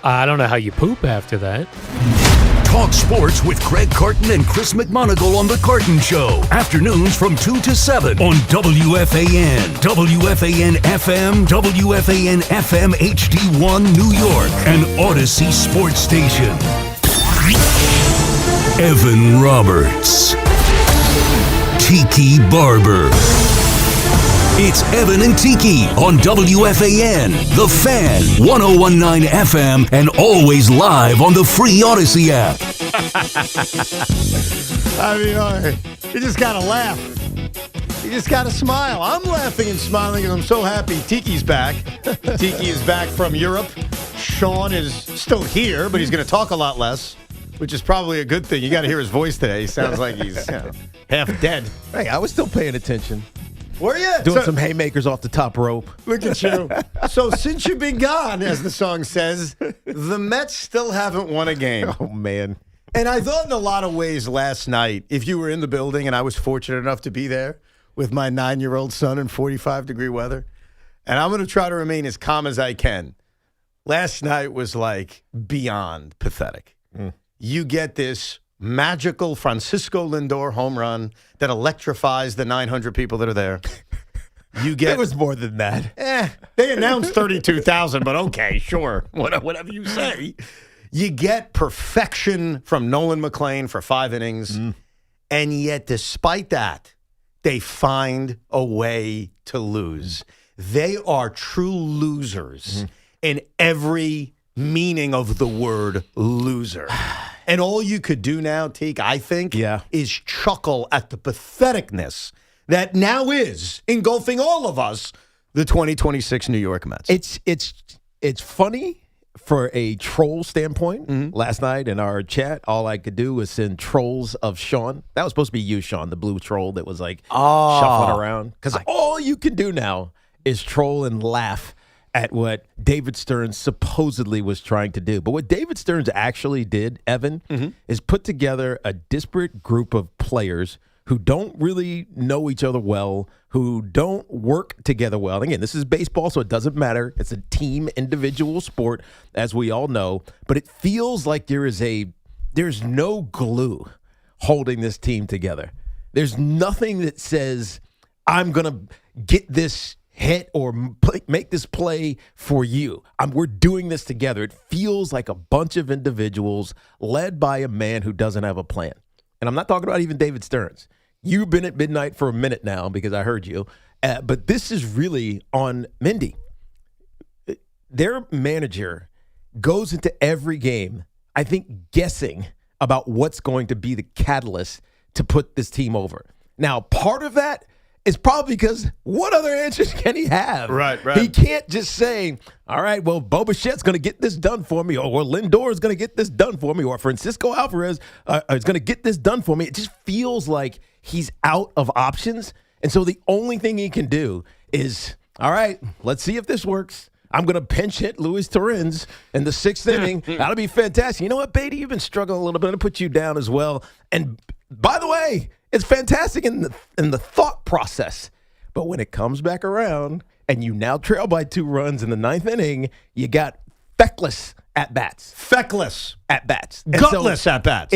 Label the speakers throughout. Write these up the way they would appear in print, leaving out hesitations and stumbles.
Speaker 1: I don't know how you poop after that.
Speaker 2: Talk sports with Craig Carton and Chris McMonagle on The Carton Show. Afternoons from 2 to 7 on WFAN, WFAN FM, WFAN FM HD1 New York, and Odyssey Sports Station. Evan Roberts. Tiki Barber. It's Evan and Tiki on WFAN, The Fan, 101.9 FM, and always live on the free Odyssey app.
Speaker 3: I mean, you just got to laugh. You just got to smile. I'm laughing and smiling, and I'm so happy Tiki's back. Tiki is back from Europe. Sean is still here, but he's going to talk a lot less, which is probably a good thing. You got to hear his voice today. He sounds like he's half dead.
Speaker 4: Hey, I was still paying attention.
Speaker 3: Where you?
Speaker 4: Doing some haymakers off the top rope.
Speaker 3: Look at you. So since you've been gone, as the song says, the Mets still haven't won a game.
Speaker 4: Oh, man.
Speaker 3: And I thought in a lot of ways last night, if you were in the building and I was fortunate enough to be there with my 9-year-old son in 45-degree weather, and I'm going to try to remain as calm as I can. Last night was like beyond pathetic. You get this magical Francisco Lindor home run that electrifies the 900 people that are there. You get
Speaker 4: It was more than that.
Speaker 3: They announced 32,000, but okay, sure, whatever you say. You get perfection from Nolan McLean for 5 innings, and yet despite that, they find a way to lose. They are true losers in every meaning of the word loser. And all you could do now, Teak, I think, is chuckle at the patheticness that now is engulfing all of us, the 2026 New York Mets.
Speaker 4: It's funny for a troll standpoint. Last night in our chat, all I could do was send trolls of Sean. That was supposed to be you, Sean, the blue troll that was like shuffling around. Because all you can do now is troll and laugh at what David Stearns supposedly was trying to do. But what David Stearns actually did, Evan, is put together a disparate group of players who don't really know each other well, who don't work together well. Again, this is baseball, so it doesn't matter. It's a team, individual sport, as we all know. But it feels like there's no glue holding this team together. There's nothing that says, I'm going to get this hit or make this play for you. We're doing this together. It feels like a bunch of individuals led by a man who doesn't have a plan. And I'm not talking about even David Stearns. You've been at midnight for a minute now because I heard you. But this is really on Mindy. Their manager goes into every game, I think, guessing about what's going to be the catalyst to put this team over. Now, part of that is probably because what other answers can he have?
Speaker 3: Right.
Speaker 4: He can't just say, all right, well, Bo Bichette's going to get this done for me, or Lindor is going to get this done for me, or Francisco Alvarez is going to get this done for me. It just feels like he's out of options. And so the only thing he can do is, all right, let's see if this works. I'm going to pinch hit Luis Torrens in the 6th inning. That'll be fantastic. You know what, Beatty? You've been struggling a little bit. I'm going to put you down as well. And by the way, it's fantastic in the thought process. But when it comes back around and you now trail by 2 runs in the 9th inning, you got feckless at-bats.
Speaker 3: Feckless
Speaker 4: at-bats.
Speaker 3: Gutless at-bats.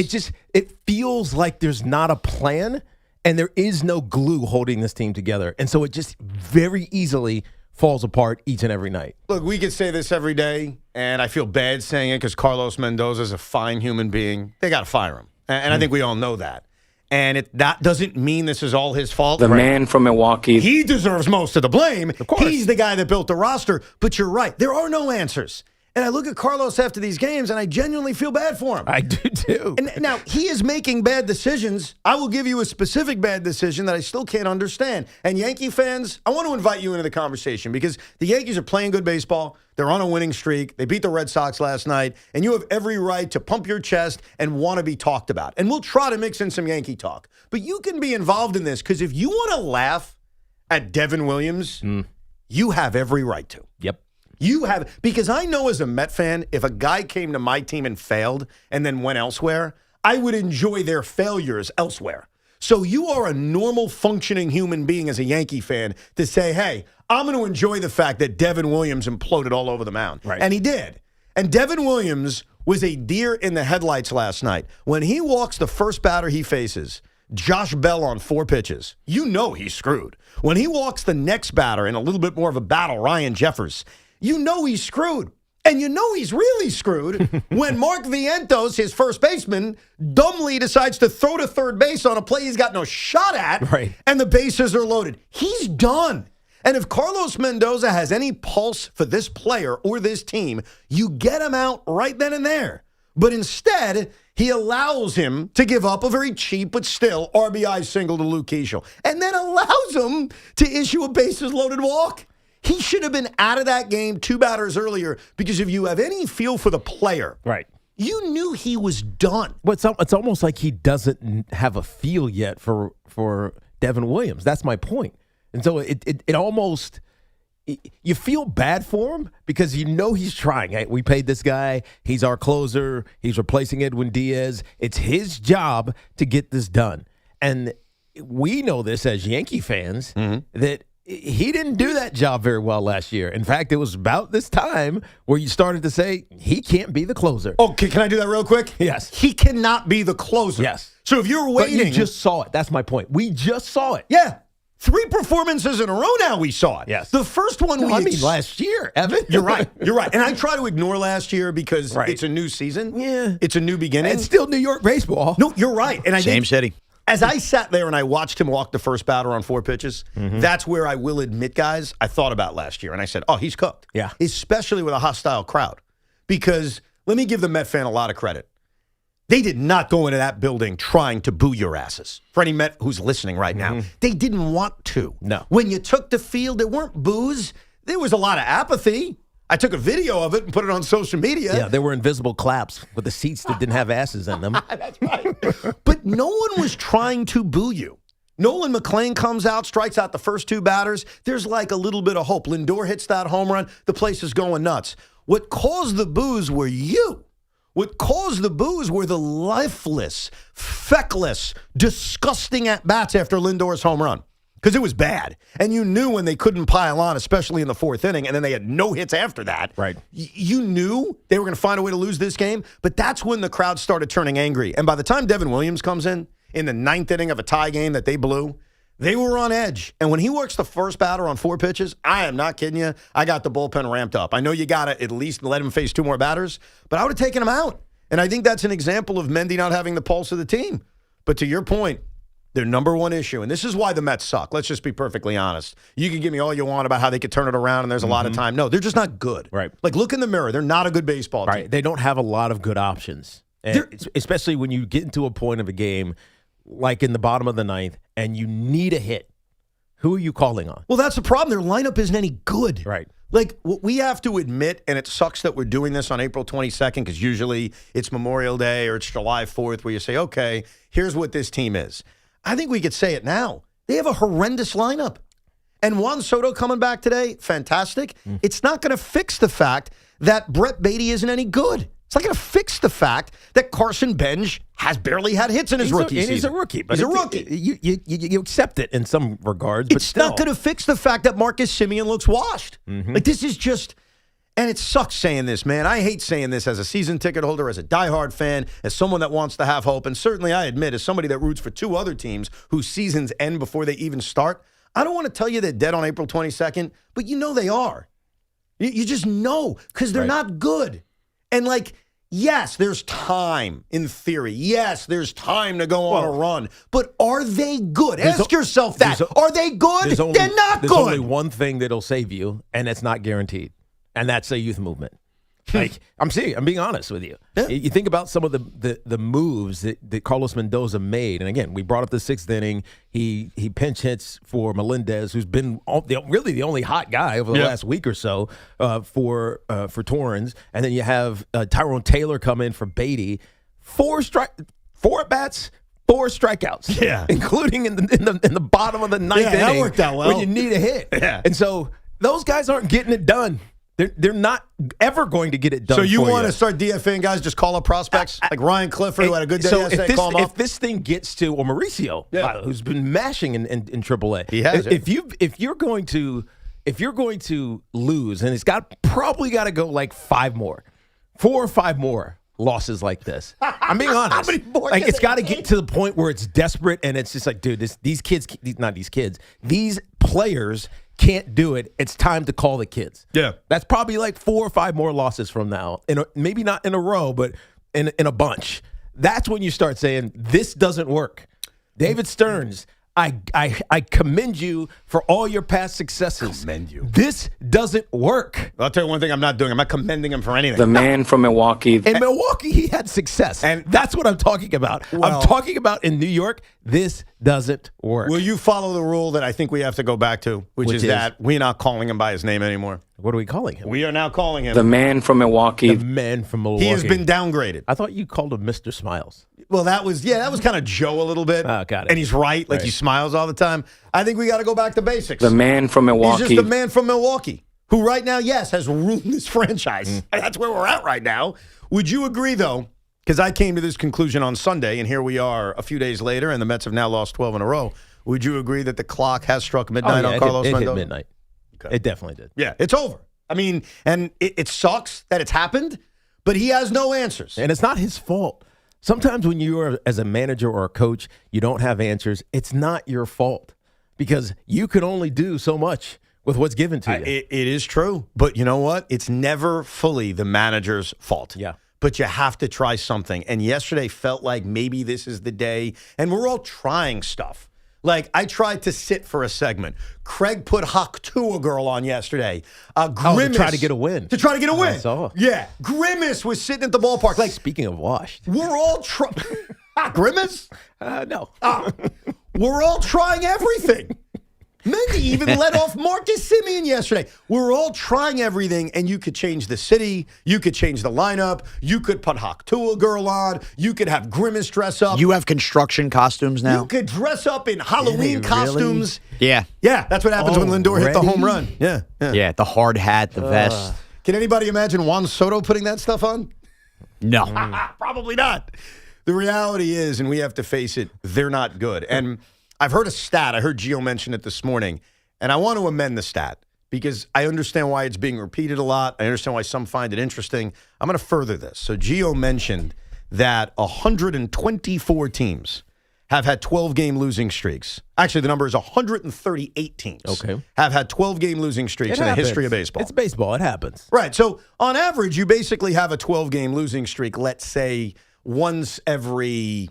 Speaker 4: It feels like there's not a plan and there is no glue holding this team together. And so it just very easily falls apart each and every night.
Speaker 3: Look, we could say this every day, and I feel bad saying it because Carlos Mendoza is a fine human being. They got to fire him. And I think we all know that. And that doesn't mean this is all his fault.
Speaker 5: The man from Milwaukee.
Speaker 3: He deserves most of the blame.
Speaker 4: Of course.
Speaker 3: He's the guy that built the roster. But you're right. There are no answers. And I look at Carlos after these games, and I genuinely feel bad for him.
Speaker 4: I do, too.
Speaker 3: And now, he is making bad decisions. I will give you a specific bad decision that I still can't understand. And Yankee fans, I want to invite you into the conversation because the Yankees are playing good baseball. They're on a winning streak. They beat the Red Sox last night. And you have every right to pump your chest and want to be talked about. And we'll try to mix in some Yankee talk. But you can be involved in this because if you want to laugh at Devin Williams, you have every right to.
Speaker 4: Yep.
Speaker 3: You have, because I know as a Met fan, if a guy came to my team and failed and then went elsewhere, I would enjoy their failures elsewhere. So you are a normal functioning human being as a Yankee fan to say, hey, I'm going to enjoy the fact that Devin Williams imploded all over the mound.
Speaker 4: Right.
Speaker 3: And he did. And Devin Williams was a deer in the headlights last night. When he walks the first batter he faces, Josh Bell on 4 pitches, you know he's screwed. When he walks the next batter in a little bit more of a battle, Ryan Jeffers, you know he's screwed. And you know he's really screwed when Mark Vientos, his first baseman, dumbly decides to throw to third base on a play he's got no shot at,
Speaker 4: right,
Speaker 3: and the bases are loaded. He's done. And if Carlos Mendoza has any pulse for this player or this team, you get him out right then and there. But instead, he allows him to give up a very cheap but still RBI single to Luke Keeschel, and then allows him to issue a bases-loaded walk. He should have been out of that game 2 batters earlier, because if you have any feel for the player,
Speaker 4: right,
Speaker 3: you knew he was done.
Speaker 4: But it's almost like he doesn't have a feel yet for Devin Williams. That's my point. And so it almost, you feel bad for him because you know he's trying. Hey, we paid this guy. He's our closer. He's replacing Edwin Diaz. It's his job to get this done. And we know this as Yankee fans, that he didn't do that job very well last year. In fact, it was about this time where you started to say he can't be the closer.
Speaker 3: Okay, can I do that real quick?
Speaker 4: Yes.
Speaker 3: He cannot be the closer.
Speaker 4: Yes.
Speaker 3: So if you're waiting.
Speaker 4: But you just saw it. That's my point. We just saw it.
Speaker 3: Yeah. 3 performances in a row now we saw it.
Speaker 4: Yes.
Speaker 3: The first one
Speaker 4: last year, Evan.
Speaker 3: You're right. You're right. And I try to ignore last year because it's a new season.
Speaker 4: Yeah.
Speaker 3: It's a new beginning.
Speaker 4: It's still New York baseball.
Speaker 3: No, you're right. And I
Speaker 5: Same city.
Speaker 3: As I sat there and I watched him walk the first batter on 4 pitches, that's where I will admit, guys, I thought about last year. And I said, oh, he's cooked.
Speaker 4: Yeah.
Speaker 3: Especially with a hostile crowd. Because let me give the Met fan a lot of credit. They did not go into that building trying to boo your asses. For any Met who's listening right now, they didn't want to.
Speaker 4: No.
Speaker 3: When you took the field, there weren't boos. There was a lot of apathy. I took a video of it and put it on social media.
Speaker 4: Yeah, there were invisible claps with the seats that didn't have asses in them.
Speaker 3: That's right. But no one was trying to boo you. Nolan McLean comes out, strikes out the first 2 batters. There's like a little bit of hope. Lindor hits that home run. The place is going nuts. What caused the boos were you. What caused the boos were the lifeless, feckless, disgusting at-bats after Lindor's home run. Because it was bad. And you knew when they couldn't pile on, especially in the 4th inning, and then they had no hits after that.
Speaker 4: Right.
Speaker 3: You knew they were going to find a way to lose this game, but that's when the crowd started turning angry. And by the time Devin Williams comes in the 9th inning of a tie game that they blew, they were on edge. And when he works the first batter on 4 pitches, I am not kidding you, I got the bullpen ramped up. I know you got to at least let him face 2 more batters, but I would have taken him out. And I think that's an example of Mendy not having the pulse of the team. But to your point, their number one issue, and this is why the Mets suck. Let's just be perfectly honest. You can give me all you want about how they could turn it around and there's a lot of time. No, they're just not good.
Speaker 4: Right.
Speaker 3: Like, look in the mirror. They're not a good baseball team.
Speaker 4: Right. They don't have a lot of good options. And especially when you get into a point of a game, like in the bottom of the 9th, and you need a hit. Who are you calling on?
Speaker 3: Well, that's the problem. Their lineup isn't any good.
Speaker 4: Right.
Speaker 3: Like, what we have to admit, and it sucks that we're doing this on April 22nd, because usually it's Memorial Day or it's July 4th where you say, okay, here's what this team is. I think we could say it now. They have a horrendous lineup. And Juan Soto coming back today, fantastic. It's not going to fix the fact that Brett Beatty isn't any good. It's not going to fix the fact that Carson Benj has barely had hits in his rookie season.
Speaker 4: He's a rookie. But
Speaker 3: he's a rookie.
Speaker 4: You accept it in some regards, but
Speaker 3: it's not going to fix the fact that Marcus Semien looks washed. Like, this is just... And it sucks saying this, man. I hate saying this as a season ticket holder, as a diehard fan, as someone that wants to have hope. And certainly I admit, as somebody that roots for 2 other teams whose seasons end before they even start, I don't want to tell you they're dead on April 22nd, but you know they are. You just know, because they're not good. And like, yes, there's time in theory. Yes, there's time to go on a run. But are they good? Ask yourself that. Are they good? They're not good.
Speaker 4: There's only one thing that'll save you, and it's not guaranteed. And that's a youth movement. Like, I'm being honest with you.
Speaker 3: Yeah.
Speaker 4: You think about some of the moves that Carlos Mendoza made. And again, we brought up the 6th inning. He pinch hits for Melendez, who's been really the only hot guy over the last week or so for Torrens. And then you have Tyrone Taylor come in for Beatty. 4 at-bats, 4 strikeouts.
Speaker 3: Yeah.
Speaker 4: Including in the bottom of the 9th inning.
Speaker 3: That worked out well.
Speaker 4: When you need a hit. Yeah. And so those guys aren't getting it done. They're not ever going to get it done.
Speaker 3: So you want to start DFAing guys, just call up prospects? Like Ryan Clifford, who had a good day yesterday, call him up?
Speaker 4: If this thing gets to, or Mauricio, who's been mashing in AAA.
Speaker 3: He has.
Speaker 4: If you're going to lose, and it's probably got to go like 5 more, 4 or 5 more losses like this. I'm being honest.
Speaker 3: How many more
Speaker 4: Like
Speaker 3: can
Speaker 4: it's
Speaker 3: they
Speaker 4: got to
Speaker 3: take?
Speaker 4: get to the point where it's desperate, and it's just like, dude, these players can't do it. It's time to call the kids.
Speaker 3: Yeah.
Speaker 4: That's probably like 4 or 5 more losses from now. Maybe not in a row, but in a bunch. That's when you start saying, this doesn't work. David Stearns, I commend you for all your past successes.
Speaker 3: Commend you.
Speaker 4: This doesn't work.
Speaker 3: I'll tell you one thing I'm not doing. I'm not commending him for anything.
Speaker 5: The man from Milwaukee.
Speaker 4: In Milwaukee, he had success.
Speaker 3: And-
Speaker 4: And that's what I'm talking about.
Speaker 3: Well-
Speaker 4: I'm talking about in New York, this doesn't work.
Speaker 3: Will you follow the rule that I think we have to go back to, which is
Speaker 4: is?
Speaker 3: that we're not calling him by his name anymore?
Speaker 4: What are we calling him?
Speaker 3: We are now calling him.
Speaker 5: The man from Milwaukee.
Speaker 4: The man from Milwaukee.
Speaker 3: He has been downgraded.
Speaker 4: I thought you called him Mr. Smiles.
Speaker 3: Well, that was kind of Joe a little bit.
Speaker 4: Oh, got it.
Speaker 3: And he's right. Like,
Speaker 4: Right.
Speaker 3: he smiles all the time. I think we got to go back to basics.
Speaker 5: The man from
Speaker 3: He's
Speaker 5: Milwaukee.
Speaker 3: just the man from Milwaukee, who right now, yes, has ruined this franchise. And that's where we're at right now. Would you agree, though, because I came to this conclusion on Sunday, and here we are a few days later, and the Mets have now lost 12 in a row. Would you agree that the clock has struck midnight on Carlos
Speaker 4: it hit
Speaker 3: Mendoza?
Speaker 4: midnight.
Speaker 3: Okay.
Speaker 4: It definitely did.
Speaker 3: Yeah, it's over. I mean, and it sucks that it's happened, but he has no answers.
Speaker 4: And it's not his fault. Sometimes when you are, as a manager or a coach, you don't have answers, it's not your fault because you can only do so much with what's given to you.
Speaker 3: It is true, but you know what? It's never fully the manager's fault.
Speaker 4: Yeah.
Speaker 3: But you have to try something. And yesterday felt like maybe this is the day, and we're all trying stuff. Like, I tried to sit for a segment. Craig put Hawk to a girl on yesterday. Grimace,
Speaker 4: to try to get a win.
Speaker 3: To try to get a win.
Speaker 4: I saw.
Speaker 3: Yeah. Grimace was sitting at the ballpark. Like,
Speaker 4: Speaking of washed.
Speaker 3: we're all trying. Grimace?
Speaker 4: No.
Speaker 3: We're all trying everything. Mendy even let off Marcus Semien yesterday. We're all trying everything, and you could change the city. You could change the lineup. You could put Hawk to a girl on. You could have Grimace dress up.
Speaker 6: You have construction costumes now?
Speaker 3: You could dress up in Halloween
Speaker 4: Really?
Speaker 3: costumes.
Speaker 6: Yeah.
Speaker 3: Yeah, that's what happens when Lindor hit the
Speaker 4: Already?
Speaker 3: home run. Yeah.
Speaker 6: Yeah, the hard hat, the vest.
Speaker 3: Can anybody imagine Juan Soto putting that stuff on?
Speaker 6: No.
Speaker 3: Probably not. The reality is, and we have to face it, they're not good. And I've heard a stat. I heard Gio mention it this morning, and I want to amend the stat because I understand why it's being repeated a lot. I understand why some find it interesting. I'm going to further this. So Gio mentioned that 124 teams have had 12-game losing streaks. Actually, the number is 138 teams have had 12-game losing streaks in the history of baseball.
Speaker 4: It's baseball. It happens.
Speaker 3: Right. So on average, you basically have a 12-game losing streak, let's say once every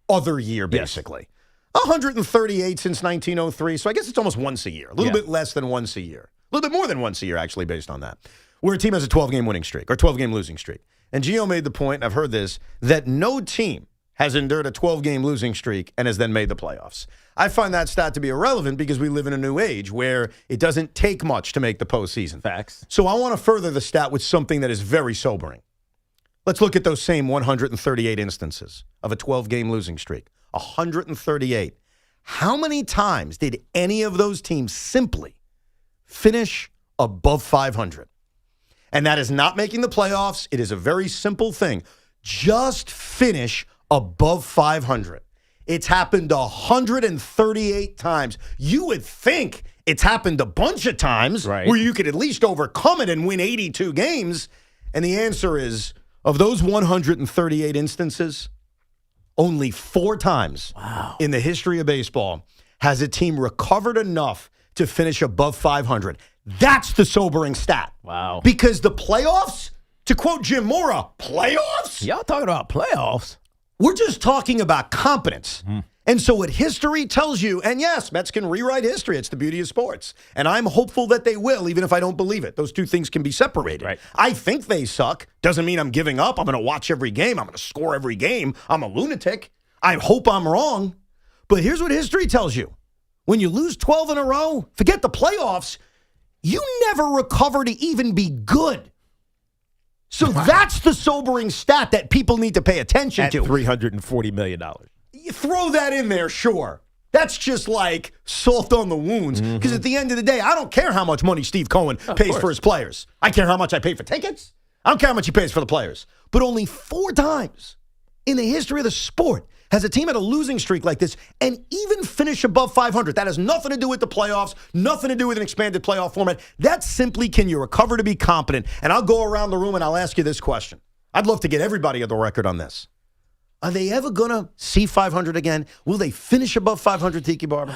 Speaker 3: other year, basically. 138 since 1903. So I guess it's almost once a year. A little bit less than once a year. A little bit more than once a year, actually, based on that. Where a team has a 12-game winning streak or 12-game losing streak. And Gio made the point, and I've heard this, that no team has endured a 12-game losing streak and has then made the playoffs. I find that stat to be irrelevant because we live in a new age where it doesn't take much to make the postseason.
Speaker 4: Facts.
Speaker 3: So I want to further the stat with something that is very sobering. Let's look at those same 138 instances of a 12-game losing streak. 138. How many times did any of those teams simply finish above 500? And that is not making the playoffs. It is a very simple thing. Just finish above 500. It's happened 138 times. You would think it's happened a bunch of times where you could at least overcome it and win 82 games. And the answer is, of those 138 instances, only 4 times in the history of baseball has a team recovered enough to finish above 500. That's the sobering stat.
Speaker 4: Wow.
Speaker 3: Because the playoffs, to quote Jim Mora, playoffs?
Speaker 4: Y'all talking about playoffs?
Speaker 3: We're just talking about competence. And so what history tells you, and yes, Mets can rewrite history. It's the beauty of sports. And I'm hopeful that they will, even if I don't believe it. Those two things can be separated.
Speaker 4: Right.
Speaker 3: I think they suck. Doesn't mean I'm giving up. I'm going to watch every game. I'm going to score every game. I'm a lunatic. I hope I'm wrong. But here's what history tells you. When you lose 12 in a row, forget the playoffs, you never recover to even be good. So that's the sobering stat that people need to pay attention
Speaker 4: At
Speaker 3: to.
Speaker 4: $340 million.
Speaker 3: You throw that in there, sure. That's just like salt on the wounds. Because at the end of the day, I don't care how much money Steve Cohen pays for his players. I care how much I pay for tickets. I don't care how much he pays for the players. But only 4 times in the history of the sport has a team had a losing streak like this and even finish above 500. That has nothing to do with the playoffs, nothing to do with an expanded playoff format. That's simply, can you recover to be competent? And I'll go around the room and I'll ask you this question. I'd love to get everybody on the record on this. Are they ever going to see 500 again? Will they finish above 500, Tiki Barber?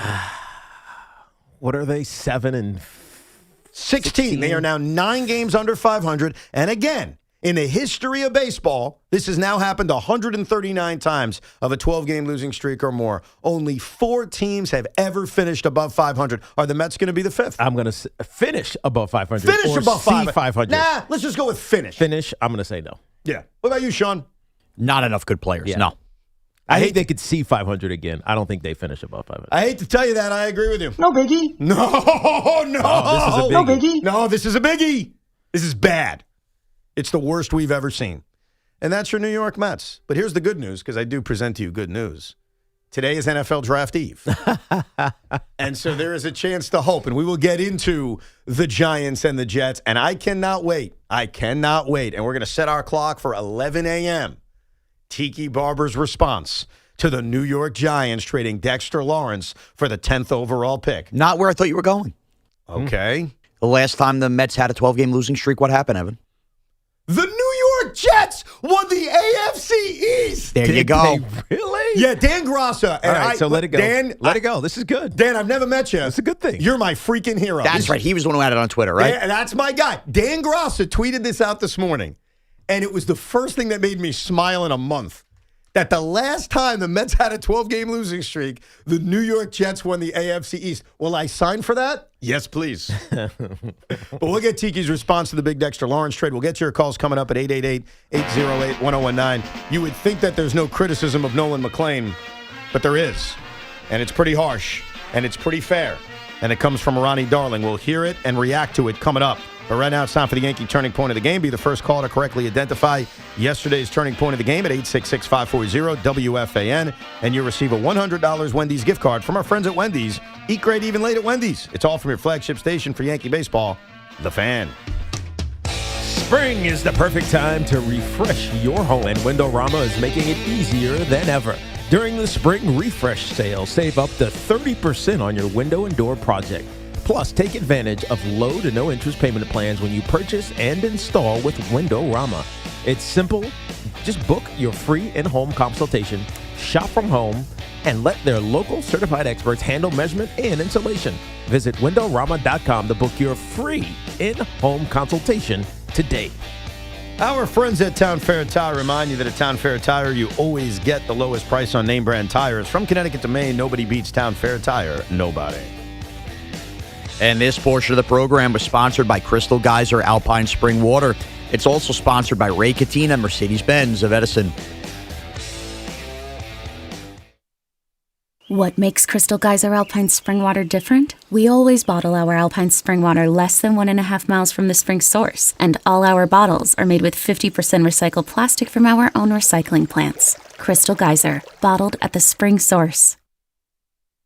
Speaker 4: What are they, 7-16?
Speaker 3: They are now 9 games under 500. And again, in the history of baseball, this has now happened 139 times of a 12-game losing streak or more. Only 4 teams have ever finished above 500. Are the Mets going to be the 5th?
Speaker 4: I'm going to finish above 500.
Speaker 3: Finish
Speaker 4: or
Speaker 3: above
Speaker 4: see 500.
Speaker 3: Nah, let's just go with finish.
Speaker 4: Finish, I'm going to say no.
Speaker 3: Yeah. What about you, Sean?
Speaker 6: Not enough good players.
Speaker 4: Yeah.
Speaker 6: No.
Speaker 4: I think they could see 500 again. I don't think they finish above 500.
Speaker 3: I hate to tell you that. I agree with you.
Speaker 7: No biggie.
Speaker 3: No.
Speaker 4: Oh, this is a
Speaker 7: No
Speaker 4: biggie.
Speaker 7: biggie.
Speaker 3: No, this is a biggie. This is bad. It's the worst we've ever seen. And that's your New York Mets. But here's the good news, because I do present to you good news. Today is NFL Draft Eve. And so there is a chance to hope. And we will get into the Giants and the Jets. And I cannot wait. I cannot wait. And we're going to set our clock for 11 a.m. Tiki Barber's response to the New York Giants trading Dexter Lawrence for the 10th overall pick.
Speaker 6: Not where I thought you were going.
Speaker 3: Okay.
Speaker 6: The last time the Mets had a 12-game losing streak, what happened, Evan?
Speaker 3: The New York Jets won the AFC East.
Speaker 6: There you
Speaker 4: Did
Speaker 6: go.
Speaker 4: they really?
Speaker 3: Yeah, Dan Grassa.
Speaker 4: All right, so let it go.
Speaker 3: Dan,
Speaker 4: let it go. This is good.
Speaker 3: Dan, I've never met you.
Speaker 4: It's a good thing.
Speaker 3: You're my freaking hero.
Speaker 6: That's right. He was the one who had it on Twitter, right?
Speaker 3: Dan, that's my guy. Dan Grassa tweeted this out this morning, and it was the first thing that made me smile in a month. That the last time the Mets had a 12-game losing streak, the New York Jets won the AFC East. Will I sign for that? Yes, please. But we'll get Tiki's response to the big Dexter Lawrence trade. We'll get your calls coming up at 888-808-1019. You would think that there's no criticism of Nolan McClain, but there is. And it's pretty harsh, and it's pretty fair. And it comes from Ronnie Darling. We'll hear it and react to it coming up. But right now, it's time for the Yankee Turning Point of the Game. Be the first call to correctly identify yesterday's Turning Point of the Game at 866-540-WFAN. And you'll receive a $100 Wendy's gift card from our friends at Wendy's. Eat great even late at Wendy's. It's all from your flagship station for Yankee baseball, The Fan.
Speaker 4: Spring is the perfect time to refresh your home, and Windorama is making it easier than ever. During the Spring Refresh Sale, save up to 30% on your window and door project. Plus, take advantage of low to no interest payment plans when you purchase and install with Windorama. It's simple. Just book your free in-home consultation, shop from home, and let their local certified experts handle measurement and installation. Visit Windorama.com to book your free in-home consultation today.
Speaker 3: Our friends at Town Fair Tire remind you that at Town Fair Tire, you always get the lowest price on name brand tires. From Connecticut to Maine, nobody beats Town Fair Tire. Nobody.
Speaker 6: And this portion of the program was sponsored by Crystal Geyser Alpine Spring Water. It's also sponsored by Ray Cattina, Mercedes-Benz of Edison.
Speaker 8: What makes Crystal Geyser Alpine Spring Water different? We always bottle our Alpine Spring Water less than 1.5 miles from the spring source, and all our bottles are made with 50% recycled plastic from our own recycling plants. Crystal Geyser, bottled at the spring source.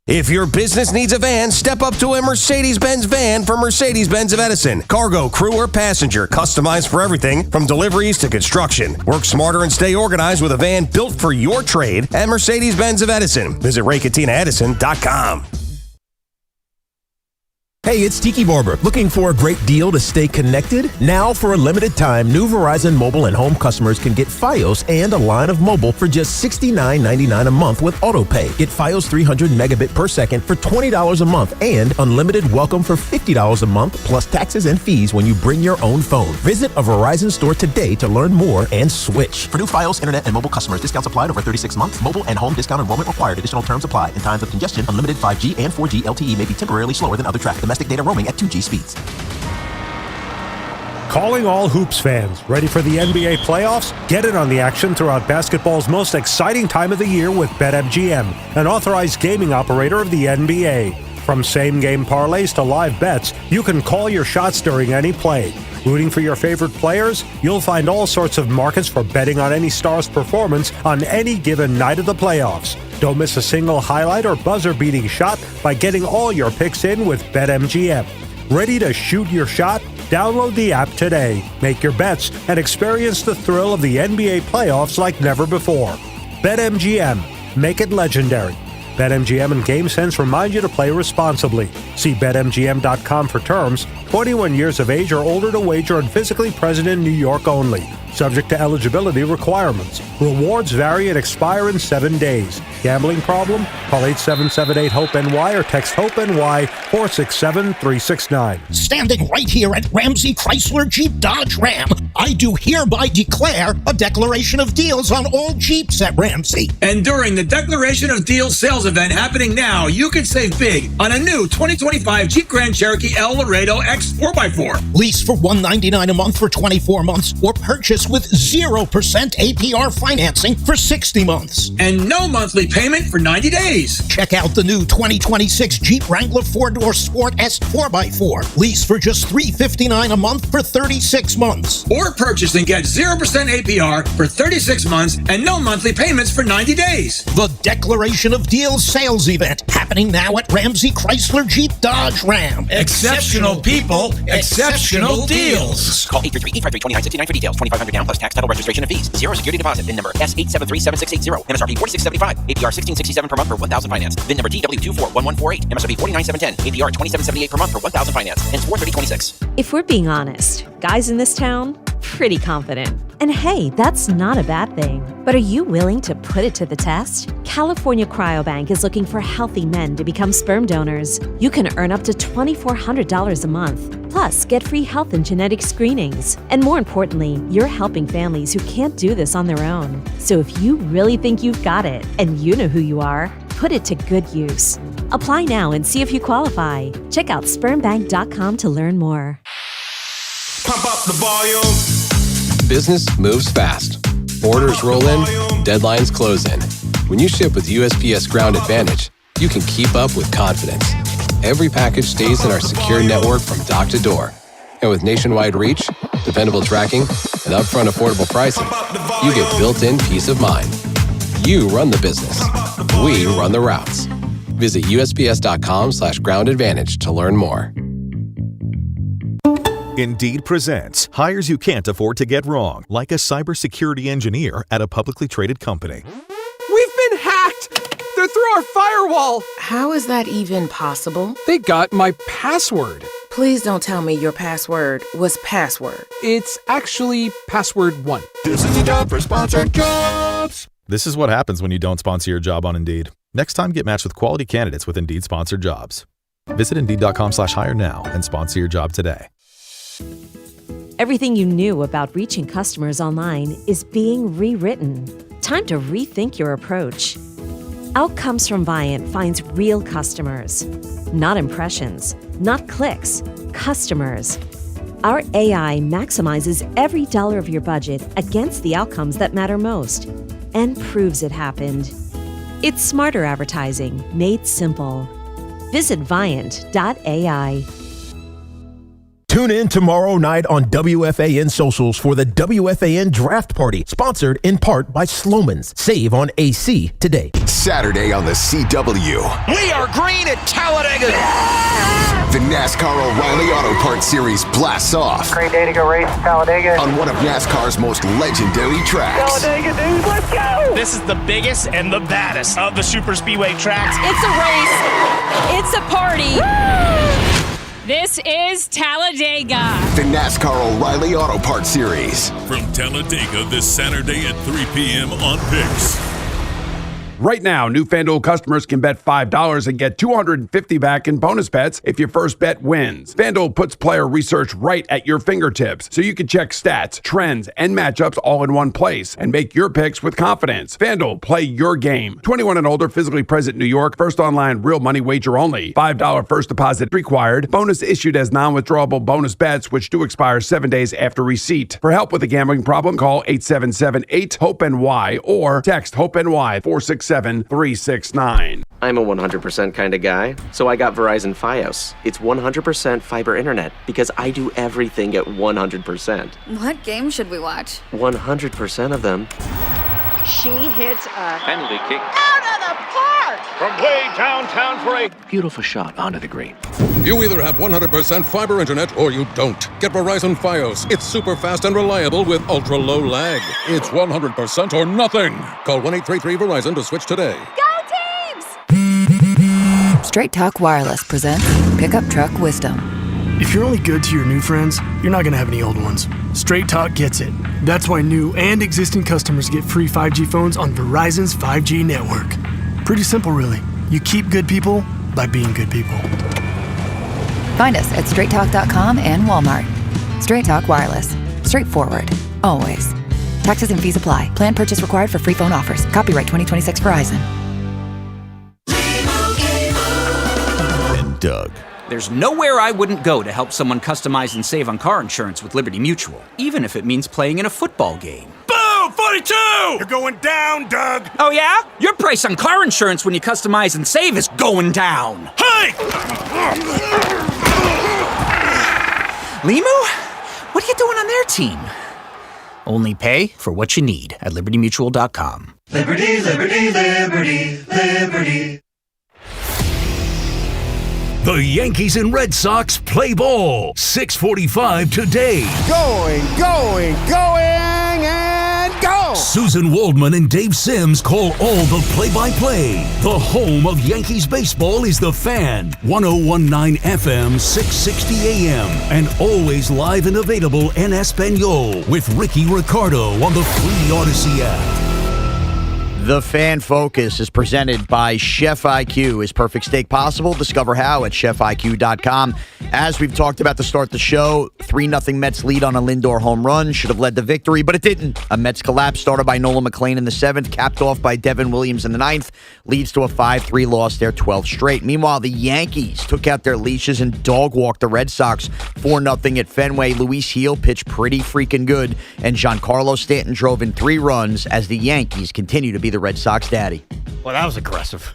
Speaker 9: If your business needs a van, step up to a Mercedes-Benz van from Mercedes-Benz of Edison. Cargo, crew, or passenger, customized for everything from deliveries to construction. Work smarter and stay organized with a van built for your trade at Mercedes-Benz of Edison. Visit RayCatinaEdison.com.
Speaker 4: Hey, it's Tiki Barber. Looking for a great deal to stay connected? Now, for a limited time, new Verizon mobile and home customers can get Fios and a line of mobile for just $69.99 a month with AutoPay. Get Fios 300 megabit per second for $20 a month and unlimited welcome for $50 a month plus taxes and fees when you bring your own phone. Visit a Verizon store today to learn more and switch. For new Fios, internet, and mobile customers, discounts applied over 36 months. Mobile and home discount enrollment required. Additional terms apply. In times of congestion, unlimited 5G and 4G LTE may be temporarily slower than other traffic. Domestic data roaming at 2G speeds.
Speaker 10: Calling all Hoops fans. Ready for the NBA playoffs? Get in on the action throughout basketball's most exciting time of the year with BetMGM, an authorized gaming operator of the NBA. From same-game parlays to live bets, you can call your shots during any play. Rooting for your favorite players? You'll find all sorts of markets for betting on any star's performance on any given night of the playoffs. Don't miss a single highlight or buzzer-beating shot by getting all your picks in with BetMGM. Ready to shoot your shot? Download the app today. Make your bets and experience the thrill of the NBA playoffs like never before. BetMGM. Make it legendary. BetMGM and GameSense remind you to play responsibly. See BetMGM.com for terms. 21 years of age or older to wager and physically present in New York only. Subject to eligibility requirements. Rewards vary and expire in 7 days. Gambling problem? Call 877-8-HOPE-NY or text HOPE-NY 467-369.
Speaker 7: Standing right here at Ramsey Chrysler Jeep Dodge Ram, I do hereby declare a declaration of deals on all Jeeps at Ramsey.
Speaker 11: And during the Declaration of Deals sales event happening now, you can save big on a new 2025 Jeep Grand Cherokee L Laredo X 4x4.
Speaker 7: Lease for $199 a month for 24 months or purchase with 0% APR financing for 60 months.
Speaker 11: And no monthly payment for 90 days.
Speaker 7: Check out the new 2026 Jeep Wrangler 4-Door Sport S 4x4. Lease for just $359 a month for 36 months.
Speaker 11: Or purchase and get 0% APR for 36 months and no monthly payments for 90 days.
Speaker 7: The Declaration of Deals sales event happening now at Ramsey Chrysler Jeep Dodge Ram.
Speaker 11: Exceptional people, exceptional deals.
Speaker 12: Call 833-853-2969 for details. $2,500 down plus tax, title, registration, and fees. 0 security deposit. VIN number S8737680. MSRP $46.75. APR $16.67 per month for $1,000 finance. VIN number TW241148. MSRP $49.710. APR $27.78 per month for $1,000 finance. Ends 4/30/26.
Speaker 13: If we're being honest, guys in this town, pretty confident. And hey, that's not a bad thing. But are you willing to put it to the test? California Cryobank is looking for healthy men to become sperm donors. You can earn up to $2,400 a month. Plus, get free health and genetic screenings. And more importantly, you're helping families who can't do this on their own. So if you really think you've got it, and you know who you are, put it to good use. Apply now and see if you qualify. Check out spermbank.com to learn more.
Speaker 14: Pump up the volume.
Speaker 9: Business moves fast. Orders roll in, deadlines close in. When you ship with USPS Ground Advantage, you can keep up with confidence. Every package stays in our secure network from dock to door. And with nationwide reach, dependable tracking, and upfront affordable pricing, you get built-in peace of mind. You run the business. We run the routes. Visit USPS.com/Ground Advantage to learn more.
Speaker 15: Indeed presents hires you can't afford to get wrong, like a cybersecurity engineer at a publicly traded company.
Speaker 16: We've been hacked! They're through our firewall!
Speaker 17: How is that even possible?
Speaker 16: They got my password.
Speaker 17: Please don't tell me your password was password.
Speaker 16: It's actually password 1.
Speaker 14: This is the job for sponsored jobs.
Speaker 15: This is what happens when you don't sponsor your job on Indeed. Next time, get matched with quality candidates with Indeed sponsored jobs. Visit Indeed.com/hire now and sponsor your job today.
Speaker 13: Everything you knew about reaching customers online is being rewritten. Time to rethink your approach. Outcomes from Viant finds real customers, not impressions, not clicks, customers. Our AI maximizes every dollar of your budget against the outcomes that matter most and proves it happened. It's smarter advertising made simple. Visit Viant.ai.
Speaker 4: Tune in tomorrow night on WFAN socials for the WFAN Draft Party, sponsored in part by Sloman's. Save on AC today.
Speaker 18: Saturday on the CW.
Speaker 19: We are green at Talladega.
Speaker 18: The NASCAR O'Reilly Auto Parts Series blasts off.
Speaker 20: Great day to go race at Talladega.
Speaker 18: On one of NASCAR's most legendary tracks.
Speaker 20: Talladega, dude, let's go!
Speaker 21: This is the biggest and the baddest of the super speedway tracks.
Speaker 22: It's a race. It's a party. Woo! This is Talladega.
Speaker 18: The NASCAR O'Reilly Auto Parts Series.
Speaker 23: From Talladega this Saturday at 3 p.m. on Pix.
Speaker 24: Right now, new FanDuel customers can bet $5 and get $250 back in bonus bets if your first bet wins. FanDuel puts player research right at your fingertips, so you can check stats, trends, and matchups all in one place and make your picks with confidence. FanDuel, play your game. 21 and older, physically present in New York. First online, real money wager only. $5 first deposit required. Bonus issued as non-withdrawable bonus bets, which do expire 7 days after receipt. For help with a gambling problem, call 877-8-HOPE-NY or text HOPE-NY 467-369.
Speaker 25: I'm a 100% kind of guy, so I got Verizon Fios. It's 100% fiber internet because I do everything at 100%.
Speaker 26: What game should we watch?
Speaker 25: 100% of them.
Speaker 27: She hits a
Speaker 25: penalty kick
Speaker 27: out of the park
Speaker 28: from way downtown for a
Speaker 25: beautiful shot onto the green.
Speaker 9: You either have 100% fiber internet or you don't. Get Verizon Fios. It's super fast and reliable with ultra low lag. It's 100% or nothing. Call 1-833-VERIZON to switch today.
Speaker 27: Go Teams!
Speaker 1: Straight Talk Wireless presents Pickup Truck Wisdom.
Speaker 2: If you're only good to your new friends, you're not going to have any old ones. Straight Talk gets it. That's why new and existing customers get free 5G phones on Verizon's 5G network. Pretty simple, really. You keep good people by being good people.
Speaker 1: Find us at straighttalk.com and Walmart. Straight Talk Wireless. Straightforward. Always. Taxes and fees apply. Plan purchase required for free phone offers. Copyright 2026 Verizon.
Speaker 9: And Doug.
Speaker 3: There's nowhere I wouldn't go to help someone customize and save on car insurance with Liberty Mutual, even if it means playing in a football game.
Speaker 14: Boom! 42! You're going down, Doug!
Speaker 3: Oh yeah? Your price on car insurance when you customize and save is going down.
Speaker 14: Hey!
Speaker 3: Limu? What are you doing on their team? Only pay for what you need at libertymutual.com.
Speaker 14: Liberty, liberty, liberty, liberty.
Speaker 23: The Yankees and Red Sox play ball. 6:45 today.
Speaker 5: Going, and go!
Speaker 23: Susan Waldman and Dave Sims call all the play-by-play. The home of Yankees baseball is The Fan. 101.9 FM, 660 AM. And always live and available in Espanol with Ricky Ricardo on the free Odyssey app.
Speaker 6: The Fan Focus is presented by Chef IQ. Is perfect steak possible? Discover how at chefiq.com. As we've talked about to start the show, 3-0 Mets lead on a Lindor home run. Should have led the victory, but it didn't. A Mets collapse started by Nolan McLean in the 7th, capped off by Devin Williams in the 9th, leads to a 5-3 loss, their 12th straight. Meanwhile, the Yankees took out their leashes and dog-walked the Red Sox 4-0 at Fenway. Luis Gil pitched pretty freaking good, and Giancarlo Stanton drove in 3 runs as the Yankees continue to be the Red Sox daddy.
Speaker 4: Well, that was aggressive.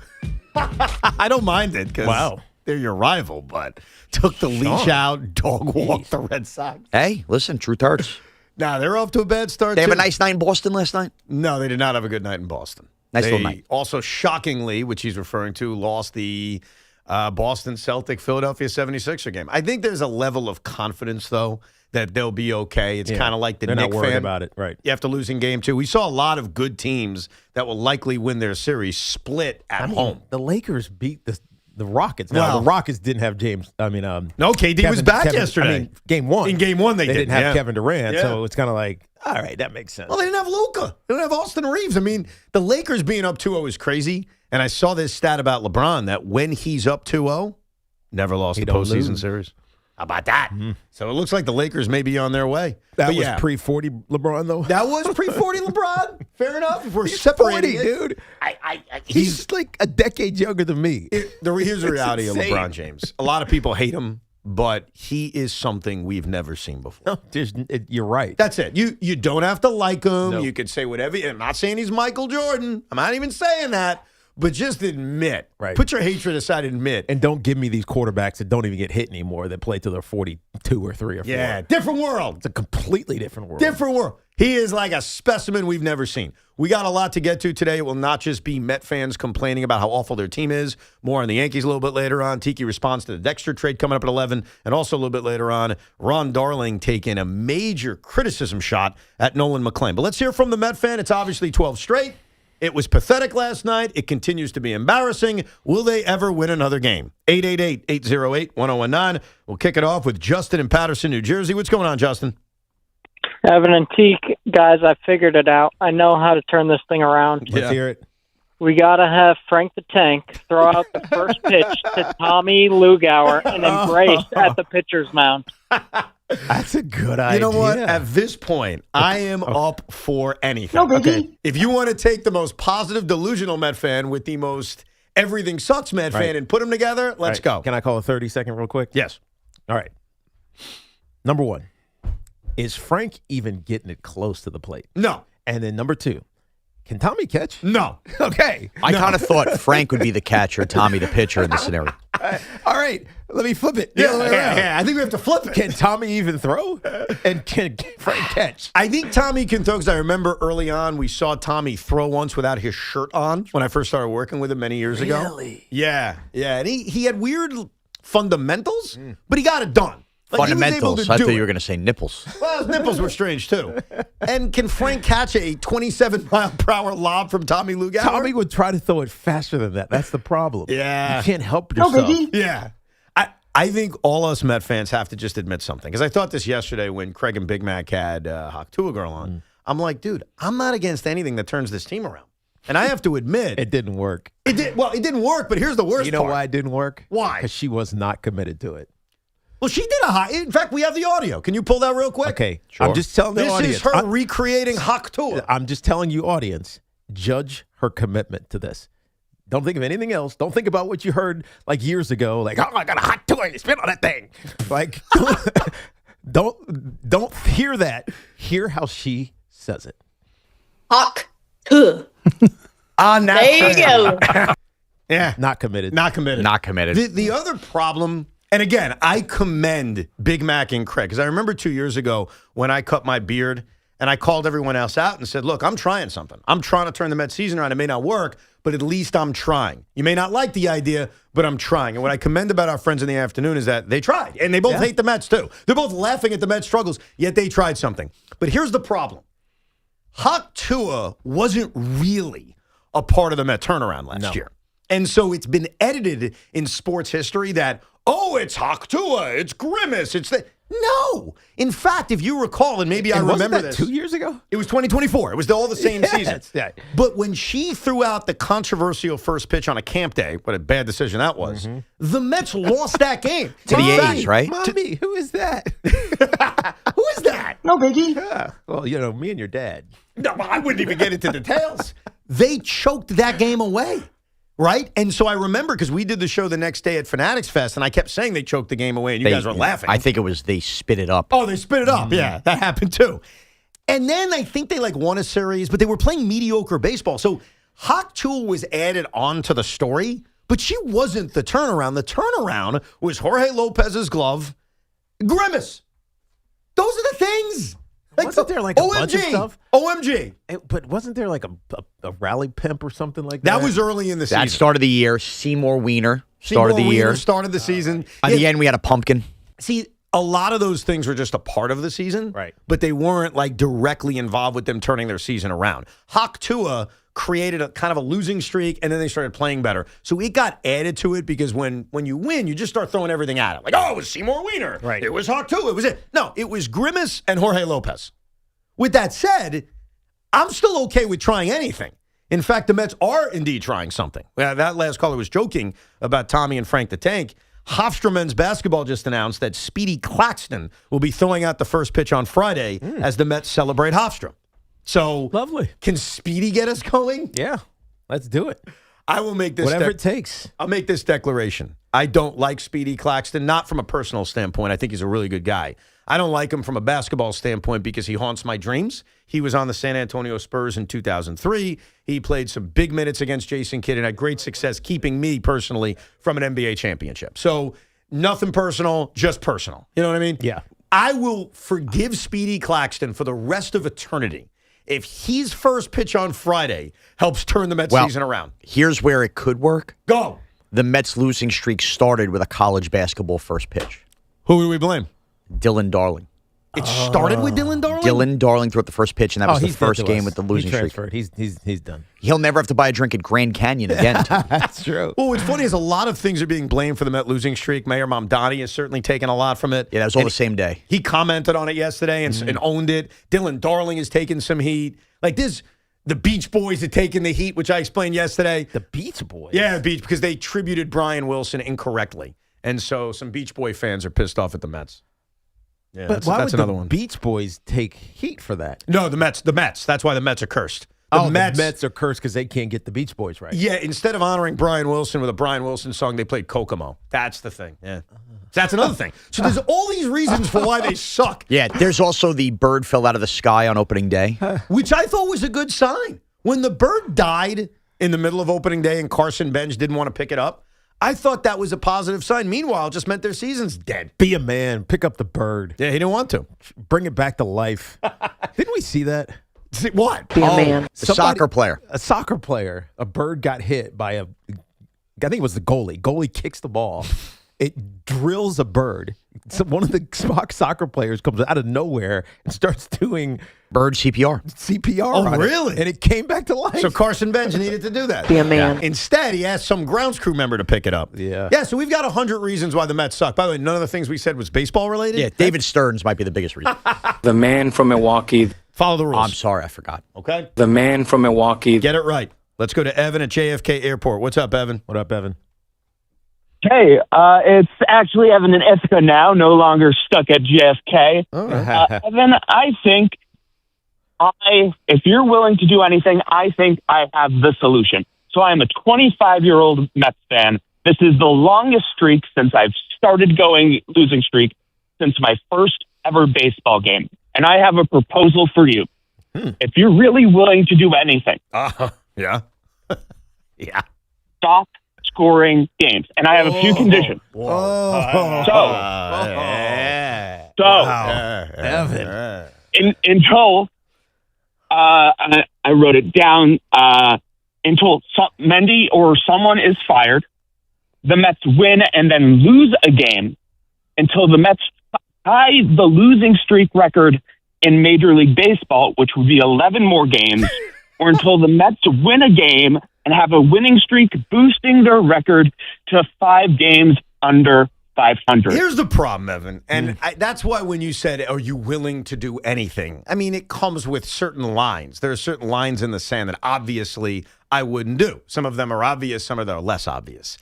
Speaker 4: I don't mind it because they're your rival, but took the leash out, dog walked the Red Sox.
Speaker 6: Hey, listen, truth hurts.
Speaker 4: Nah, they're off to a bad start.
Speaker 6: They have a nice night in Boston last night?
Speaker 4: No, they did not have a good night in Boston.
Speaker 6: Nice little night.
Speaker 4: Also, shockingly, which he's referring to, lost the Boston Celtic Philadelphia 76er game. I think there's a level of confidence, though, that they'll be okay. It's kind of like the Knicks fan. They're not worried about it, right? You have to lose in game 2. We saw a lot of good teams that will likely win their series split at home.
Speaker 7: The Lakers beat the Rockets. Now, the Rockets didn't have James.
Speaker 4: No, KD was back yesterday.
Speaker 7: Game 1.
Speaker 4: In game 1, they
Speaker 7: didn't have Kevin Durant, so it's kind of like, all right, that makes sense.
Speaker 4: Well, they didn't have Luka. They didn't have Austin Reeves. The Lakers being up 2-0 is crazy. And I saw this stat about LeBron that when he's up 2-0, never lost a postseason series. How about that? Mm-hmm. So it looks like the Lakers may be on their way.
Speaker 7: That was pre-40 LeBron, though.
Speaker 4: That was pre-40 LeBron. Fair enough. If we're separating
Speaker 7: 40, dude. He's like a decade younger than me.
Speaker 4: Here's the reality of LeBron James. A lot of people hate him, but he is something we've never seen before.
Speaker 7: No, you're right.
Speaker 4: That's it. You don't have to like him. Nope. You can say whatever. I'm not saying he's Michael Jordan. I'm not even saying that. But just admit, put your hatred aside and admit.
Speaker 7: And don't give me these quarterbacks that don't even get hit anymore that play till they're 42 or 3 or 4.
Speaker 4: Yeah, different world.
Speaker 7: It's a completely different world.
Speaker 4: Different world. He is like a specimen we've never seen. We got a lot to get to today. It will not just be Met fans complaining about how awful their team is. More on the Yankees a little bit later on. Tiki responds to the Dexter trade coming up at 11. And also a little bit later on, Ron Darling taking a major criticism shot at Nolan McLean. But let's hear from the Met fan. It's obviously 12 straight. It was pathetic last night. It continues to be embarrassing. Will they ever win another game? 888-808-1019. We'll kick it off with Justin in Patterson, New Jersey. What's going on, Justin?
Speaker 8: Evan and Tiki, guys, I figured it out. I know how to turn this thing around.
Speaker 7: Let's hear it.
Speaker 8: We got to have Frank the Tank throw out the first pitch to Tommy Lugauer and embrace at the pitcher's mound.
Speaker 7: That's a good idea.
Speaker 4: You know what? At this point, I am up for anything. Okay. If you want to take the most positive, delusional Met fan with the most everything sucks Met fan and put them together, let's go.
Speaker 7: Can I call a 30-second real quick?
Speaker 4: Yes.
Speaker 7: All right. Number 1, is Frank even getting it close to the plate?
Speaker 4: No.
Speaker 7: And then number 2, can Tommy catch?
Speaker 4: No.
Speaker 7: Okay.
Speaker 6: I kind of thought Frank would be the catcher, Tommy the pitcher in this scenario.
Speaker 7: All right. Let me flip it.
Speaker 4: Yeah, I think we have to flip it.
Speaker 7: Can Tommy even throw? And can Frank catch?
Speaker 4: I think Tommy can throw because I remember early on we saw Tommy throw once without his shirt on when I first started working with him many years ago.
Speaker 7: Really?
Speaker 4: Yeah. And he had weird fundamentals, but he got it done.
Speaker 6: Fundamentals. I thought you were going to say nipples.
Speaker 7: Well, his nipples were strange, too. And can Frank catch a 27-mile-per-hour lob from Tommy Lugauer?
Speaker 4: Tommy would try to throw it faster than that. That's the problem.
Speaker 7: Yeah.
Speaker 4: You can't help yourself.
Speaker 7: Yeah. I think all us Met fans have to just admit something. Because I thought this yesterday when Craig and Big Mac had Hawk Tua girl on. I'm like, dude, I'm not against anything that turns this team around. And I have to admit.
Speaker 4: It didn't work.
Speaker 7: It didn't work, but here's the worst part.
Speaker 4: You know why it didn't work?
Speaker 7: Why?
Speaker 4: Because she was not committed to it.
Speaker 7: Well, she did a hot. In fact, we have the audio. Can you pull that real quick?
Speaker 4: Okay. Sure. I'm just telling the audience.
Speaker 7: This is her recreating Hawk Tua.
Speaker 4: I'm just telling you, audience, judge her commitment to this. Don't think of anything else. Don't think about what you heard like years ago. Like, oh, I got a hot toy. Spit on that thing. Like, don't hear that. Hear how she says it.
Speaker 5: Hawk Tua. There you go.
Speaker 7: Yeah.
Speaker 4: Not committed.
Speaker 6: Not committed.
Speaker 7: The other problem, and again, I commend Big Mac and Craig, because I remember 2 years ago when I cut my beard and I called everyone else out and said, look, I'm trying something. I'm trying to turn the Mets season around. It may not work, but at least I'm trying. You may not like the idea, but I'm trying. And what I commend about our friends in the afternoon is that they tried. And they both hate the Mets, too. They're both laughing at the Mets' struggles, yet they tried something. But here's the problem. Hawk Tua wasn't really a part of the Met turnaround last year. And so it's been edited in sports history that, oh, it's Hawk Tua, it's Grimace, it's the... No. In fact, if you recall, and maybe I remember this.
Speaker 4: 2 years ago?
Speaker 7: It was 2024. It was all the same season.
Speaker 4: Yeah.
Speaker 7: But when she threw out the controversial first pitch on a camp day, what a bad decision that was, the Mets lost that game.
Speaker 6: To the A's, right?
Speaker 4: Mommy, who is that?
Speaker 7: Who is that?
Speaker 5: No biggie.
Speaker 4: Yeah. Well, you know, me and your dad.
Speaker 7: No, I wouldn't even get into details. They choked that game away. Right? And so I remember because we did the show the next day at Fanatics Fest, and I kept saying they choked the game away, and you guys were laughing.
Speaker 6: I think it was they spit it up.
Speaker 7: Oh, they spit it up. Yeah, that happened too. And then I think they won a series, but they were playing mediocre baseball. So Hawk Tua was added onto the story, but she wasn't the turnaround. The turnaround was Jorge Lopez's glove, Grimace. Those are the things.
Speaker 4: Wasn't there like a bunch of stuff?
Speaker 7: OMG.
Speaker 4: But wasn't there like a rally pimp or something like that?
Speaker 7: That was early in the season.
Speaker 6: That started the year. Seymour Wiener started the year.
Speaker 7: Started the season.
Speaker 6: By the end, we had a pumpkin.
Speaker 7: See, a lot of those things were just a part of the season.
Speaker 4: Right.
Speaker 7: But they weren't like directly involved with them turning their season around. Hawk Tua created a kind of a losing streak, and then they started playing better. So it got added to it because when you win, you just start throwing everything at it. Like, oh, it was Seymour Wiener.
Speaker 4: Right.
Speaker 7: It was Hawk Tua. It was it. No, it was Grimace and Jorge Lopez. With that said, I'm still okay with trying anything. In fact, the Mets are indeed trying something. That last caller was joking about Tommy and Frank the Tank. Hofstra men's basketball just announced that Speedy Claxton will be throwing out the first pitch on Friday as the Mets celebrate Hofstra. So,
Speaker 4: lovely.
Speaker 7: Can Speedy get us going?
Speaker 4: Yeah, let's do it.
Speaker 7: I will make this
Speaker 4: whatever it takes.
Speaker 7: I'll make this declaration. I don't like Speedy Claxton, not from a personal standpoint. I think he's a really good guy. I don't like him from a basketball standpoint because he haunts my dreams. He was on the San Antonio Spurs in 2003. He played some big minutes against Jason Kidd and had great success keeping me personally from an NBA championship. So nothing personal, just personal. You know what I mean?
Speaker 4: Yeah.
Speaker 7: I will forgive Speedy Claxton for the rest of eternity if his first pitch on Friday helps turn the Mets season around.
Speaker 6: Here's where it could work.
Speaker 7: Go.
Speaker 6: The Mets losing streak started with a college basketball first pitch.
Speaker 7: Who do we blame?
Speaker 6: Dylan Darling.
Speaker 7: It started with Dylan Darling?
Speaker 6: Dylan Darling threw out the first pitch, and that was the first game with the losing
Speaker 4: he
Speaker 6: streak.
Speaker 4: transferred. He's done.
Speaker 6: He'll never have to buy a drink at Grand Canyon again.
Speaker 4: That's true.
Speaker 7: Well, what's funny is a lot of things are being blamed for the Met losing streak. Mayor Mamdani has certainly taken a lot from it.
Speaker 6: Yeah, that was all the same day.
Speaker 7: He commented on it yesterday and owned it. Dylan Darling has taken some heat. Like this, the Beach Boys had taken the heat, which I explained yesterday.
Speaker 4: The Beach Boys?
Speaker 7: Yeah, because they tributed Brian Wilson incorrectly. And so some Beach Boy fans are pissed off at the Mets. Yeah,
Speaker 4: but why would
Speaker 7: another
Speaker 4: the
Speaker 7: one.
Speaker 4: Beach Boys take heat for that?
Speaker 7: No, the Mets. That's why the Mets are cursed.
Speaker 4: The Mets are cursed because they can't get the Beach Boys right.
Speaker 7: Yeah, instead of honoring Brian Wilson with a Brian Wilson song, they played Kokomo. That's the thing. Yeah. That's another thing. So there's all these reasons for why they suck.
Speaker 6: Yeah, there's also the bird fell out of the sky on opening day.
Speaker 7: Which I thought was a good sign. When the bird died in the middle of opening day and Carson Bench didn't want to pick it up, I thought that was a positive sign. Meanwhile, it just meant their season's dead.
Speaker 4: Be a man. Pick up the bird.
Speaker 7: Yeah, he didn't want to.
Speaker 4: Bring it back to life. Didn't we see that?
Speaker 7: See, what?
Speaker 5: Be a man.
Speaker 6: A soccer player.
Speaker 4: A soccer player. A bird got hit by I think it was the goalie. Goalie kicks the ball. It drills a bird, one of the soccer players comes out of nowhere and starts doing
Speaker 6: bird CPR.
Speaker 7: Oh,
Speaker 4: on
Speaker 7: really?
Speaker 4: it, and it came back to life.
Speaker 7: So Carson Bench needed to do that.
Speaker 5: Be a man.
Speaker 7: Yeah. Instead, he asked some grounds crew member to pick it up.
Speaker 4: Yeah.
Speaker 7: Yeah, so we've got 100 reasons why the Mets suck. By the way, none of the things we said was baseball related.
Speaker 6: Yeah, David Stearns might be the biggest reason.
Speaker 10: The man from Milwaukee.
Speaker 7: Follow the rules.
Speaker 6: Oh, I'm sorry, I forgot.
Speaker 7: Okay.
Speaker 10: The man from Milwaukee.
Speaker 7: Get it right. Let's go to Evan at JFK Airport. What's up, Evan?
Speaker 4: What up, Evan?
Speaker 11: Hey, it's actually Evan in Ithaca now, no longer stuck at JFK. Evan, I think if you're willing to do anything, I think I have the solution. So I am a 25-year-old Mets fan. This is the longest streak since I've started going losing streak since my first ever baseball game. And I have a proposal for you. If you're really willing to do anything,
Speaker 7: yeah. Yeah.
Speaker 11: stop scoring games. And I have a few conditions.
Speaker 4: Evan.
Speaker 11: Until I wrote it down, until Mendy or someone is fired, the Mets win and then lose a game until the Mets tie the losing streak record in Major League Baseball, which would be 11 more games, or until the Mets win a game and have a winning streak, boosting their record to 5 games under 500.
Speaker 7: Here's the problem, Evan, and that's why when you said, are you willing to do anything? I mean, it comes with certain lines. There are certain lines in the sand that obviously I wouldn't do. Some of them are obvious, some of them are less obvious.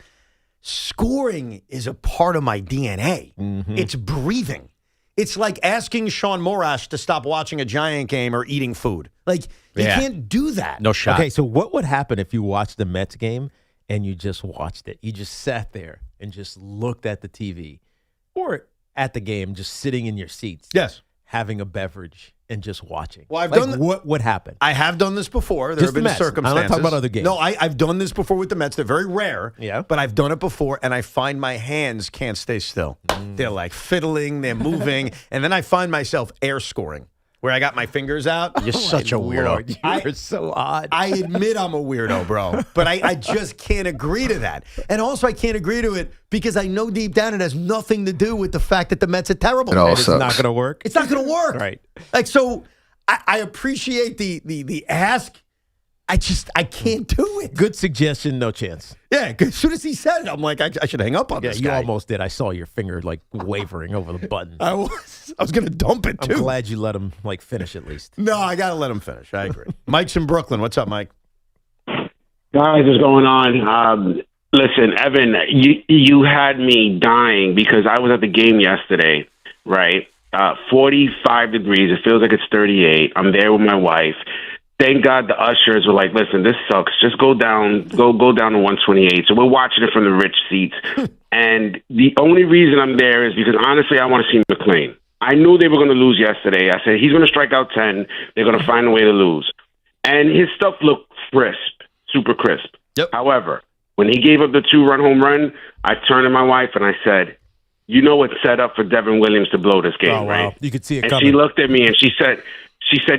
Speaker 7: Scoring is a part of my DNA. It's breathing. It's like asking Sean Morash to stop watching a Giant game or eating food. Like, you can't do that.
Speaker 6: No shot.
Speaker 4: Okay, so what would happen if you watched the Mets game and you just watched it? You just sat there and just looked at the TV or at the game, just sitting in your seats.
Speaker 7: Yes.
Speaker 4: Having a beverage and just watching.
Speaker 7: Well, I've done
Speaker 4: what would happen?
Speaker 7: I have done this before. There
Speaker 4: Just
Speaker 7: have been
Speaker 4: the Mets.
Speaker 7: circumstances.
Speaker 4: I'm not talking about other games.
Speaker 7: No, I've done this before with the Mets. They're very rare.
Speaker 4: Yeah.
Speaker 7: But I've done it before, and I find my hands can't stay still. They're like fiddling, they're moving, and then I find myself air scoring, where I got my fingers out.
Speaker 6: You're such a weirdo.
Speaker 4: Lord, you're so odd.
Speaker 7: I admit I'm a weirdo, bro, but I just can't agree to that. And also, I can't agree to it because I know deep down it has nothing to do with the fact that the Mets are terrible.
Speaker 4: It's not going to work.
Speaker 7: It's not going to work.
Speaker 4: Right.
Speaker 7: Like, so I appreciate the ask. I can't do it.
Speaker 4: Good suggestion, no chance.
Speaker 7: Yeah, as soon as he said it, I'm like, I should hang up on this
Speaker 4: you
Speaker 7: guy.
Speaker 4: almost did. I saw your finger like wavering over the button.
Speaker 7: I was going to dump it, too.
Speaker 4: I'm glad you let him like finish at least.
Speaker 7: No, I got to let him finish. I agree. Mike's in Brooklyn. What's up, Mike?
Speaker 12: Guys, what's going on? Listen, Evan, you had me dying because I was at the game yesterday, right? 45 degrees. It feels like it's 38. I'm there with my wife. Thank God the ushers were like, listen, this sucks. Just go down to 128. So we're watching it from the rich seats. And the only reason I'm there is because, honestly, I want to see McClain. I knew they were going to lose yesterday. I said, he's going to strike out 10. They're going to find a way to lose. And his stuff looked crisp, super crisp.
Speaker 7: Yep.
Speaker 12: However, when he gave up the 2-run home run, I turned to my wife and I said, you know it's set up for Devin Williams to blow this game, right?
Speaker 4: You could see it
Speaker 12: and
Speaker 4: coming.
Speaker 12: she looked at me and she said,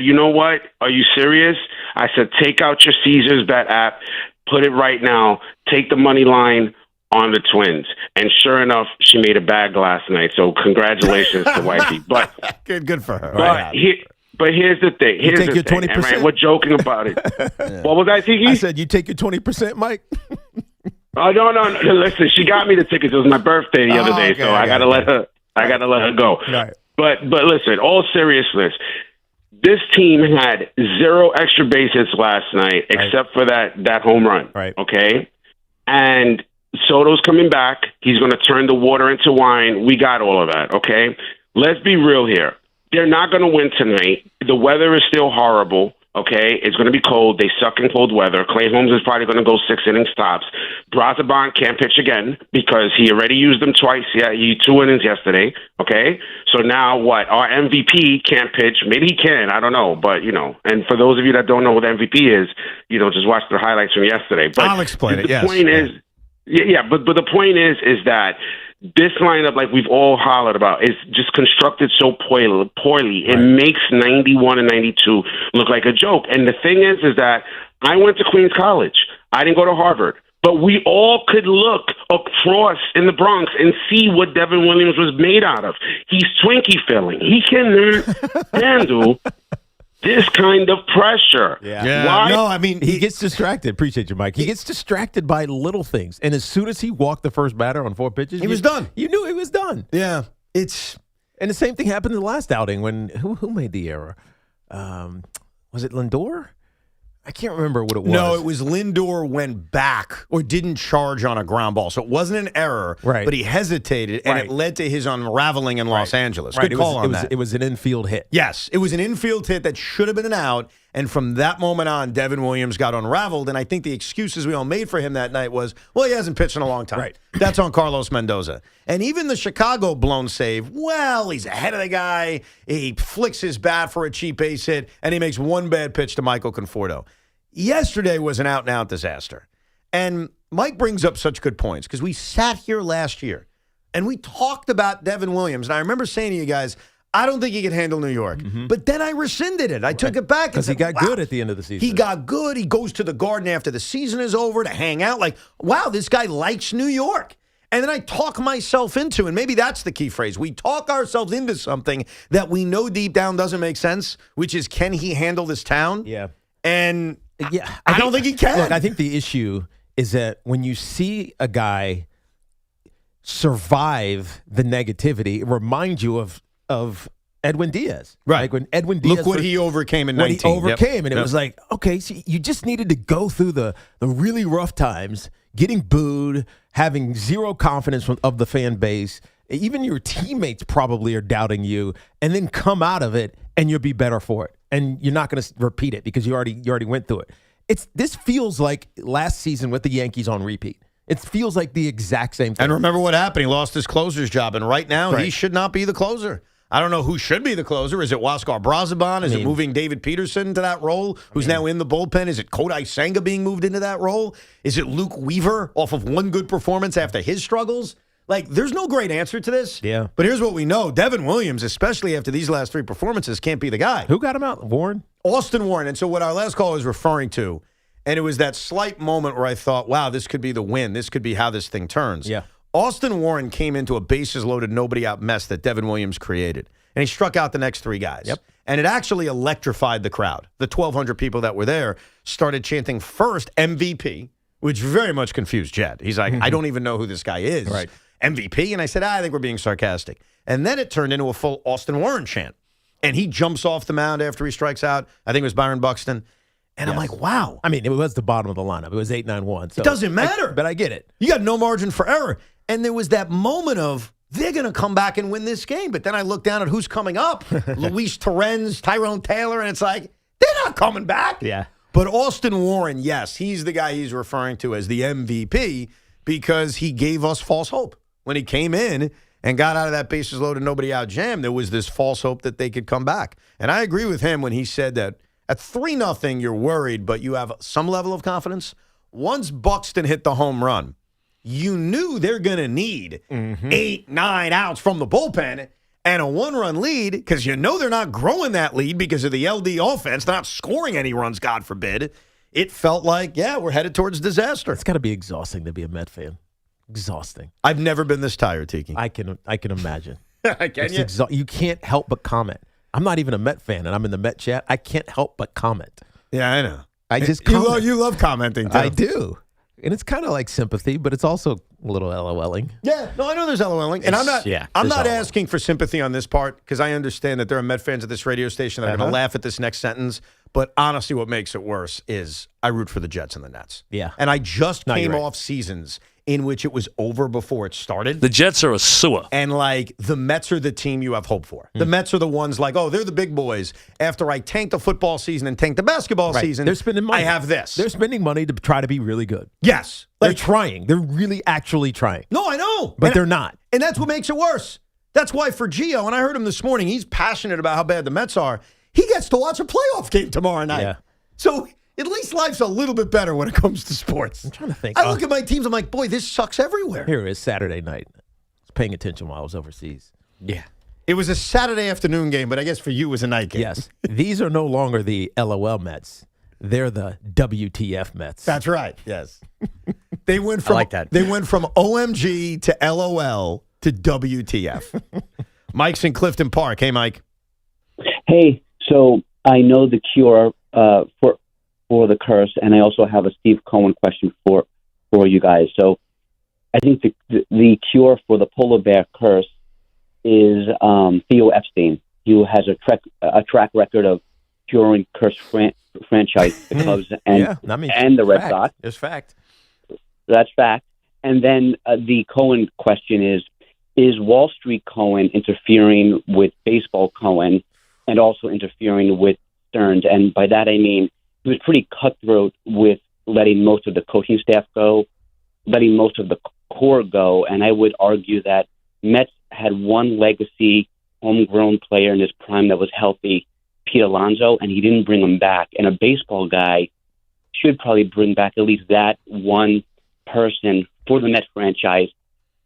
Speaker 12: you know what? Are you serious? I said, take out your Caesars Bet app, put it right now, take the money line on the Twins. And sure enough, she made a bag last night. So congratulations to Wifey. But
Speaker 7: good for her.
Speaker 12: But here's the thing.
Speaker 4: You take your 20%.
Speaker 12: Right? We're joking about it. What was that, Tiki?
Speaker 4: I said, you take your 20%, Mike?
Speaker 12: Oh, no. Listen, she got me the tickets. It was my birthday the other day, so I gotta let her go.
Speaker 4: Right.
Speaker 12: But listen, all seriousness, this team had 0 extra base hits last night, except for that home run.
Speaker 4: Right.
Speaker 12: Okay? And Soto's coming back. He's going to turn the water into wine. We got all of that, okay? Let's be real here. They're not going to win tonight. The weather is still horrible, okay? It's going to be cold. They suck in cold weather. Clay Holmes is probably going to go 6 inning stops. Brazaban can't pitch again because he already used them twice. Yeah, he 2 innings yesterday, okay? So now what? Our MVP can't pitch. Maybe he can. I don't know. But, and for those of you that don't know what MVP is, just watch the highlights from yesterday. But
Speaker 7: I'll explain it, yes.
Speaker 12: The point is, but the point is that this lineup, like we've all hollered about, is just constructed so poorly. It makes 91 and 92 look like a joke. And the thing is that I went to Queens College. I didn't go to Harvard. But we all could look across in the Bronx and see what Devin Williams was made out of. He's Twinkie filling. He cannot handle this kind of pressure.
Speaker 4: Yeah.
Speaker 12: Why?
Speaker 7: No, I mean,
Speaker 4: he gets distracted. Appreciate you, Mike. He gets distracted by little things. And as soon as he walked the first batter on 4 pitches,
Speaker 7: he was done.
Speaker 4: You knew he was done.
Speaker 7: Yeah.
Speaker 4: And the same thing happened in the last outing when who made the error? Was it Lindor? I can't remember what it was.
Speaker 7: No, it was Lindor went back or didn't charge on a ground ball. So it wasn't an error,
Speaker 4: right.
Speaker 7: But he hesitated, and it led to his unraveling in Los Angeles.
Speaker 4: Right.
Speaker 7: Good call on that.
Speaker 4: It was an infield hit.
Speaker 7: Yes, it was an infield hit that should have been an out, and from that moment on, Devin Williams got unraveled, and I think the excuses we all made for him that night was, well, he hasn't pitched in a long time.
Speaker 4: Right.
Speaker 7: That's on Carlos Mendoza. And even the Chicago blown save, well, he's ahead of the guy. He flicks his bat for a cheap base hit, and he makes one bad pitch to Michael Conforto. Yesterday was an out-and-out disaster. And Mike brings up such good points because we sat here last year and we talked about Devin Williams. And I remember saying to you guys, I don't think he can handle New York. Mm-hmm. But then I rescinded it. I took it back.
Speaker 4: Because he got good at the end of the season.
Speaker 7: He got good. He goes to the Garden after the season is over to hang out. Like, wow, this guy likes New York. And then I talk myself into, and maybe that's the key phrase, we talk ourselves into something that we know deep down doesn't make sense, which is, can he handle this town?
Speaker 4: Yeah.
Speaker 7: And I don't think he can.
Speaker 4: Look, I think the issue is that when you see a guy survive the negativity, it reminds you of Edwin Diaz.
Speaker 7: Right.
Speaker 4: Like when Edwin Diaz.
Speaker 7: Look what he overcame in 19.
Speaker 4: What he overcame. And it was like, okay, so you just needed to go through the really rough times, getting booed, having zero confidence of the fan base. Even your teammates probably are doubting you, and then come out of it and you'll be better for it. And you're not going to repeat it because you already went through it. This feels like last season with the Yankees on repeat. It feels like the exact same thing.
Speaker 7: And remember what happened. He lost his closer's job, and right now he should not be the closer. I don't know who should be the closer. Is it Huáscar Brazoban? Is it moving David Peterson to that role, who's now in the bullpen? Is it Kodai Senga being moved into that role? Is it Luke Weaver off of one good performance after his struggles? Like, there's no great answer to this.
Speaker 4: Yeah.
Speaker 7: But here's what we know. Devin Williams, especially after these last 3 performances, can't be the guy.
Speaker 4: Who got him out? Warren?
Speaker 7: Austin Warren. And so what our last call was referring to, and it was that slight moment where I thought, wow, this could be the win. This could be how this thing turns.
Speaker 4: Yeah.
Speaker 7: Austin Warren came into a bases-loaded, nobody-out mess that Devin Williams created. And he struck out the next 3 guys.
Speaker 4: Yep.
Speaker 7: And it actually electrified the crowd. The 1,200 people that were there started chanting first MVP, which very much confused Jed. He's like, I don't even know who this guy is.
Speaker 4: Right.
Speaker 7: MVP? And I said, I think we're being sarcastic. And then it turned into a full Austin Warren chant. And he jumps off the mound after he strikes out. I think it was Byron Buxton. And I'm like, wow.
Speaker 4: I mean, it was the bottom of the lineup. It was 8-9-1. So
Speaker 7: It doesn't matter.
Speaker 4: But I get it.
Speaker 7: You got no margin for error. And there was that moment of, they're going to come back and win this game. But then I look down at who's coming up. Luis Torrens, Tyrone Taylor, and it's like, they're not coming back.
Speaker 4: Yeah.
Speaker 7: But Austin Warren, yes, he's the guy he's referring to as the MVP because he gave us false hope. When he came in and got out of that bases loaded, nobody out jam, there was this false hope that they could come back. And I agree with him when he said that at 3-0, you're worried, but you have some level of confidence. Once Buxton hit the home run, you knew they're going to need 8-9 outs from the bullpen and a 1-run lead because you know they're not growing that lead because of the LD offense. They're not scoring any runs, God forbid. It felt like, yeah, we're headed towards disaster.
Speaker 4: It's got to be exhausting to be a Met fan. Exhausting.
Speaker 7: I've never been this tired, Tiki.
Speaker 4: I can imagine.
Speaker 7: Can you?
Speaker 4: You can't help but comment. I'm not even a Met fan, and I'm in the Met chat. I can't help but comment.
Speaker 7: Yeah, I know.
Speaker 4: I just comment.
Speaker 7: You love commenting, too.
Speaker 4: I do. And it's kind of like sympathy, but it's also a little LOLing.
Speaker 7: Yeah, no, I know there's LOLing. And I'm not
Speaker 4: there's
Speaker 7: asking for sympathy on this part because I understand that there are Met fans at this radio station that are going to laugh at this next sentence. But honestly, what makes it worse is I root for the Jets and the Nets.
Speaker 4: Yeah.
Speaker 7: And I just came
Speaker 4: you're right.
Speaker 7: off seasons in which it was over before it started.
Speaker 13: The Jets are a sewer.
Speaker 7: And, like, the Mets are the team you have hope for. The Mets are the ones like, oh, they're the big boys. After I tanked the football season and tanked the basketball season,
Speaker 4: they're spending money.
Speaker 7: I have this.
Speaker 4: They're spending money to try to be really good.
Speaker 7: Yes.
Speaker 4: They're trying. They're really actually trying.
Speaker 7: No, I know.
Speaker 4: But they're not.
Speaker 7: And that's what makes it worse. That's why for Gio, and I heard him this morning, he's passionate about how bad the Mets are. He gets to watch a playoff game tomorrow night.
Speaker 4: Yeah.
Speaker 7: So at least life's a little bit better when it comes to sports.
Speaker 4: I'm trying to think.
Speaker 7: I look at my teams, I'm like, boy, this sucks everywhere.
Speaker 4: Here it is, Saturday night. I was paying attention while I was overseas.
Speaker 7: Yeah. It was a Saturday afternoon game, but I guess for you it was a night game.
Speaker 4: Yes. These are no longer the LOL Mets. They're the WTF Mets.
Speaker 7: That's right. Yes. They went from
Speaker 6: I like that.
Speaker 7: They went from OMG to LOL to WTF. Mike's in Clifton Park. Hey, Mike.
Speaker 13: Hey, so I know the cure for the curse, and I also have a Steve Cohen question for you guys. So I think the cure for the polar bear curse is Theo Epstein, who has a track record of curing cursed franchise, the Cubs and the Red Sox.
Speaker 4: It's fact.
Speaker 13: That's fact. And then the Cohen question is Wall Street Cohen interfering with baseball Cohen and also interfering with Stearns? And by that I mean he was pretty cutthroat with letting most of the coaching staff go, letting most of the core go. And I would argue that Mets had one legacy homegrown player in his prime that was healthy, Pete Alonso, and he didn't bring him back. And a baseball guy should probably bring back at least that one person for the Mets franchise.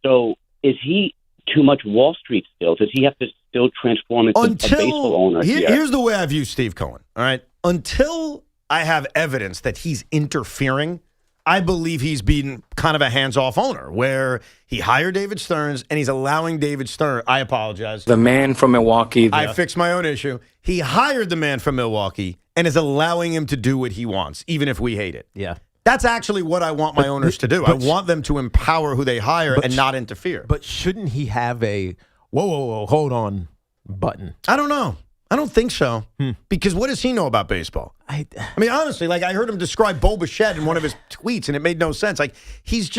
Speaker 13: So is he too much Wall Street still? Does he have to still transform into a baseball owner?
Speaker 7: Here's the way I view Steve Cohen. All right. Until I have evidence that he's interfering, I believe he's been kind of a hands-off owner where he hired David Stearns and he's allowing David Stearns. I apologize.
Speaker 10: The man from Milwaukee.
Speaker 7: I fixed my own issue. He hired the man from Milwaukee and is allowing him to do what he wants, even if we hate it.
Speaker 4: Yeah.
Speaker 7: That's actually what I want my owners to do. I want them to empower who they hire and not interfere.
Speaker 4: But shouldn't he have a whoa, hold on button?
Speaker 7: I don't know. I don't think so. Because what does he know about baseball? I mean, honestly, like I heard him describe Bo Bichette in one of his tweets, and it made no sense. Like he's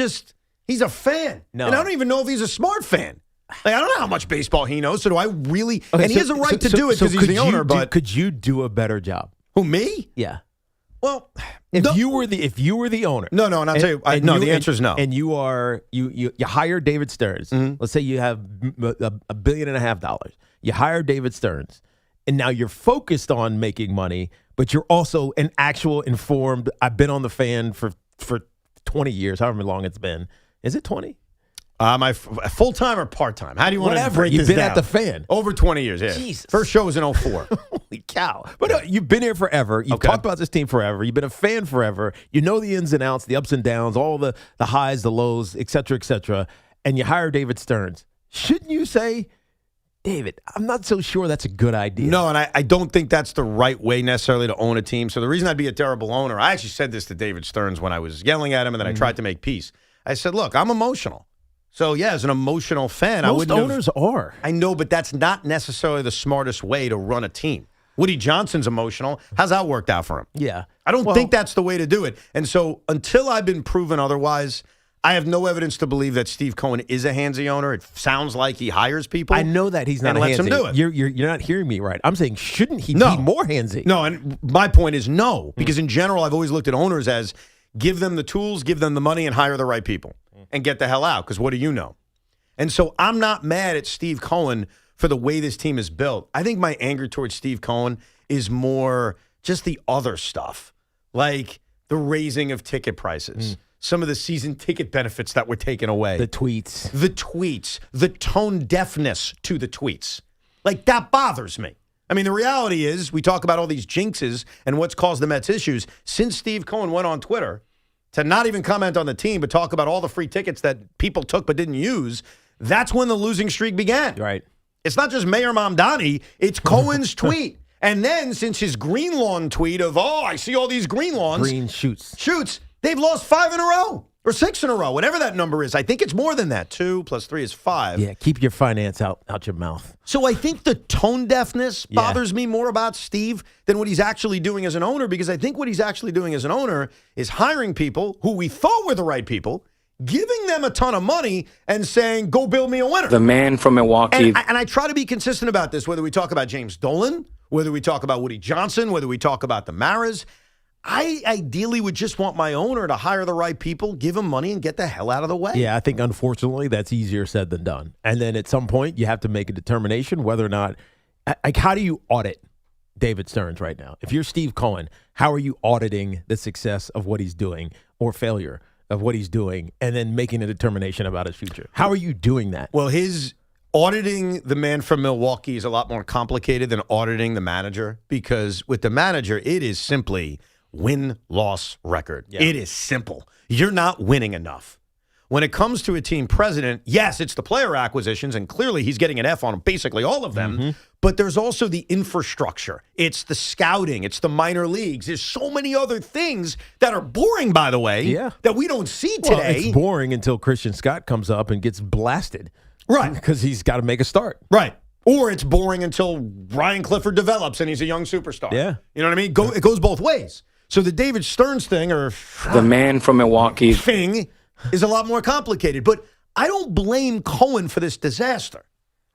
Speaker 7: a fan.
Speaker 4: No.
Speaker 7: And I don't even know if he's a smart fan. Like I don't know how much baseball he knows. So do I really? Okay, and he has a right to do it because he's the owner. But
Speaker 4: could you do a better job?
Speaker 7: Who, me?
Speaker 4: Yeah.
Speaker 7: Well,
Speaker 4: if you were the owner,
Speaker 7: no, and I'll tell you, the answer is no.
Speaker 4: And you hire David Stearns. Let's say you have $1.5 billion. You hire David Stearns, and now you're focused on making money, but you're also an actual informed. I've been on the fan for 20 years, however long it's been. Is it 20?
Speaker 7: My full time or part time? How do you want to break
Speaker 4: You've
Speaker 7: this
Speaker 4: been
Speaker 7: down?
Speaker 4: at the fan
Speaker 7: Over 20 years. Yeah.
Speaker 4: Jesus.
Speaker 7: First show was in 04.
Speaker 4: Holy cow! But you've been here forever. You've talked about this team forever. You've been a fan forever. You know the ins and outs, the ups and downs, all the highs, the lows, et cetera, and you hire David Stearns. Shouldn't you say, David, I'm not so sure that's a good idea?
Speaker 7: No, and I don't think that's the right way necessarily to own a team. So the reason I'd be a terrible owner, I actually said this to David Stearns when I was yelling at him, and then I tried to make peace. I said, look, I'm emotional. So, yeah, as an emotional fan,
Speaker 4: most owners are.
Speaker 7: I know, but that's not necessarily the smartest way to run a team. Woody Johnson's emotional. How's that worked out for him?
Speaker 4: Yeah.
Speaker 7: I don't think that's the way to do it. And so until I've been proven otherwise, I have no evidence to believe that Steve Cohen is a handsy owner. It sounds like he hires people.
Speaker 4: I know that he's not a
Speaker 7: lets
Speaker 4: handsy.
Speaker 7: him do it.
Speaker 4: You're not hearing me right. I'm saying, shouldn't he be more handsy?
Speaker 7: No, and my point is no, because in general, I've always looked at owners as give them the tools, give them the money, and hire the right people. And get the hell out, because what do you know? And so I'm not mad at Steve Cohen for the way this team is built. I think my anger towards Steve Cohen is more just the other stuff, like the raising of ticket prices, some of the season ticket benefits that were taken away.
Speaker 4: The tweets,
Speaker 7: the tone deafness to the tweets. Like, that bothers me. I mean, the reality is we talk about all these jinxes and what's caused the Mets issues. Since Steve Cohen went on Twitter to not even comment on the team, but talk about all the free tickets that people took but didn't use, that's when the losing streak began.
Speaker 4: Right.
Speaker 7: It's not just Mayor Mamdani, it's Cohen's tweet. And then since his green lawn tweet of, I see all these green lawns.
Speaker 4: Green shoots.
Speaker 7: They've lost 5 in a row or 6 in a row, whatever that number is. I think it's more than that. 2 + 3 is 5.
Speaker 4: Yeah, keep your finance out your mouth.
Speaker 7: So I think the tone deafness bothers me more about Steve than what he's actually doing as an owner, because I think what he's actually doing as an owner is hiring people who we thought were the right people, giving them a ton of money and saying, go build me a winner.
Speaker 10: The man from Milwaukee.
Speaker 7: And I try to be consistent about this, whether we talk about James Dolan, whether we talk about Woody Johnson, whether we talk about the Maras. I ideally would just want my owner to hire the right people, give them money, and get the hell out of the way.
Speaker 4: Yeah, I think, unfortunately, that's easier said than done. And then at some point, you have to make a determination whether or not, like, how do you audit David Stearns right now? If you're Steve Cohen, how are you auditing the success of what he's doing or failure of what he's doing, and then making a determination about his future? How are you doing that?
Speaker 7: Well, his auditing the man from Milwaukee is a lot more complicated than auditing the manager, because with the manager, it is simply win-loss record.
Speaker 4: Yeah.
Speaker 7: It is simple. You're not winning enough. When it comes to a team president, yes, it's the player acquisitions, and clearly he's getting an F on basically all of them, but there's also the infrastructure. It's the scouting. It's the minor leagues. There's so many other things that are boring, by the way, that we don't see today.
Speaker 4: Well, it's boring until Christian Scott comes up and gets blasted.
Speaker 7: Right.
Speaker 4: Because he's got to make a start.
Speaker 7: Right. Or it's boring until Ryan Clifford develops and he's a young superstar.
Speaker 4: Yeah.
Speaker 7: You know what I mean? It goes both ways. So the David Stearns thing, or
Speaker 10: The man from Milwaukee.
Speaker 7: thing, is a lot more complicated. But I don't blame Cohen for this disaster.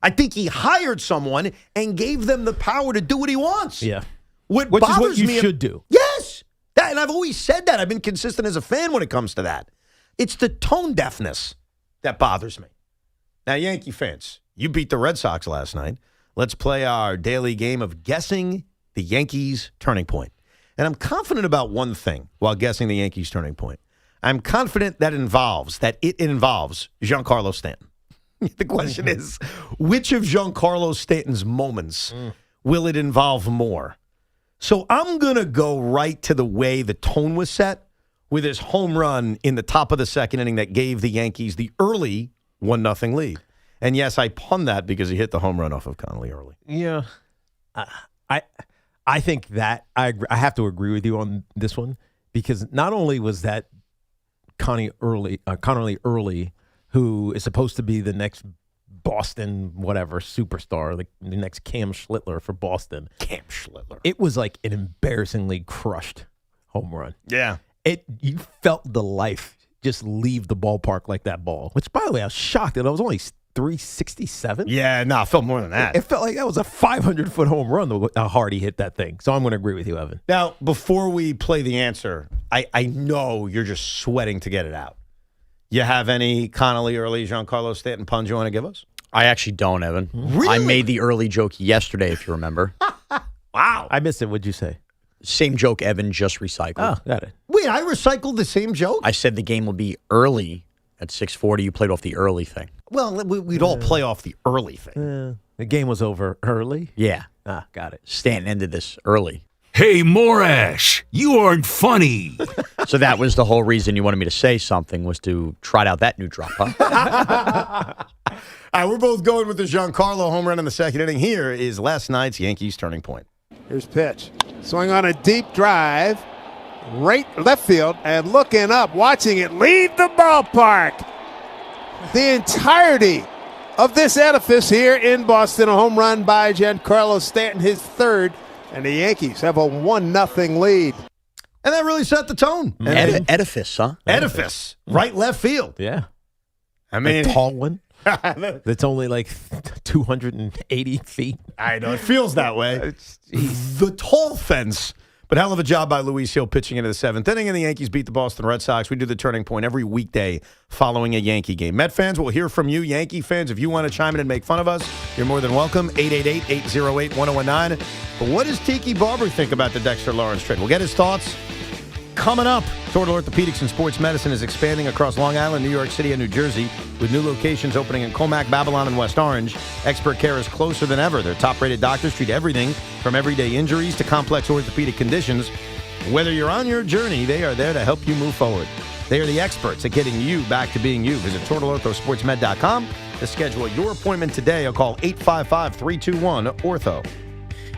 Speaker 7: I think he hired someone and gave them the power to do what he wants.
Speaker 4: Yeah.
Speaker 7: Which
Speaker 4: is what
Speaker 7: bothers
Speaker 4: you
Speaker 7: me,
Speaker 4: should do.
Speaker 7: Yes. And I've always said that. I've been consistent as a fan when it comes to that. It's the tone deafness that bothers me. Now, Yankee fans, you beat the Red Sox last night. Let's play our daily game of guessing the Yankees' turning point. And I'm confident about one thing while guessing the Yankees' turning point. I'm confident that it involves Giancarlo Stanton. The question is, which of Giancarlo Stanton's moments will it involve more? So I'm going to go right to the way the tone was set with his home run in the top of the second inning that gave the Yankees the early 1-0 lead. And yes, I pun that because he hit the home run off of Connolly early.
Speaker 4: Yeah. I think that I have to agree with you on this one, because not only was that Connolly early, who is supposed to be the next Boston whatever superstar, like the next Cam Schlittler for Boston.
Speaker 7: Cam Schlittler.
Speaker 4: It was like an embarrassingly crushed home run.
Speaker 7: Yeah.
Speaker 4: You felt the life just leave the ballpark like that ball, which, by the way, I was shocked that I was only 367.
Speaker 7: Yeah, no, it felt more than that.
Speaker 4: It felt like that was a 500-foot home run, how hard he hit that thing. So I'm going to agree with you, Evan.
Speaker 7: Now, before we play the answer, I know you're just sweating to get it out. You have any Connolly early Giancarlo Stanton puns you want to give us?
Speaker 6: I actually don't, Evan.
Speaker 7: Really?
Speaker 6: I made the early joke yesterday, if you remember.
Speaker 7: Wow.
Speaker 4: I missed it. What'd you say?
Speaker 6: Same joke Evan just recycled.
Speaker 4: Oh, got it.
Speaker 7: Wait, I recycled the same joke?
Speaker 6: I said the game will be early at 6:40. You played off the early thing.
Speaker 7: Well, we'd all play off the early thing.
Speaker 4: The game was over early?
Speaker 6: Yeah.
Speaker 4: Got it.
Speaker 6: Stanton ended this early.
Speaker 23: Hey, Morash, you aren't funny.
Speaker 6: So that was the whole reason you wanted me to say something, was to trot out that new drop, huh?
Speaker 7: All right, we're both going with the Giancarlo home run in the second inning. Here is last night's Yankees turning point.
Speaker 15: Here's pitch. Swing on a deep drive. Right left field, and looking up, watching it leave the ballpark. The entirety of this edifice here in Boston, a home run by Giancarlo Stanton, his third, and the Yankees have a 1-0 lead.
Speaker 7: And that really set the tone.
Speaker 6: Edifice, huh?
Speaker 7: Edifice. Right left field.
Speaker 4: Yeah.
Speaker 7: I mean,
Speaker 4: a tall one. That's only like 280 feet.
Speaker 7: I know. It feels that way. The tall fence. But hell of a job by Luis Hill pitching into the seventh inning, and the Yankees beat the Boston Red Sox. We do the turning point every weekday following a Yankee game. Met fans, we'll hear from you. Yankee fans, if you want to chime in and make fun of us, you're more than welcome. 888-808-1019. But what does Tiki Barber think about the Dexter Lawrence trade? We'll get his thoughts coming up. Total Orthopedics and Sports Medicine is expanding across Long Island, New York City, and New Jersey, with new locations opening in Comac, Babylon, and West Orange. Expert care is closer than ever. Their top-rated doctors treat everything from everyday injuries to complex orthopedic conditions. Whether you're on your journey, they are there to help you move forward. They are the experts at getting you back to being you. Visit TotalOrthoSportsMed.com to schedule your appointment today, or call 855-321-ORTHO.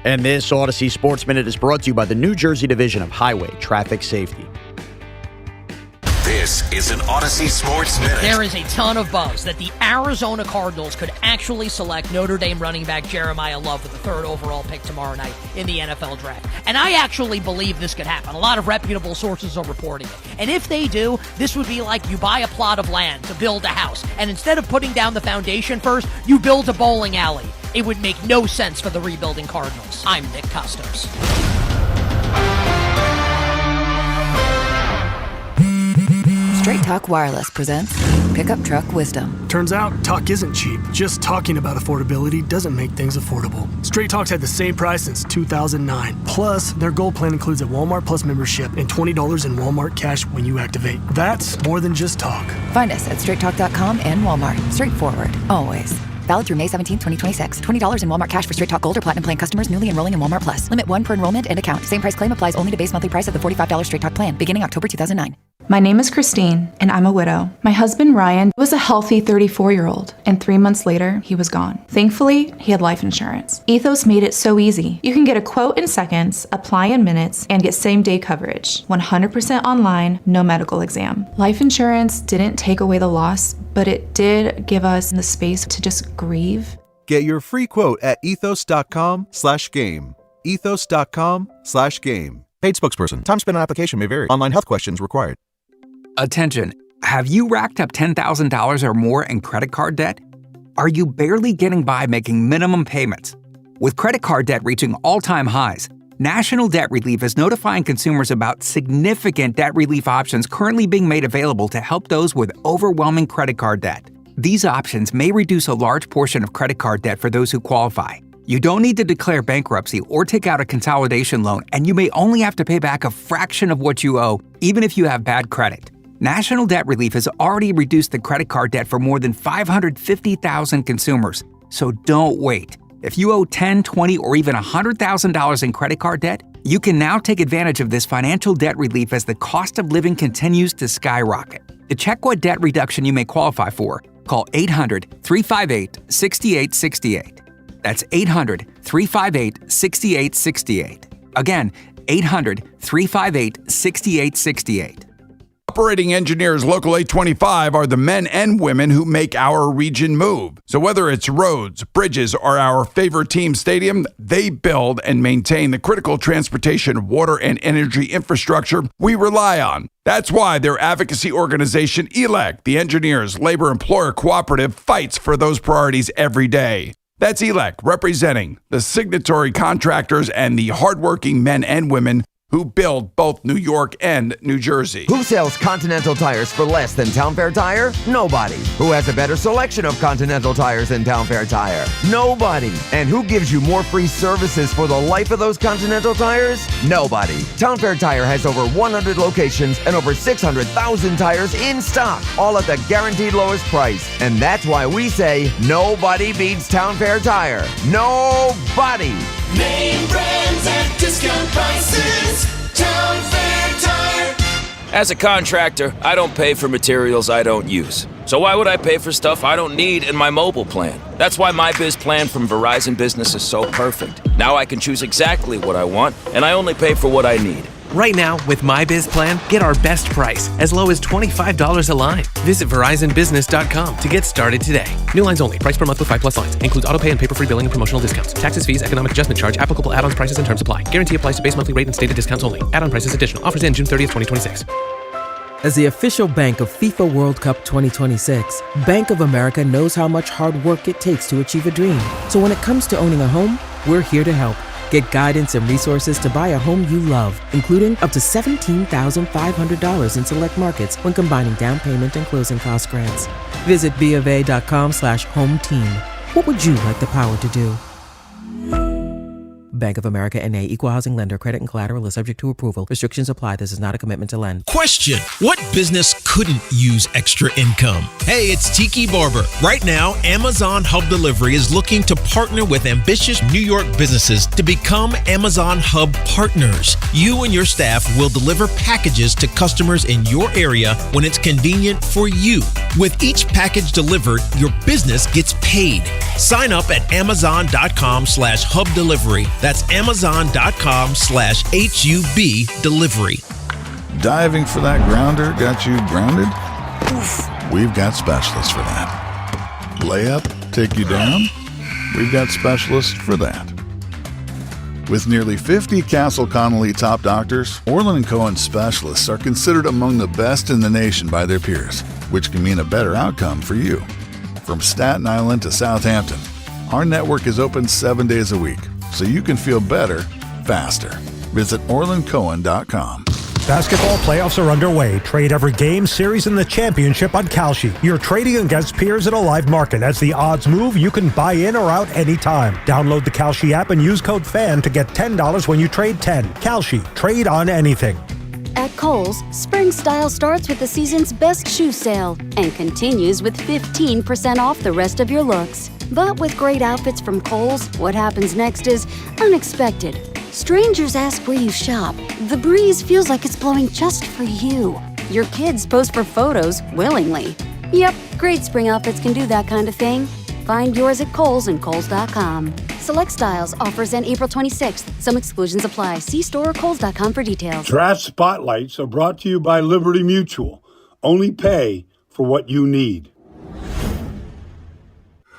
Speaker 6: And this Odyssey Sports Minute is brought to you by the New Jersey Division of Highway Traffic Safety.
Speaker 16: This is an Odyssey Sports Minute.
Speaker 17: There is a ton of buzz that the Arizona Cardinals could actually select Notre Dame running back Jeremiah Love with the third overall pick tomorrow night in the NFL Draft. And I actually believe this could happen. A lot of reputable sources are reporting it. And if they do, this would be like you buy a plot of land to build a house, and instead of putting down the foundation first, you build a bowling alley. It would make no sense for the rebuilding Cardinals. I'm Nick Costos.
Speaker 1: Straight Talk Wireless presents Pickup Truck Wisdom.
Speaker 2: Turns out, talk isn't cheap. Just talking about affordability doesn't make things affordable. Straight Talk's had the same price since 2009. Plus, their Gold Plan includes a Walmart Plus membership and $20 in Walmart cash when you activate. That's more than just talk.
Speaker 1: Find us at straighttalk.com and Walmart. Straightforward, always. Valid through May 17, 2026. $20 in Walmart cash for Straight Talk Gold or Platinum Plan customers newly enrolling in Walmart Plus. Limit 1 per enrollment and account. Same price claim applies only to base monthly price of the $45 Straight Talk plan, beginning October 2009.
Speaker 18: My name is Christine, and I'm a widow. My husband, Ryan, was a healthy 34-year-old, and 3 months later, he was gone. Thankfully, he had life insurance. Ethos made it so easy. You can get a quote in seconds, apply in minutes, and get same-day coverage. 100% online, no medical exam. Life insurance didn't take away the loss, but it did give us the space to just grieve.
Speaker 19: Get your free quote at ethos.com/game. Ethos.com/game. Paid spokesperson. Time spent on application may vary. Online health questions required.
Speaker 20: Attention. Have you racked up $10,000 or more in credit card debt? Are you barely getting by making minimum payments? With credit card debt reaching all-time highs, National Debt Relief is notifying consumers about significant debt relief options currently being made available to help those with overwhelming credit card debt. These options may reduce a large portion of credit card debt for those who qualify. You don't need to declare bankruptcy or take out a consolidation loan, and you may only have to pay back a fraction of what you owe, even if you have bad credit. National Debt Relief has already reduced the credit card debt for more than 550,000 consumers, so don't wait. If you owe $10,000, $20,000, or even $100,000 in credit card debt, you can now take advantage of this financial debt relief as the cost of living continues to skyrocket. To check what debt reduction you may qualify for, call 800-358-6868. That's 800-358-6868. Again, 800-358-6868.
Speaker 21: Operating engineers Local 825 are the men and women who make our region move. So whether it's roads, bridges, or our favorite team stadium, they build and maintain the critical transportation, water, and energy infrastructure we rely on. That's why their advocacy organization, ELEC, the Engineers Labor Employer Cooperative, fights for those priorities every day. That's ELEC, representing the signatory contractors and the hardworking men and women who build both New York and New Jersey.
Speaker 22: Who sells Continental tires for less than Town Fair Tire? Nobody. Who has a better selection of Continental tires than Town Fair Tire? Nobody. And who gives you more free services for the life of those Continental tires? Nobody. Town Fair Tire has over 100 locations and over 600,000 tires in stock, all at the guaranteed lowest price. And that's why we say nobody beats Town Fair Tire. Nobody.
Speaker 14: Name brands at discount prices. Town Fair Tire.
Speaker 24: As a contractor, I don't pay for materials I don't use. So why would I pay for stuff I don't need in my mobile plan? That's why my Biz plan from Verizon Business is so perfect. Now I can choose exactly what I want, and I only pay for what I need.
Speaker 26: Right now, with My Biz Plan, get our best price, as low as $25 a line. Visit VerizonBusiness.com to get started today. New lines only. Price per month with 5+ lines. Includes autopay and paper-free billing and promotional discounts. Taxes, fees, economic adjustment charge, applicable add-ons, prices, and terms apply. Guarantee applies to base monthly rate and stated discounts only. Add-on prices additional. Offers end June 30th, 2026.
Speaker 28: As the official bank of FIFA World Cup 2026, Bank of America knows how much hard work it takes to achieve a dream. So when it comes to owning a home, we're here to help. Get guidance and resources to buy a home you love, including up to $17,500 in select markets when combining down payment and closing cost grants. Visit BofA.com/home team. What would you like the power to do? Bank of America N.A. Equal Housing Lender. Credit and collateral is subject to approval. Restrictions apply. This is not a commitment to lend.
Speaker 29: Question: what business couldn't use extra income? Hey, it's Tiki Barber. Right now, Amazon Hub Delivery is looking to partner with ambitious New York businesses to become Amazon Hub partners. You and your staff will deliver packages to customers in your area when it's convenient for you. With each package delivered, your business gets paid. Sign up at Amazon.com/Hub Delivery. That's Amazon.com/HUB delivery.
Speaker 30: Diving for that grounder got you grounded? We've got specialists for that. Layup, take you down? We've got specialists for that. With nearly 50 Castle Connolly top doctors, Orlin & Cohen specialists are considered among the best in the nation by their peers, which can mean a better outcome for you. From Staten Island to Southampton, our network is open 7 days a week, so you can feel better, faster. Visit OrlinCohen.com.
Speaker 31: Basketball playoffs are underway. Trade every game, series, and the championship on Kalshi. You're trading against peers in a live market. As the odds move, you can buy in or out anytime. Download the Kalshi app and use code FAN to get $10 when you trade 10. Kalshi. Trade on anything.
Speaker 32: At Kohl's, spring style starts with the season's best shoe sale and continues with 15% off the rest of your looks. But with great outfits from Kohl's, what happens next is unexpected. Strangers ask where you shop. The breeze feels like it's blowing just for you. Your kids pose for photos willingly. Yep, great spring outfits can do that kind of thing. Find yours at Kohl's and Kohl's.com. Select styles, offers end April 26th. Some exclusions apply. See store or Kohl's.com for details.
Speaker 3: Draft Spotlights are brought to you by Liberty Mutual. Only pay for what you need.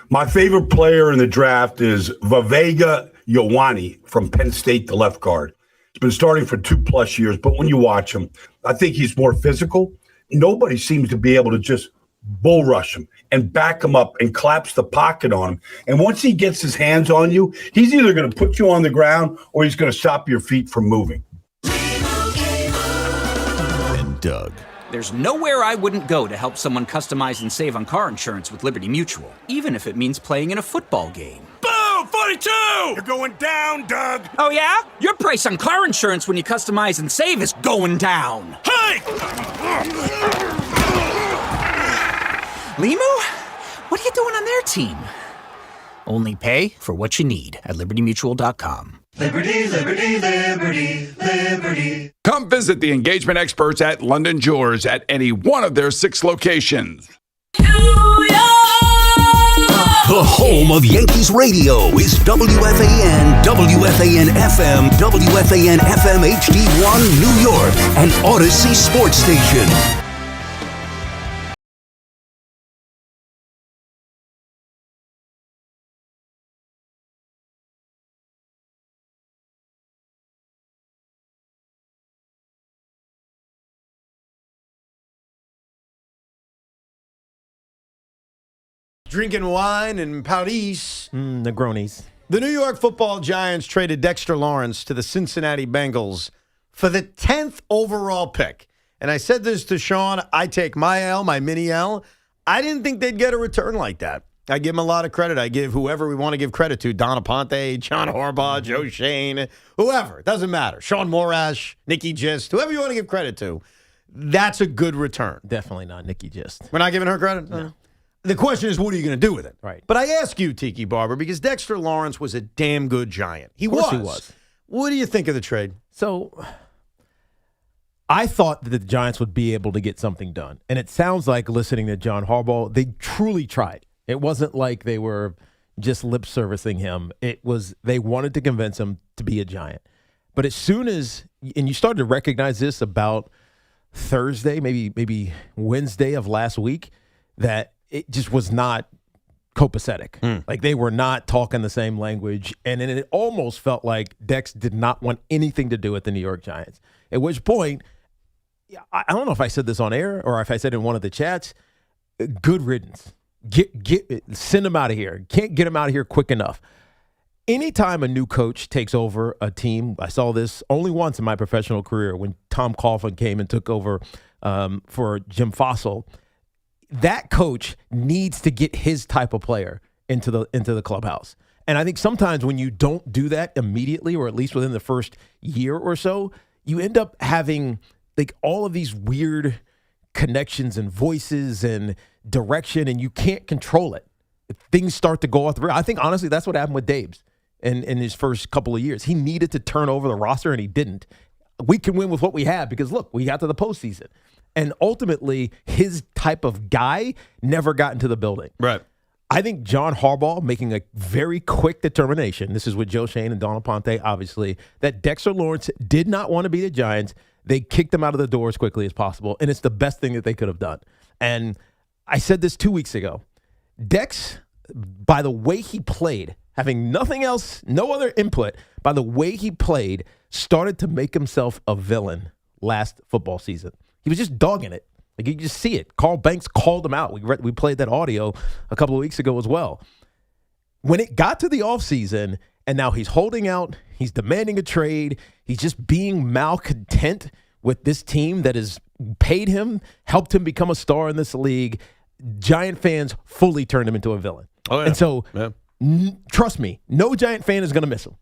Speaker 3: My favorite player in the draft is Vavega Ioane from Penn State, the left guard. He's been starting for 2+ years, but when you watch him, I think he's more physical. Nobody seems to be able to just bull rush him and back him up and collapse the pocket on him. And once he gets his hands on you, he's either going to put you on the ground or he's going to stop your feet from moving.
Speaker 30: And Doug.
Speaker 5: There's nowhere I wouldn't go to help someone customize and save on car insurance with Liberty Mutual, even if it means playing in a football game.
Speaker 3: Boom! 42! You're going down, Doug!
Speaker 5: Oh yeah? Your price on car insurance when you customize and save is going down.
Speaker 3: Hey!
Speaker 5: Limu? What are you doing on their team? Only pay for what you need at libertymutual.com.
Speaker 14: Liberty, liberty, liberty, liberty.
Speaker 21: Come visit the engagement experts at London Jewelers at any one of their 6 locations.
Speaker 8: The home of Yankees radio is WFAN, WFAN FM, WFAN FM HD1 New York, and Odyssey Sports Station.
Speaker 7: Drinking wine in Paris.
Speaker 4: Negronis.
Speaker 7: The New York Football Giants traded Dexter Lawrence to the Cincinnati Bengals for the 10th overall pick. And I said this to Sean, I take my L, my mini L. I didn't think they'd get a return like that. I give him a lot of credit. I give whoever we want to give credit to, Donna Ponte, John Harbaugh, Joe Shane, whoever. It doesn't matter. Sean Morash, Nikki Gist, whoever you want to give credit to. That's a good return.
Speaker 4: Definitely not Nikki Gist.
Speaker 7: We're not giving her credit?
Speaker 4: No.
Speaker 7: The question is, what are you going to do with it?
Speaker 4: Right.
Speaker 7: But I ask you, Tiki Barber, because Dexter Lawrence was a damn good Giant. He was. What do you think of the trade?
Speaker 4: So I thought that the Giants would be able to get something done. And it sounds like, listening to John Harbaugh, they truly tried. It wasn't like they were just lip servicing him. It was they wanted to convince him to be a Giant. But as soon as, and you started to recognize this about Thursday, maybe Wednesday of last week, that it just was not copacetic. Like they were not talking the same language. And then it almost felt like Dex did not want anything to do with the New York Giants. At which point, I don't know if I said this on air or if I said in one of the chats, good riddance. Send him out of here. Can't get him out of here quick enough. Anytime a new coach takes over a team, I saw this only once in my professional career when Tom Coughlin came and took over for Jim Fossil. That coach needs to get his type of player into the clubhouse. And I think sometimes when you don't do that immediately, or at least within the first year or so, you end up having like all of these weird connections and voices and direction, and you can't control it. Things start to go off the rails. I think honestly that's what happened with Dabes in his first couple of years. He needed to turn over the roster and he didn't. We can win with what we have because look, we got to the postseason. And ultimately, his type of guy never got into the building.
Speaker 7: Right.
Speaker 4: I think John Harbaugh making a very quick determination, this is with Joe Shane and Donna Ponte, obviously, that Dexter Lawrence did not want to be the Giants. They kicked him out of the door as quickly as possible, and it's the best thing that they could have done. And I said this 2 weeks ago. Dex, by the way he played, having nothing else, no other input, by the way he played, started to make himself a villain last football season. He was just dogging it. Like you just see it. Carl Banks called him out. We played that audio a couple of weeks ago as well. When it got to the offseason, and now he's holding out, he's demanding a trade, he's just being malcontent with this team that has paid him, helped him become a star in this league. Giant fans fully turned him into a villain.
Speaker 7: Oh, yeah.
Speaker 4: And so, trust me, no Giant fan is going to miss him.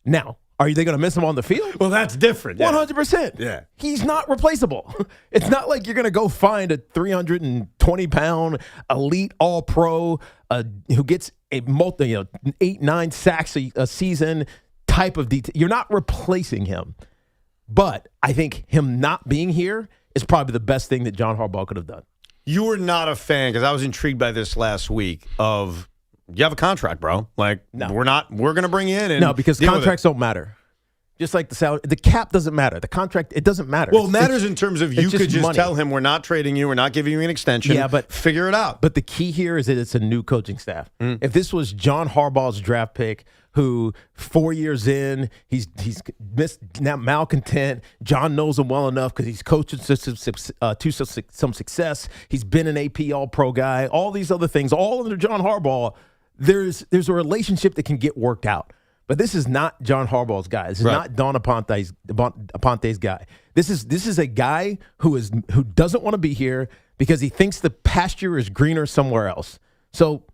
Speaker 4: Now, Are they going to miss him on the field?
Speaker 7: Well, that's different. Yeah.
Speaker 4: 100%.
Speaker 7: Yeah.
Speaker 4: He's not replaceable. It's not like you're going to go find a 320-pound elite all-pro who gets a 8-9 sacks a season type of detail. You're not replacing him. But I think him not being here is probably the best thing that John Harbaugh could have done.
Speaker 7: You were not a fan, because I was intrigued by this last week, of you have a contract, bro. Like,
Speaker 4: No.
Speaker 7: we're going to bring you in. And
Speaker 4: No, because
Speaker 7: deal with
Speaker 4: contracts don't matter. Just like the salary, the cap doesn't matter. The contract, it doesn't matter.
Speaker 7: Well, it matters in terms of you could just
Speaker 4: money.
Speaker 7: tell him we're not trading you, we're not giving you an extension.
Speaker 4: Yeah, but
Speaker 7: figure it out.
Speaker 4: But the key here is that it's a new coaching staff. If this was John Harbaugh's draft pick, who 4 years in, he's missed now malcontent. John knows him well enough because he's coached to some success. He's been an AP All-Pro guy. All these other things, all under John Harbaugh. There's a relationship that can get worked out. But this is not John Harbaugh's guy. This is not Don Aponte's guy. This is a guy who doesn't want to be here because he thinks the pasture is greener somewhere else. So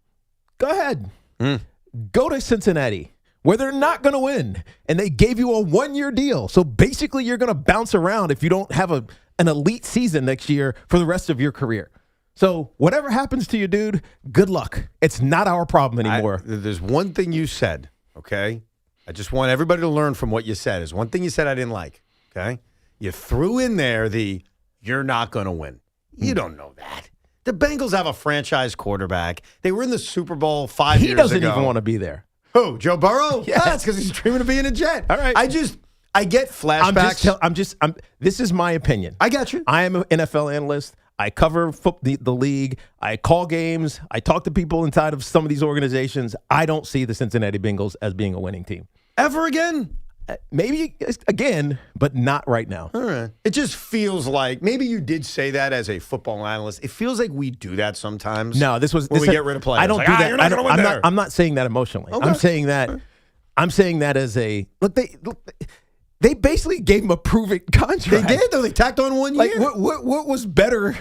Speaker 4: go ahead. Go to Cincinnati, where they're not going to win, and they gave you a 1-year deal. So basically you're going to bounce around if you don't have an elite season next year for the rest of your career. So whatever happens to you, dude, good luck. It's not our problem anymore.
Speaker 7: There's one thing you said. Okay, I just want everybody to learn from what you said. Is one thing you said I didn't like. Okay, you threw in there you're not going to win. You don't know that. The Bengals have a franchise quarterback. They were in the Super Bowl 5 years ago.
Speaker 4: He doesn't even want to be there.
Speaker 7: Who? Joe Burrow?
Speaker 4: Yes.
Speaker 7: That's because he's dreaming of being a Jet.
Speaker 4: All right.
Speaker 7: I get flashbacks.
Speaker 4: This is my opinion.
Speaker 7: I got you.
Speaker 4: I am an NFL analyst. I cover the league. I call games. I talk to people inside of some of these organizations. I don't see the Cincinnati Bengals as being a winning team.
Speaker 7: Ever again?
Speaker 4: Maybe again, but not right now.
Speaker 7: All right. It just feels like maybe you did say that as a football analyst. It feels like we do that sometimes.
Speaker 4: No,
Speaker 7: when we get rid of players.
Speaker 4: I don't do that.
Speaker 7: You're not going to win there.
Speaker 4: I'm not saying that emotionally.
Speaker 7: Okay.
Speaker 4: I'm saying that as a look. They basically gave him a proven contract.
Speaker 7: They did, though. They tacked on 1 year.
Speaker 4: Like what was better?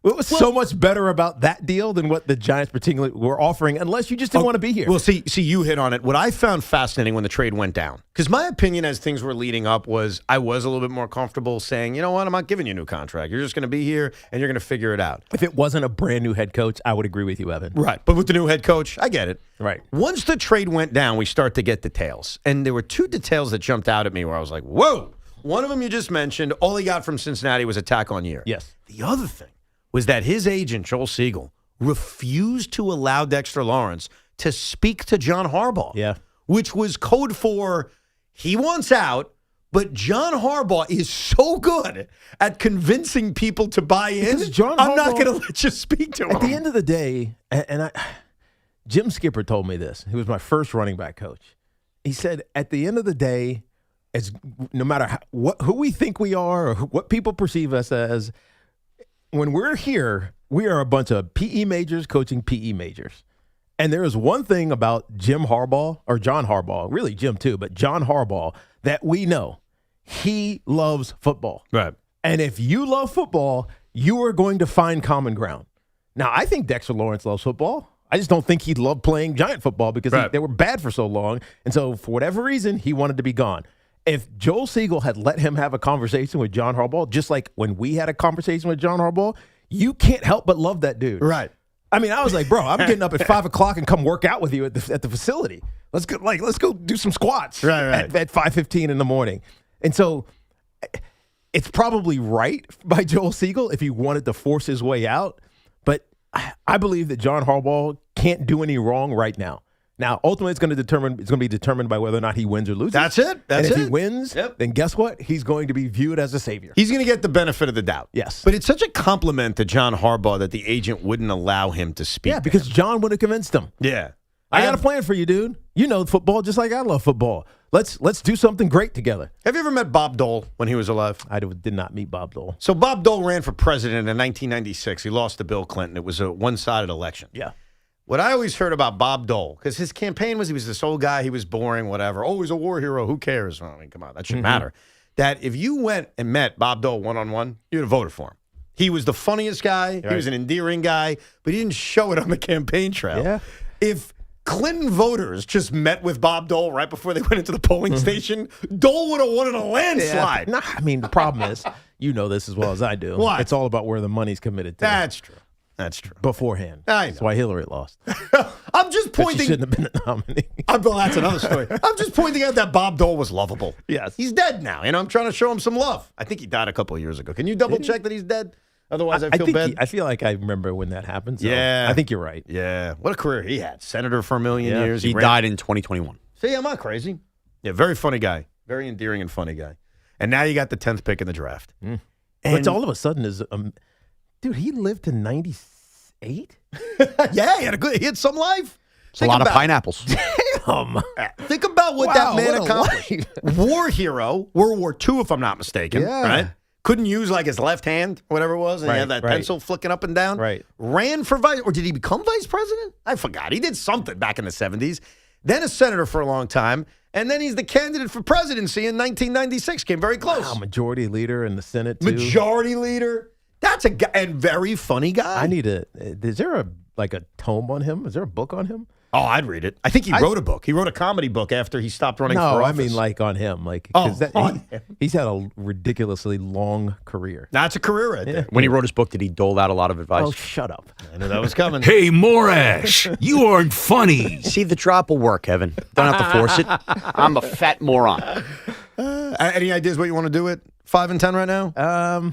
Speaker 4: What was so much better about that deal than what the Giants particularly were offering, unless you just didn't want to be here?
Speaker 7: Well, see, you hit on it. What I found fascinating when the trade went down, because my opinion as things were leading up was I was a little bit more comfortable saying, you know what, I'm not giving you a new contract. You're just going to be here, and you're going to figure it out.
Speaker 4: If it wasn't a brand new head coach, I would agree with you, Evan.
Speaker 7: Right. But with the new head coach, I get it.
Speaker 4: Right.
Speaker 7: Once the trade went down, we start to get details. And there were two details that jumped out at me where I was like, whoa. One of them you just mentioned, all he got from Cincinnati was a tack on year.
Speaker 4: Yes.
Speaker 7: The other thing was that his agent, Joel Siegel, refused to allow Dexter Lawrence to speak to John Harbaugh.
Speaker 4: Yeah.
Speaker 7: Which was code for he wants out, but John Harbaugh is so good at convincing people to buy in. I'm not going to let you speak to him.
Speaker 4: At the end of the day, Jim Skipper told me this. He was my first running back coach. He said, at the end of the day, no matter who we think we are or what people perceive us as, when we're here, we are a bunch of PE majors coaching PE majors. And there is one thing about Jim Harbaugh, or John Harbaugh, really Jim too, but John Harbaugh, that we know. He loves football.
Speaker 7: Right.
Speaker 4: And if you love football, you are going to find common ground. Now, I think Dexter Lawrence loves football. I just don't think he loved playing Giant football because they were bad for so long. And so for whatever reason, he wanted to be gone. If Joel Siegel had let him have a conversation with John Harbaugh, just like when we had a conversation with John Harbaugh, you can't help but love that dude.
Speaker 7: Right.
Speaker 4: I mean, I was like, bro, I'm getting up at 5 o'clock and come work out with you at the facility. Let's go do some squats at 5:15 in the morning. And so it's probably right by Joel Siegel if he wanted to force his way out. But I believe that John Harbaugh can't do any wrong right now. Now, ultimately, it's going to be determined by whether or not he wins or loses.
Speaker 7: That's it.
Speaker 4: And if he wins, then guess what? He's going to be viewed as a savior.
Speaker 7: He's going to get the benefit of the doubt.
Speaker 4: Yes.
Speaker 7: But it's such a compliment to John Harbaugh that the agent wouldn't allow him to speak.
Speaker 4: Yeah, because John would have convinced him.
Speaker 7: Yeah.
Speaker 4: I got a plan for you, dude. You know football just like I love football. Let's do something great together.
Speaker 7: Have you ever met Bob Dole when he was alive?
Speaker 4: I did not meet Bob Dole.
Speaker 7: So Bob Dole ran for president in 1996. He lost to Bill Clinton. It was a one-sided election.
Speaker 4: Yeah.
Speaker 7: What I always heard about Bob Dole, because his campaign was he was this old guy, he was boring, whatever. Oh, he's a war hero. Who cares? I mean, come on, that shouldn't matter. That if you went and met Bob Dole one-on-one, you'd have voted for him. He was the funniest guy. Right. He was an endearing guy, but he didn't show it on the campaign trail.
Speaker 4: Yeah.
Speaker 7: If Clinton voters just met with Bob Dole right before they went into the polling station, Dole would have won in a landslide.
Speaker 4: Yeah, I mean, the problem is, you know this as well as I do.
Speaker 7: What?
Speaker 4: It's all about where the money's committed to.
Speaker 7: That's true. That's true.
Speaker 4: Beforehand.
Speaker 7: I know.
Speaker 4: That's why Hillary lost.
Speaker 7: I'm just
Speaker 4: But
Speaker 7: pointing.
Speaker 4: she shouldn't have been the nominee.
Speaker 7: Well, that's another story. I'm just pointing out that Bob Dole was lovable.
Speaker 4: Yes.
Speaker 7: He's dead now. I'm trying to show him some love. I think he died a couple of years ago. Can you double check that he's dead? Otherwise, I feel bad.
Speaker 4: I feel like I remember when that happened. So
Speaker 7: Yeah.
Speaker 4: I think you're right.
Speaker 7: Yeah. What a career he had. Senator for a million
Speaker 4: Yeah.
Speaker 7: years.
Speaker 6: He died in 2021.
Speaker 7: See, I'm not crazy. Yeah, very funny guy. Very endearing and funny guy. And now you got the 10th pick in the draft.
Speaker 4: But
Speaker 7: And
Speaker 4: all of a sudden is, dude, he lived to 98?
Speaker 7: yeah, he had some life.
Speaker 6: It's a lot of pineapples.
Speaker 4: Damn.
Speaker 7: Think about what that man
Speaker 4: what a
Speaker 7: accomplished. War hero, World War II, if I'm not mistaken.
Speaker 4: Yeah.
Speaker 7: Right? Couldn't use like his left hand, whatever it was, and he had that pencil flicking up and down.
Speaker 4: Right.
Speaker 7: Ran for vice, or did he become vice president? I forgot. He did something back in the 70s. Then a senator for a long time, and then he's the candidate for presidency in 1996. Came very close.
Speaker 4: Wow, majority leader in the Senate, too.
Speaker 7: Majority leader. That's a guy, and very funny guy.
Speaker 4: I need is there a tome on him? Is there a book on him?
Speaker 7: Oh, I'd read it. I think he wrote a book. He wrote a comedy book after he stopped running for
Speaker 4: No,
Speaker 7: office.
Speaker 4: I mean like on him. He's had a ridiculously long career.
Speaker 7: That's a career right there.
Speaker 6: When he wrote his book, did he dole out a lot of advice?
Speaker 4: Oh, shut up.
Speaker 7: I knew that was coming.
Speaker 8: Hey, Morash, you aren't funny.
Speaker 6: See, the drop will work, Evan. Don't have to force it. I'm a fat moron.
Speaker 7: Any ideas what you want to do at 5 and 10 right now?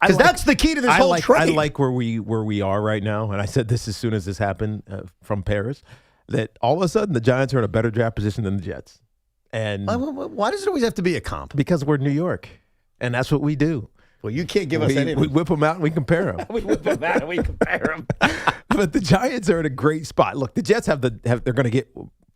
Speaker 7: Because
Speaker 4: like-
Speaker 7: that's the key to this whole trade.
Speaker 4: I like where we are right now, and I said this as soon as this happened from Paris, that all of a sudden the Giants are in a better draft position than the Jets. And
Speaker 7: why does it always have to be a comp?
Speaker 4: Because we're New York, and that's what we do.
Speaker 7: Well, you can't give us any.
Speaker 4: We whip them out and we compare them.
Speaker 7: We whip them out and we compare them.
Speaker 4: But the Giants are in a great spot. Look, the Jets they're going to get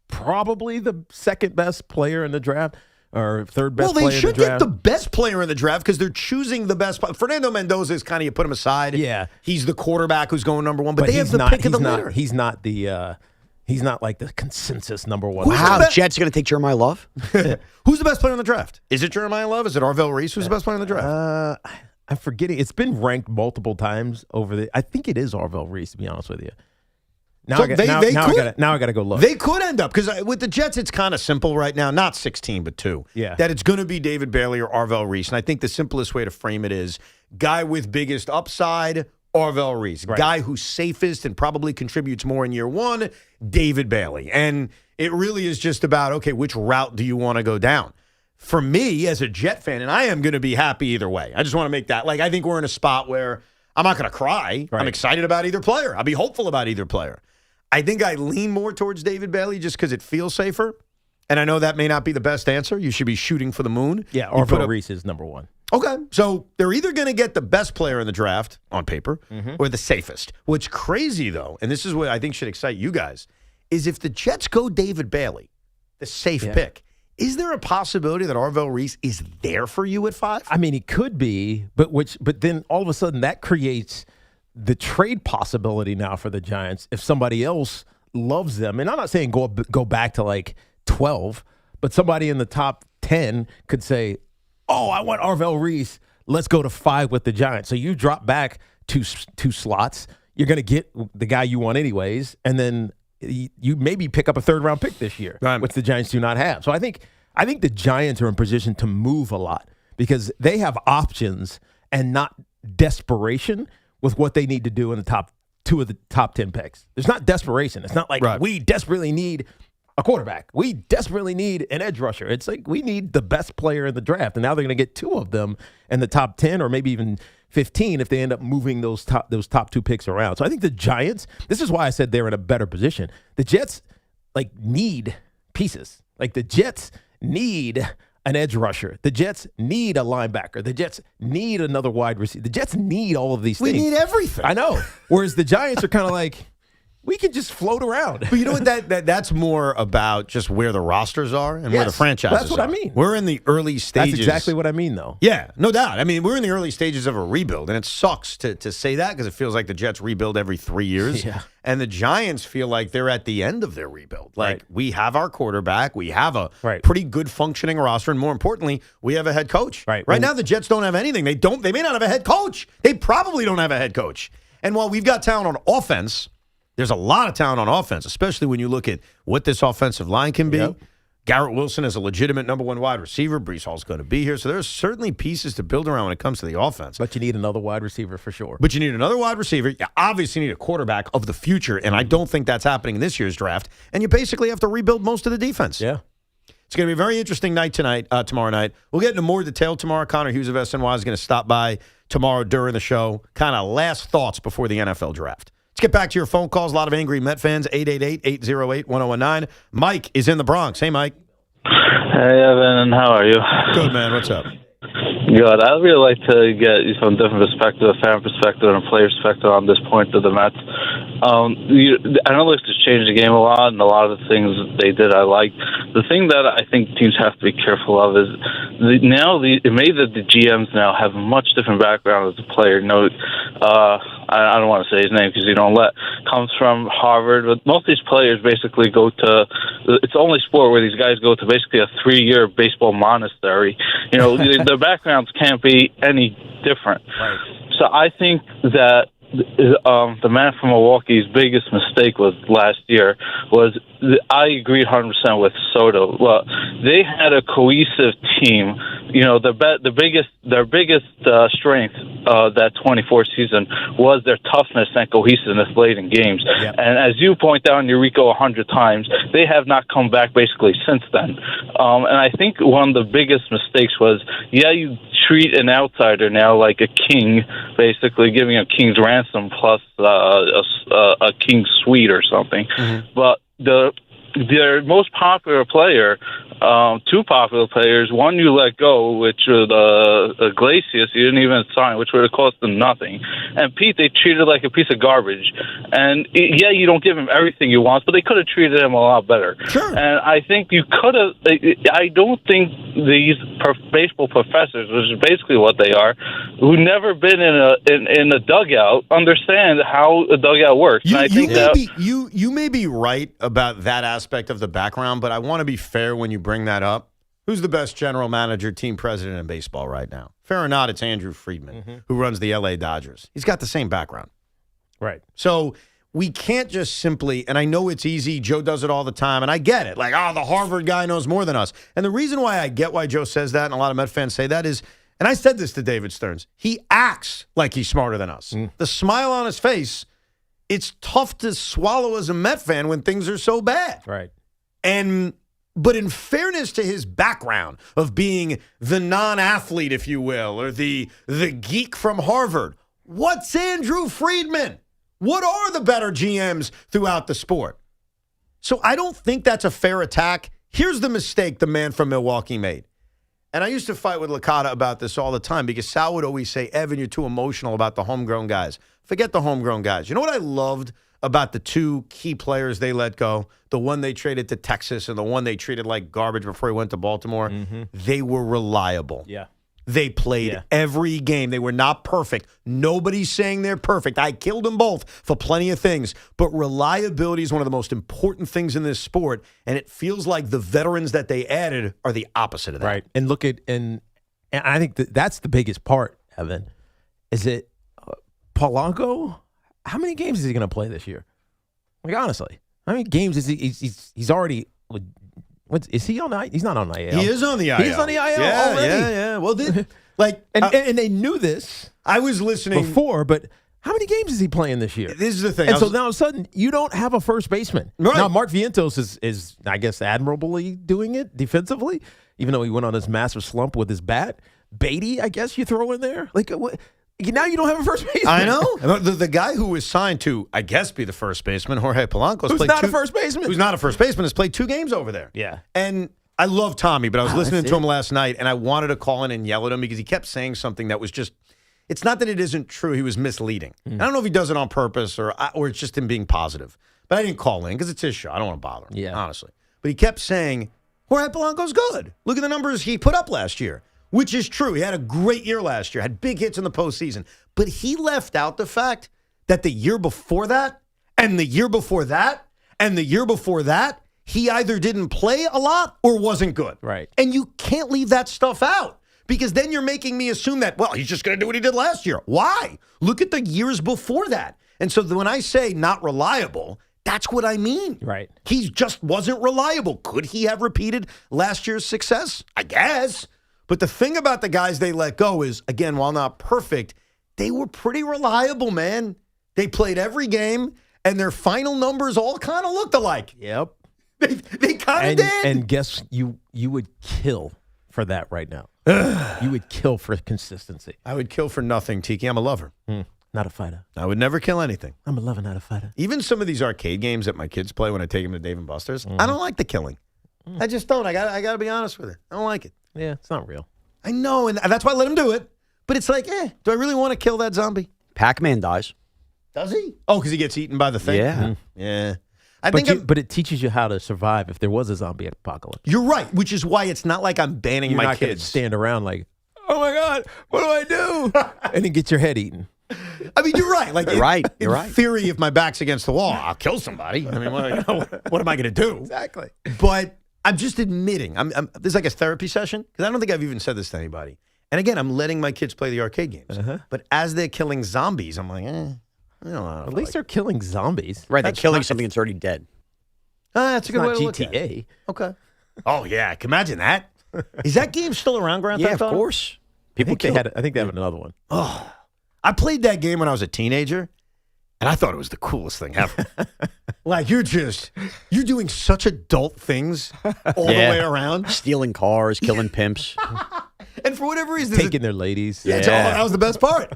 Speaker 4: probably the second best player in the draft. Or third best player in the draft.
Speaker 7: Well, they should get the best player in the draft because they're choosing the best. Fernando Mendoza is kind of, you put him aside.
Speaker 4: Yeah.
Speaker 7: He's the quarterback who's going number one, but they have the pick of the litter.
Speaker 4: He's not like the consensus number one.
Speaker 6: Wow, Jets are going to take Jeremiah Love?
Speaker 7: Who's the best player in the draft? Is it Jeremiah Love? Is it Arvell Reese? Who's the best player in the draft?
Speaker 4: I'm forgetting. It's been ranked multiple times I think it is Arvell Reese, to be honest with you. Now I got to go look.
Speaker 7: They could end up, because with the Jets, it's kind of simple right now. Not 16, but 2.
Speaker 4: Yeah.
Speaker 7: That it's going to be David Bailey or Arvell Reese. And I think the simplest way to frame it is guy with biggest upside, Arvell Reese.
Speaker 4: Right.
Speaker 7: Guy who's safest and probably contributes more in year one, David Bailey. And it really is just about, okay, which route do you want to go down? For me, as a Jet fan, and I am going to be happy either way. I just want to make that. I think we're in a spot where I'm not going to cry.
Speaker 4: Right.
Speaker 7: I'm excited about either player. I'll be hopeful about either player. I think I lean more towards David Bailey just because it feels safer. And I know that may not be the best answer. You should be shooting for the moon.
Speaker 4: Yeah, Arvell Reese is number one.
Speaker 7: Okay. So they're either going to get the best player in the draft on paper or the safest. What's crazy, though, and this is what I think should excite you guys, is if the Jets go David Bailey, the safe pick, is there a possibility that Arvell Reese is there for you at 5?
Speaker 4: I mean, he could be, but then all of a sudden that creates the trade possibility now for the Giants if somebody else loves them. And I'm not saying go back to like 12, but somebody in the top 10 could say, oh, I want Arvell Reese. Let's go to 5 with the Giants. So you drop back two slots. You're going to get the guy you want anyways. And then you maybe pick up a third-round pick this year, which the Giants do not have. So I think the Giants are in position to move a lot because they have options and not desperation with what they need to do in the top 2 of the top 10 picks. There's not desperation. It's not like we desperately need a quarterback. We desperately need an edge rusher. It's like we need the best player in the draft. And now they're going to get 2 of them in the top 10 or maybe even 15 if they end up moving those top 2 picks around. So I think the Giants, this is why I said they're in a better position. The Jets need pieces. The Jets need an edge rusher. The Jets need a linebacker. The Jets need another wide receiver. The Jets need all of these things.
Speaker 7: We need everything.
Speaker 4: I know. Whereas the Giants are kind of like, we can just float around.
Speaker 7: But you know what? That's more about just where the rosters are and where the franchises are.
Speaker 4: That's what I mean.
Speaker 7: We're in the early stages.
Speaker 4: That's exactly what I mean, though.
Speaker 7: Yeah, no doubt. I mean, we're in the early stages of a rebuild, and it sucks to say that because it feels like the Jets rebuild every 3 years.
Speaker 4: Yeah.
Speaker 7: And the Giants feel like they're at the end of their rebuild. We have our quarterback. We have a pretty good functioning roster. And more importantly, we have a head coach. Right now, the Jets don't have anything. They may not have a head coach. They probably don't have a head coach. And while we've got talent on offense, There's a lot of talent on offense, especially when you look at what this offensive line can be.
Speaker 4: Yep.
Speaker 7: Garrett Wilson is a legitimate number one wide receiver. Breece Hall's going to be here. So there's certainly pieces to build around when it comes to the offense.
Speaker 4: But you need another wide receiver for sure.
Speaker 7: But you need another wide receiver. You obviously need a quarterback of the future, and I don't think that's happening in this year's draft. And you basically have to rebuild most of the defense.
Speaker 4: Yeah.
Speaker 7: It's going to be a very interesting night tomorrow night. We'll get into more detail tomorrow. Connor Hughes of SNY is going to stop by tomorrow during the show. Kind of last thoughts before the NFL draft. Let's get back to your phone calls. A lot of angry Met fans, 888-808-1019. Mike is in the Bronx. Hey, Mike.
Speaker 2: Hey, Evan, how are you?
Speaker 7: Good, man. What's up?
Speaker 2: Good. I'd really like to get you some different perspective, a fan perspective, and a player perspective on this point of the Mets. Analytics has changed the game a lot, and a lot of the things they did I liked. The thing that I think teams have to be careful of is it may that the GMs now have a much different background as a player. I don't want to say his name because you don't comes from Harvard, but most of these players basically go to, it's the only sport where these guys go to basically a 3-year baseball monastery. Their backgrounds can't be any different. Right. So I think that the man from Milwaukee's biggest mistake was last year was, I agree 100% with Soto. Well, they had a cohesive team. Their biggest strength that 24 season was their toughness and cohesiveness late in games. Yep. And as you point out in Eureka 100 times, they have not come back basically since then. And I think one of the biggest mistakes was, you treat an outsider now like a king, basically giving a king's ransom plus a king's suite or something. Mm-hmm. But their most popular player, two popular players, one you let go, which was Iglesias, you didn't even sign, which would have cost them nothing. And Pete, they treated like a piece of garbage. And you don't give him everything you want, but they could have treated him a lot better. Sure. And I think you could have. I don't think these baseball professors, which is basically what they are, who never been in a dugout, understand how a dugout works.
Speaker 7: You may be right about that aspect of the background, but I want to be fair when you bring that up. Who's the best general manager, team president in baseball right now? Fair or not, it's Andrew Friedman, who runs the LA Dodgers. He's got the same background.
Speaker 4: Right.
Speaker 7: So we can't just simply, and I know it's easy, Joe does it all the time, and I get it. Like, the Harvard guy knows more than us. And the reason why I get why Joe says that, and a lot of Met fans say that is, and I said this to David Stearns, he acts like he's smarter than us. The smile on his face, it's tough to swallow as a Met fan when things are so bad.
Speaker 4: Right.
Speaker 7: But in fairness to his background of being the non-athlete, if you will, or the geek from Harvard, what's Andrew Friedman? What are the better GMs throughout the sport? So I don't think that's a fair attack. Here's the mistake the man from Milwaukee made. And I used to fight with Licata about this all the time because Sal would always say, Evan, you're too emotional about the homegrown guys. Forget the homegrown guys. You know what I loved about the two key players they let go, the one they traded to Texas and the one they treated like garbage before he went to Baltimore? They were reliable.
Speaker 4: Yeah.
Speaker 7: They played every game. They were not perfect. Nobody's saying they're perfect. I killed them both for plenty of things. But reliability is one of the most important things in this sport, and it feels like the veterans that they added are the opposite of that.
Speaker 4: Right. And look at, and I think that's the biggest part, Evan, is it Polanco? How many games is he going to play this year? Like, honestly, how many games is he's already? Is he on the? He's not on the IL.
Speaker 7: He is on the IL.
Speaker 4: He's on the IL already.
Speaker 7: Yeah. Well,
Speaker 4: and they knew this.
Speaker 7: I was listening
Speaker 4: before, but how many games is he playing this year?
Speaker 7: This is the thing.
Speaker 4: And so now all of a sudden, you don't have a first baseman.
Speaker 7: Right.
Speaker 4: Now, Mark Vientos is, I guess, admirably doing it defensively, even though he went on this massive slump with his bat. Beatty, I guess you throw in there. Like, what? Now you don't have a first baseman.
Speaker 7: I know. The guy who was signed to, I guess, be the first baseman, Jorge Polanco,
Speaker 4: who's not a first baseman.
Speaker 7: Who's not a first baseman, has played 2 games over there.
Speaker 4: Yeah.
Speaker 7: And I love Tommy, but I was listening to him last night, and I wanted to call in and yell at him because he kept saying something that was just, it's not that it isn't true. He was misleading. I don't know if he does it on purpose or it's just him being positive. But I didn't call in because it's his show. I don't want to bother him, honestly. But he kept saying, Jorge Polanco's good. Look at the numbers he put up last year. Which is true. He had a great year last year, had big hits in the postseason. But he left out the fact that the year before that, and the year before that, and the year before that, he either didn't play a lot or wasn't good.
Speaker 4: Right.
Speaker 7: And you can't leave that stuff out because then you're making me assume that, well, he's just going to do what he did last year. Why? Look at the years before that. And so when I say not reliable, that's what I mean.
Speaker 4: Right.
Speaker 7: He just wasn't reliable. Could he have repeated last year's success? I guess. But the thing about the guys they let go is, again, while not perfect, they were pretty reliable, man. They played every game, and their final numbers all kind of looked alike.
Speaker 4: Yep.
Speaker 7: They kind of did.
Speaker 4: And guess you would kill for that right now. You would kill for consistency.
Speaker 7: I would kill for nothing, Tiki. I'm a lover.
Speaker 4: Not a fighter.
Speaker 7: I would never kill anything.
Speaker 4: I'm a lover, not a fighter.
Speaker 7: Even some of these arcade games that my kids play when I take them to Dave & Buster's, I don't like the killing. I just don't. I got to be honest with it. I don't like it.
Speaker 4: Yeah, it's not real.
Speaker 7: I know, and that's why I let him do it. But it's like, do I really want to kill that zombie?
Speaker 6: Pac-Man dies.
Speaker 7: Does he? Oh, because he gets eaten by the thing?
Speaker 6: Yeah.
Speaker 7: Yeah.
Speaker 4: But it teaches you how to survive if there was a zombie apocalypse.
Speaker 7: You're right, which is why it's not like I'm banning
Speaker 4: You're
Speaker 7: my
Speaker 4: not gonna
Speaker 7: kids.
Speaker 4: stand around like, oh my God, what do I do? And then get your head eaten.
Speaker 7: I mean, you're right. Like,
Speaker 6: You're right.
Speaker 7: In theory, if my back's against the wall, I'll kill somebody. I mean, what am I going to do?
Speaker 4: Exactly.
Speaker 7: But I'm just admitting, this is like a therapy session, because I don't think I've even said this to anybody. And again, I'm letting my kids play the arcade games. But as they're killing zombies, I'm like, I don't know.
Speaker 4: At least they're killing zombies.
Speaker 6: Right, they're killing something that's already dead.
Speaker 7: That's a good way
Speaker 4: not
Speaker 7: to look at
Speaker 4: GTA.
Speaker 7: it. Okay. Oh, yeah. I can imagine that. Is that game still around, Grand Theft Auto?
Speaker 6: Yeah, of course.
Speaker 4: I think they have another one.
Speaker 7: Oh, I played that game when I was a teenager, and I thought it was the coolest thing ever. Like, you're doing such adult things all the way around.
Speaker 6: Stealing cars, killing pimps.
Speaker 7: And for whatever reason,
Speaker 4: Taking their ladies.
Speaker 7: Yeah, that was the best part.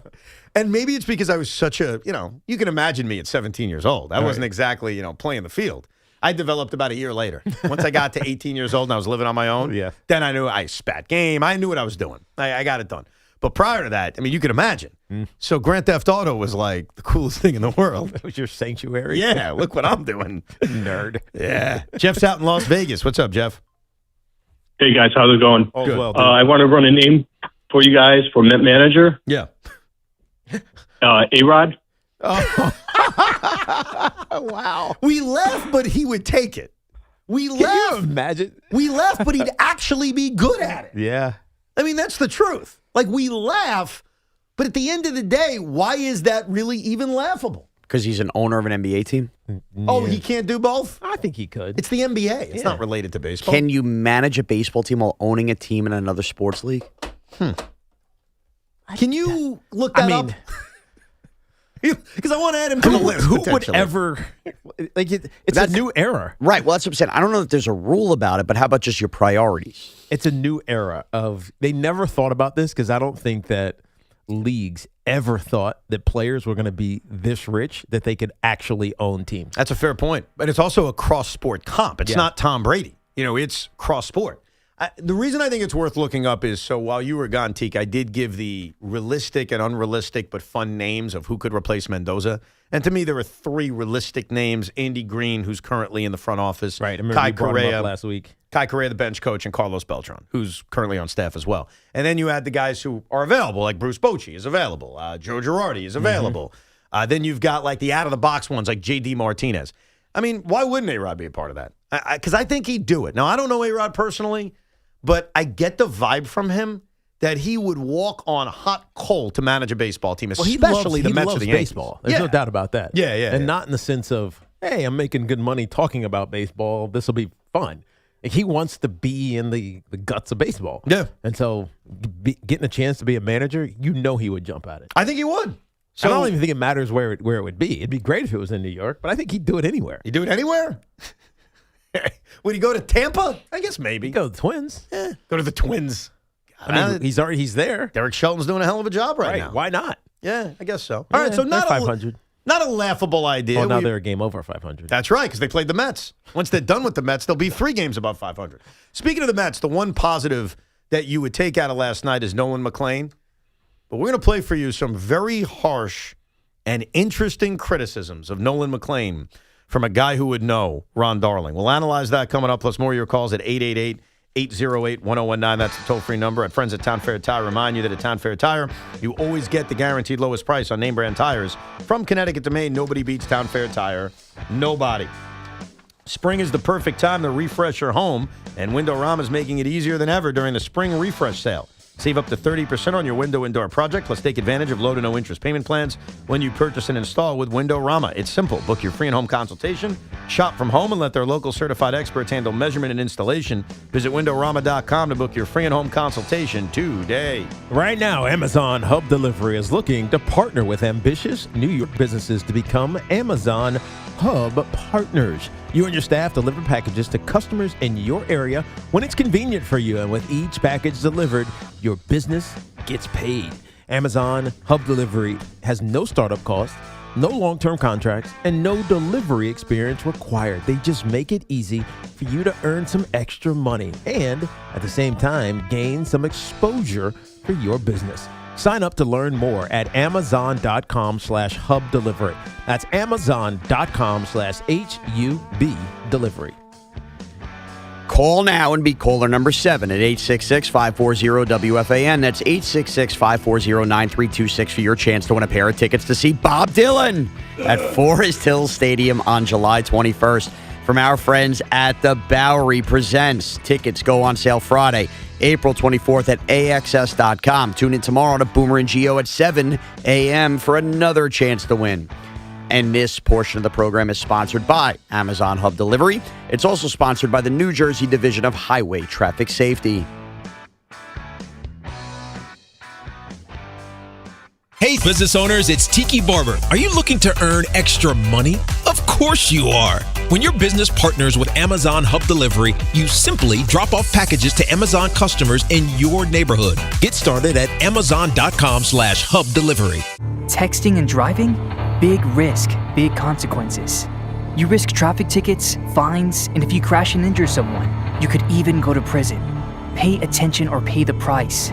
Speaker 7: And maybe it's because I was such a, you can imagine me at 17 years old. I wasn't exactly, playing the field. I developed about a year later. Once I got to 18 years old and I was living on my own, then I knew I spat game. I knew what I was doing. I got it done. But prior to that, I mean, you can imagine. So Grand Theft Auto was like the coolest thing in the world.
Speaker 4: It was your sanctuary.
Speaker 7: Yeah, look what I'm doing.
Speaker 4: Nerd.
Speaker 7: Yeah. Jeff's out in Las Vegas. What's up, Jeff?
Speaker 1: Hey, guys. How's it going?
Speaker 4: Oh, well,
Speaker 1: I want to run a name for you guys for Met Manager.
Speaker 7: Yeah.
Speaker 1: A-Rod.
Speaker 7: Oh.
Speaker 4: Wow.
Speaker 7: We left, but he would take it. We left.
Speaker 4: Can you imagine?
Speaker 7: We left, but he'd actually be good at it.
Speaker 4: Yeah.
Speaker 7: I mean, that's the truth. Like, we laugh, but at the end of the day, why is that really even laughable?
Speaker 6: Because he's an owner of an NBA team?
Speaker 7: Oh, he can't do both?
Speaker 4: I think he could.
Speaker 7: It's the NBA. It's not related to baseball.
Speaker 6: Can you manage a baseball team while owning a team in another sports league?
Speaker 7: Can you look that up? Because I want to add him to the list.
Speaker 4: Who would
Speaker 6: potentially.
Speaker 4: ever like it's a new era.
Speaker 6: Right. Well, that's what I'm saying. I don't know that there's a rule about it, but how about just your priorities?
Speaker 4: It's a new era of they never thought about this because I don't think that leagues ever thought that players were going to be this rich that they could actually own teams.
Speaker 7: That's a fair point. But it's also a cross-sport comp. It's not Tom Brady. It's cross-sport. The reason I think it's worth looking up is, so while you were gone, Teak, I did give the realistic and unrealistic but fun names of who could replace Mendoza. And to me, there are three realistic names. Andy Green, who's currently in the front office.
Speaker 4: Right. I remember
Speaker 7: Kai
Speaker 4: you brought him
Speaker 7: Correa
Speaker 4: up last week.
Speaker 7: Kai Correa, the bench coach, and Carlos Beltran, who's currently on staff as well. And then you add the guys who are available, like Bruce Bochy is available. Joe Girardi is available. Then you've got like the out-of-the-box ones like J.D. Martinez. I mean, why wouldn't A-Rod be a part of that? Because I think he'd do it. Now, I don't know A-Rod personally, but I get the vibe from him that he would walk on hot coal to manage a baseball team, especially the Mets or the Yankees.
Speaker 4: Baseball. There's no doubt about that.
Speaker 7: Yeah.
Speaker 4: And not in the sense of, hey, I'm making good money talking about baseball. This will be fun. He wants to be in the guts of baseball.
Speaker 7: Yeah.
Speaker 4: And so getting a chance to be a manager, he would jump at it.
Speaker 7: I think he would.
Speaker 4: So I don't even think it matters where it would be. It'd be great if it was in New York, but I think he'd do it anywhere.
Speaker 7: He'd do it anywhere? Would he go to Tampa? I guess maybe.
Speaker 4: He'd go to the Twins.
Speaker 7: Yeah. Go to the Twins.
Speaker 4: I mean, he's there.
Speaker 7: Derek Shelton's doing a hell of a job right now.
Speaker 4: Why not?
Speaker 7: Yeah, I guess so. All right, so
Speaker 4: not 500.
Speaker 7: Not a laughable idea.
Speaker 4: Oh, now they're a game over 500.
Speaker 7: That's right, because they played the Mets. Once they're done with the Mets, they'll be 3 games above 500. Speaking of the Mets, the one positive that you would take out of last night is Nolan McLean. But we're going to play for you some very harsh and interesting criticisms of Nolan McLean from a guy who would know, Ron Darling. We'll analyze that coming up, plus more of your calls at 888-808-1019. That's the toll-free number. At Friends at Town Fair Tire, remind you that at Town Fair Tire, you always get the guaranteed lowest price on name brand tires. From Connecticut to Maine, nobody beats Town Fair Tire. Nobody. Spring is the perfect time to refresh your home, and Windorama is making it easier than ever during the spring refresh sale. Save up to 30% on your window and door project, plus take advantage of low to no interest payment plans when you purchase and install with Windorama. It's simple. Book your free and home consultation, shop from home, and let their local certified experts handle measurement and installation. Visit Windorama.com to book your free and home consultation today.
Speaker 4: Right now, Amazon Hub Delivery is looking to partner with ambitious New York businesses to become Amazon Hub partners. You and your staff deliver packages to customers in your area when it's convenient for you, and with each package delivered, your business gets paid. Amazon Hub Delivery has no startup costs, no long-term contracts, and no delivery experience required. They just make it easy for you to earn some extra money and, at the same time, gain some exposure for your business. Sign up to learn more at Amazon.com/Hub Delivery. That's Amazon.com/HUB Delivery.
Speaker 6: Call now and be caller number 7 at 866-540-WFAN. That's 866-540-9326 for your chance to win a pair of tickets to see Bob Dylan at Forest Hill Stadium on July 21st. From our friends at the Bowery Presents. Tickets go on sale Friday, April 24th at AXS.com. Tune in tomorrow to Boomer and Geo at 7 a.m. for another chance to win. And this portion of the program is sponsored by Amazon Hub Delivery. It's also sponsored by the New Jersey Division of Highway Traffic Safety.
Speaker 29: Hey, business owners, it's Tiki Barber. Are you looking to earn extra money? Of course you are. When your business partners with Amazon Hub Delivery, you simply drop off packages to Amazon customers in your neighborhood. Get started at Amazon.com/Hub Delivery.
Speaker 9: Texting and driving? Big risk, big consequences. You risk traffic tickets, fines, and if you crash and injure someone, you could even go to prison. Pay attention or pay the price.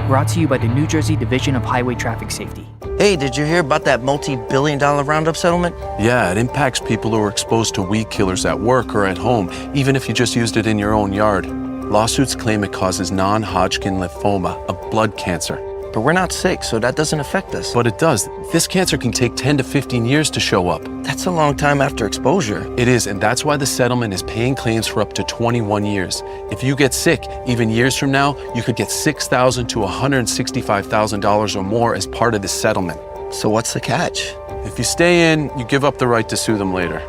Speaker 9: Brought to you by the New Jersey Division of Highway Traffic Safety.
Speaker 10: Hey, did you hear about that multi-billion-dollar Roundup settlement?
Speaker 11: Yeah, it impacts people who are exposed to weed killers at work or at home, even if you just used it in your own yard. Lawsuits claim it causes non-Hodgkin lymphoma, a blood cancer.
Speaker 10: But we're not sick, so that doesn't affect us.
Speaker 11: But it does. This cancer can take 10 to 15 years to show up.
Speaker 10: That's a long time after exposure.
Speaker 11: It is, and that's why the settlement is paying claims for up to 21 years. If you get sick, even years from now, you could get $6,000 to $165,000 or more as part of this settlement.
Speaker 10: So what's the catch?
Speaker 11: If you stay in, you give up the right to sue them later.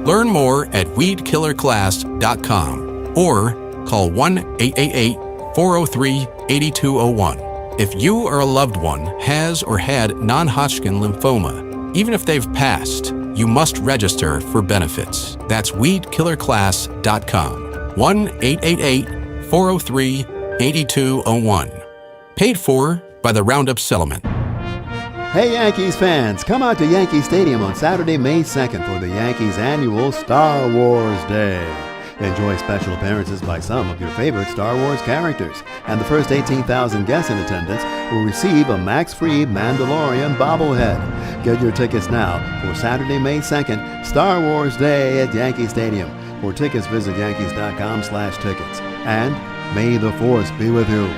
Speaker 12: Learn more at weedkillerclass.com or call 1-888-403-8201. If you or a loved one has or had non-Hodgkin lymphoma, even if they've passed, you must register for benefits. That's weedkillerclass.com. 1-888-403-8201. Paid for by the Roundup Settlement.
Speaker 13: Hey Yankees fans, come out to Yankee Stadium on Saturday, May 2nd for the Yankees' annual Star Wars Day. Enjoy special appearances by some of your favorite Star Wars characters, and the first 18,000 guests in attendance will receive a max-free Mandalorian bobblehead. Get your tickets now for Saturday, May 2nd, Star Wars Day at Yankee Stadium. For tickets, visit yankees.com/tickets. And may the Force be with you.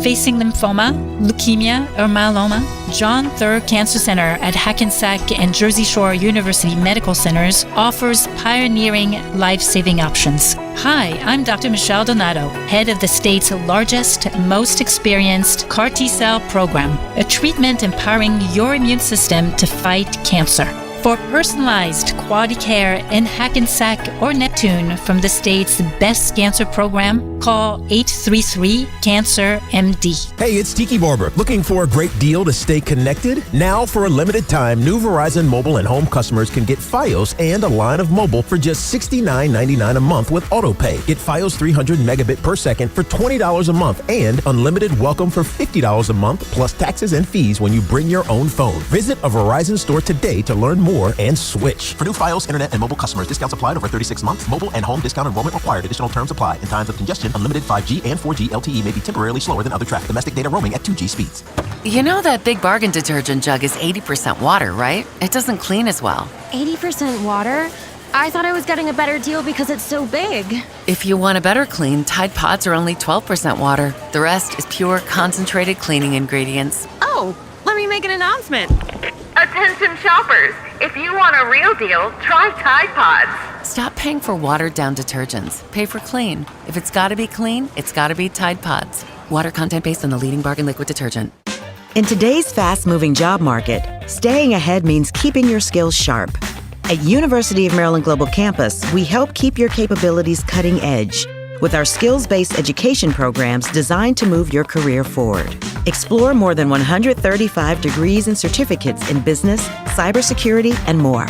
Speaker 15: Facing lymphoma, leukemia, or myeloma, John Thurr Cancer Center at Hackensack and Jersey Shore University Medical Centers offers pioneering life-saving options. Hi, I'm Dr. Michelle Donato, head of the state's largest, most experienced CAR T-cell program, a treatment empowering your immune system to fight cancer. For personalized quality care in Hackensack or Neptune from the state's best cancer program, call 833-CANCER-MD.
Speaker 4: Hey, it's Tiki Barber. Looking for a great deal to stay connected? Now, for a limited time, new Verizon mobile and home customers can get Fios and a line of mobile for just $69.99 a month with AutoPay. Get Fios 300 megabit per second for $20 a month and unlimited welcome for $50 a month plus taxes and fees when you bring your own phone. Visit a Verizon store today to learn more and switch. For new Fios, internet, and mobile customers, discounts applied over 36 months. Mobile and home discount enrollment required. Additional terms apply. In times of congestion, unlimited 5G and 4G LTE may be temporarily slower than other traffic. Domestic data roaming at 2G speeds.
Speaker 16: You know that Big Bargain detergent jug is 80% water, right? It doesn't clean as well.
Speaker 32: 80% water? I thought I was getting a better deal because it's so big.
Speaker 16: If you want a better clean, Tide Pods are only 12% water. The rest is pure, concentrated cleaning ingredients.
Speaker 32: Oh, let me make an announcement.
Speaker 17: Attention shoppers, if you want a real deal, try Tide Pods.
Speaker 16: Stop paying for watered-down detergents. Pay for clean. If it's gotta be clean, it's gotta be Tide Pods. Water content based on the leading bargain liquid detergent.
Speaker 17: In today's fast-moving job market, staying ahead means keeping your skills sharp. At University of Maryland Global Campus, we help keep your capabilities cutting edge with our skills-based education programs designed to move your career forward. Explore more than 135 degrees and certificates in business, cybersecurity, and more.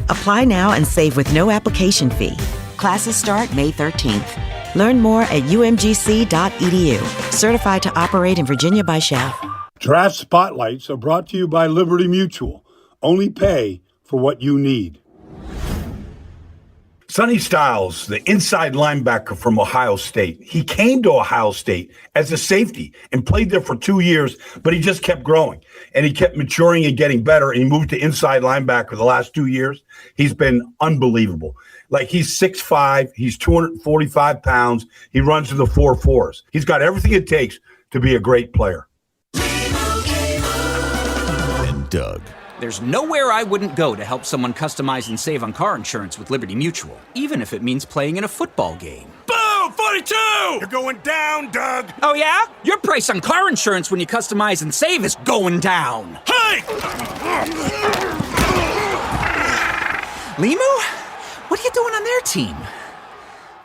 Speaker 17: Apply now and save with no application fee. Classes start May 13th. Learn more at umgc.edu. Certified to operate in Virginia by SCHEV.
Speaker 3: Draft Spotlights are brought to you by Liberty Mutual. Only pay for what you need. Sonny Styles, the inside linebacker from Ohio State. He came to Ohio State as a safety and played there for 2 years, but he just kept growing and he kept maturing and getting better. And he moved to inside linebacker the last 2 years. He's been unbelievable. Like, he's 6'5", he's 245 pounds. He runs to the 4.4s. He's got everything it takes to be a great player.
Speaker 4: And Doug.
Speaker 5: There's nowhere I wouldn't go to help someone customize and save on car insurance with Liberty Mutual, even if it means playing in a football game.
Speaker 14: Boom! 42! You're going down, Doug.
Speaker 5: Oh, yeah? Your price on car insurance when you customize and save is going down.
Speaker 14: Hey!
Speaker 5: Limu? What are you doing on their team?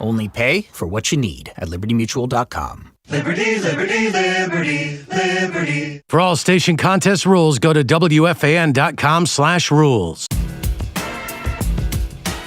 Speaker 5: Only pay for what you need at LibertyMutual.com.
Speaker 14: Liberty, liberty, liberty, liberty.
Speaker 18: For all station contest rules, go to WFAN.com/rules.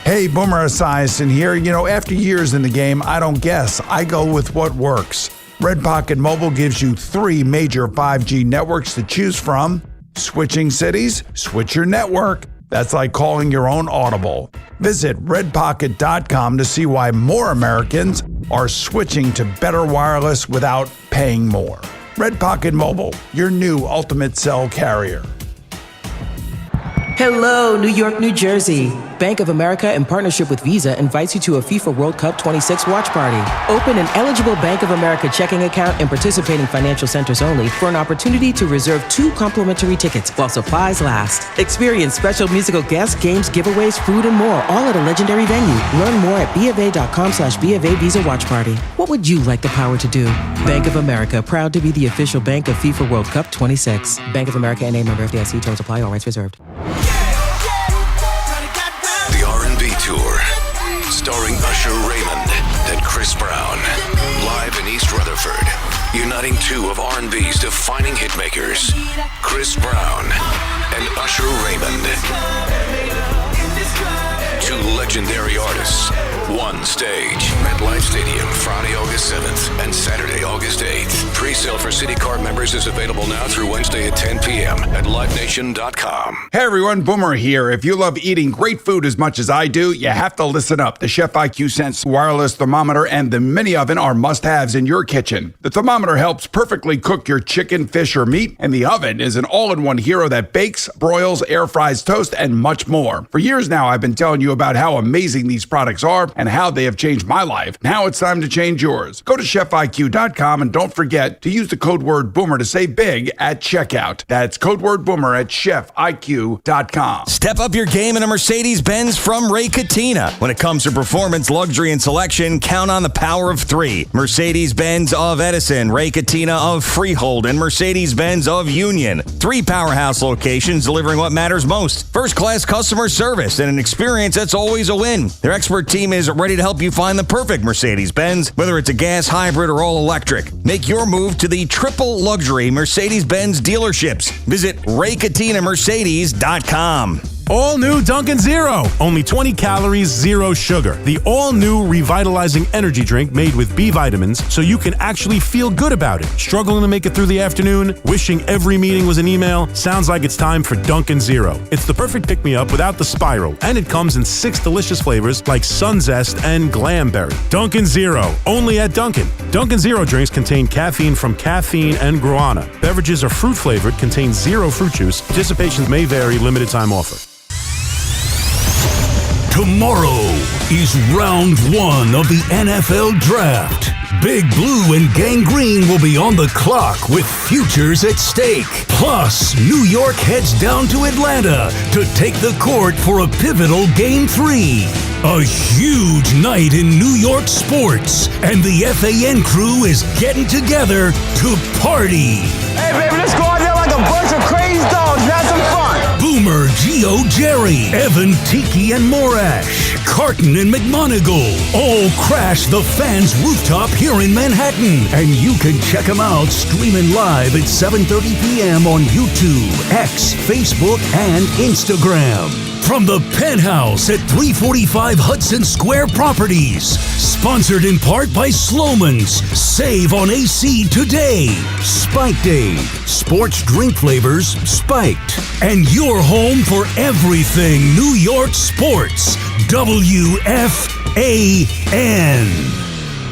Speaker 21: Hey, Boomer Esiason here. You know, after years in the game, I don't guess. I go with what works. Red Pocket Mobile gives you 3 major 5G networks to choose from. Switching cities? Switch your network. That's like calling your own Audible. Visit redpocket.com to see why more Americans are switching to better wireless without paying more. Red Pocket Mobile, your new ultimate cell carrier.
Speaker 19: Hello, New York, New Jersey. Bank of America, in partnership with Visa, invites you to a FIFA World Cup 26 watch party. Open an eligible Bank of America checking account in participating financial centers only for an opportunity to reserve 2 complimentary tickets while supplies last. Experience special musical guests, games, giveaways, food, and more, all at a legendary venue. Learn more at BofA.com/BofA Visa Watch Party. What would you like the power to do? Bank of America, proud to be the official bank of FIFA World Cup 26. Bank of America N.A. member FDIC. Terms apply. All rights reserved.
Speaker 8: The R&B Tour, starring Usher Raymond and Chris Brown, live in East Rutherford, uniting 2 of R&B's defining hitmakers, Chris Brown and Usher Raymond. 2 legendary artists, 1 stage, MetLife Stadium, Friday, August 7th and Saturday, August 8th. Pre-sale for City Card members is available now through Wednesday at 10 p.m. at livenation.com.
Speaker 21: Hey everyone, Boomer here. If you love eating great food as much as I do, you have to listen up. The Chef IQ Sense wireless thermometer and the mini oven are must-haves in your kitchen. The thermometer helps perfectly cook your chicken, fish, or meat, and the oven is an all-in-one hero that bakes, broils, air fries, toast, and much more. For years now, I've been telling you about how amazing these products are and how they have changed my life. Now it's time to change yours. Go to chefiq.com and don't forget to use the code word Boomer to save big at checkout. That's code word Boomer at chefiq.com.
Speaker 20: Step up your game in a Mercedes-Benz from Ray Catena. When it comes to performance, luxury, and selection, count on the power of 3. Mercedes-Benz of Edison, Ray Catena of Freehold, and Mercedes-Benz of Union. 3 powerhouse locations delivering what matters most. First-class customer service and an experience that's always a win. Their expert team is ready to help you find the perfect Mercedes-Benz, whether it's a gas, hybrid, or all-electric. Make your move to the triple luxury Mercedes-Benz dealerships. Visit RayCatinaMercedes.com.
Speaker 22: All new Dunkin' Zero. Only 20 calories, 0 sugar. The all new revitalizing energy drink made with B vitamins so you can actually feel good about it. Struggling to make it through the afternoon? Wishing every meeting was an email? Sounds like it's time for Dunkin' Zero. It's the perfect pick-me-up without the spiral, and it comes in 6 delicious flavors like Sun Zest and Glamberry. Dunkin' Zero. Only at Dunkin'. Dunkin' Zero drinks contain caffeine from caffeine and guarana. Beverages are fruit-flavored, contain 0 fruit juice. Participation may vary. Limited time offer.
Speaker 1: Tomorrow is round 1 of the NFL Draft. Big Blue and Gang Green will be on the clock with futures at stake. Plus, New York heads down to Atlanta to take the court for a pivotal Game 3. A huge night in New York sports, and the FAN crew is getting together to party.
Speaker 14: Hey, baby, let's go out there like a bunch of crazy dogs and have some fun.
Speaker 1: Boomer, Gio, Jerry, Evan, Tiki, and Morash, Carton, and McMonigal all crash the Fans rooftop here in Manhattan. And you can check them out streaming live at 7:30 p.m. on YouTube, X, Facebook, and Instagram. From the penthouse at 345 Hudson Square Properties. Sponsored in part by Sloman's. Save on AC today. Spiked Aid. Sports drink flavors spiked. And your home for everything New York sports. WFAN.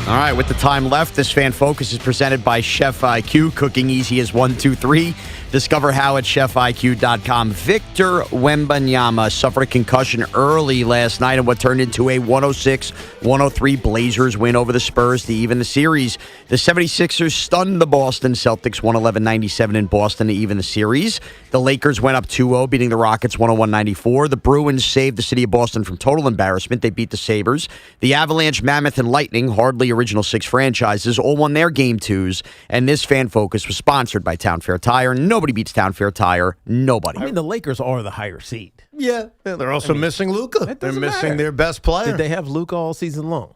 Speaker 2: All right, with the time left, this Fan Focus is presented by Chef IQ. Cooking easy as 1, 2, 3. Discover how at chefiq.com. Victor Wembanyama suffered a concussion early last night in what turned into a 106-103 Blazers win over the Spurs to even the series. The 76ers stunned the Boston Celtics 111-97 in Boston to even the series. The Lakers went up 2-0, beating the Rockets 101-94. The Bruins saved the city of Boston from total embarrassment. They beat the Sabres. The Avalanche, Mammoth, and Lightning, hardly original 6 franchises, all won their Game 2s. And this Fan Focus was sponsored by Town Fair Tire. Nobody beats Town Fair Tire. Nobody.
Speaker 4: I mean, the Lakers are the higher seed.
Speaker 6: Yeah, they're also missing Luka. They're missing
Speaker 4: matter.
Speaker 6: their best player.
Speaker 4: Did they have Luka all season long?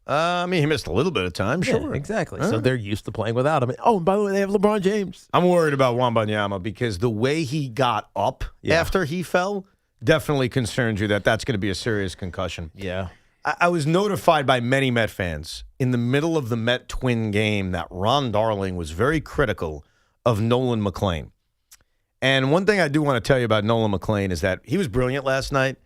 Speaker 6: I mean, he missed a little bit of time,
Speaker 4: Yeah,
Speaker 6: sure.
Speaker 4: exactly. So they're used to playing without him. Oh, and by the way, they have LeBron James.
Speaker 6: I'm worried about Wembanyama because the way he got up after he fell definitely concerns you that that's going to be a serious concussion.
Speaker 4: Yeah.
Speaker 6: I was notified by many Met fans in the middle of the Met Twin game that Ron Darling was very critical of Nolan McLean. And one thing I do want to tell you about Nolan McLean is that he was brilliant last night.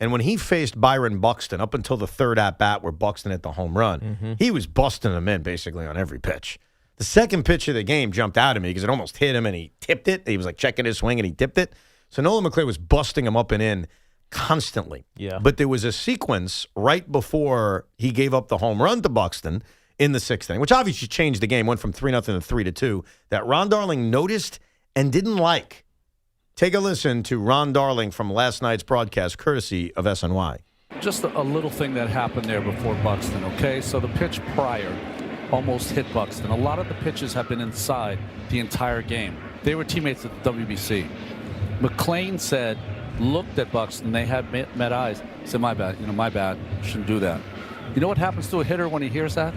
Speaker 6: And when he faced Byron Buxton up until the third at-bat where Buxton hit the home run, he was busting him in basically on every pitch. The second pitch of the game jumped out at me because it almost hit him and he tipped it. He was like checking his swing and he tipped it. So Nolan McLean was busting him up and in constantly.
Speaker 4: Yeah.
Speaker 6: But there was a sequence right before he gave up the home run to Buxton in the 6th inning, which obviously changed the game, went from 3-0 to 3-2, that Ron Darling noticed and didn't like. Take a listen to Ron Darling from last night's broadcast, courtesy of SNY.
Speaker 7: Just a little thing that happened there before Buxton, okay? So the pitch prior almost hit Buxton. A lot of the pitches have been inside the entire game. They were teammates at the WBC. McLean said, looked at Buxton, they had met eyes, said, my bad, my bad, shouldn't do that. You know what happens to a hitter when he hears that?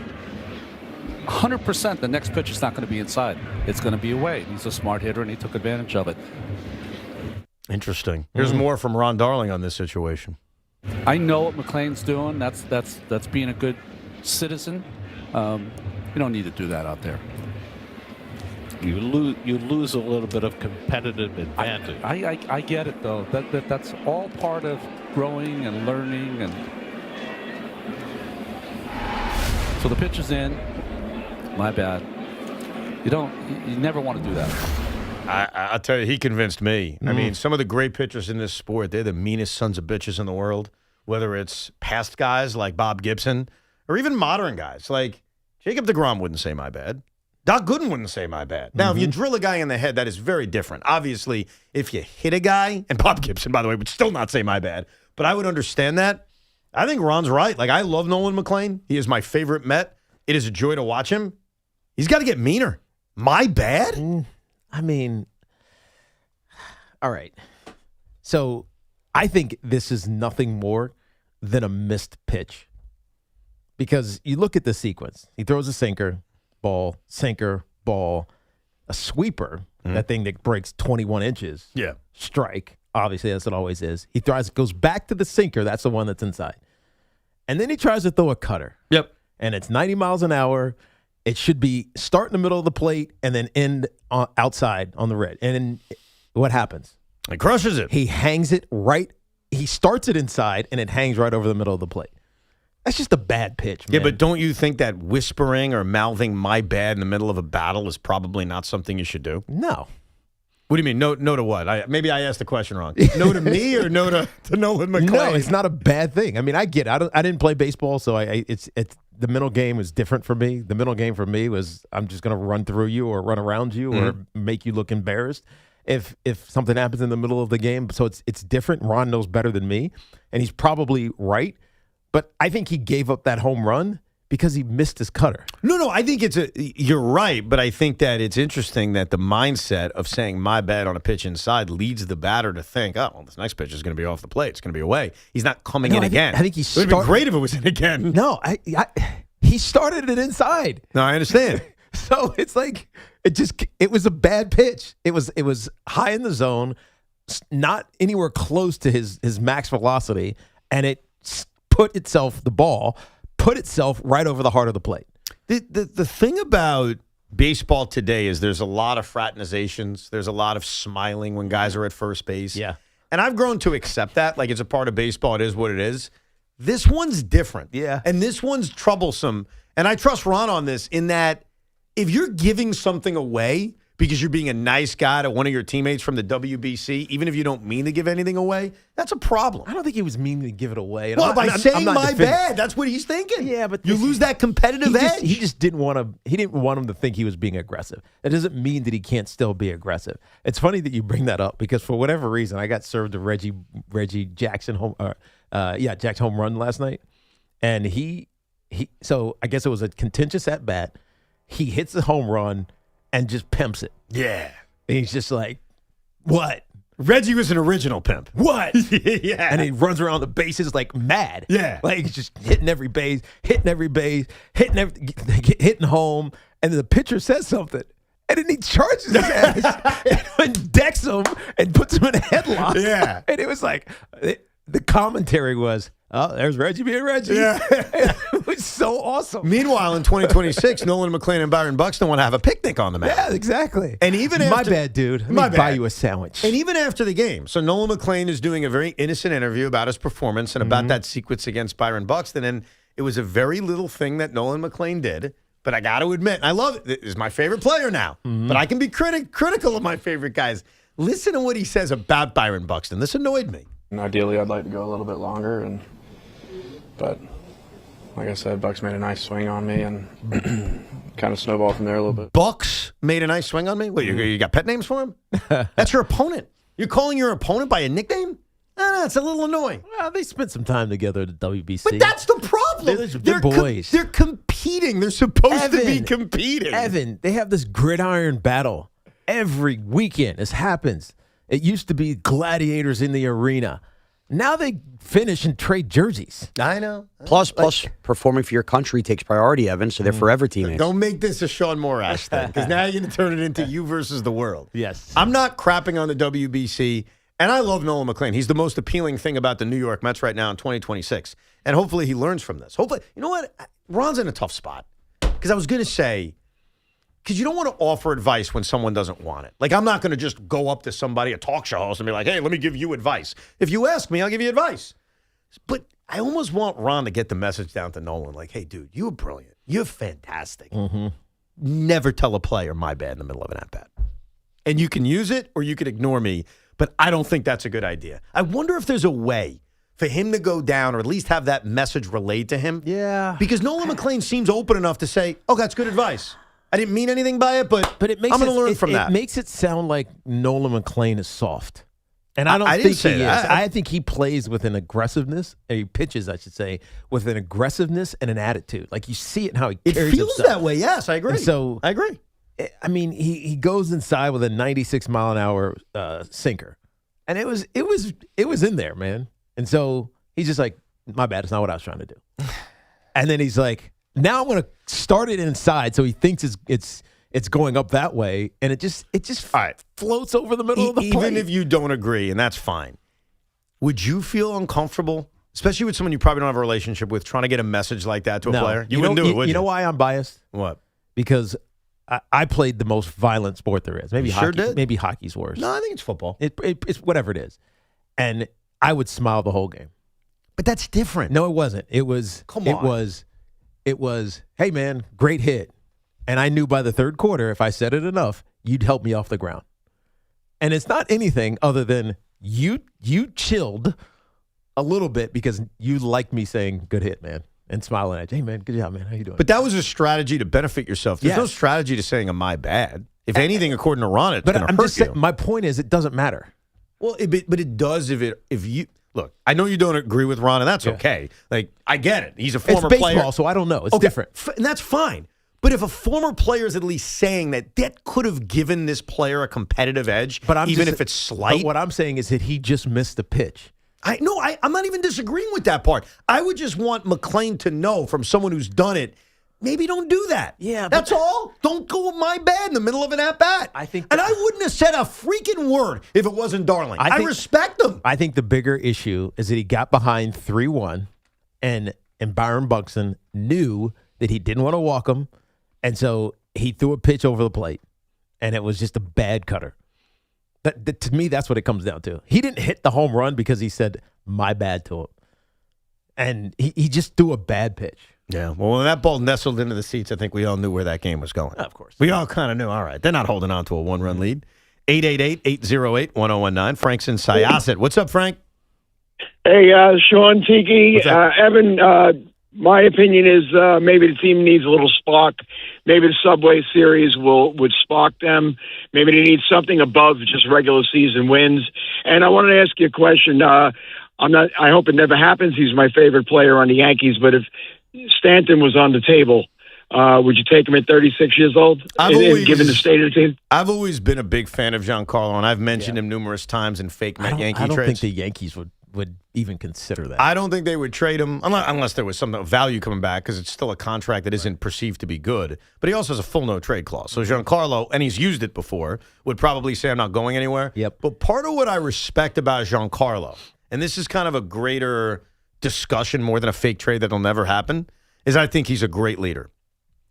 Speaker 7: 100% the next pitch is not going to be inside. It's going to be away. He's a smart hitter, and he took advantage of it.
Speaker 6: Interesting. Here's more from Ron Darling on this situation.
Speaker 7: I know what McLean's doing. That's being a good citizen. You don't need to do that out there.
Speaker 23: You lose a little bit of competitive advantage.
Speaker 7: I get it though. That's all part of growing and learning. And so the pitch is in. My bad. You never want to do that.
Speaker 6: I'll tell you, he convinced me. I mean, some of the great pitchers in this sport, they're the meanest sons of bitches in the world, whether it's past guys like Bob Gibson or even modern guys. Like Jacob deGrom wouldn't say my bad. Doc Gooden wouldn't say my bad. Now, if you drill a guy in the head, that is very different. Obviously, if you hit a guy, and Bob Gibson, by the way, would still not say my bad, but I would understand that. I think Ron's right. Like, I love Nolan McLean. He is my favorite Met. It is a joy to watch him. He's got to get meaner. My bad?
Speaker 4: I mean, all right. So I think this is nothing more than a missed pitch. Because you look at the sequence. He throws a sinker, ball, sinker, ball, a sweeper, that thing that breaks 21 inches.
Speaker 6: Yeah.
Speaker 4: Strike. Obviously, that's what it always is. He goes back to the sinker. That's the one that's inside. And then he tries to throw a cutter.
Speaker 6: Yep.
Speaker 4: And it's 90 miles an hour. It should be start in the middle of the plate and then end outside on the red. And then what happens?
Speaker 6: He crushes it.
Speaker 4: He hangs it right. He starts it inside and it hangs right over the middle of the plate. That's just a bad pitch, man.
Speaker 6: Yeah, but don't you think that whispering or mouthing my bad in the middle of a battle is probably not something you should do?
Speaker 4: No.
Speaker 6: What do you mean? No to what? Maybe I asked the question wrong. No to me or no to Nolan McClain?
Speaker 4: No, it's not a bad thing. I mean, I get it. I didn't play baseball, so it's the middle game was different for me. The middle game for me was I'm just going to run through you or run around you or make you look embarrassed if something happens in the middle of the game. So it's different. Ron knows better than me, and he's probably right. But I think he gave up that home run because he missed his cutter.
Speaker 6: No, I think you're right, but I think that it's interesting that the mindset of saying my bad on a pitch inside leads the batter to think, oh, well, this next pitch is going to be off the plate. It's going to be away. He's not coming in again.
Speaker 4: I think he
Speaker 6: It would be great if it was in again.
Speaker 4: No, he started it inside.
Speaker 6: No, I understand.
Speaker 4: So it's like it was a bad pitch. It was high in the zone, not anywhere close to his max velocity, and it put itself right over the heart of the plate.
Speaker 6: The thing about baseball today is there's a lot of fraternizations. There's a lot of smiling when guys are at first base.
Speaker 4: Yeah.
Speaker 6: And I've grown to accept that. Like, it's a part of baseball. It is what it is. This one's different.
Speaker 4: Yeah.
Speaker 6: And this one's troublesome. And I trust Ron on this in that if you're giving something away because you're being a nice guy to one of your teammates from the WBC, even if you don't mean to give anything away, that's a problem.
Speaker 4: I don't think he was meaning to give it away.
Speaker 6: Well, by saying my bad, that's what he's thinking.
Speaker 4: Yeah, but
Speaker 6: you lose that competitive edge.
Speaker 4: He just didn't want to. He didn't want him to think he was being aggressive. That doesn't mean that he can't still be aggressive. It's funny that you bring that up because for whatever reason, I got served a Reggie Jackson Jack's home run last night, and he. So I guess it was a contentious at bat. He hits the home run and just pimps it.
Speaker 6: Yeah.
Speaker 4: And he's just like, what?
Speaker 6: Reggie was an original pimp.
Speaker 4: What?
Speaker 6: Yeah.
Speaker 4: And he runs around the bases like mad.
Speaker 6: Yeah.
Speaker 4: Like he's just hitting every base, hitting home. And then the pitcher says something. And then he charges his ass and decks him and puts him in a headlock.
Speaker 6: Yeah.
Speaker 4: And it was like, the commentary was, oh, there's Reggie being Reggie.
Speaker 6: Yeah.
Speaker 4: It was so awesome.
Speaker 6: Meanwhile, in 2026, Nolan McClain and Byron Buxton want to have a picnic on the mound.
Speaker 4: Yeah, exactly.
Speaker 6: And even
Speaker 4: my
Speaker 6: after,
Speaker 4: bad, dude. Let me buy you a sandwich.
Speaker 6: And even after the game, so Nolan McClain is doing a very innocent interview about his performance and about that sequence against Byron Buxton. And it was a very little thing that Nolan McClain did. But I got to admit, I love it. He's my favorite player now. But I can be critical of my favorite guys. Listen to what he says about Byron Buxton. This annoyed me.
Speaker 9: And ideally, I'd like to go a little bit longer, but like I said, Bucks made a nice swing on me and kind of snowballed from there a little bit.
Speaker 6: Bucks made a nice swing on me? What, you got pet names for him? That's your opponent. You're calling your opponent by a nickname? It's a little annoying.
Speaker 4: Well, they spent some time together at the WBC.
Speaker 6: But that's the problem.
Speaker 4: They're boys.
Speaker 6: They're competing. They're supposed to be competing.
Speaker 4: Evan, they have this gridiron battle every weekend. This happens. It used to be gladiators in the arena. Now they finish and trade jerseys.
Speaker 6: I know.
Speaker 2: Plus, performing for your country takes priority, Evan, so they're forever teammates.
Speaker 6: Don't make this a Sean Morash thing, because now you're going to turn it into you versus the world.
Speaker 4: Yes.
Speaker 6: I'm not crapping on the WBC, and I love Nolan McClain. He's the most appealing thing about the New York Mets right now in 2026, and hopefully he learns from this. Hopefully, you know what? Ron's in a tough spot, because I was going to say, because you don't want to offer advice when someone doesn't want it. Like, I'm not going to just go up to somebody, a talk show host, and be like, hey, let me give you advice. If you ask me, I'll give you advice. But I almost want Ron to get the message down to Nolan, like, hey, dude, you're brilliant. You're fantastic. Never tell a player my bad in the middle of an at-bat. And you can use it or you can ignore me, but I don't think that's a good idea. I wonder if there's a way for him to go down or at least have that message relayed to him.
Speaker 4: Yeah.
Speaker 6: Because Nolan McClain seems open enough to say, oh, that's good advice. I didn't mean anything by it, but
Speaker 4: it makes
Speaker 6: I'm going to learn from that.
Speaker 4: It makes it sound like Nolan McClain is soft. And I don't
Speaker 6: I
Speaker 4: think
Speaker 6: didn't say
Speaker 4: he is.
Speaker 6: that.
Speaker 4: I think he plays with an aggressiveness, or he pitches, I should say, with an aggressiveness and an attitude. Like you see it in how he carries
Speaker 6: feels
Speaker 4: himself.
Speaker 6: that way, yes, I agree.
Speaker 4: And so
Speaker 6: I agree.
Speaker 4: I mean, he goes inside with a 96 mile an hour sinker. And it was in there, man. And so he's just like, my bad, it's not what I was trying to do. And then he's like, now I'm going to start it inside, so he thinks it's going up that way, and it just floats over the middle of the plate.
Speaker 6: Even if you don't agree, and that's fine, would you feel uncomfortable, especially with someone you probably don't have a relationship with, trying to get a message like that to a player? You wouldn't do it, would you?
Speaker 4: You know why I'm biased?
Speaker 6: What?
Speaker 4: Because I played the most violent sport there is. Maybe
Speaker 6: You
Speaker 4: hockey.
Speaker 6: sure did?
Speaker 4: Maybe hockey's worse.
Speaker 6: No, I think it's football.
Speaker 4: It's whatever it is, and I would smile the whole game.
Speaker 6: But that's different.
Speaker 4: No, it wasn't. It was.
Speaker 6: Come on.
Speaker 4: It was, hey, man, great hit. And I knew by the third quarter, if I said it enough, you'd help me off the ground. And it's not anything other than you chilled a little bit because you liked me saying, good hit, man, and smiling at you. Hey, man, good job, man. How you doing?
Speaker 6: But that was a strategy to benefit yourself. There's no strategy to saying, my bad. If anything, according to Ron, it's going to hurt you.
Speaker 4: My point is, it doesn't matter.
Speaker 6: Well, but it does if you look. I know you don't agree with Ron, and that's okay. Like, I get it. He's a former
Speaker 4: it's baseball,
Speaker 6: player,
Speaker 4: so I don't know. It's different,
Speaker 6: and that's fine. But if a former player is at least saying that could have given this player a competitive edge, even if it's slight.
Speaker 4: But what I'm saying is that he just missed the pitch.
Speaker 6: I'm not even disagreeing with that part. I would just want McClain to know from someone who's done it, maybe don't do that.
Speaker 4: Yeah.
Speaker 6: That's all. Don't go with my bad in the middle of an at-bat. I wouldn't have said a freaking word if it wasn't Darling. I respect him.
Speaker 4: I think the bigger issue is that he got behind 3-1, and Byron Buxton knew that he didn't want to walk him, and so he threw a pitch over the plate, and it was just a bad cutter. To me, that's what it comes down to. He didn't hit the home run because he said, my bad to him. And he just threw a bad pitch.
Speaker 6: Yeah, well, when that ball nestled into the seats, I think we all knew where that game was going.
Speaker 4: Of course.
Speaker 6: We all kind of knew, all right, they're not holding on to a one-run lead. 888-808-1019. Frank's in Syosset. What's up, Frank?
Speaker 10: Hey, Sean, Tiki, Evan, my opinion is maybe the team needs a little spark. Maybe the Subway Series would spark them. Maybe they need something above just regular season wins. And I wanted to ask you a question. I hope it never happens. He's my favorite player on the Yankees. But if Stanton was on the table, would you take him at 36 years old, given the state of the team?
Speaker 6: I've always been a big fan of Giancarlo, and I've mentioned him numerous times in fake Yankee trades.
Speaker 4: I don't think the Yankees would even consider that.
Speaker 6: I don't think they would trade him unless there was some value coming back, because it's still a contract that isn't perceived to be good. But he also has a full no-trade clause. So Giancarlo, and he's used it before, would probably say, I'm not going anywhere.
Speaker 4: Yep.
Speaker 6: But part of what I respect about Giancarlo, and this is kind of a greater discussion more than a fake trade that'll never happen, is I think he's a great leader.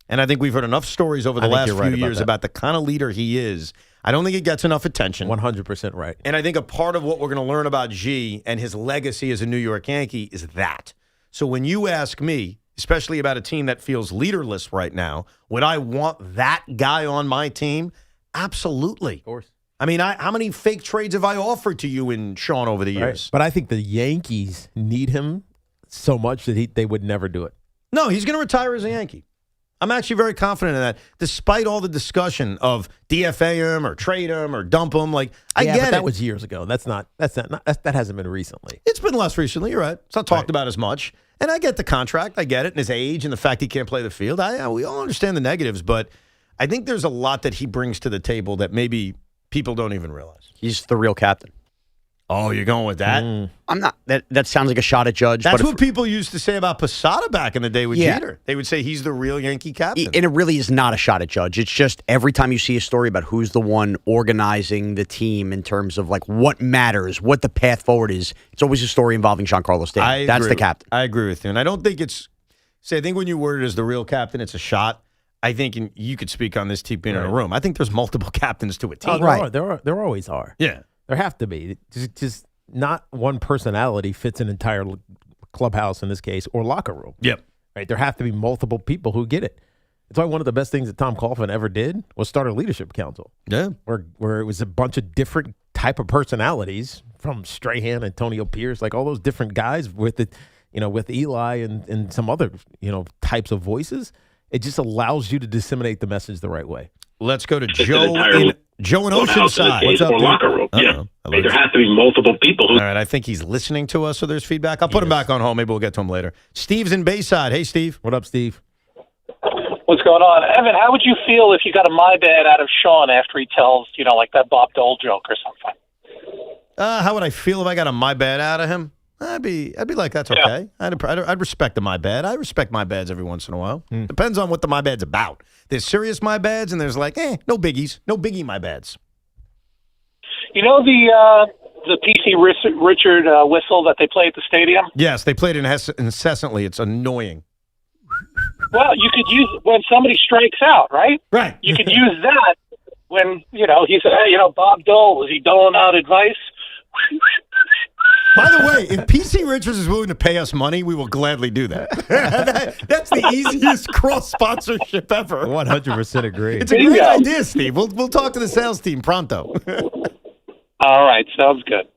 Speaker 6: And I think we've heard enough stories over the last few years about the kind of leader he is. I don't think he gets enough attention.
Speaker 4: 100% right.
Speaker 6: And I think a part of what we're going to learn about G and his legacy as a New York Yankee is that. So when you ask me, especially about a team that feels leaderless right now, would I want that guy on my team? Absolutely.
Speaker 4: Of course.
Speaker 6: I mean, how many fake trades have I offered to you and Sean over the years?
Speaker 4: Right. But I think the Yankees need him so much that they would never do it.
Speaker 6: No, he's going to retire as a Yankee. I'm actually very confident in that, despite all the discussion of DFA him or trade him or dump him. Like, I get it.
Speaker 4: That was years ago. That hasn't been recently.
Speaker 6: It's been less recently. You're right. It's not talked about as much. And I get the contract. I get it. And his age and the fact he can't play the field. We all understand the negatives, but I think there's a lot that he brings to the table that maybe people don't even realize.
Speaker 2: He's the real captain.
Speaker 6: Oh, you're going with that?
Speaker 2: I'm not. That sounds like a shot at Judge.
Speaker 6: That's what people used to say about Posada back in the day with Jeter. They would say he's the real Yankee captain.
Speaker 2: And it really is not a shot at Judge. It's just every time you see a story about who's the one organizing the team in terms of like what matters, what the path forward is, it's always a story involving Giancarlo Stanton. That's the captain.
Speaker 6: I agree with you. And I don't think it's – I think when you word it as the real captain, it's a shot. I think, and you could speak on this team being in a room, I think there's multiple captains to a team.
Speaker 4: There always are.
Speaker 6: Yeah.
Speaker 4: There have to be. Just not one personality fits an entire clubhouse in this case or locker room.
Speaker 6: Yep.
Speaker 4: Right. There have to be multiple people who get it. It's why one of the best things that Tom Coughlin ever did was start a leadership council.
Speaker 6: Yeah.
Speaker 4: Where it was a bunch of different type of personalities from Strahan, Antonio Pierce, like all those different guys with Eli and some other, types of voices. It just allows you to disseminate the message the right way.
Speaker 6: Let's go to Joe in Oceanside. What's up,
Speaker 11: locker room. Yeah. There has to be multiple people.
Speaker 6: All right, I think he's listening to us, so there's feedback. I'll put him back on hold. Maybe we'll get to him later. Steve's in Bayside. Hey, Steve.
Speaker 4: What up, Steve?
Speaker 12: What's going on? Evan, how would you feel if you got a my bad out of Sean after he tells, like that Bob Dole joke or something?
Speaker 6: How would I feel if I got a my bad out of him? I'd be like, that's okay. Yeah. I'd respect the my bad. I respect my bads every once in a while. Depends on what the my bad's about. There's serious my bads, and there's like, no biggies, no biggie my bads.
Speaker 12: You know the PC Richard whistle that they play at the stadium?
Speaker 6: Yes, they play it incessantly. It's annoying.
Speaker 12: Well, you could use it when somebody strikes out, right?
Speaker 6: Right.
Speaker 12: You could use that when, he said, hey, Bob Dole, was he doling out advice?
Speaker 6: By the way, if PC Richards is willing to pay us money, we will gladly do that. That's the easiest cross sponsorship ever.
Speaker 4: 100% agree.
Speaker 6: It's a great idea, Steve. We'll talk to the sales team pronto.
Speaker 12: All right, sounds good.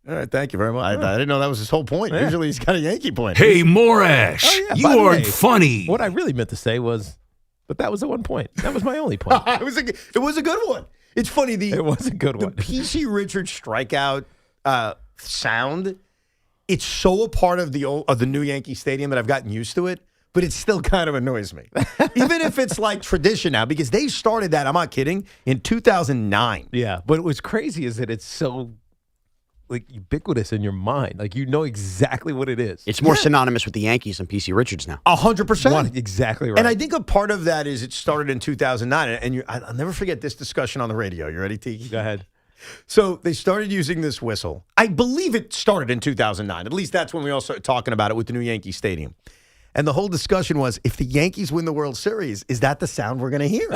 Speaker 6: All right, thank you very much. I didn't know that was his whole point.
Speaker 4: Yeah.
Speaker 6: Usually he's got a Yankee point.
Speaker 1: Hey, Morash,
Speaker 4: By
Speaker 1: you
Speaker 4: the
Speaker 1: aren't
Speaker 4: way,
Speaker 1: funny.
Speaker 4: What I really meant to say was, but that was the one point. That was my only point.
Speaker 6: it was a good one. It's funny.
Speaker 4: It was a good one.
Speaker 6: The P.C. Richards strikeout sound, it's so a part of the new Yankee Stadium that I've gotten used to it, but it still kind of annoys me. Even if it's like tradition now, because they started that, I'm not kidding, in 2009.
Speaker 4: Yeah, but what's crazy is that it's so like ubiquitous in your mind. Like you know exactly what it is.
Speaker 2: It's more synonymous with the Yankees than P.C. Richards now.
Speaker 6: 100%.
Speaker 4: Exactly right.
Speaker 6: And I think a part of that is it started in 2009. And I'll never forget this discussion on the radio. You ready, Tiki?
Speaker 4: Go ahead.
Speaker 6: So they started using this whistle. I believe it started in 2009. At least that's when we all started talking about it with the new Yankee Stadium. And the whole discussion was, if the Yankees win the World Series, is that the sound we're going to hear?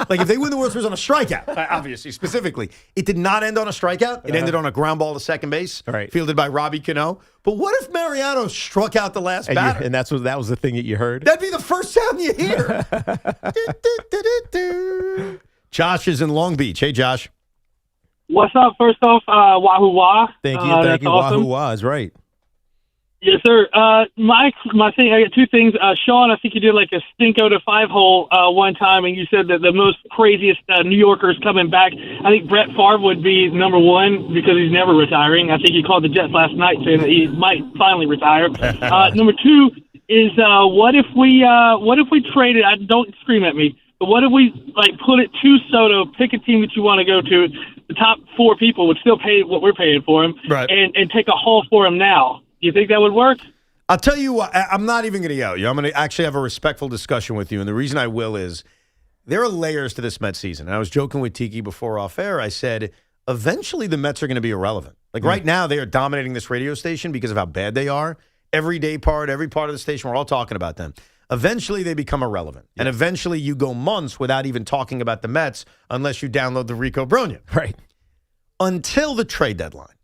Speaker 6: Like if they win the World Series on a strikeout, obviously, specifically. It did not end on a strikeout. It ended on a ground ball to second base, fielded by Robbie Cano. But what if Mariano struck out the last batter?
Speaker 4: And that was the thing that you heard?
Speaker 6: That'd be the first sound you hear. Josh is in Long Beach. Hey, Josh.
Speaker 13: What's up? First off, wahoo wah.
Speaker 4: Thank you.
Speaker 13: That's awesome.
Speaker 4: Wahoo wah is right.
Speaker 13: Yes, sir. My thing. I got two things. Sean, I think you did like a Stinko to 5-hole one time, and you said that the most craziest New Yorkers coming back. I think Brett Favre would be number one because he's never retiring. I think he called the Jets last night saying that he might finally retire. Number two is what if we traded? Don't scream at me. But what if we like put it to Soto, pick a team that you want to go to, the top four people would still pay what we're paying for him,
Speaker 6: right,
Speaker 13: and take a haul for him now. Do you think that would work?
Speaker 6: I'll tell you what, I'm not even going to yell at you. I'm going to actually have a respectful discussion with you. And the reason I will is there are layers to this Mets season. And I was joking with Tiki before off air. I said, eventually the Mets are going to be irrelevant. Like right now, they are dominating this radio station because of how bad they are. Every part of the station, we're all talking about them. Eventually, they become irrelevant. And eventually, you go months without even talking about the Mets unless you download the Rico Bronya.
Speaker 4: Right.
Speaker 6: Until the trade deadline.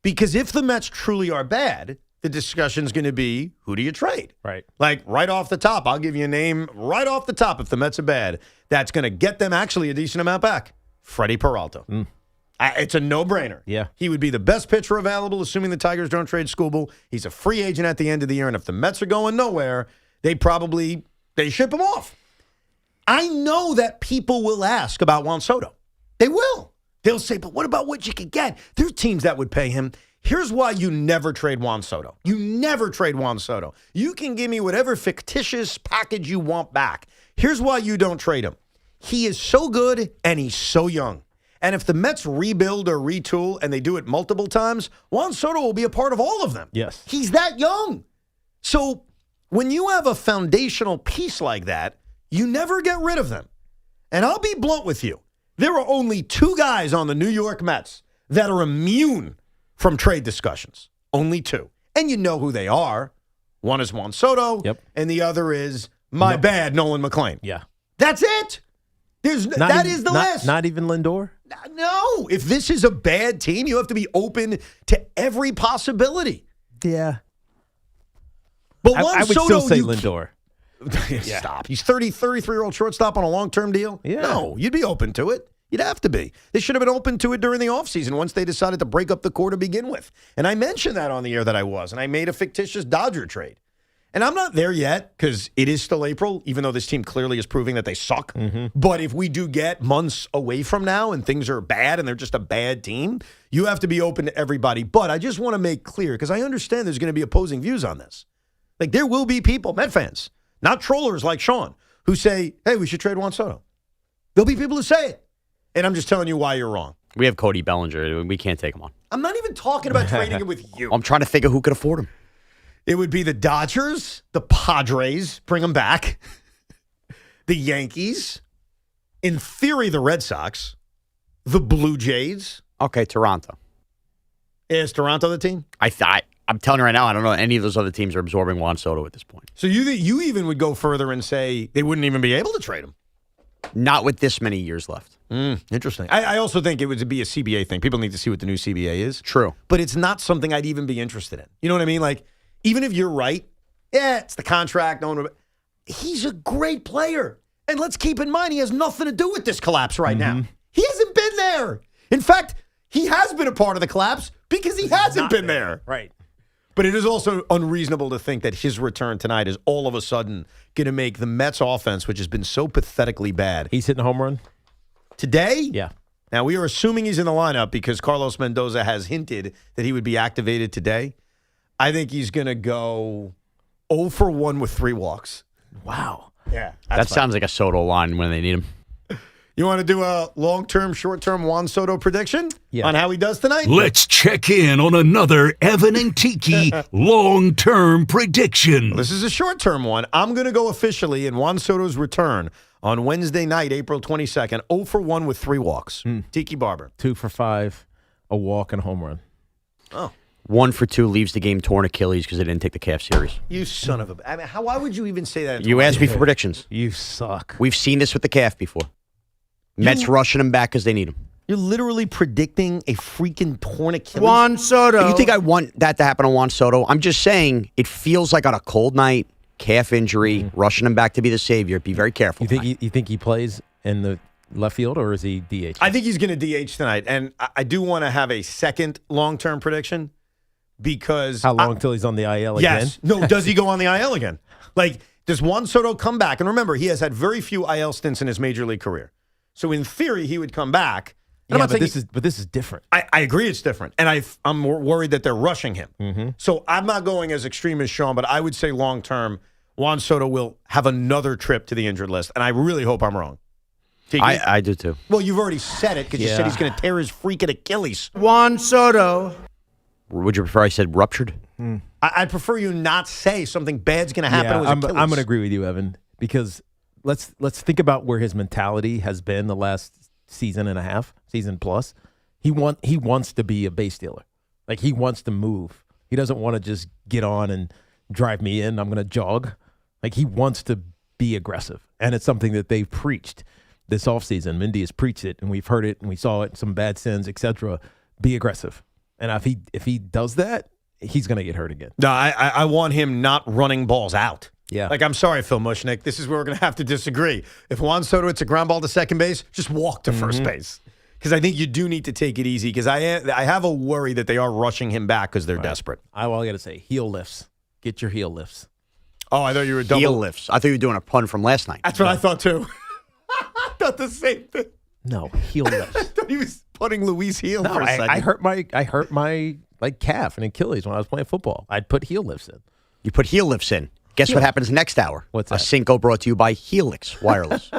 Speaker 6: Because if the Mets truly are bad, the discussion's going to be, who do you trade?
Speaker 4: Right.
Speaker 6: Like, right off the top, I'll give you a name right off the top if the Mets are bad. That's going to get them actually a decent amount back. Freddie Peralta. It's a no-brainer.
Speaker 4: Yeah.
Speaker 6: He would be the best pitcher available, assuming the Tigers don't trade Skubal. He's a free agent at the end of the year, and if the Mets are going nowhere, they ship him off. I know that people will ask about Juan Soto. They will. They'll say, but what about what you could get? There's teams that would pay him. Here's why you never trade Juan Soto. You never trade Juan Soto. You can give me whatever fictitious package you want back. Here's why you don't trade him. He is so good and he's so young. And if the Mets rebuild or retool and they do it multiple times, Juan Soto will be a part of all of them.
Speaker 4: Yes.
Speaker 6: He's that young. So when you have a foundational piece like that, you never get rid of them. And I'll be blunt with you. There are only two guys on the New York Mets that are immune from trade discussions. Only two. And you know who they are. One is Juan Soto, and the other is bad Nolan McLean.
Speaker 4: Yeah.
Speaker 6: That's it. That is the list.
Speaker 4: Not even Lindor?
Speaker 6: No. If this is a bad team, you have to be open to every possibility.
Speaker 4: Yeah.
Speaker 6: But
Speaker 4: I
Speaker 6: Juan
Speaker 4: would
Speaker 6: Soto,
Speaker 4: still say Lindor.
Speaker 6: Stop. He's 33-year-old shortstop on a long-term deal?
Speaker 4: Yeah.
Speaker 6: No, you'd be open to it. You'd have to be. They should have been open to it during the offseason once they decided to break up the core to begin with. And I mentioned that on the air that I was, and I made a fictitious Dodger trade. And I'm not there yet because it is still April, even though this team clearly is proving that they suck. But if we do get months away from now and things are bad and they're just a bad team, you have to be open to everybody. But I just want to make clear, because I understand there's going to be opposing views on this. Like, there will be people, Met fans, not trollers like Sean, who say, hey, we should trade Juan Soto. There'll be people who say it. And I'm just telling you why you're wrong.
Speaker 2: We have Cody Bellinger. We can't take him on.
Speaker 6: I'm not even talking about trading him with you.
Speaker 2: I'm trying to think of who could afford him.
Speaker 6: It would be the Dodgers, the Padres, bring them back, the Yankees, in theory, the Red Sox, the Blue Jays.
Speaker 2: Okay, Toronto.
Speaker 6: Is Toronto the team?
Speaker 2: I'm telling you right now, I don't know any of those other teams are absorbing Juan Soto at this point.
Speaker 6: So you even would go further and say they wouldn't even be able to trade him?
Speaker 2: Not with this many years left.
Speaker 6: Interesting. I also think it would be a CBA thing. People need to see what the new CBA is.
Speaker 2: True.
Speaker 6: But it's not something I'd even be interested in. You know what I mean? Like, even if you're right, it's the contract. He's a great player. And let's keep in mind, he has nothing to do with this collapse right now. He hasn't been there. In fact, he has been a part of the collapse because he hasn't been there.
Speaker 4: Right.
Speaker 6: But it is also unreasonable to think that his return tonight is all of a sudden going to make the Mets offense, which has been so pathetically bad.
Speaker 4: He's hitting a home run?
Speaker 6: Today?
Speaker 4: Yeah.
Speaker 6: Now, we are assuming he's in the lineup because Carlos Mendoza has hinted that he would be activated today. I think he's going to go 0 for 1 with 3 walks.
Speaker 4: Wow.
Speaker 6: Yeah.
Speaker 2: That sounds like a Soto line when they need him.
Speaker 6: You want to do a long-term, short-term Juan Soto prediction on how he does tonight?
Speaker 1: Let's check in on another Evan and Tiki long-term prediction.
Speaker 6: This is a short-term one. I'm going to go officially in Juan Soto's return on Wednesday night, April 22nd, 0 for 1 with 3 walks. Tiki Barber.
Speaker 4: 2 for 5, a walk and a home run.
Speaker 6: Oh.
Speaker 2: 1 for 2 leaves the game torn Achilles because they didn't take the calf series.
Speaker 6: You son of a... I mean, why would you even say that?
Speaker 2: You asked me for predictions.
Speaker 4: You suck.
Speaker 2: We've seen this with the calf before. Mets rushing him back because they need him.
Speaker 6: You're literally predicting a freaking torn Achilles.
Speaker 2: Juan Soto. You think I want that to happen to Juan Soto? I'm just saying it feels like on a cold night, calf injury, rushing him back to be the savior. Be very careful.
Speaker 4: You think he plays in the left field or is he DH?
Speaker 6: I think he's going to DH tonight. And I do want to have a second long-term prediction because...
Speaker 4: How long until he's on the IL again?
Speaker 6: Yes. No, does he go on the IL again? Like, does Juan Soto come back? And remember, he has had very few IL stints in his major league career. So in theory, he would come back. And
Speaker 4: Yeah, but this is different.
Speaker 6: I agree it's different. And I'm worried that they're rushing him. So I'm not going as extreme as Sean, but I would say long-term, Juan Soto will have another trip to the injured list. And I really hope I'm wrong. Tiki?
Speaker 2: I do too.
Speaker 6: Well, you've already said it because you said he's going to tear his freaking Achilles.
Speaker 2: Juan Soto. Would you prefer I said ruptured?
Speaker 6: I'd prefer you not say something bad's going to happen to his
Speaker 4: I'm
Speaker 6: Achilles.
Speaker 4: going to agree with you, Evan, because let's think about where his mentality has been the last season and a half, season plus. He wants to be a base stealer. Like, he wants to move. He doesn't want to just get on and drive me in. I'm going to jog. Like, he wants to be aggressive. And it's something that they've preached this offseason. Mindy has preached it, and we've heard it, and we saw it, some bad sins, etc. Be aggressive. And if he does that, he's going to get hurt again.
Speaker 6: No, I want him not running balls out.
Speaker 4: Yeah.
Speaker 6: Like, I'm sorry, Phil Mushnick. This is where we're going to have to disagree. If Juan Soto hits a ground ball to second base, just walk to first base. Because I think you do need to take it easy because I have a worry that they are rushing him back because they're desperate.
Speaker 4: All I got to say, heel lifts. Get your heel lifts.
Speaker 6: Oh, I thought you were double.
Speaker 2: Heel lifts. I thought you were doing a pun from last night.
Speaker 6: That's what I thought, too. I thought the same thing.
Speaker 4: No, heel lifts.
Speaker 6: I thought he was putting Luis heel
Speaker 4: No,
Speaker 6: for a second.
Speaker 4: I hurt my calf and Achilles when I was playing football. I'd put heel lifts in.
Speaker 2: You put heel lifts in. Guess what happens next hour?
Speaker 4: What's
Speaker 2: A
Speaker 4: that?
Speaker 2: Cinco brought to you by Helix Wireless.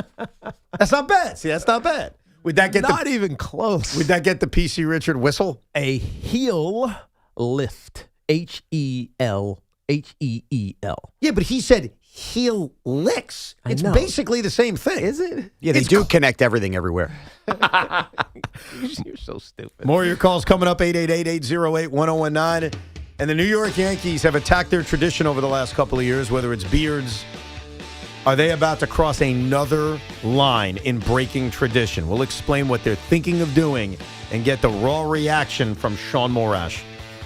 Speaker 6: That's not bad. See, that's not bad. Would that get
Speaker 4: Not even close.
Speaker 6: Would that get the PC Richard whistle?
Speaker 4: A heel lift. HELHEEL.
Speaker 6: Yeah, but he said heel licks.
Speaker 4: I
Speaker 6: It's
Speaker 4: know.
Speaker 6: basically the same thing.
Speaker 4: Is it?
Speaker 2: Yeah, they do connect everything everywhere.
Speaker 4: You're so stupid.
Speaker 6: More of your calls coming up, 888-808-1019. And the New York Yankees have attacked their tradition over the last couple of years, whether it's beards. Are they about to cross another line in breaking tradition? We'll explain what they're thinking of doing and get the raw reaction from Sean Morash.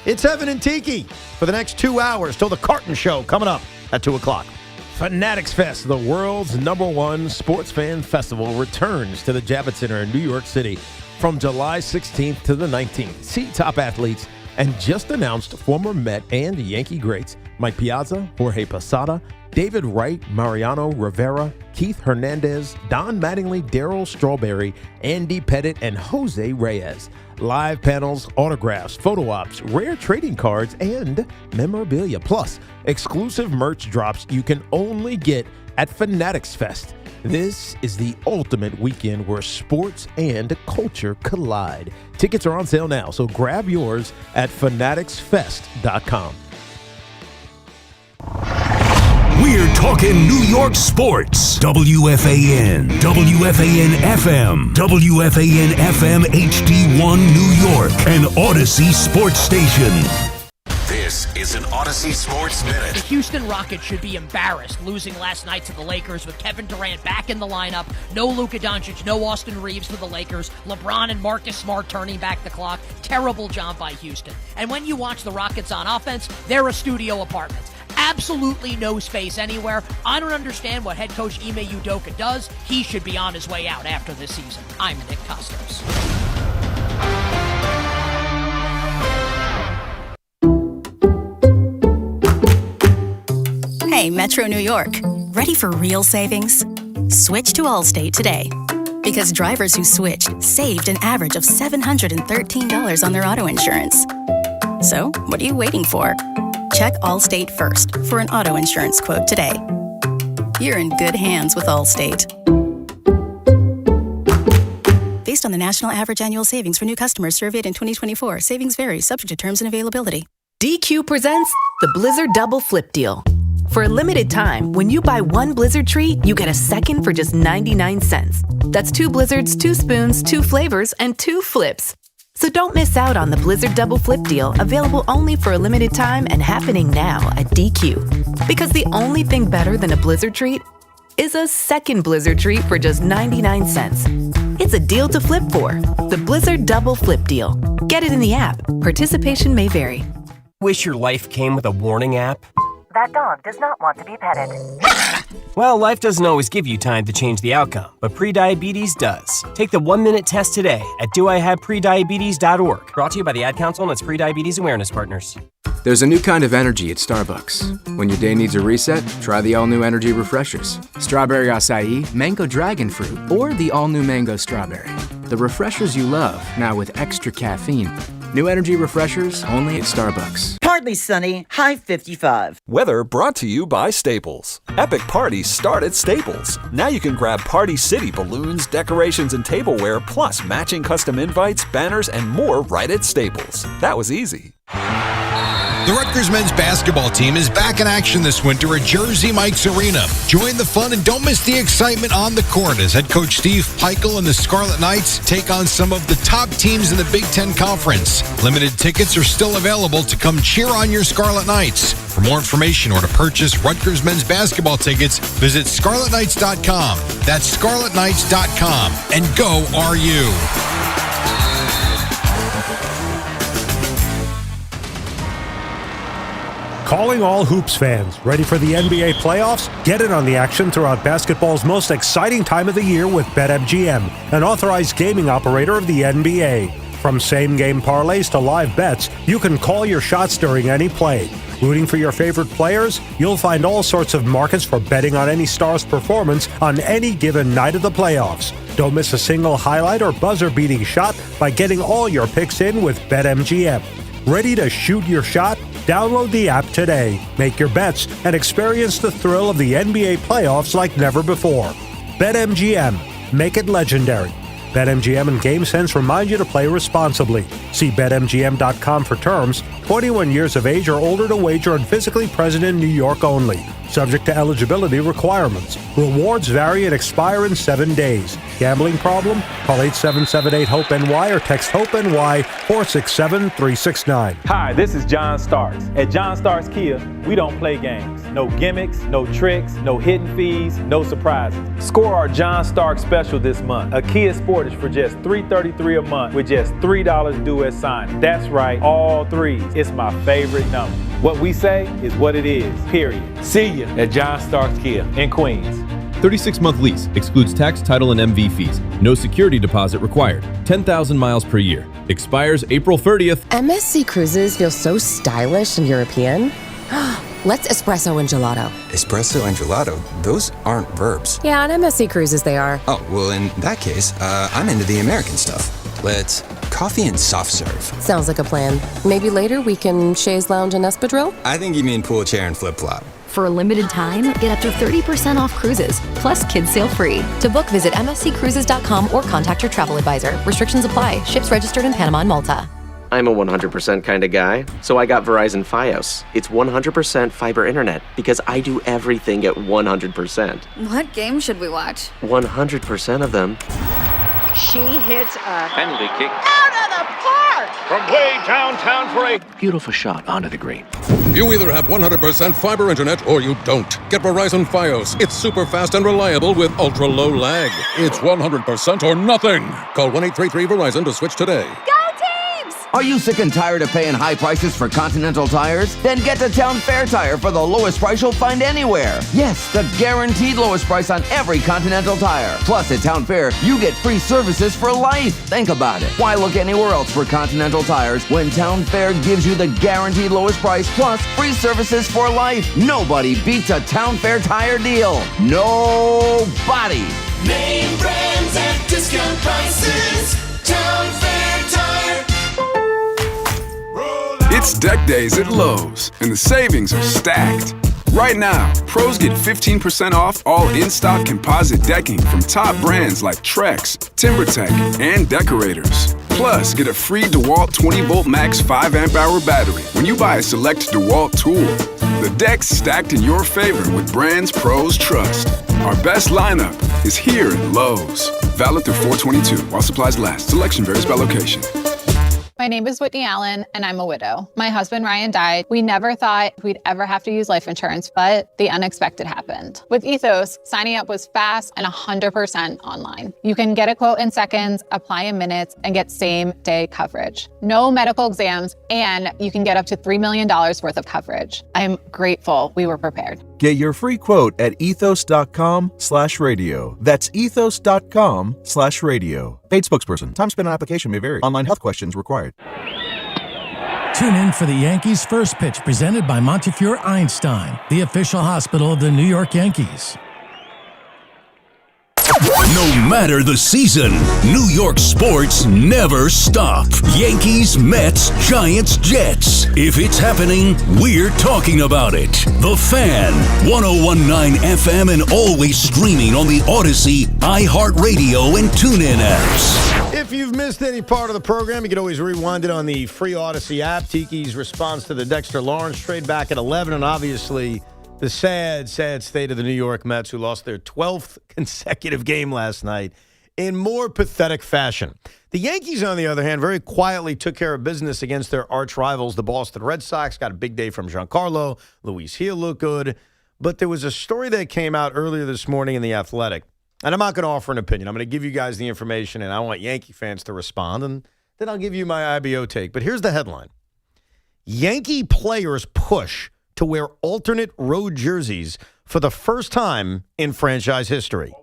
Speaker 6: It's Evan and Tiki for the next 2 hours till the Carton Show coming up at 2 o'clock.
Speaker 4: Fanatics Fest, the world's #1 sports fan festival, returns to the Javits Center in New York City from July 16th to the 19th. See top athletes and just announced former Met and Yankee greats Mike Piazza, Jorge Posada, David Wright, Mariano Rivera, Keith Hernandez, Don Mattingly, Darryl Strawberry, Andy Pettit, and Jose Reyes. Live panels, autographs, photo ops, rare trading cards, and memorabilia. Plus, exclusive merch drops you can only get at Fanatics Fest. This is the ultimate weekend where sports and culture collide. Tickets are on sale now, so grab yours at fanaticsfest.com.
Speaker 1: We're talking New York sports. WFAN, WFAN FM, WFAN FM HD1 New York, an Odyssey sports station.
Speaker 8: This is an Odyssey Sports Minute.
Speaker 15: The Houston Rockets should be embarrassed losing last night to the Lakers with Kevin Durant back in the lineup. No Luka Doncic, no Austin Reeves for the Lakers. LeBron and Marcus Smart turning back the clock. Terrible job by Houston. And when you watch the Rockets on offense, they're a studio apartment. Absolutely no space anywhere. I don't understand what head coach Ime Udoka does. He should be on his way out after this season. I'm Nick Costos.
Speaker 3: Metro New York. Ready for real savings? Switch to Allstate today. Because drivers who switched saved an average of $713 on their auto insurance. So, what are you waiting for? Check Allstate first for an auto insurance quote today. You're in good hands with Allstate. Based on the national average annual savings for new customers surveyed in 2024, savings vary, subject to terms and availability.
Speaker 16: DQ presents the Blizzard Double Flip Deal. For a limited time, when you buy one Blizzard treat, you get a second for just 99 cents. That's 2 Blizzards, 2 spoons, 2 flavors, and 2 flips. So don't miss out on the Blizzard Double Flip Deal, available only for a limited time and happening now at DQ. Because the only thing better than a Blizzard treat is a second Blizzard treat for just 99 cents. It's a deal to flip for. The Blizzard Double Flip Deal. Get it in the app. Participation may vary.
Speaker 17: Wish your life came with a warning app?
Speaker 24: That dog does not want to be petted.
Speaker 17: Well, life doesn't always give you time to change the outcome, but prediabetes does. Take the 1-minute test today at doihaveprediabetes.org. Brought to you by the Ad Council and its Prediabetes Awareness Partners.
Speaker 25: There's a new kind of energy at Starbucks. When your day needs a reset, try the all-new energy refreshers. Strawberry acai, mango dragon fruit, or the all-new mango strawberry. The refreshers you love, now with extra caffeine. New energy refreshers only at Starbucks.
Speaker 26: Partly sunny, high 55.
Speaker 27: Weather brought to you by Staples. Epic parties start at Staples. Now you can grab Party City balloons, decorations, and tableware, plus matching custom invites, banners, and more right at Staples. That was easy.
Speaker 28: The Rutgers men's basketball team is back in action this winter at Jersey Mike's Arena. Join the fun and don't miss the excitement on the court as head coach Steve Peichel and the Scarlet Knights take on some of the top teams in the Big Ten Conference. Limited tickets are still available to come cheer on your Scarlet Knights. For more information or to purchase Rutgers men's basketball tickets, visit scarletknights.com. That's scarletknights.com. And go RU.
Speaker 22: Calling all Hoops fans. Ready for the NBA playoffs? Get in on the action throughout basketball's most exciting time of the year with BetMGM, an authorized gaming operator of the NBA. From same-game parlays to live bets, you can call your shots during any play. Rooting for your favorite players? You'll find all sorts of markets for betting on any star's performance on any given night of the playoffs. Don't miss a single highlight or buzzer-beating shot by getting all your picks in with BetMGM. Ready to shoot your shot? Download the app today. Make your bets and experience the thrill of the NBA playoffs like never before. BetMGM. Make it legendary. BetMGM and GameSense remind you to play responsibly. See BetMGM.com for terms. 21 years of age or older to wager and physically present in New York only. Subject to eligibility requirements. Rewards vary and expire in 7 days. Gambling problem? Call 877-8-HOPE-NY or text HOPE-NY 467-369.
Speaker 29: Hi, this is John Starks. At John Starks Kia, we don't play games. No gimmicks, no tricks, no hidden fees, no surprises. Score our John Starks special this month. A Kia Sportage for just $333 a month with just $3 due at signing. That's right, all threes. It's my favorite number. What we say is what it is, period. See you at John Starks Kia in Queens.
Speaker 30: 36-month lease. Excludes tax, title, and MV fees. No security deposit required. 10,000 miles per year. Expires April 30th.
Speaker 31: MSC Cruises feel so stylish and European. Let's espresso and gelato.
Speaker 32: Espresso and gelato? Those aren't verbs.
Speaker 31: Yeah, on MSC Cruises they are.
Speaker 32: Oh, well, in that case, I'm into the American stuff. Let's coffee and soft serve.
Speaker 31: Sounds like a plan. Maybe later we can chaise lounge and espadrille?
Speaker 32: I think you mean pool chair and flip-flop.
Speaker 33: For a limited time, get up to 30% off cruises, plus kids sail free. To book, visit msccruises.com or contact your travel advisor. Restrictions apply. Ships registered in Panama and Malta.
Speaker 34: I'm a 100% kind of guy, so I got Verizon Fios. It's 100% fiber internet because I do everything at 100%.
Speaker 35: What game should we watch?
Speaker 34: 100% of them.
Speaker 35: She hits a
Speaker 34: Penalty kick.
Speaker 35: out of the park!
Speaker 36: From way downtown for a
Speaker 34: Beautiful shot onto the green.
Speaker 37: You either have 100% fiber internet or you don't. Get Verizon Fios. It's super fast and reliable with ultra low lag. It's 100% or nothing. Call 1-833-VERIZON to switch today.
Speaker 35: Go teams!
Speaker 1: Are you sick and tired of paying high prices for Continental tires? Then get to Town Fair Tire for the lowest price you'll find anywhere. Yes, the guaranteed lowest price on every Continental tire. Plus, at Town Fair, you get free services for life. Think about it. Why look anywhere else for Continental tires when Town Fair gives you the guaranteed lowest price plus free services for life? Nobody beats a Town Fair tire deal. Nobody.
Speaker 2: Name brands at discount prices. Town Fair Tire.
Speaker 4: It's deck days at Lowe's, and the savings are stacked. Right now, pros get 15% off all in-stock composite decking from top brands like Trex, TimberTech, and Decorators. Plus, get a free DeWalt 20-volt max 5-amp-hour battery when you buy a select DeWalt tool. The deck's stacked in your favor with brands pros trust. Our best lineup is here at Lowe's. Valid through 4/22 while supplies last. Selection varies by location.
Speaker 5: My name is Whitney Allen, and I'm a widow. My husband, Ryan, died. We never thought we'd ever have to use life insurance, but the unexpected happened. With Ethos, signing up was fast and 100% online. You can get a quote in seconds, apply in minutes, and get same-day coverage. No medical exams, and you can get up to $3 million worth of coverage. I'm grateful we were prepared.
Speaker 6: Get your free quote at ethos.com/radio. That's ethos.com/radio. Paid spokesperson. Time spent on application may vary. Online health questions required.
Speaker 7: Tune in for the Yankees' first pitch presented by Montefiore Einstein, the official hospital of the New York Yankees.
Speaker 9: No matter the season, New York sports never stop. Yankees, Mets, Giants, Jets. If it's happening, we're talking about it. The Fan, 101.9 FM and always streaming on the Odyssey, iHeartRadio, and TuneIn apps.
Speaker 10: If you've missed any part of the program, you can always rewind it on the free Odyssey app. Tiki's response to the Dexter Lawrence trade back at 11, and obviously the sad state of the New York Mets, who lost their 12th consecutive game last night in more pathetic fashion. The Yankees, on the other hand, very quietly took care of business against their arch rivals, the Boston Red Sox. Got a big day from Giancarlo. Luis Gil looked good. But there was a story that came out earlier this morning in The Athletic, and I'm not going to offer an opinion. I'm going to give you guys the information, and I want Yankee fans to respond, and then I'll give you my IBO take. But here's the headline. Yankee players push to wear alternate road jerseys for the first time in franchise history.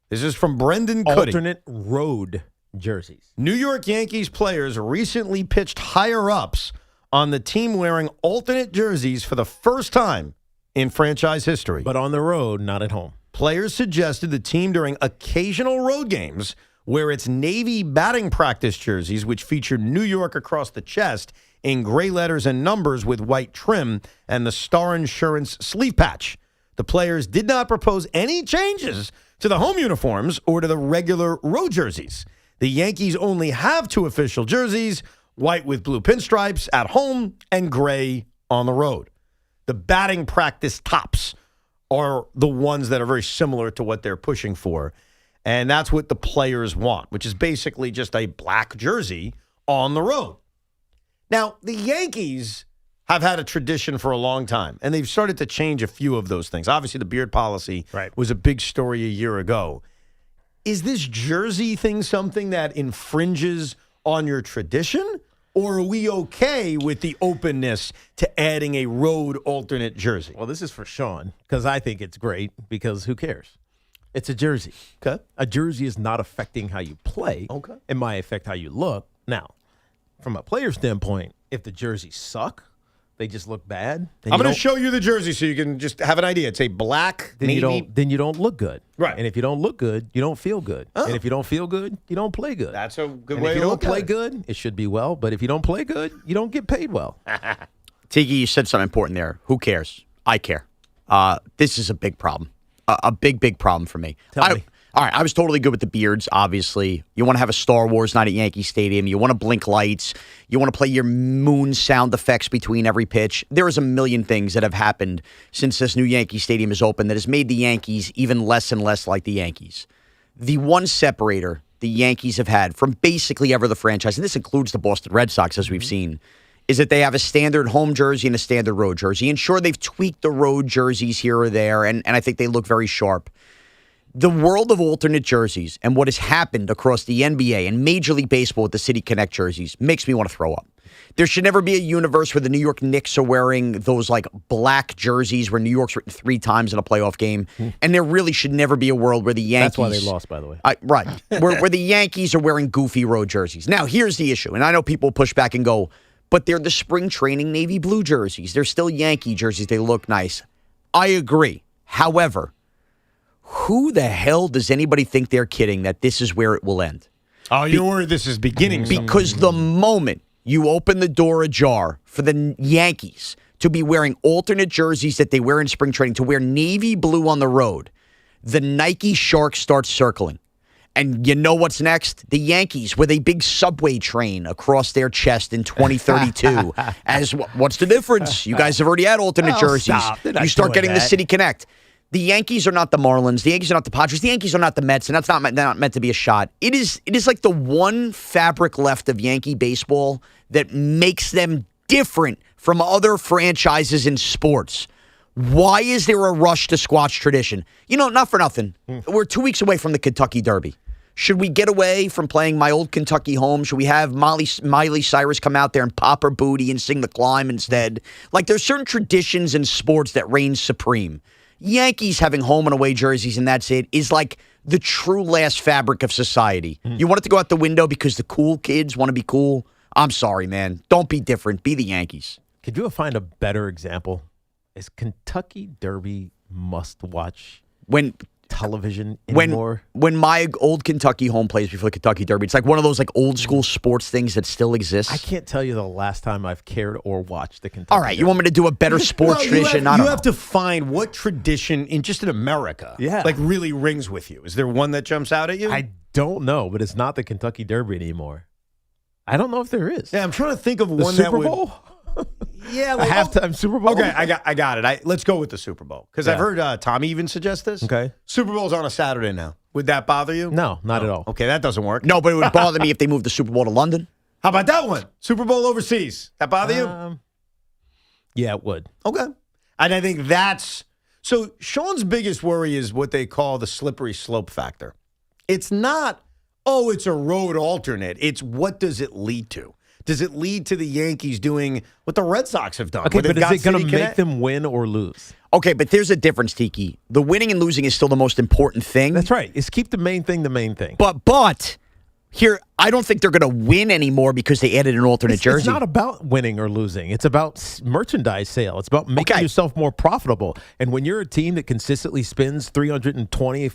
Speaker 10: This is from Brendan Cuddy.
Speaker 11: Alternate road jerseys.
Speaker 10: New York Yankees players recently pitched higher-ups on the team wearing alternate jerseys for the first time in franchise history.
Speaker 11: But on the road, not at home.
Speaker 10: Players suggested the team during occasional road games wear its Navy batting practice jerseys, which feature New York across the chest in gray letters and numbers with white trim and the Star Insurance sleeve patch. The players did not propose any changes to the home uniforms or to the regular road jerseys. The Yankees only have two official jerseys, white with blue pinstripes at home and gray on the road. The batting practice tops are the ones that are very similar to what they're pushing for, and that's what the players want, which is basically just a black jersey on the road. Now, the Yankees have had a tradition for a long time, and they've started to change a few of those things. Obviously, the beard policy was a big story a year ago. Is this jersey thing something that infringes on your tradition, or are we okay with the openness to adding a road alternate jersey?
Speaker 11: Well, this is for Sean, because I think it's great, because who cares? It's a jersey.
Speaker 10: Okay.
Speaker 11: A jersey is not affecting how you play.
Speaker 10: Okay.
Speaker 11: It might affect how you look. Now, from a player standpoint, if the jerseys suck, they just look bad.
Speaker 10: I'm going to show you the jersey so you can just have an idea. It's a black navy.
Speaker 11: Then you don't look good.
Speaker 10: Right.
Speaker 11: And if you don't look good, you don't feel good. Oh. And if you don't feel good, you don't play good.
Speaker 10: That's a good
Speaker 11: and
Speaker 10: way
Speaker 11: to look. If you don't play good, it should be well. But if you don't play good, you don't get paid well.
Speaker 12: Tiki, you said something important there. Who cares? I care. This is a big problem. A big problem for me.
Speaker 11: Tell me.
Speaker 12: All right, I was totally good with the beards, obviously. You want to have a Star Wars night at Yankee Stadium. You want to blink lights. You want to play your moon sound effects between every pitch. There is a million things that have happened since this new Yankee Stadium is open that has made the Yankees even less and less like the Yankees. The one separator the Yankees have had from basically ever the franchise, and this includes the Boston Red Sox, as we've seen, is that they have a standard home jersey and a standard road jersey. And sure, they've tweaked the road jerseys here or there, and I think they look very sharp. The world of alternate jerseys and what has happened across the NBA and Major League Baseball with the City Connect jerseys makes me want to throw up. There should never be a universe where the New York Knicks are wearing those like black jerseys where New York's written 3 times in a playoff game. And there really should never be a world where the Yankees...
Speaker 11: That's why they lost, by the way.
Speaker 12: Right. where the Yankees are wearing goofy road jerseys. Now, here's the issue. And I know people push back and go, but they're the spring training navy blue jerseys. They're still Yankee jerseys. They look nice. I agree. However, who the hell does anybody think they're kidding that this is where it will end?
Speaker 10: Oh, you're worried this is beginning.
Speaker 12: Because the moment you open the door ajar for the Yankees to be wearing alternate jerseys that they wear in spring training, to wear navy blue on the road, the Nike shark starts circling. And you know what's next? The Yankees with a big subway train across their chest in 2032. As what's the difference? You guys have already had alternate jerseys. You start getting the City Connect. The Yankees are not the Marlins. The Yankees are not the Padres. The Yankees are not the Mets, and that's not meant to be a shot. It is like the one fabric left of Yankee baseball that makes them different from other franchises in sports. Why is there a rush to squash tradition? You know, not for nothing. We're 2 weeks away from the Kentucky Derby. Should we get away from playing My Old Kentucky Home? Should we have Miley Cyrus come out there and pop her booty and sing The Climb instead? Like, there's certain traditions in sports that reign supreme. Yankees having home and away jerseys and that's it is like the true last fabric of society. You want it to go out the window because the cool kids want to be cool? I'm sorry, man. Don't be different. Be the Yankees.
Speaker 11: Could you find a better example? Is Kentucky Derby must-watch television anymore?
Speaker 12: When my old Kentucky home plays before the Kentucky Derby, it's like one of those like old school sports things that still exists.
Speaker 11: I can't tell you the last time I've cared or watched the Kentucky
Speaker 12: All right, you want me to do a better sports tradition?
Speaker 10: You have to find what tradition in America like really rings with you. Is there one that jumps out at you?
Speaker 11: I don't know, but it's not the Kentucky Derby anymore. I don't know if there is.
Speaker 10: Yeah, I'm trying to think of
Speaker 11: the
Speaker 10: one
Speaker 11: Super
Speaker 10: that
Speaker 11: Bowl?
Speaker 10: Yeah,
Speaker 11: like, a halftime Super Bowl.
Speaker 10: Okay, I got it. Let's go with the Super Bowl because I've heard Tommy even suggest this.
Speaker 11: Okay,
Speaker 10: Super Bowl's on a Saturday now. Would that bother you?
Speaker 11: No, not at all.
Speaker 10: Okay, that doesn't work.
Speaker 12: No, but it would bother me if they moved the Super Bowl to London.
Speaker 10: How about that one? Super Bowl overseas. That bother you?
Speaker 11: Yeah, it would.
Speaker 10: Okay, and I think that's so. Sean's biggest worry is what they call the slippery slope factor. It's not. Oh, it's a road alternate. It's what does it lead to? Does it lead to the Yankees doing what the Red Sox have done?
Speaker 11: Okay, but is it going to make them win or lose?
Speaker 12: Okay, but there's a difference, Tiki. The winning and losing is still the most important thing.
Speaker 11: That's right. Is keep the main thing the main thing.
Speaker 12: But here, I don't think they're going to win anymore because they added an alternate jersey.
Speaker 11: It's not about winning or losing. It's about merchandise sale. It's about making yourself more profitable. And when you're a team that consistently spends $320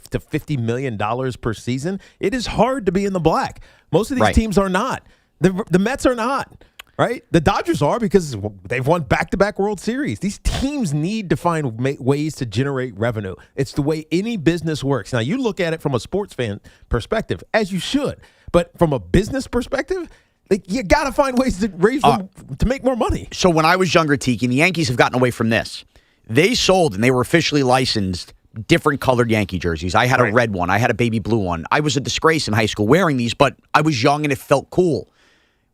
Speaker 11: to $50 million per season, it is hard to be in the black. Most of these teams are not. The Mets are not, right? The Dodgers are because they've won back-to-back World Series. These teams need to find ways to generate revenue. It's the way any business works. Now, you look at it from a sports fan perspective, as you should. But from a business perspective, you got to find ways to raise them to make more money.
Speaker 12: So when I was younger, Tiki, and the Yankees have gotten away from this, they sold and they were officially licensed different colored Yankee jerseys. I had a red one. I had a baby blue one. I was a disgrace in high school wearing these, but I was young and it felt cool.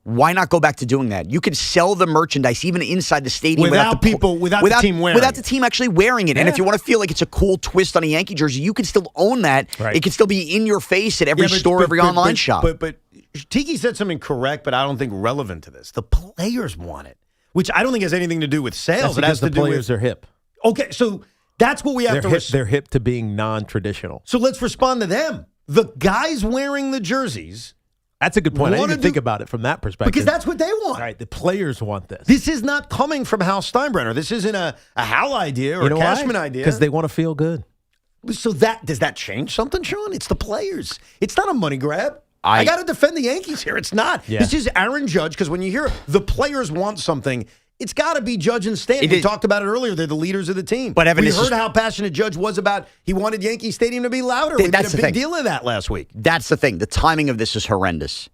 Speaker 12: Why not go back to doing that? You could sell the merchandise even inside the stadium
Speaker 10: without the team wearing
Speaker 12: without the team actually wearing it. Yeah. And if you want to feel like it's a cool twist on a Yankee jersey, you can still own that. Right. It can still be in your face at every store, every online shop.
Speaker 10: But Tiki said something correct, but I don't think relevant to this. The players want it, which I don't think has anything to do with sales.
Speaker 11: It has to do with the players are hip.
Speaker 10: Okay, so that's what we have to.
Speaker 11: They're hip to being non-traditional.
Speaker 10: So let's respond to them. The guys wearing the jerseys.
Speaker 11: That's a good point. I didn't even think about it from that perspective.
Speaker 10: Because that's what they want.
Speaker 11: All right, the players want this.
Speaker 10: This is not coming from Hal Steinbrenner. This isn't a Hal idea or a Cashman idea.
Speaker 11: Because they want to feel good.
Speaker 10: So does that change something, Sean? It's the players. It's not a money grab. I got to defend the Yankees here. It's not. Yeah. This is Aaron Judge, because when you hear the players want something, it's got to be Judge and Stanton. We talked about it earlier. They're the leaders of the team.
Speaker 12: But Evan,
Speaker 10: we heard how passionate Judge was about he wanted Yankee Stadium to be louder. We made a big deal of that last week.
Speaker 12: That's the thing. The timing of this is horrendous.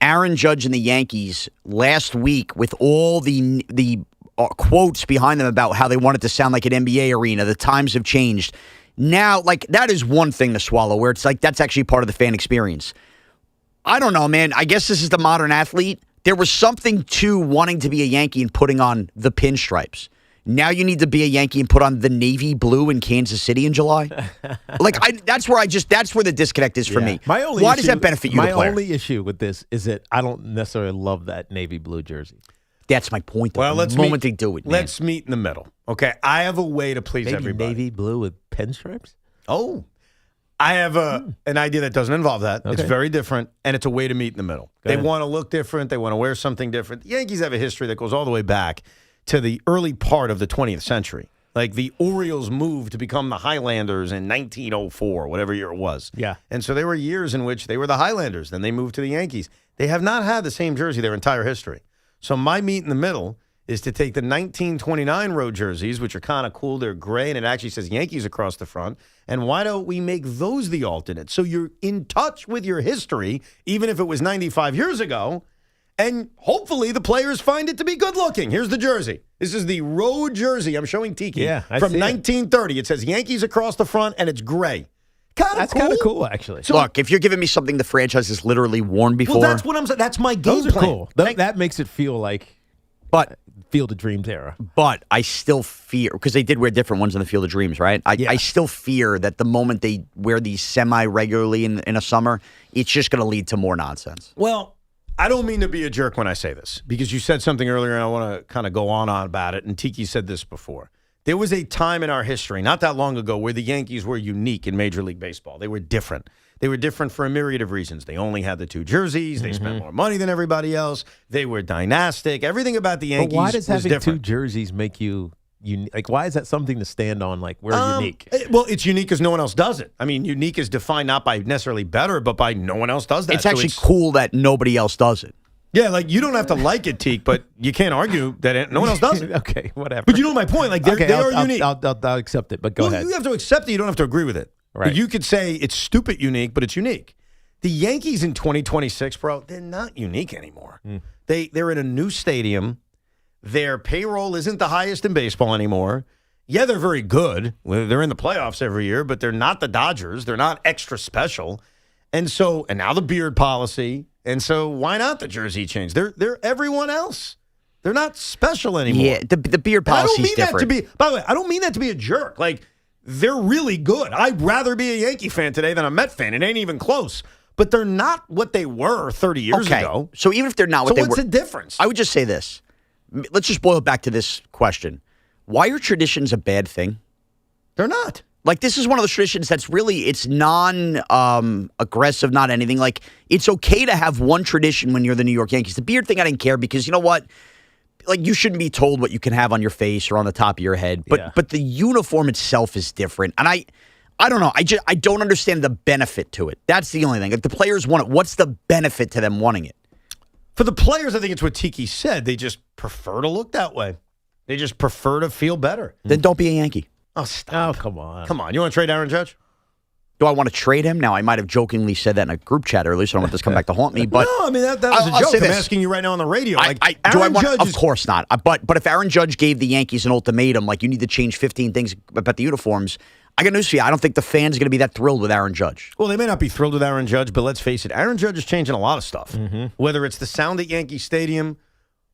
Speaker 12: Aaron Judge and the Yankees last week with all the quotes behind them about how they want it to sound like an NBA arena. The times have changed. Now, that is one thing to swallow, where it's like that's actually part of the fan experience. I don't know, man. I guess this is the modern athlete. There was something to wanting to be a Yankee and putting on the pinstripes. Now you need to be a Yankee and put on the navy blue in Kansas City in July. That's where the disconnect is for me. Why does that benefit you, the player?
Speaker 11: My only issue with this is that I don't necessarily love that navy blue jersey.
Speaker 12: That's my point. Though.
Speaker 10: Well,
Speaker 12: let's
Speaker 10: meet in the middle. Okay, I have a way to please everybody.
Speaker 11: Navy blue with pinstripes?
Speaker 10: Oh, I have an idea that doesn't involve that. Okay. It's very different, and it's a way to meet in the middle. They want to look different. They want to wear something different. The Yankees have a history that goes all the way back to the early part of the 20th century. Like the Orioles moved to become the Highlanders in 1904, whatever year it was.
Speaker 11: Yeah.
Speaker 10: And so there were years in which they were the Highlanders. Then they moved to the Yankees. They have not had the same jersey their entire history. So my meet in the middle is to take the 1929 road jerseys, which are kind of cool. They're gray, and it actually says Yankees across the front. And why don't we make those the alternate? So you're in touch with your history, even if it was 95 years ago, and hopefully the players find it to be good looking. Here's the jersey. This is the road jersey. I'm showing Tiki from 1930. It says Yankees across the front, and it's gray.
Speaker 11: That's kind of cool, actually.
Speaker 12: So, look, if you're giving me something the franchise has literally worn before.
Speaker 10: Well, that's what I'm saying. That's my game
Speaker 11: Those are
Speaker 10: plan.
Speaker 11: cool. That makes it feel like Field of Dreams era.
Speaker 12: But I still fear, because they did wear different ones in the Field of Dreams, right? I still fear that the moment they wear these semi-regularly in a summer, it's just going to lead to more nonsense.
Speaker 10: Well, I don't mean to be a jerk when I say this, because you said something earlier, and I want to kind of go on about it, and Tiki said this before. There was a time in our history, not that long ago, where the Yankees were unique in Major League Baseball. They were different. They were different for a myriad of reasons. They only had the two jerseys. They spent more money than everybody else. They were dynastic. Everything about the Yankees
Speaker 11: why does
Speaker 10: was
Speaker 11: having
Speaker 10: different.
Speaker 11: two jerseys make you unique? Like, why is that something to stand on? Like, we're unique.
Speaker 10: Well, it's unique because no one else does it. I mean, unique is defined not by necessarily better, but by no one else does that.
Speaker 12: It's actually cool that nobody else does it.
Speaker 10: Yeah, like you don't have to like it, Teak, but you can't argue that no one else does it.
Speaker 11: Okay, whatever.
Speaker 10: But you know my point. Like they are unique.
Speaker 11: I'll accept it, but go ahead.
Speaker 10: You have to accept it. You don't have to agree with it.
Speaker 11: Right.
Speaker 10: You could say it's stupid unique, but it's unique. The Yankees in 2026, bro, they're not unique anymore. They're in a new stadium. Their payroll isn't the highest in baseball anymore. Yeah, they're very good. They're in the playoffs every year, but they're not the Dodgers. They're not extra special. And now the beard policy. And so why not the jersey change? They're everyone else. They're not special anymore.
Speaker 12: Yeah, the beard policy is different.
Speaker 10: By the way, I don't mean that to be a jerk. Like, they're really good. I'd rather be a Yankee fan today than a Met fan. It ain't even close. But they're not what they were 30 years ago.
Speaker 12: So even if they're not what they were.
Speaker 10: So what's the difference?
Speaker 12: I would just say this. Let's just boil it back to this question. Why are traditions a bad thing?
Speaker 10: They're not.
Speaker 12: Like, this is one of those traditions that's really, it's non-aggressive, not anything. Like, it's okay to have one tradition when you're the New York Yankees. The beard thing, I didn't care because, you know what? Like, you shouldn't be told what you can have on your face or on the top of your head. But the uniform itself is different. And I don't know. I don't understand the benefit to it. That's the only thing. If the players want it, what's the benefit to them wanting it?
Speaker 10: For the players, I think it's what Tiki said. They just prefer to look that way. They just prefer to feel better.
Speaker 12: Then don't be a Yankee.
Speaker 10: Oh, stop.
Speaker 11: Oh, come on.
Speaker 10: Come on. You want to trade Aaron Judge?
Speaker 12: Do I want to trade him? Now, I might have jokingly said that in a group chat earlier, so I don't want this to come back to haunt me. But
Speaker 10: no, I mean, that was a joke. I'm asking you right now on the radio.
Speaker 12: Of course not. But if Aaron Judge gave the Yankees an ultimatum, like you need to change 15 things about the uniforms, I got news for you. I don't think the fans are going to be that thrilled with Aaron Judge.
Speaker 10: Well, they may not be thrilled with Aaron Judge, but let's face it. Aaron Judge is changing a lot of stuff. Whether it's the sound at Yankee Stadium,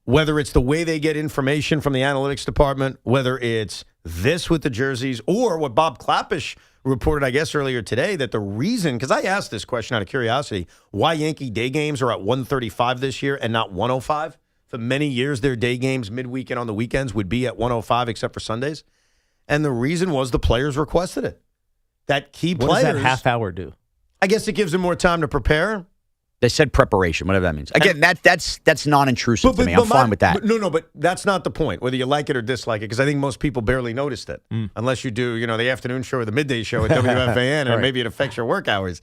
Speaker 10: whether it's the way they get information from the analytics department, whether it's this with the jerseys, or what Bob Klapisch reported, I guess, earlier today, that the reason, because I asked this question out of curiosity, why Yankee day games are at 135 this year and not 105. For many years, their day games midweek and on the weekends would be at 105 except for Sundays. And the reason was the players requested it. That key players.
Speaker 11: What does that half hour do?
Speaker 10: I guess it gives them more time to prepare.
Speaker 12: They said preparation, whatever that means. Again, that's non-intrusive to me. I'm fine with that.
Speaker 10: But that's not the point, whether you like it or dislike it, because I think most people barely noticed it, unless you do, the afternoon show or the midday show at WFAN, or maybe it affects your work hours.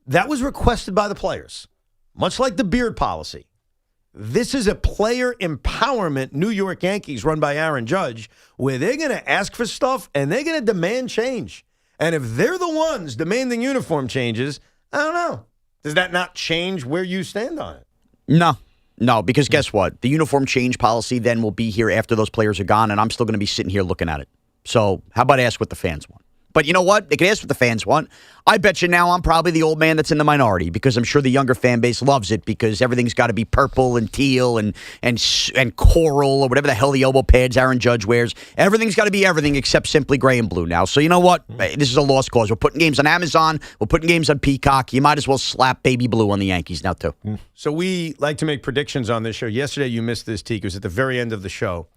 Speaker 10: That was requested by the players, much like the beard policy. This is a player empowerment New York Yankees run by Aaron Judge, where they're going to ask for stuff and they're going to demand change. And if they're the ones demanding uniform changes, I don't know. Does that not change where you stand on it?
Speaker 12: No, because guess what? The uniform change policy then will be here after those players are gone, and I'm still going to be sitting here looking at it. So how about I ask what the fans want? But you know what? They can ask what the fans want. I bet you now I'm probably the old man that's in the minority because I'm sure the younger fan base loves it because everything's got to be purple and teal and coral or whatever the hell the elbow pads Aaron Judge wears. Everything's got to be everything except simply gray and blue now. So you know what? This is a lost cause. We're putting games on Amazon. We're putting games on Peacock. You might as well slap baby blue on the Yankees now too.
Speaker 10: So we like to make predictions on this show. Yesterday you missed this, Tiki. It was at the very end of the show.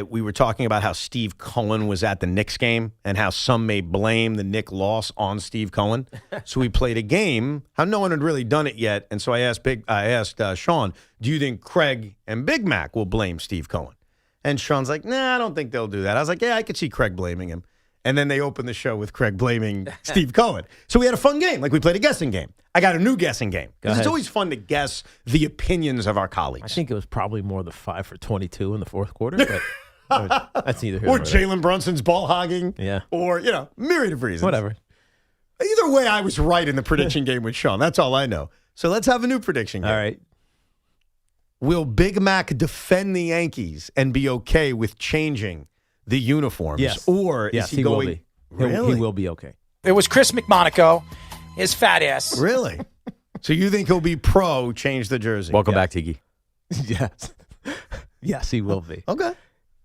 Speaker 10: We were talking about how Steve Cohen was at the Knicks game and how some may blame the Knicks loss on Steve Cohen. So we played a game, how no one had really done it yet. And so I asked Sean, do you think Craig and Big Mac will blame Steve Cohen? And Sean's like, nah, I don't think they'll do that. I was like, yeah, I could see Craig blaming him. And then they opened the show with Craig blaming Steve Cohen. So we had a fun game. Like we played a guessing game. I got a new guessing game. Because it's always fun to guess the opinions of our colleagues.
Speaker 11: I think it was probably more the 5 for 22 in the fourth quarter. But that's neither here
Speaker 10: or
Speaker 11: nor there.
Speaker 10: Jalen Brunson's ball hogging.
Speaker 11: Yeah.
Speaker 10: Or, myriad of reasons.
Speaker 11: Whatever.
Speaker 10: Either way, I was right in the prediction game with Sean. That's all I know. So let's have a new prediction game.
Speaker 11: All right.
Speaker 10: Will Big Mac defend the Yankees and be okay with changing the uniforms?
Speaker 11: Yes.
Speaker 10: Or
Speaker 11: yes,
Speaker 10: is he going?
Speaker 11: Will be.
Speaker 10: Really?
Speaker 11: He will be okay.
Speaker 3: It was Chris McMonaco, his fat ass.
Speaker 10: Really? So you think he'll be pro change the jersey?
Speaker 12: Welcome back, Tiki.
Speaker 11: Yes. Yes, he will be.
Speaker 10: Okay.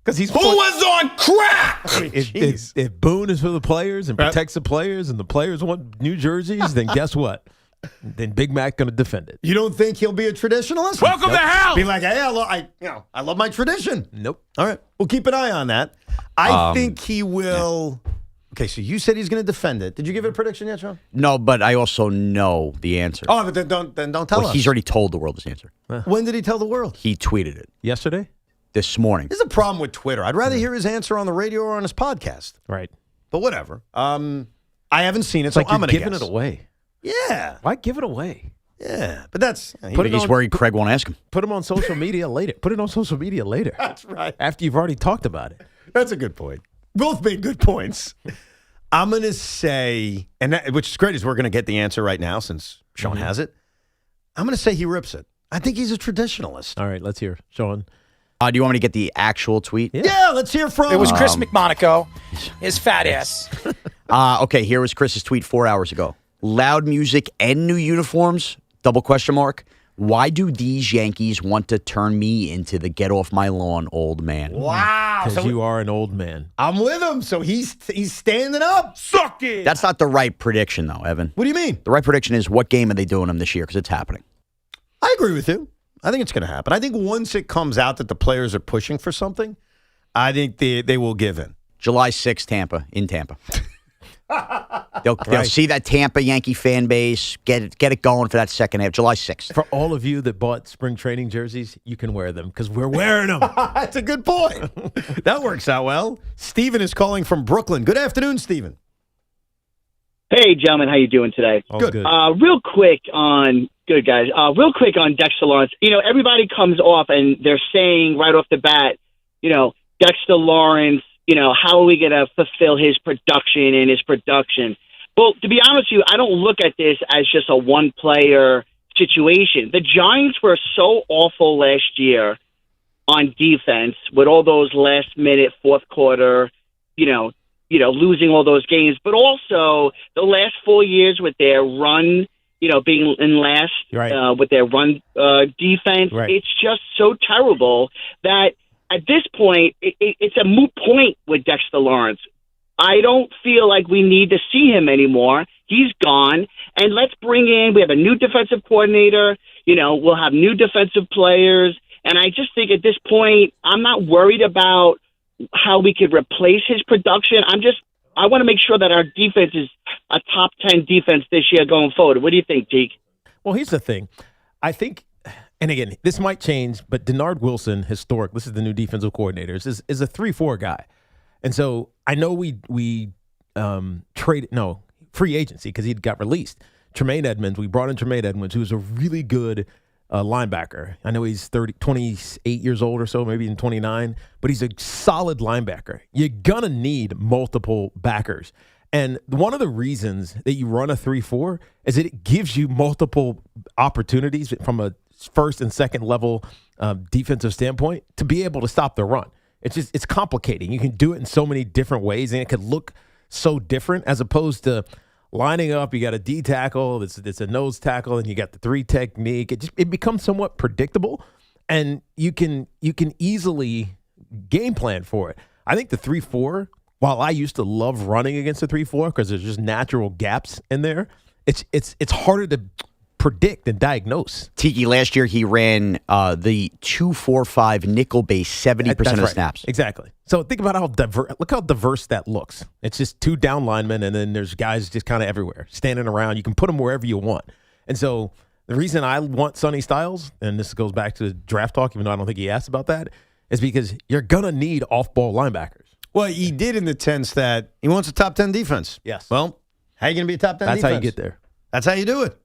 Speaker 11: Because he's
Speaker 3: Who was on crack?
Speaker 11: If Boone is for the players and protects the players and the players want new jerseys, then guess what? Then Big Mac going to defend it.
Speaker 10: You don't think he'll be a traditionalist?
Speaker 3: Welcome to hell.
Speaker 10: Be like, hey, I love my tradition.
Speaker 11: Nope.
Speaker 10: All right. We'll keep an eye on that. I think he will. Yeah. Okay, so you said he's going to defend it. Did you give it a prediction yet, Sean?
Speaker 12: No, but I also know the answer.
Speaker 10: Oh, but then don't tell us.
Speaker 12: He's already told the world his answer.
Speaker 10: When did he tell the world?
Speaker 12: He tweeted it.
Speaker 11: Yesterday?
Speaker 12: This morning.
Speaker 10: There's a problem with Twitter. I'd rather hear his answer on the radio or on his podcast.
Speaker 11: Right.
Speaker 10: But whatever. I haven't seen it,
Speaker 11: It's
Speaker 10: so
Speaker 11: like
Speaker 10: I'm going to
Speaker 11: giving it away.
Speaker 10: Yeah.
Speaker 11: Why give it away?
Speaker 10: Yeah, but that's...
Speaker 12: He's worried Craig won't ask him.
Speaker 11: Put him on social media later. Put it on social media later.
Speaker 10: That's right.
Speaker 11: After you've already talked about it.
Speaker 10: That's a good point. Both made good points. I'm going to say, which is great, is we're going to get the answer right now since Sean has it. I'm going to say he rips it. I think he's a traditionalist.
Speaker 11: All right, let's hear Sean.
Speaker 12: Do you want me to get the actual tweet?
Speaker 10: Yeah, let's hear from...
Speaker 3: It was Chris McMonaco, his fat ass.
Speaker 12: Okay, here was Chris's tweet 4 hours ago. Loud music and new uniforms, ? Why do these Yankees want to turn me into the get off my lawn old man?
Speaker 10: Wow.
Speaker 11: Because you are an old man.
Speaker 10: I'm with him, so he's standing up. Suck it.
Speaker 12: That's not the right prediction, though, Evan.
Speaker 10: What do you mean?
Speaker 12: The right prediction is what game are they doing them this year? Because it's happening.
Speaker 10: I agree with you. I think it's going to happen. I think once it comes out that the players are pushing for something, I think they will give in.
Speaker 12: July 6th, Tampa, in Tampa. They'll see that Tampa Yankee fan base, get it going for that second half, July 6th.
Speaker 11: For all of you that bought spring training jerseys, you can wear them because we're wearing them.
Speaker 10: That's a good point. That works out well. Steven is calling from Brooklyn. Good afternoon, Steven.
Speaker 8: Hey, gentlemen. How you doing today?
Speaker 11: Good.
Speaker 8: Real quick on Dexter Lawrence. Everybody comes off and they're saying right off the bat, Dexter Lawrence, how are we going to fulfill his production and his production? Well, to be honest with you, I don't look at this as just a one-player situation. The Giants were so awful last year on defense with all those last-minute fourth quarter, losing all those games, but also the last 4 years with their run, being in last with their run defense. Right. It's just so terrible that at this point, it's a moot point with Dexter Lawrence. I don't feel like we need to see him anymore. He's gone. And let's bring in, we have a new defensive coordinator. We'll have new defensive players. And I just think at this point, I'm not worried about how we could replace his production. I want to make sure that our defense is a top 10 defense this year going forward. What do you think, Tiki?
Speaker 11: Well, here's the thing. I think, and again, this might change, but Denard Wilson, this is the new defensive coordinator, is a 3-4 guy. And so I know we free agency because he got released. We brought in Tremaine Edmonds, who's a really good linebacker. I know he's 28 years old or so, maybe even 29, but he's a solid linebacker. You're going to need multiple backers. And one of the reasons that you run a 3-4 is that it gives you multiple opportunities from a first and second level defensive standpoint to be able to stop the run. It's complicating. You can do it in so many different ways, and it could look so different as opposed to lining up. You got a D tackle, it's a nose tackle, and you got the 3 technique. It becomes somewhat predictable, and you can easily game plan for it. I think the 3-4, while I used to love running against the 3-4 because there's just natural gaps in there, it's harder to predict and diagnose.
Speaker 12: Tiki, last year he ran the 2-4-5 nickel base 70% of the snaps.
Speaker 11: Exactly. So think about look how diverse that looks. It's just 2 down linemen, and then there's guys just kind of everywhere, standing around. You can put them wherever you want. And so the reason I want Sonny Styles, and this goes back to the draft talk, even though I don't think he asked about that, is because you're going to need off-ball linebackers.
Speaker 10: Well, he did in the sense that he wants a top 10 defense.
Speaker 11: Yes.
Speaker 10: Well, how are you going to be a top 10
Speaker 11: That's
Speaker 10: defense?
Speaker 11: how you get there.
Speaker 10: That's how you do it.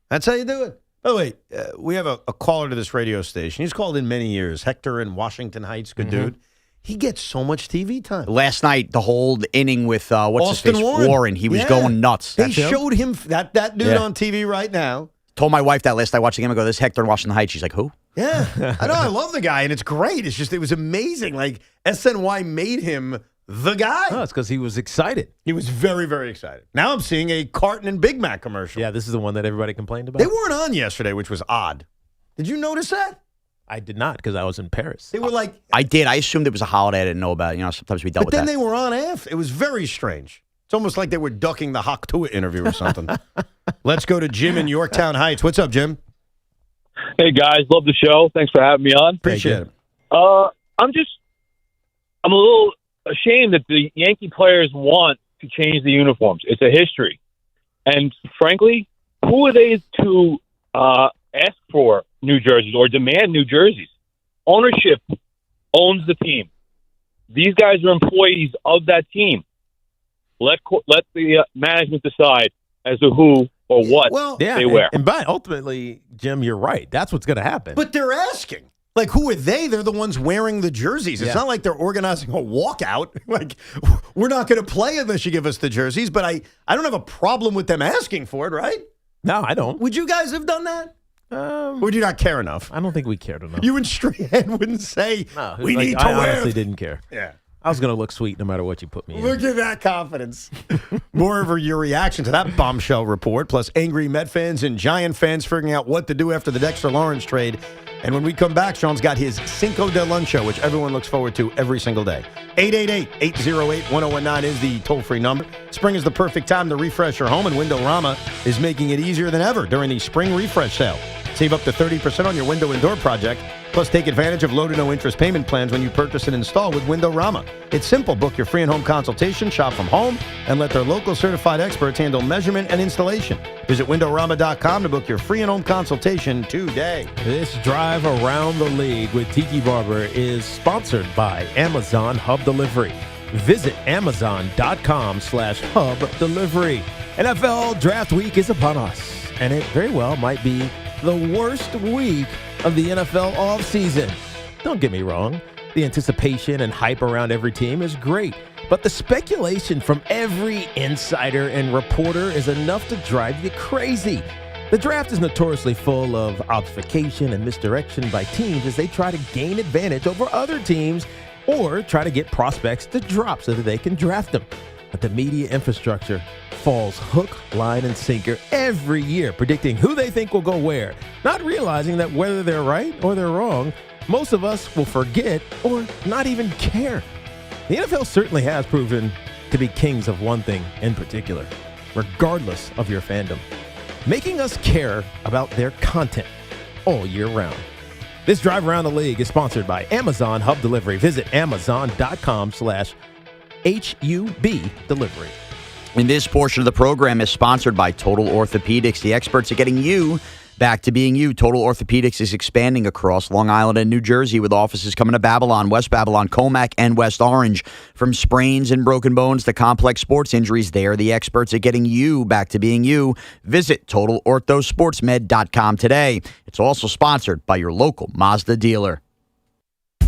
Speaker 10: That's how you do it. By the way, we have a caller to this radio station. He's called in many years. Hector in Washington Heights, good dude. He gets so much TV time.
Speaker 12: Last night, the whole inning with
Speaker 10: Austin
Speaker 12: Warren. He was going nuts.
Speaker 10: They showed him that dude on TV right now.
Speaker 12: Told my wife that last night watching him. I go, this Hector in Washington Heights. She's like, who?
Speaker 10: Yeah. I know. I love the guy, and it's great. It was amazing. Like, SNY made him the guy.
Speaker 11: No, it's because he was excited.
Speaker 10: He was very, very excited. Now I'm seeing a Carton and Big Mac commercial.
Speaker 11: Yeah, this is the one that everybody complained about.
Speaker 10: They weren't on yesterday, which was odd. Did you notice that?
Speaker 11: I did not, because I was in Paris.
Speaker 10: They were like...
Speaker 12: I did. I assumed it was a holiday I didn't know about. You know, sometimes we dealt with that.
Speaker 10: But then they were on after. It was very strange. It's almost like they were ducking the Hawk Tua interview or something. Let's go to Jim in Yorktown Heights. What's up, Jim?
Speaker 13: Hey, guys. Love the show. Thanks for having me on.
Speaker 10: Appreciate it.
Speaker 13: I'm a little ashamed that the Yankee players want to change the uniforms. It's a history. And frankly, who are they to ask for new jerseys or demand new jerseys? Ownership owns the team. These guys are employees of that team. Let the management decide as to who or what they wear.
Speaker 11: But ultimately, Jim, you're right. That's what's going to happen.
Speaker 10: But they're asking. Like, who are they? They're the ones wearing the jerseys. It's not like they're organizing a walkout. Like, we're not going to play unless you give us the jerseys. But I don't have a problem with them asking for it, right?
Speaker 11: No, I don't.
Speaker 10: Would you guys have done that? Or do you not care enough?
Speaker 11: I don't think we cared enough.
Speaker 10: You and Strahan wouldn't say, we need to
Speaker 11: I
Speaker 10: wear.
Speaker 11: honestly didn't care.
Speaker 10: Yeah.
Speaker 11: I was going to look sweet no matter what you put me in.
Speaker 10: Look at that confidence. More of your reaction to that bombshell report, plus angry Met fans and Giant fans figuring out what to do after the Dexter Lawrence trade. And when we come back, Sean's got his Cinco de Luncho, which everyone looks forward to every single day. 888-808-1019 is the toll-free number. Spring is the perfect time to refresh your home, and Windorama is making it easier than ever during the spring refresh sale. Save up to 30% on your window and door project. Plus, take advantage of low to no interest payment plans when you purchase and install with Windorama. It's simple. Book your free and home consultation, shop from home, and let their local certified experts handle measurement and installation. Visit Windorama.com to book your free and home consultation today.
Speaker 11: This drive around the league with Tiki Barber is sponsored by Amazon Hub Delivery. Visit Amazon.com/Hub Delivery. NFL Draft Week is upon us, and it very well might be the worst week of the NFL offseason. Don't get me wrong. The anticipation and hype around every team is great, but the speculation from every insider and reporter is enough to drive you crazy. The draft is notoriously full of obfuscation and misdirection by teams as they try to gain advantage over other teams or try to get prospects to drop so that they can draft them. But the media infrastructure falls hook, line, and sinker every year, predicting who they think will go where, not realizing that whether they're right or they're wrong, most of us will forget or not even care. The NFL certainly has proven to be kings of one thing in particular, regardless of your fandom, making us care about their content all year round. This drive around the league is sponsored by Amazon Hub Delivery. Visit Amazon.com/HUB Delivery.
Speaker 12: And this portion of the program is sponsored by Total Orthopedics, the experts at getting you back to being you. Total Orthopedics is expanding across Long Island and New Jersey with offices coming to Babylon, West Babylon, Comac, and West Orange. From sprains and broken bones to complex sports injuries, they are the experts at getting you back to being you. Visit TotalOrthoSportsMed.com today. It's also sponsored by your local Mazda dealer.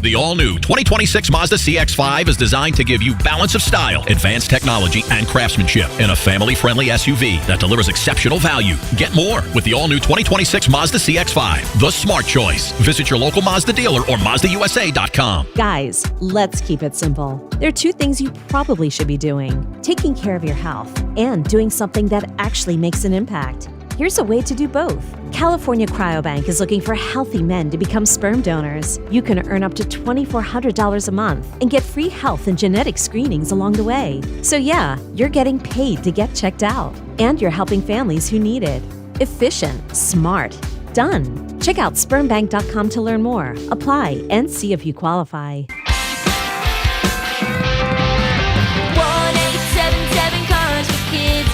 Speaker 14: The all-new 2026 Mazda CX-5 is designed to give you balance of style, advanced technology, and craftsmanship in a family-friendly SUV that delivers exceptional value. Get more with the all-new 2026 Mazda CX-5, the smart choice. Visit your local Mazda dealer or MazdaUSA.com.
Speaker 15: Guys, let's keep it simple. There are two things you probably should be doing: taking care of your health and doing something that actually makes an impact. Here's a way to do both. California Cryobank is looking for healthy men to become sperm donors. You can earn up to $2,400 a month and get free health and genetic screenings along the way. So yeah, you're getting paid to get checked out, and you're helping families who need it. Efficient, smart, done. Check out spermbank.com to learn more. Apply and see if you qualify.
Speaker 16: 1-877 Cars for Kids.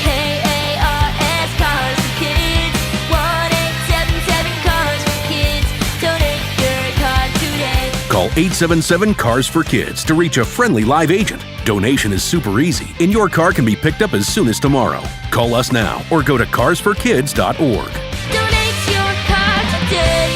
Speaker 16: KARS Cars for Kids. 1-877 Cars for Kids. Donate your car today.
Speaker 17: Call 877 Cars for Kids to reach a friendly live agent. Donation is super easy, and your car can be picked up as soon as tomorrow. Call us now or go to carsforkids.org.
Speaker 16: Donate your car today.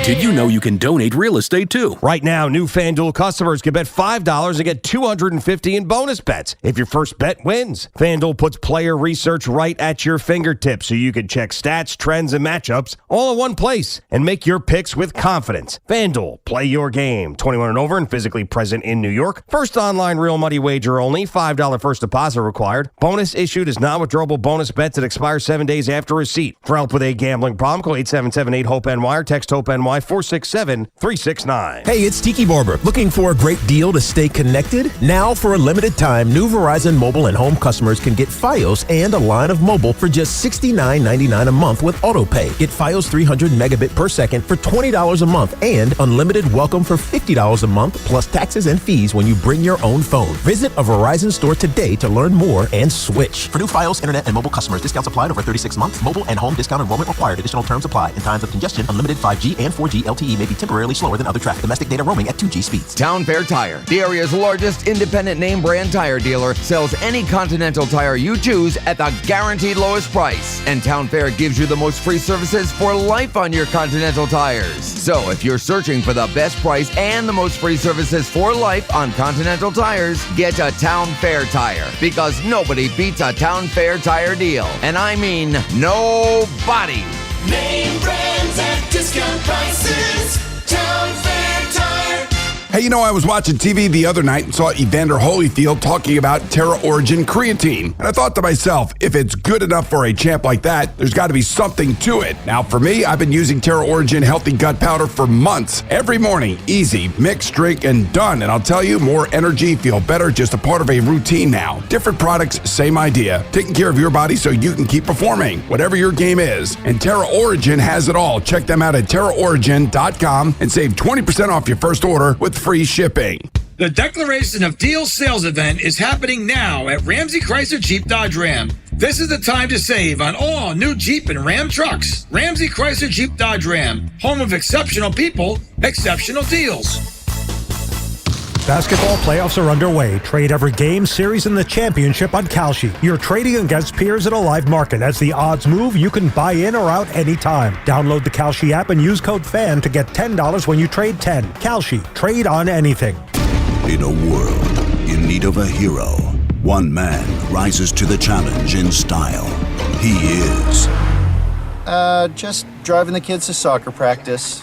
Speaker 17: Did you know you can donate real estate too?
Speaker 10: Right now, new FanDuel customers can bet $5 and get $250 in bonus bets if your first bet wins. FanDuel puts player research right at your fingertips so you can check stats, trends, and matchups all in one place and make your picks with confidence. FanDuel, play your game. 21 and over and physically present in New York. First online real money wager only. $5 first deposit required. Bonus issued is non-withdrawable bonus bets that expire 7 days after receipt. For help with a gambling problem, call 877-8-HOPE-NY or text HOPE-NY 467-369.
Speaker 11: Hey, it's Tiki Barber. Looking for a great deal to stay connected? Now, for a limited time, new Verizon mobile and home customers can get Fios and a line of mobile for just $69.99 a month with AutoPay. Get Fios 300 megabit per second for $20 a month and unlimited welcome for $50 a month plus taxes and fees when you bring your own phone. Visit a Verizon store today to learn more and switch.
Speaker 18: For new Fios, internet, and mobile customers, discounts applied over 36 months. Mobile and home discount enrollment required. Additional terms apply. In times of congestion, unlimited 5G and 4G LTE may be temporarily slower than other traffic. Domestic data roaming at 2G speeds.
Speaker 1: Town Fair Tire, the area's largest independent name brand tire dealer, sells any Continental tire you choose at the guaranteed lowest price. And Town Fair gives you the most free services for life on your Continental tires. So if you're searching for the best price and the most free services for life on Continental tires, get a Town Fair Tire, because nobody beats a Town Fair Tire deal. And I mean nobody.
Speaker 2: Name brands at discount prices. Town Fair Tire.
Speaker 4: Hey, you know, I was watching TV the other night and saw Evander Holyfield talking about Terra Origin creatine. And I thought to myself, if it's good enough for a champ like that, there's got to be something to it. Now, for me, I've been using Terra Origin Healthy Gut Powder for months. Every morning, easy, mix, drink, and done. And I'll tell you, more energy, feel better, just a part of a routine now. Different products, same idea. Taking care of your body so you can keep performing, whatever your game is. And Terra Origin has it all. Check them out at TerraOrigin.com and save 20% off your first order with free shipping.
Speaker 19: The Declaration of Deal sales event is happening now at Ramsey Chrysler Jeep Dodge Ram. This is the time to save on all new Jeep and Ram trucks. Ramsey Chrysler Jeep Dodge Ram, home of exceptional people, exceptional deals.
Speaker 20: Basketball playoffs are underway. Trade every game, series, and the championship on Kalshi. You're trading against peers in a live market. As the odds move, you can buy in or out anytime. Download the Kalshi app and use code FAN to get $10 when you trade 10. Kalshi. Trade on anything.
Speaker 9: In a world in need of a hero, one man rises to the challenge in style. He is...
Speaker 21: just driving the kids to soccer practice.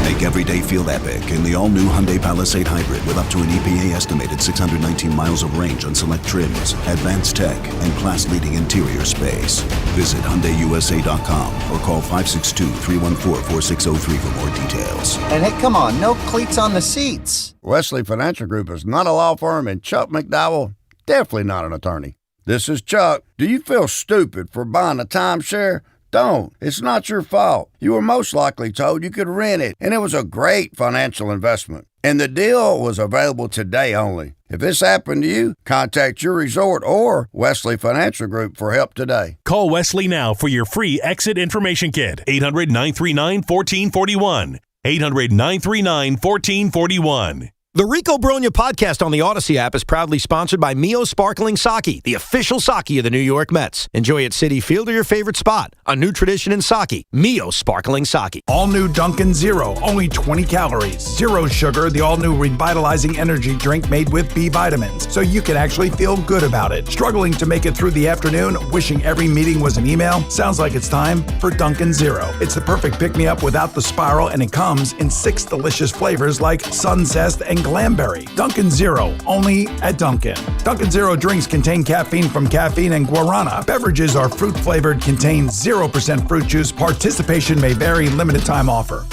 Speaker 9: Make every day feel epic in the all-new Hyundai Palisade Hybrid with up to an EPA-estimated 619 miles of range on select trims, advanced tech, and class-leading interior space. Visit HyundaiUSA.com or call 562-314-4603 for more details.
Speaker 21: And hey, come on, no cleats on the seats.
Speaker 22: Wesley Financial Group is not a law firm, and Chuck McDowell, definitely not an attorney. This is Chuck. Do you feel stupid for buying a timeshare? Don't. It's not your fault. You were most likely told you could rent it, and it was a great financial investment. And the deal was available today only. If this happened to you, contact your resort or Wesley Financial Group for help today.
Speaker 23: Call Wesley now for your free exit information kit. 800-939-1441. 800-939-1441.
Speaker 10: The Rico Bronya podcast on the Odyssey app is proudly sponsored by Mio Sparkling Sake, the official sake of the New York Mets. Enjoy at Citi Field or your favorite spot. A new tradition in sake, Mio Sparkling Sake.
Speaker 5: All new Dunkin' Zero, only 20 calories. Zero sugar, the all new revitalizing energy drink made with B vitamins, so you can actually feel good about it. Struggling to make it through the afternoon, wishing every meeting was an email? Sounds like it's time for Dunkin' Zero. It's the perfect pick-me-up without the spiral, and it comes in 6 delicious flavors like Sunzest and Glamberry. Dunkin' Zero, only at Dunkin'. Dunkin' Zero drinks contain caffeine from caffeine and guarana. Beverages are fruit-flavored, contain 0% fruit juice. Participation may vary. Limited time offer.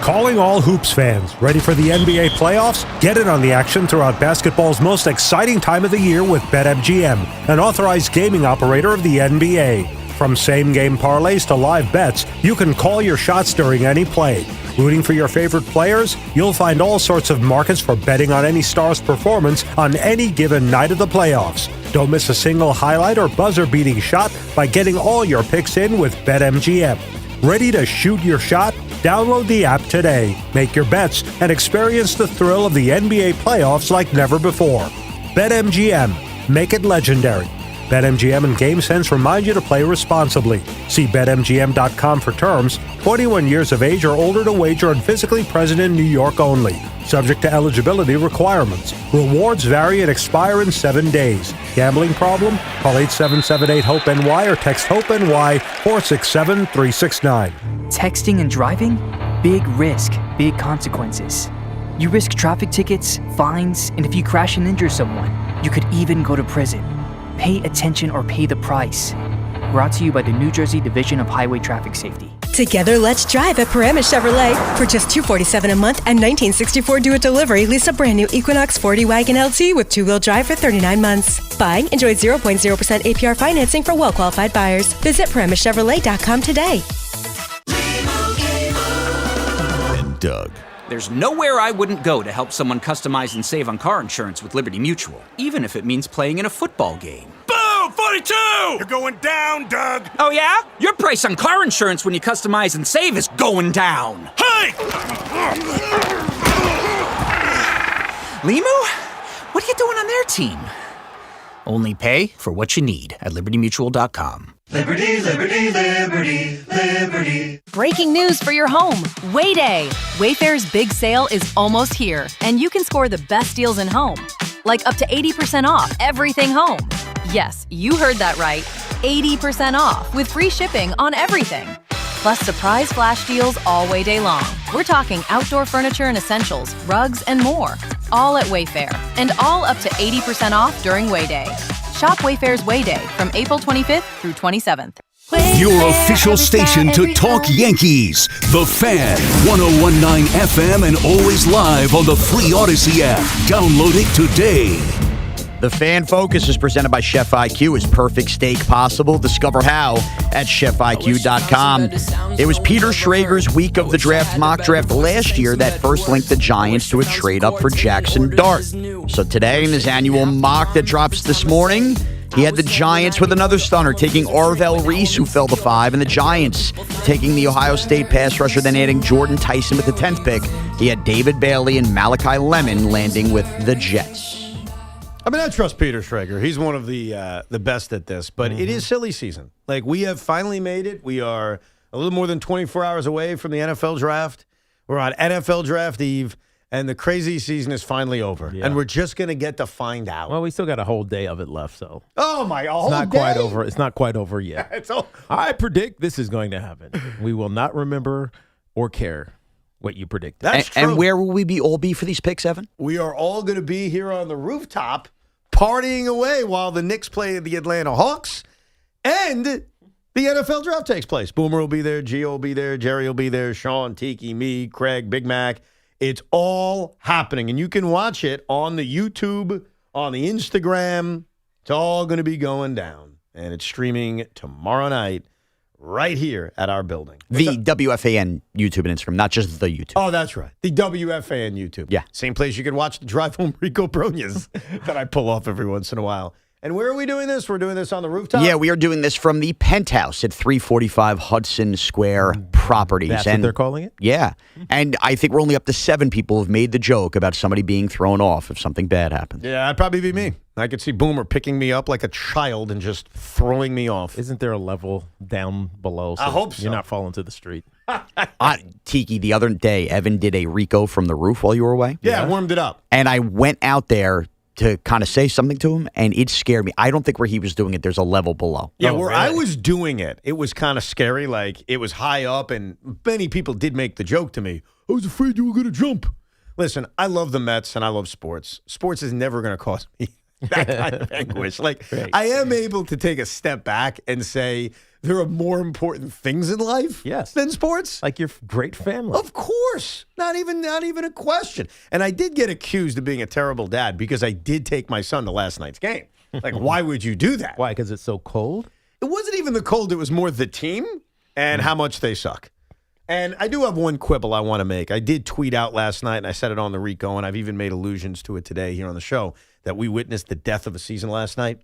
Speaker 20: Calling all hoops fans. Ready for the NBA playoffs? Get in on the action throughout basketball's most exciting time of the year with BetMGM, an authorized gaming operator of the NBA. From same-game parlays to live bets, you can call your shots during any play. Rooting for your favorite players? You'll find all sorts of markets for betting on any star's performance on any given night of the playoffs. Don't miss a single highlight or buzzer-beating shot by getting all your picks in with BetMGM. Ready to shoot your shot? Download the app today. Make your bets and experience the thrill of the NBA playoffs like never before. BetMGM. Make it legendary. BetMGM and GameSense remind you to play responsibly. See BetMGM.com for terms. 21 years of age or older to wager and physically present in New York only. Subject to eligibility requirements. Rewards vary and expire in 7 days. Gambling problem? Call 877-8-HOPE-NY or text HOPE-NY 467-369.
Speaker 6: Texting and driving? Big risk, big consequences. You risk traffic tickets, fines, and if you crash and injure someone, you could even go to prison. Pay attention or pay the price. Brought to you by the New Jersey Division of Highway Traffic Safety.
Speaker 7: Together, let's drive at Paramus Chevrolet. For just $247 a month and $1964 due at delivery, lease a brand new Equinox 40 Wagon LT with two-wheel drive for 39 months. Buying, enjoy 0.0% APR financing for well-qualified buyers. Visit ParamusChevrolet.com today.
Speaker 24: And Doug. There's nowhere I wouldn't go to help someone customize and save on car insurance with Liberty Mutual, even if it means playing in a football game. Boom! 42! You're going down, Doug! Oh, yeah? Your price on car insurance when you customize and save is going down. Hey! Limu? What are you doing on their team? Only pay for what you need at libertymutual.com.
Speaker 2: Liberty, liberty, liberty, liberty.
Speaker 25: Breaking news for your home. Wayday. Wayfair's big sale is almost here, and you can score the best deals in home. Like up to 80% off everything home. Yes, you heard that right. 80% off with free shipping on everything. Plus surprise flash deals all Wayday long. We're talking outdoor furniture and essentials, rugs, and more. All at Wayfair, and all up to 80% off during Wayday. Shop Wayfair's Wayday from April 25th through 27th.
Speaker 9: Your official station to talk Yankees. The Fan, 101.9 FM and always live on the free Odyssey app. Download it today.
Speaker 12: The Fan Focus is presented by Chef IQ. Is perfect steak possible? Discover how at chefiq.com. It was Peter Schrager's week of the draft mock draft last year that first linked the Giants to a trade up for Jackson Dart. So today in his annual mock that drops this morning, he had the Giants with another stunner, taking Arvell Reese, who fell to 5, and the Giants taking the Ohio State pass rusher, then adding Jordan Tyson with the 10th pick. He had David Bailey and Malachi Lemon landing with the Jets.
Speaker 10: I mean, I trust Peter Schrager. He's one of the best at this, but it is silly season. Like, we have finally made it. We are a little more than 24 hours away from the NFL draft. We're on NFL draft eve, and the crazy season is finally over. Yeah. And we're just going to get to find out.
Speaker 11: Well, we still got a whole day of it left, so.
Speaker 10: Oh, my, a whole
Speaker 11: It's not
Speaker 10: day?
Speaker 11: quite over. It's not quite over yet.
Speaker 10: It's all.
Speaker 11: I predict this is going to happen. We will not remember or care what you predicted.
Speaker 10: That's true.
Speaker 12: And where will we all be for these picks, Evan?
Speaker 10: We are all going to be here on the rooftop partying away while the Knicks play the Atlanta Hawks and the NFL draft takes place. Boomer will be there, Gio will be there, Jerry will be there, Sean, Tiki, me, Craig, Big Mac. It's all happening, and you can watch it on the YouTube, on the Instagram. It's all going to be going down, and it's streaming tomorrow night right here at our building.
Speaker 12: The WFAN YouTube and Instagram, not just the YouTube.
Speaker 10: Oh, that's right. The WFAN YouTube.
Speaker 12: Yeah.
Speaker 10: Same place you can watch the Drive Home Rico Bronias that I pull off every once in a while. And where are we doing this? We're doing this on the rooftop?
Speaker 12: Yeah, we are doing this from the penthouse at 345 Hudson Square Properties.
Speaker 11: That's
Speaker 12: and
Speaker 11: what they're calling it?
Speaker 12: Yeah. And I think we're only up to 7 people who've made the joke about somebody being thrown off if something bad happens.
Speaker 10: Yeah, that'd probably be me. I could see Boomer picking me up like a child and just throwing me off.
Speaker 11: Isn't there a level down below?
Speaker 10: I hope so.
Speaker 11: You're not falling to the street.
Speaker 12: Tiki, the other day, Evan did a Rico from the roof while you were away.
Speaker 10: Yeah, I warmed it up.
Speaker 12: And I went out there to kind of say something to him, and it scared me. I don't think where he was doing it, there's a level below.
Speaker 10: Yeah, where I was doing it, it was kind of scary. Like, it was high up, and many people did make the joke to me, I was afraid you were going to jump. Listen, I love the Mets, and I love sports. Sports is never going to cause me that kind of anguish. Like, I am able to take a step back and say there are more important things in life than sports.
Speaker 11: Like your great family.
Speaker 10: Of course. Not even a question. And I did get accused of being a terrible dad because I did take my son to last night's game. Like, why would you do that?
Speaker 11: Why? Because it's so cold?
Speaker 10: It wasn't even the cold. It was more the team and how much they suck. And I do have one quibble I want to make. I did tweet out last night, and I said it on the Rico, and I've even made allusions to it today here on the show, that we witnessed the death of a season last night.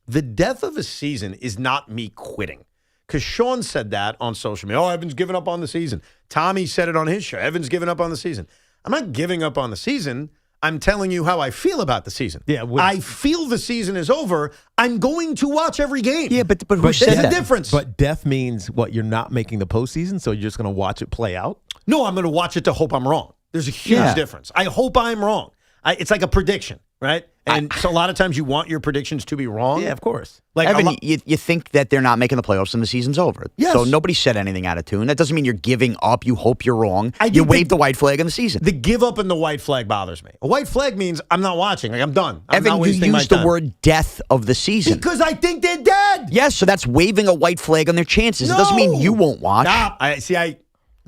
Speaker 10: The death of a season is not me quitting. Because Sean said that on social media. Oh, Evan's giving up on the season. Tommy said it on his show. Evan's giving up on the season. I'm not giving up on the season. I'm telling you how I feel about the season. Yeah, I feel the season is over. I'm going to watch every game.
Speaker 12: Yeah, but who said
Speaker 10: there's
Speaker 12: that?
Speaker 10: a difference.
Speaker 11: But death means what? You're not making the postseason, so you're just going to watch it play out?
Speaker 10: No, I'm going to watch it to hope I'm wrong. There's a huge difference. I hope I'm wrong. It's like a prediction, right? And so a lot of times you want your predictions to be wrong.
Speaker 11: Yeah, of course.
Speaker 12: Like Evan, you think that they're not making the playoffs and the season's over.
Speaker 10: Yes.
Speaker 12: So nobody said anything out of tune. That doesn't mean you're giving up. You hope you're wrong. You waved the white flag in the season.
Speaker 10: The give up and the white flag bothers me. A white flag means I'm not watching. Like, I'm done. I'm
Speaker 12: Evan,
Speaker 10: not
Speaker 12: you
Speaker 10: wasting my
Speaker 12: used the
Speaker 10: time.
Speaker 12: word death of the season.
Speaker 10: Because I think they're dead.
Speaker 12: Yes, so that's waving a white flag on their chances. It doesn't mean you won't watch.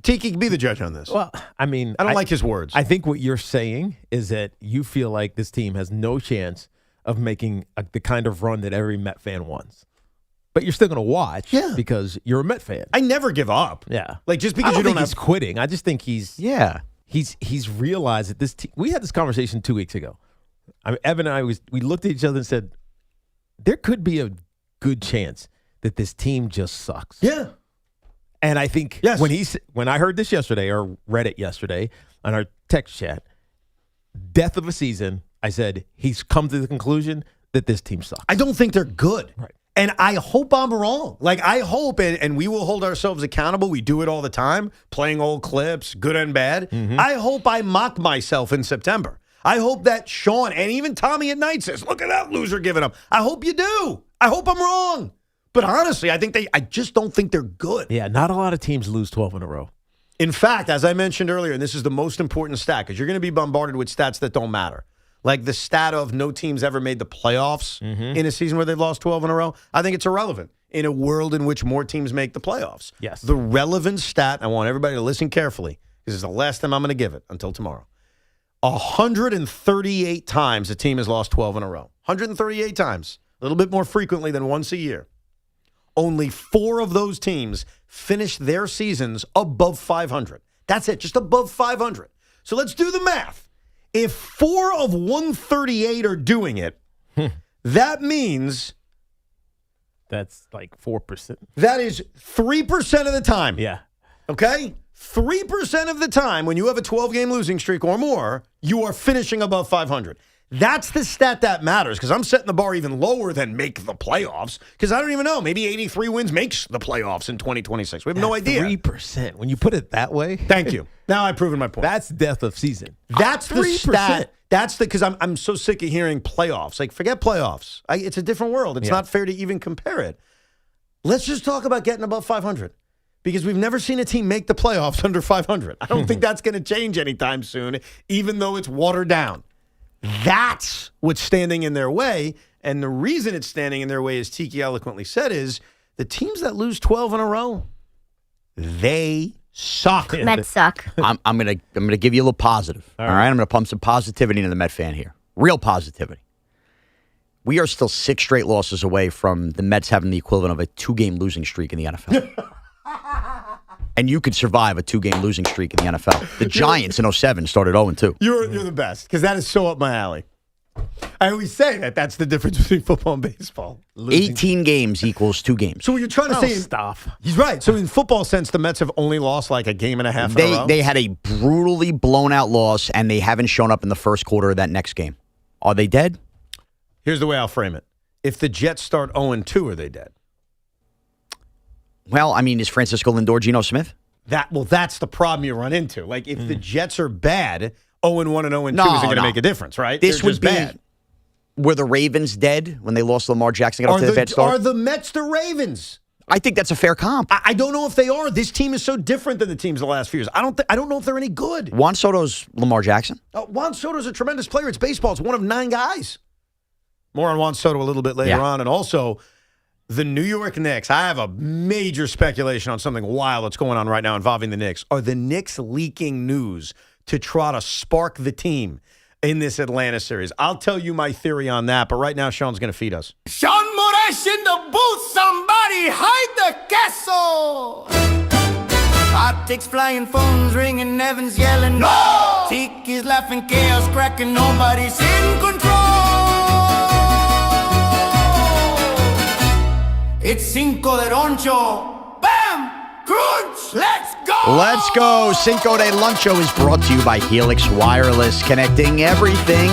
Speaker 10: Tiki, be the judge on this.
Speaker 11: Well, I mean,
Speaker 10: I don't like his words.
Speaker 11: I think what you're saying is that you feel like this team has no chance of making the kind of run that every Met fan wants. But you're still going to watch because you're a Met fan.
Speaker 10: I never give up.
Speaker 11: Yeah.
Speaker 10: Like, just because
Speaker 11: you don't think he's quitting. I just think he's realized that this team. We had this conversation 2 weeks ago. Evan and I we looked at each other and said, there could be a good chance that this team just sucks.
Speaker 10: Yeah.
Speaker 11: And I think when I heard this yesterday or read it yesterday on our text chat, death of a season, I said he's come to the conclusion that this team sucks.
Speaker 10: I don't think they're good.
Speaker 11: Right.
Speaker 10: And I hope I'm wrong. Like, I hope, and we will hold ourselves accountable. We do it all the time, playing old clips, good and bad.
Speaker 11: Mm-hmm.
Speaker 10: I hope I mock myself in September. I hope that Sean and even Tommy at night says, look at that loser giving up. I hope you do. I hope I'm wrong. But honestly, I just don't think they're good.
Speaker 11: Yeah, not a lot of teams lose 12 in a row.
Speaker 10: In fact, as I mentioned earlier, and this is the most important stat, because you're going to be bombarded with stats that don't matter. Like the stat of no teams ever made the playoffs in a season where they've lost 12 in a row. I think it's irrelevant in a world in which more teams make the playoffs.
Speaker 11: Yes.
Speaker 10: The relevant stat, I want everybody to listen carefully, because it's the last time I'm going to give it until tomorrow. 138 times a team has lost 12 in a row. 138 times. A little bit more frequently than once a year. Only 4 of those teams finished their seasons above 500. That's it, just above 500. So let's do the math. If 4 of 138 are doing it, that means...
Speaker 11: That's like 4%.
Speaker 10: That is 3% of the time.
Speaker 11: Yeah.
Speaker 10: Okay? 3% of the time when you have a 12-game losing streak or more, you are finishing above 500. That's the stat that matters, because I'm setting the bar even lower than make the playoffs, because I don't even know. Maybe 83 wins makes the playoffs in 2026. We have no idea.
Speaker 11: 3%. When you put it that way.
Speaker 10: Thank you. Now I've proven my point.
Speaker 11: That's death of season.
Speaker 10: That's
Speaker 11: 3%.
Speaker 10: the stat. That's the, because I'm so sick of hearing playoffs. Like, forget playoffs. It's a different world. It's not fair to even compare it. Let's just talk about getting above 500. Because we've never seen a team make the playoffs under 500. I don't think that's going to change anytime soon, even though it's watered down. That's what's standing in their way. And the reason it's standing in their way, as Tiki eloquently said, is the teams that lose 12 in a row, they suck.
Speaker 16: Mets suck.
Speaker 12: I'm gonna give you a little positive. All right? I'm gonna pump some positivity into the Met fan here. Real positivity. We are still 6 straight losses away from the Mets having the equivalent of a 2-game losing streak in the NFL. And you could survive a 2-game losing streak in the NFL. The Giants in 07 started 0-2.
Speaker 10: You're the best, because that is so up my alley. I always say that that's the difference between football and baseball.
Speaker 12: 18 games equals 2 games.
Speaker 10: So what you're trying to say?
Speaker 11: Stuff.
Speaker 10: He's right. So in football sense, the Mets have only lost like a game and a half in a row?
Speaker 12: They had a brutally blown out loss, and they haven't shown up in the first quarter of that next game. Are they dead?
Speaker 10: Here's the way I'll frame it. If the Jets start 0-2, are they dead?
Speaker 12: Well, I mean, is Francisco Lindor Geno Smith?
Speaker 10: That's the problem you run into. Like, if the Jets are bad, 0-1 and 0-2 isn't going to make a difference, right?
Speaker 12: This
Speaker 10: They're
Speaker 12: would
Speaker 10: just
Speaker 12: be
Speaker 10: bad.
Speaker 12: Were the Ravens dead when they lost Lamar Jackson? Got off to the bad start?
Speaker 10: Are the Mets the Ravens?
Speaker 12: I think that's a fair comp.
Speaker 10: I don't know if they are. This team is so different than the teams the last few years. I don't know if they're any good.
Speaker 12: Juan Soto's Lamar Jackson.
Speaker 10: Juan Soto's a tremendous player. It's baseball. It's one of 9 guys. More on Juan Soto a little bit later on. And also, the New York Knicks. I have a major speculation on something wild that's going on right now involving the Knicks. Are the Knicks leaking news to try to spark the team in this Atlanta series? I'll tell you my theory on that, but right now Sean's going to feed us.
Speaker 2: Sean Moraes in the booth. Somebody hide the castle. Optics flying, phones ringing, Evans yelling. No! Tiki's laughing, chaos cracking, nobody's in control. It's Cinco de Roncho. Bam! Crunch! Let's go!
Speaker 12: Let's go. Cinco de Luncho is brought to you by Helix Wireless, connecting everything,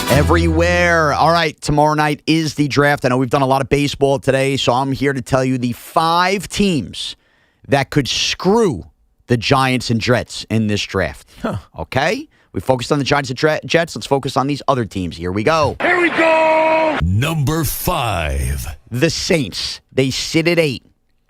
Speaker 12: everywhere. All right, tomorrow night is the draft. I know we've done a lot of baseball today, so I'm here to tell you the 5 teams that could screw the Giants and Jets in this draft. Okay? We focused on the Giants and Jets. Let's focus on these other teams. Here we go.
Speaker 9: Here we go! Number 5.
Speaker 12: The Saints. They sit at 8.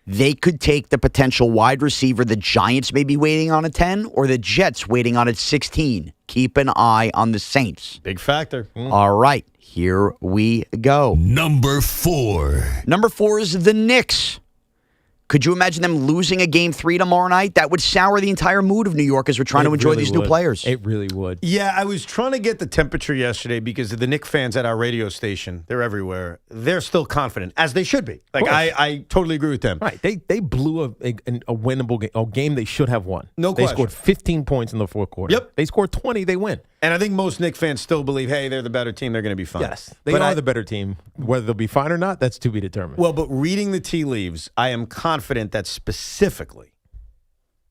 Speaker 12: They could take the potential wide receiver the Giants may be waiting on at 10 or the Jets waiting on at 16. Keep an eye on the Saints.
Speaker 10: Big factor.
Speaker 12: All right, here we go.
Speaker 9: Number 4.
Speaker 12: Number 4 is the Knicks. Could you imagine them losing a Game 3 tomorrow night? That would sour the entire mood of New York as we're trying to enjoy these new players.
Speaker 11: It really would.
Speaker 10: Yeah, I was trying to get the temperature yesterday because the Knicks fans at our radio station, they're everywhere. They're still confident, as they should be. Like, I totally agree with them.
Speaker 11: Right. They blew a winnable game, a game they should have won.
Speaker 10: No
Speaker 11: They
Speaker 10: question.
Speaker 11: scored 15 points in the fourth quarter.
Speaker 10: Yep.
Speaker 11: They scored 20, they win.
Speaker 10: And I think most Knicks fans still believe, hey, they're the better team, they're going to be fine.
Speaker 11: Yes. They are the better team. Whether they'll be fine or not, that's to be determined.
Speaker 10: Well, but reading the tea leaves, I am confident that specifically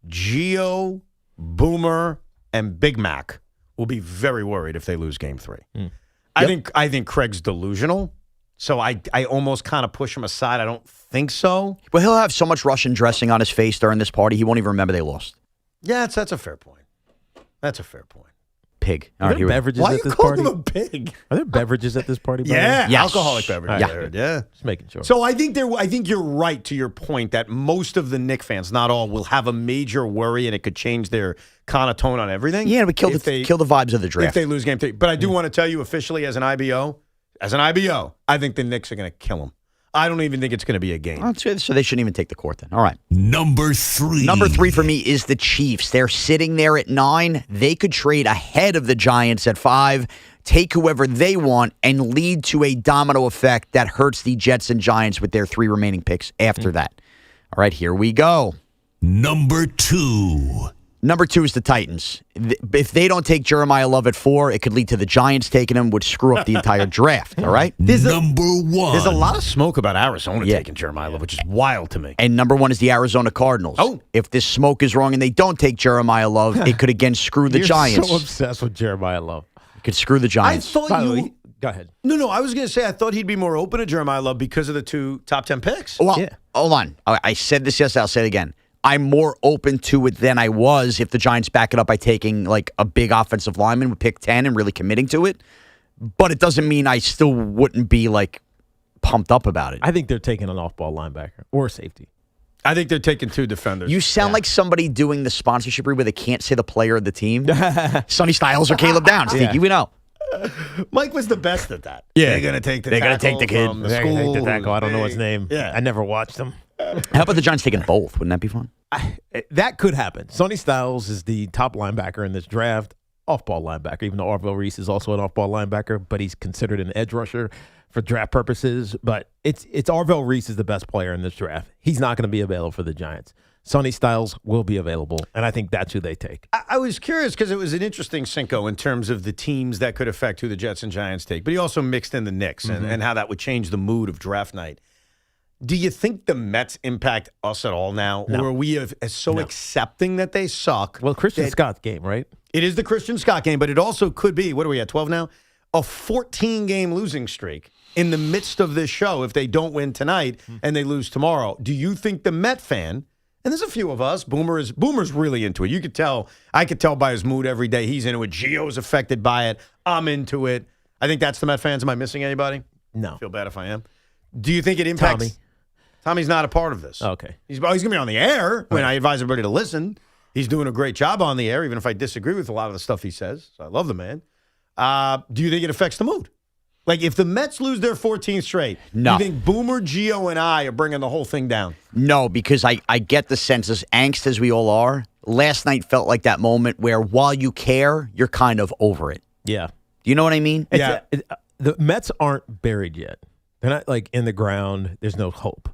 Speaker 10: Gio, Boomer, and Big Mac will be very worried if they lose Game 3. I think Craig's delusional, so I almost kind of push him aside. I don't think so.
Speaker 12: Well, he'll have so much Russian dressing on his face during this party, he won't even remember they lost.
Speaker 10: Yeah, that's a fair point. That's a fair point.
Speaker 12: Pig.
Speaker 11: Are there beverages
Speaker 10: Why
Speaker 11: at this
Speaker 10: call
Speaker 11: party?
Speaker 10: him a pig?
Speaker 11: Are there beverages at this party? by the
Speaker 10: Yeah,
Speaker 11: way?
Speaker 12: Yes.
Speaker 10: alcoholic beverages.
Speaker 12: Yeah.
Speaker 10: I heard, yeah.
Speaker 11: Just making sure.
Speaker 10: So I think you're right to your point that most of the Knicks fans, not all, will have a major worry and it could change their kind of tone on everything.
Speaker 12: Yeah, we kill the vibes of the draft.
Speaker 10: If they lose Game 3. But I do want to tell you officially as an IBO, I think the Knicks are going to kill them. I don't even think it's going to be a game.
Speaker 12: Oh, so they shouldn't even take the court then. All right.
Speaker 9: Number 3.
Speaker 12: Number 3 for me is the Chiefs. They're sitting there at 9. They could trade ahead of the Giants at 5, take whoever they want, and lead to a domino effect that hurts the Jets and Giants with their 3 remaining picks after that. All right, here we go.
Speaker 9: Number 2.
Speaker 12: Number 2 is the Titans. If they don't take Jeremiah Love at 4, it could lead to the Giants taking him, which screw up the entire draft. All right?
Speaker 9: Number 1.
Speaker 10: There's a lot of smoke about Arizona taking Jeremiah Love, which is wild to me.
Speaker 12: And number 1 is the Arizona Cardinals.
Speaker 10: Oh.
Speaker 12: If this smoke is wrong and they don't take Jeremiah Love, it could again screw the
Speaker 11: You're
Speaker 12: Giants.
Speaker 11: so obsessed with Jeremiah Love.
Speaker 12: It could screw the Giants.
Speaker 10: I thought you...
Speaker 11: Go ahead.
Speaker 10: No, I was going to say I thought he'd be more open to Jeremiah Love because of the 2 top 10 picks.
Speaker 12: Well, hold on. I said this yesterday. I'll say it again. I'm more open to it than I was if the Giants back it up by taking like a big offensive lineman with pick 10 and really committing to it. But it doesn't mean I still wouldn't be like pumped up about it.
Speaker 11: I think they're taking an off-ball linebacker or safety.
Speaker 10: I think they're taking 2 defenders.
Speaker 12: You sound like somebody doing the sponsorship read where they can't say the player of the team. Sonny Styles or Caleb Downs. Tiki, we know.
Speaker 10: Mike was the best at that.
Speaker 12: Yeah.
Speaker 10: They're going to take the
Speaker 12: They're gonna
Speaker 10: tackle
Speaker 12: take the kid.
Speaker 10: from the
Speaker 11: They're gonna
Speaker 10: school.
Speaker 11: take the tackle. I don't know his name.
Speaker 10: Yeah.
Speaker 11: I never watched him.
Speaker 12: How about the Giants taking both? Wouldn't that be fun?
Speaker 11: That could happen. Sonny Styles is the top linebacker in this draft, off-ball linebacker, even though Arvell Reese is also an off-ball linebacker, but he's considered an edge rusher for draft purposes. But it's Arvell Reese is the best player in this draft. He's not going to be available for the Giants. Sonny Styles will be available, and I think that's who they take.
Speaker 10: I was curious because it was an interesting Cinco in terms of the teams that could affect who the Jets and Giants take, but he also mixed in the Knicks and how that would change the mood of draft night. Do you think the Mets impact us at all now?
Speaker 11: No.
Speaker 10: Or are we accepting that they suck?
Speaker 11: Well, Christian Scott's game, right?
Speaker 10: It is the Christian Scott game, but it also could be, what are we at, 12 now? A 14-game losing streak in the midst of this show if they don't win tonight and they lose tomorrow. Do you think the Met fan, and there's a few of us, Boomer's really into it. I could tell by his mood every day he's into it. Gio's affected by it. I'm into it. I think that's the Met fans. Am I missing anybody?
Speaker 11: No.
Speaker 10: I feel bad if I am. Do you think it impacts? Tommy's not a part of this.
Speaker 11: Okay.
Speaker 10: He's going to be on the air when I advise everybody to listen. He's doing a great job on the air, even if I disagree with a lot of the stuff he says. So I love the man. Do you think it affects the mood? Like, if the Mets lose their 14th straight,
Speaker 12: no.
Speaker 10: You think Boomer, Gio, and I are bringing the whole thing down?
Speaker 12: No, because I get the sense, as angst as we all are, last night felt like that moment where while you care, you're kind of over it.
Speaker 11: Yeah.
Speaker 12: Do you know what I mean?
Speaker 11: Yeah. The Mets aren't buried yet. They're not, like, in the ground. There's no hope.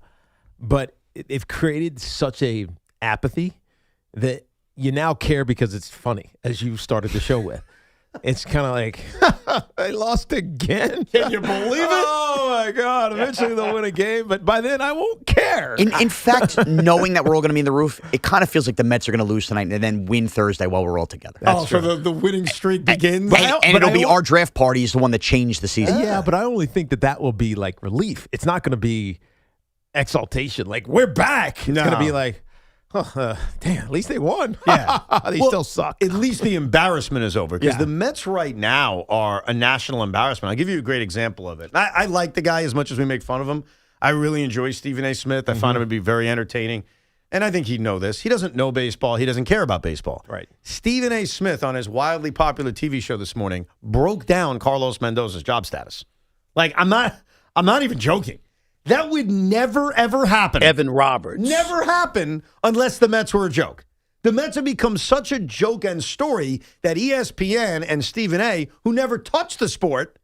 Speaker 11: But they've created such a apathy that you now care because it's funny, as you started the show with. It's kind of like, I lost again.
Speaker 10: Can you believe it?
Speaker 11: Oh, my God. Eventually they'll win a game, but by then I won't care.
Speaker 12: In fact, knowing that we're all going to be in the roof, it kind of feels like the Mets are going to lose tonight and then win Thursday while we're all together.
Speaker 10: So the winning streak begins?
Speaker 12: And it'll be our draft party is the one that changed the season.
Speaker 11: Yeah, but I only think that will be like relief. It's not going to be exaltation. Like, we're back. It's going to be like, damn, at least they won.
Speaker 10: Yeah.
Speaker 11: They still suck.
Speaker 10: At least the embarrassment is over. Because
Speaker 11: Yeah.
Speaker 10: the Mets right now are a national embarrassment. I'll give you a great example of it. I like the guy as much as we make fun of him. I really enjoy Stephen A. Smith. I find him to be very entertaining. And I think he'd know this. He doesn't know baseball. He doesn't care about baseball.
Speaker 11: Right.
Speaker 10: Stephen A. Smith, on his wildly popular TV show this morning, broke down Carlos Mendoza's job status. Like, I'm not even joking. That would never, ever happen.
Speaker 3: Evan Roberts.
Speaker 10: Never happen unless the Mets were a joke. The Mets have become such a joke and story that ESPN and Stephen A., who never touched the sport,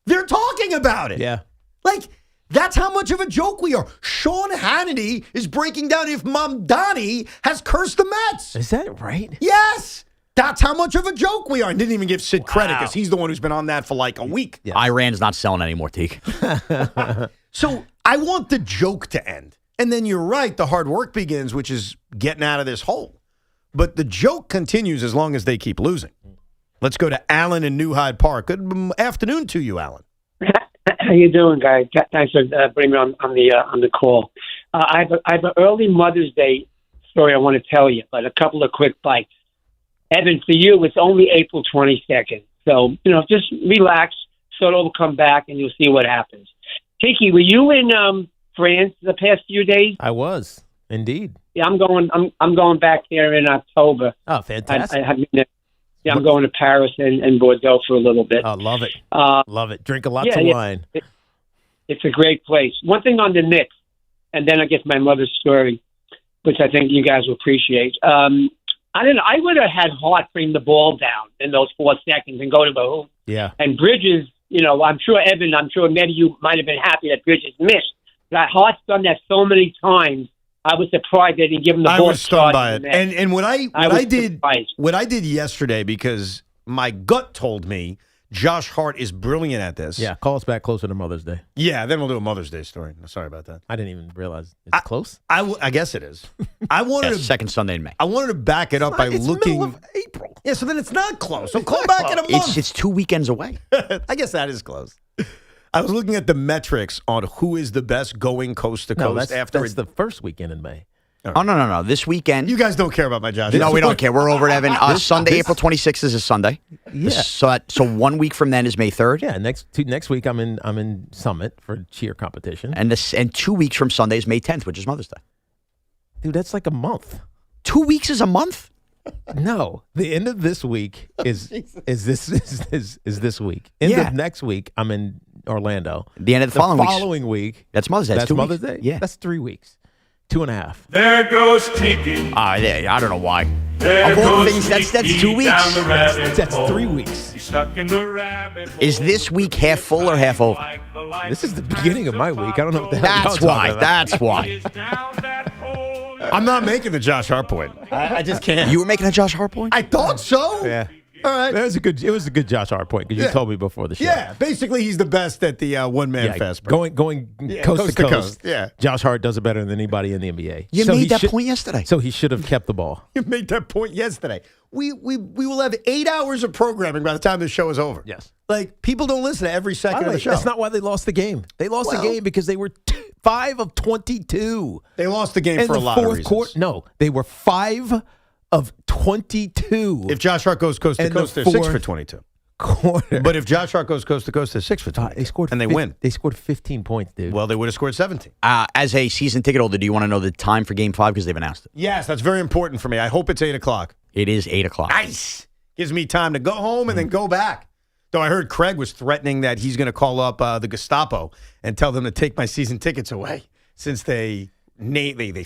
Speaker 10: they're talking about it.
Speaker 11: Yeah.
Speaker 10: Like, that's how much of a joke we are. Sean Hannity is breaking down if Mamdani has cursed the Mets.
Speaker 11: Is that right?
Speaker 10: Yes. That's how much of a joke we are. And didn't even give Sid credit because he's the one who's been on that for like a week.
Speaker 12: Yeah. Iran's not selling anymore, Tiki.
Speaker 10: So I want the joke to end. And then you're right, the hard work begins, which is getting out of this hole. But the joke continues as long as they keep losing. Let's go to Alan in New Hyde Park. Good afternoon to you, Alan.
Speaker 8: How you doing, guys? Thanks for bringing me on the call. I have an early Mother's Day story I want to tell you, but a couple of quick bites. Evan, for you, it's only April 22nd. So, just relax. Soto will come back, and you'll see what happens. Tiki, were you in France the past few days?
Speaker 11: I was, indeed.
Speaker 8: Yeah, I'm going back there in October.
Speaker 11: Oh, fantastic.
Speaker 8: I'm going to Paris and Bordeaux for a little bit.
Speaker 11: Oh, love it. Love it. Drink lots of wine.
Speaker 8: It's a great place. One thing on the Knicks, and then I get my mother's story, which I think you guys will appreciate. I would have had heart bring the ball down in those 4 seconds and go to the hoop.
Speaker 11: Yeah.
Speaker 8: And Bridges, I'm sure Evan, maybe you might have been happy that Bridges missed. But Hart's done that so many times. I was surprised they didn't give him the ball.
Speaker 10: I was stunned by it. And what I did yesterday, because my gut told me Josh Hart is brilliant at this.
Speaker 11: Yeah, call us back closer to Mother's Day.
Speaker 10: Yeah, then we'll do a Mother's Day story. Sorry about that.
Speaker 11: I didn't even realize it's close.
Speaker 10: I guess it is. I wanted
Speaker 12: second Sunday in May.
Speaker 10: I wanted to back it up by looking.
Speaker 11: Middle of April.
Speaker 10: Yeah, so then it's not close. So call back in a month.
Speaker 12: It's 2 weekends away.
Speaker 10: I guess that is close. I was looking at the metrics on who is the best going coast to coast after
Speaker 11: the first weekend in May.
Speaker 12: Right. Oh, no. This weekend.
Speaker 10: You guys don't care about my Josh.
Speaker 12: No, we don't care. We're over it, Evan. Sunday, April 26th is a Sunday.
Speaker 11: Yeah.
Speaker 12: So 1 week from then is May 3rd.
Speaker 11: Yeah, next week I'm in Summit for cheer competition.
Speaker 12: And 2 weeks from Sunday is May 10th, which is Mother's Day.
Speaker 11: Dude, that's like a month.
Speaker 12: 2 weeks is a month?
Speaker 11: No, the end of this week is this week. End of next week, I'm in Orlando.
Speaker 12: The end of the
Speaker 11: following week.
Speaker 12: That's Mother's Day.
Speaker 11: That's
Speaker 12: 2
Speaker 11: Mother's
Speaker 12: weeks.
Speaker 11: Day.
Speaker 12: Yeah,
Speaker 11: that's 3 weeks. 2.5.
Speaker 13: There goes Tiki.
Speaker 12: I don't know why. Of all things, that's 2 weeks.
Speaker 11: That's 3 weeks.
Speaker 13: Stuck in the rabbit hole.
Speaker 12: Is this week half full or half over?
Speaker 11: This is the beginning of my week. I don't know what the hell
Speaker 12: That's why.
Speaker 10: I'm not making the Josh Hart point. I just can't.
Speaker 12: You were making a Josh Hart point?
Speaker 10: I thought so.
Speaker 11: Yeah.
Speaker 10: All right.
Speaker 11: It was a good Josh Hart point because you told me before the show.
Speaker 10: Yeah, basically he's the best at the one-man fast break.
Speaker 11: Going coast to coast.
Speaker 10: Yeah.
Speaker 11: Josh Hart does it better than anybody in the NBA.
Speaker 12: You made that point yesterday.
Speaker 11: So he should have kept the ball.
Speaker 10: You made that point yesterday. We will have 8 hours of programming by the time this show is over.
Speaker 11: Yes.
Speaker 10: Like, people don't listen to every second of the show.
Speaker 11: That's not why they lost the game. They lost the game because they were 5 of 22.
Speaker 10: They lost the game for a lot of reasons.
Speaker 11: Quarter, no, they were 5 of 22.
Speaker 10: If Josh Hart goes coast to coast, they're 6 for 22.
Speaker 11: Quarter.
Speaker 10: But if Josh Hart goes coast to coast, they're 6 for 22.
Speaker 11: They scored
Speaker 10: and they win.
Speaker 11: They scored 15 points, dude.
Speaker 10: Well, they would have scored 17.
Speaker 12: As a season ticket holder, do you want to know the time for Game 5 because they've announced it?
Speaker 10: Yes, that's very important for me. I hope it's 8 o'clock.
Speaker 12: It is 8 o'clock.
Speaker 10: Nice. Gives me time to go home and then go back. Though I heard Craig was threatening that he's going to call up the Gestapo and tell them to take my season tickets away since they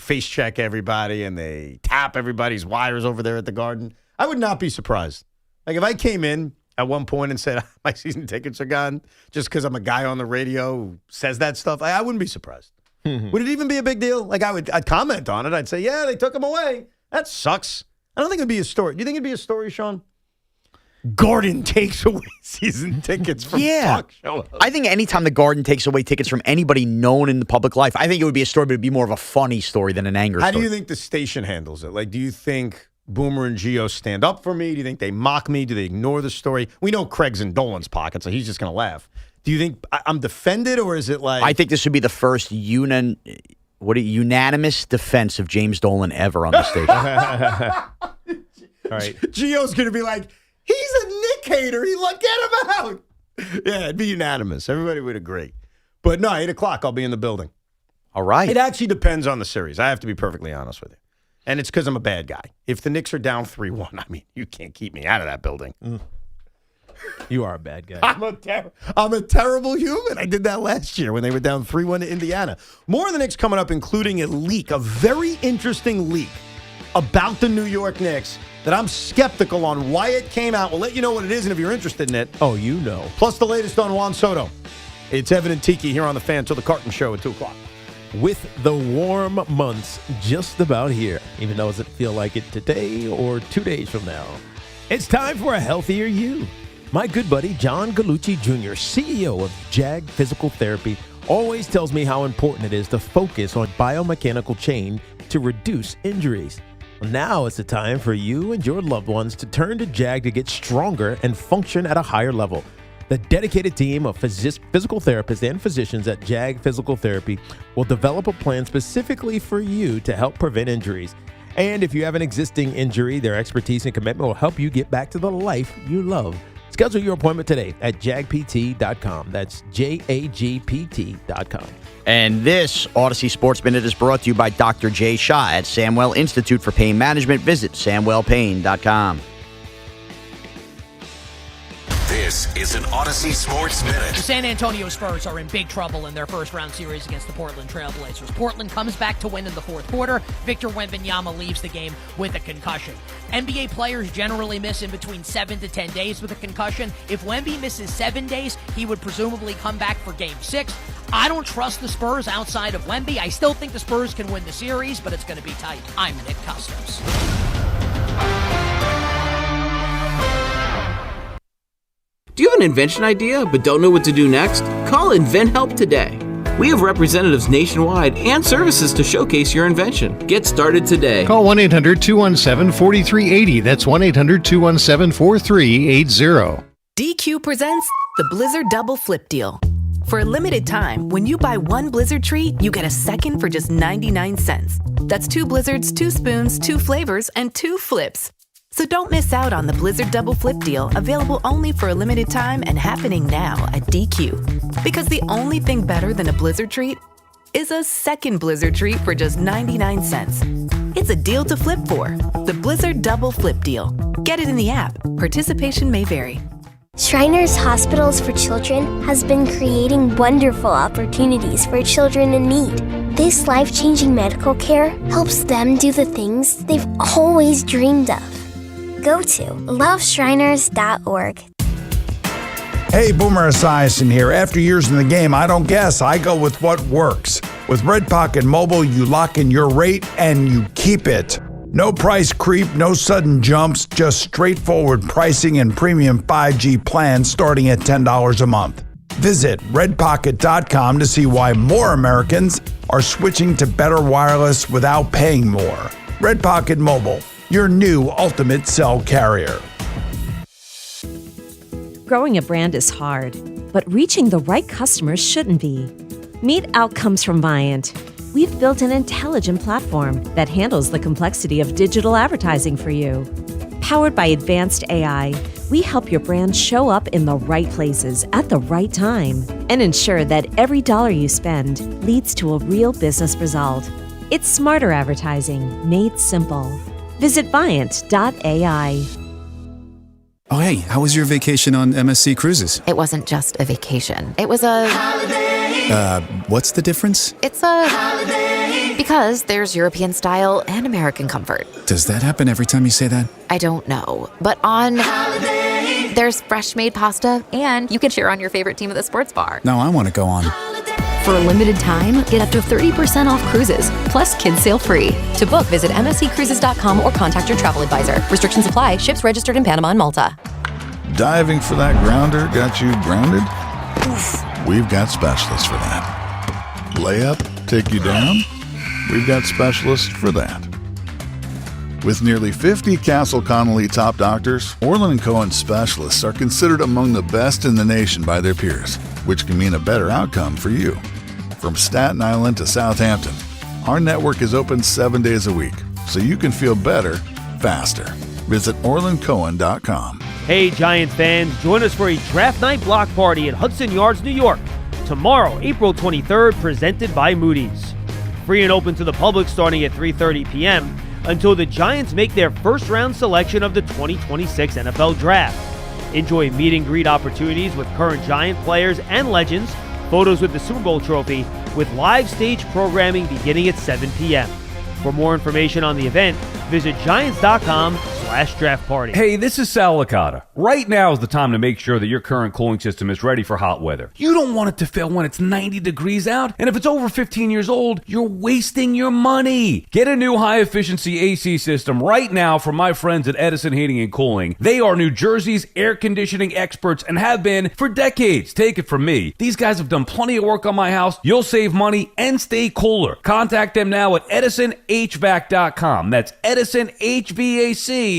Speaker 10: face check everybody and they tap everybody's wires over there at the Garden. I would not be surprised. Like if I came in at one point and said my season tickets are gone just because I'm a guy on the radio who says that stuff, I wouldn't be surprised. Would it even be a big deal? Like I'd comment on it. I'd say, yeah, they took them away. That sucks. I don't think it'd be a story. Do you think it'd be a story, Sean? Garden takes away season tickets from talk show hosts.
Speaker 12: I think anytime the Garden takes away tickets from anybody known in the public life, I think it would be a story, but it'd be more of a funny story than an anger story.
Speaker 10: How do you think the station handles it? Like, do you think Boomer and Gio stand up for me? Do you think they mock me? Do they ignore the story? We know Craig's in Dolan's pocket, so he's just going to laugh. Do you think I'm defended, or is it like...
Speaker 12: I think this would be the first unanimous defense of James Dolan ever on the station.
Speaker 11: All right.
Speaker 10: Gio's going to be like, he's a Nick hater. Get him out. Yeah, it'd be unanimous. Everybody would agree. But no, 8 o'clock, I'll be in the building.
Speaker 12: All right.
Speaker 10: It actually depends on the series. I have to be perfectly honest with you. And it's because I'm a bad guy. If the Knicks are down 3-1, I mean, you can't keep me out of that building.
Speaker 11: You are a bad guy.
Speaker 10: I'm a terrible human. I did that last year when they were down 3-1 to Indiana. More of the Knicks coming up, including a very interesting leak about the New York Knicks that I'm skeptical on why it came out. We'll let you know what it is, and if you're interested in it.
Speaker 11: Oh, you know.
Speaker 10: Plus the latest on Juan Soto. It's Evan and Tiki here on the Fan till the Carton Show at 2 o'clock.
Speaker 11: With the warm months just about here, even though it doesn't feel like it today or 2 days from now, it's time for a healthier you. My good buddy John Gallucci Jr., CEO of JAG Physical Therapy, always tells me how important it is to focus on biomechanical change to reduce injuries. Now is the time for you and your loved ones to turn to JAG to get stronger and function at a higher level. The dedicated team of physical therapists and physicians at JAG Physical Therapy will develop a plan specifically for you to help prevent injuries. And if you have an existing injury, their expertise and commitment will help you get back to the life you love. Schedule your appointment today at jagpt.com. That's JAGPT.com.
Speaker 12: And this Odyssey Sports Minute is brought to you by Dr. Jay Shah at Samwell Institute for Pain Management. Visit samwellpain.com.
Speaker 3: This is an Odyssey Sports Minute.
Speaker 14: The San Antonio Spurs are in big trouble in their first-round series against the Portland Trailblazers. Portland comes back to win in the fourth quarter. Victor Wembanyama leaves the game with a concussion. NBA players generally miss in between 7 to 10 days with a concussion. If Wemby misses 7 days, he would presumably come back for Game 6. I don't trust the Spurs outside of Wemby. I still think the Spurs can win the series, but it's going to be tight. I'm Nick Costos.
Speaker 15: Do you have an invention idea but don't know what to do next? Call InventHelp today. We have representatives nationwide and services to showcase your invention. Get started today.
Speaker 17: Call 1-800-217-4380. That's 1-800-217-4380.
Speaker 18: DQ presents the Blizzard Double Flip Deal. For a limited time, when you buy one Blizzard treat, you get a second for just 99 cents. That's 2 Blizzards, 2 spoons, 2 flavors, and 2 flips. So don't miss out on the Blizzard Double Flip Deal, available only for a limited time and happening now at DQ. Because the only thing better than a Blizzard treat is a second Blizzard treat for just 99 cents. It's a deal to flip for. The Blizzard Double Flip Deal. Get it in the app. Participation may vary.
Speaker 26: Shriners Hospitals for Children has been creating wonderful opportunities for children in need. This life-changing medical care helps them do the things they've always dreamed of. Go to loveshriners.org.
Speaker 5: Hey, Boomer Esiason here. After years in the game, I don't guess. I go with what works. With Red Pocket Mobile, you lock in your rate and you keep it. No price creep, no sudden jumps, just straightforward pricing and premium 5G plans starting at $10 a month. Visit redpocket.com to see why more Americans are switching to better wireless without paying more. Red Pocket Mobile, your new ultimate cell carrier.
Speaker 1: Growing a brand is hard, but reaching the right customers shouldn't be. Meet Outcomes from Viant. We've built an intelligent platform that handles the complexity of digital advertising for you. Powered by advanced AI, we help your brand show up in the right places at the right time and ensure that every dollar you spend leads to a real business result. It's smarter advertising made simple. Visit Viant.ai.
Speaker 4: Oh, hey, how was your vacation on MSC Cruises?
Speaker 17: It wasn't just a vacation. It was a...
Speaker 4: What's the difference?
Speaker 17: It's a... Holiday. Because there's European style and American comfort.
Speaker 4: Does that happen every time you say that?
Speaker 17: I don't know. But on... Holiday. There's fresh made pasta, and you can cheer on your favorite team at the sports bar.
Speaker 4: No, I want to go on.
Speaker 17: For a limited time, get up to 30% off cruises, plus kids sail free. To book, visit msccruises.com or contact your travel advisor. Restrictions apply. Ships registered in Panama and Malta.
Speaker 19: Diving for that grounder got you grounded? Oof. We've got specialists for that. Layup, take you down? We've got specialists for that. With nearly 50 Castle Connolly top doctors, Orland & Cohen specialists are considered among the best in the nation by their peers, which can mean a better outcome for you. From Staten Island to Southampton, our network is open 7 days a week, so you can feel better, faster. Visit OrlandCohen.com.
Speaker 21: Hey, Giants fans, join us for a draft night block party at Hudson Yards, New York, tomorrow, April 23rd, presented by Moody's. Free and open to the public starting at 3:30 p.m. until the Giants make their first-round selection of the 2026 NFL Draft. Enjoy meet-and-greet opportunities with current Giant players and legends, photos with the Super Bowl trophy, with live stage programming beginning at 7 p.m. For more information on the event, visit Giants.com/draft party.
Speaker 22: Hey, this is Sal Licata. Right now is the time to make sure that your current cooling system is ready for hot weather. You don't want it to fail when it's 90 degrees out, and if it's over 15 years old, you're wasting your money. Get a new high-efficiency AC system right now from my friends at Edison Heating and Cooling. They are New Jersey's air conditioning experts and have been for decades. Take it from me. These guys have done plenty of work on my house. You'll save money and stay cooler. Contact them now at EdisonHVAC.com. That's EdisonHVAC.com.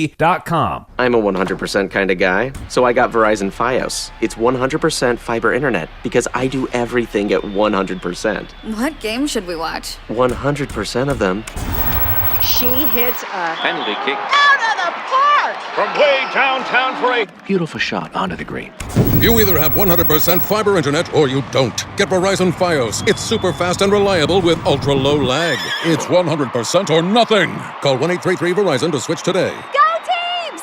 Speaker 27: I'm a 100% kind of guy, so I got Verizon Fios. It's 100% fiber internet because I do everything at 100%.
Speaker 28: What game should we watch?
Speaker 27: 100% of them.
Speaker 28: She hits a
Speaker 27: penalty kick
Speaker 28: out of the park!
Speaker 13: From way downtown for a
Speaker 27: beautiful shot onto the green.
Speaker 29: You either have 100% fiber internet or you don't. Get Verizon Fios. It's super fast and reliable with ultra low lag. It's 100% or nothing. Call 1-833-VERIZON to switch today.
Speaker 28: Go Teams!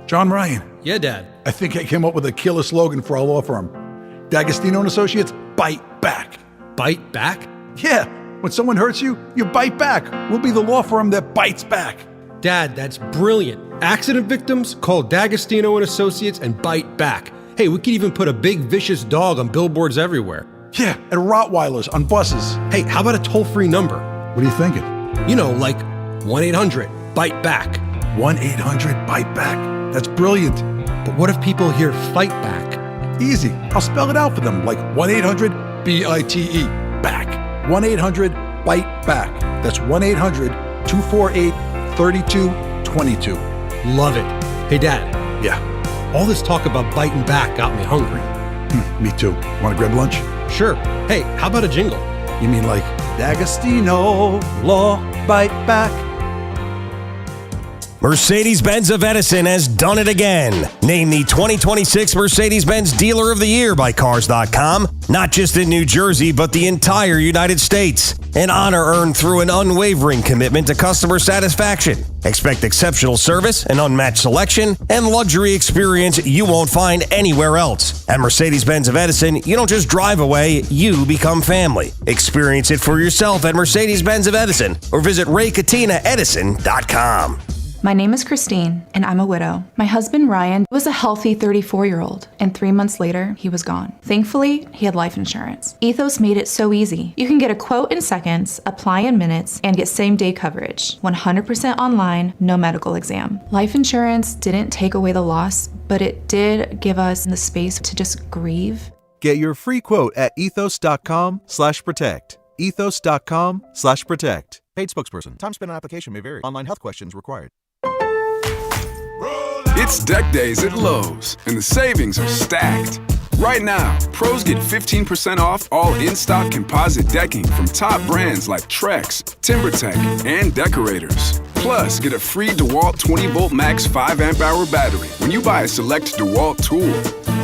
Speaker 5: John Ryan.
Speaker 30: Yeah, Dad.
Speaker 5: I think I came up with a killer slogan for our law firm. D'Agostino & Associates, bite back.
Speaker 30: Bite back?
Speaker 5: Yeah. When someone hurts you, you bite back. We'll be the law firm that bites back.
Speaker 30: Dad, that's brilliant. Accident victims, call D'Agostino & Associates and bite back. Hey, we could even put a big vicious dog on billboards everywhere.
Speaker 5: Yeah, and Rottweilers on buses.
Speaker 30: Hey, how about a toll-free number?
Speaker 5: What are you thinking?
Speaker 30: You know, like 1-800-BITE-BACK.
Speaker 5: 1-800-BITE-BACK. That's brilliant.
Speaker 30: But what if people hear fight back?
Speaker 5: Easy. I'll spell it out for them, like 1-800-BITE, back. 1-800-BITE-BACK. That's 1-800-248-3222.
Speaker 30: Love it. Hey, Dad.
Speaker 5: Yeah.
Speaker 30: All this talk about biting back got me hungry.
Speaker 5: Me too. Want to grab lunch?
Speaker 30: Sure. Hey, how about a jingle?
Speaker 5: You mean like D'Agostino, law, bite back?
Speaker 31: Mercedes-Benz of Edison has done it again. Named the 2026 Mercedes-Benz Dealer of the Year by Cars.com. Not just in New Jersey, but the entire United States. An honor earned through an unwavering commitment to customer satisfaction. Expect exceptional service, an unmatched selection, and luxury experience you won't find anywhere else. At Mercedes-Benz of Edison, you don't just drive away, you become family. Experience it for yourself at Mercedes-Benz of Edison or visit RayCatinaEdison.com.
Speaker 2: My name is Christine, and I'm a widow. My husband, Ryan, was a healthy 34-year-old, and 3 months later, he was gone. Thankfully, he had life insurance. Ethos made it so easy. You can get a quote in seconds, apply in minutes, and get same-day coverage. 100% online, no medical exam. Life insurance didn't take away the loss, but it did give us the space to just grieve.
Speaker 6: Get your free quote at ethos.com/protect. Ethos.com/protect. Paid spokesperson. Time spent on application may vary. Online health questions required.
Speaker 7: It's deck days at Lowe's, and the savings are stacked. Right now, pros get 15% off all in-stock composite decking from top brands like Trex, TimberTech, and Decorators. Plus, get a free DeWalt 20-volt max 5-amp-hour battery when you buy a select DeWalt tool.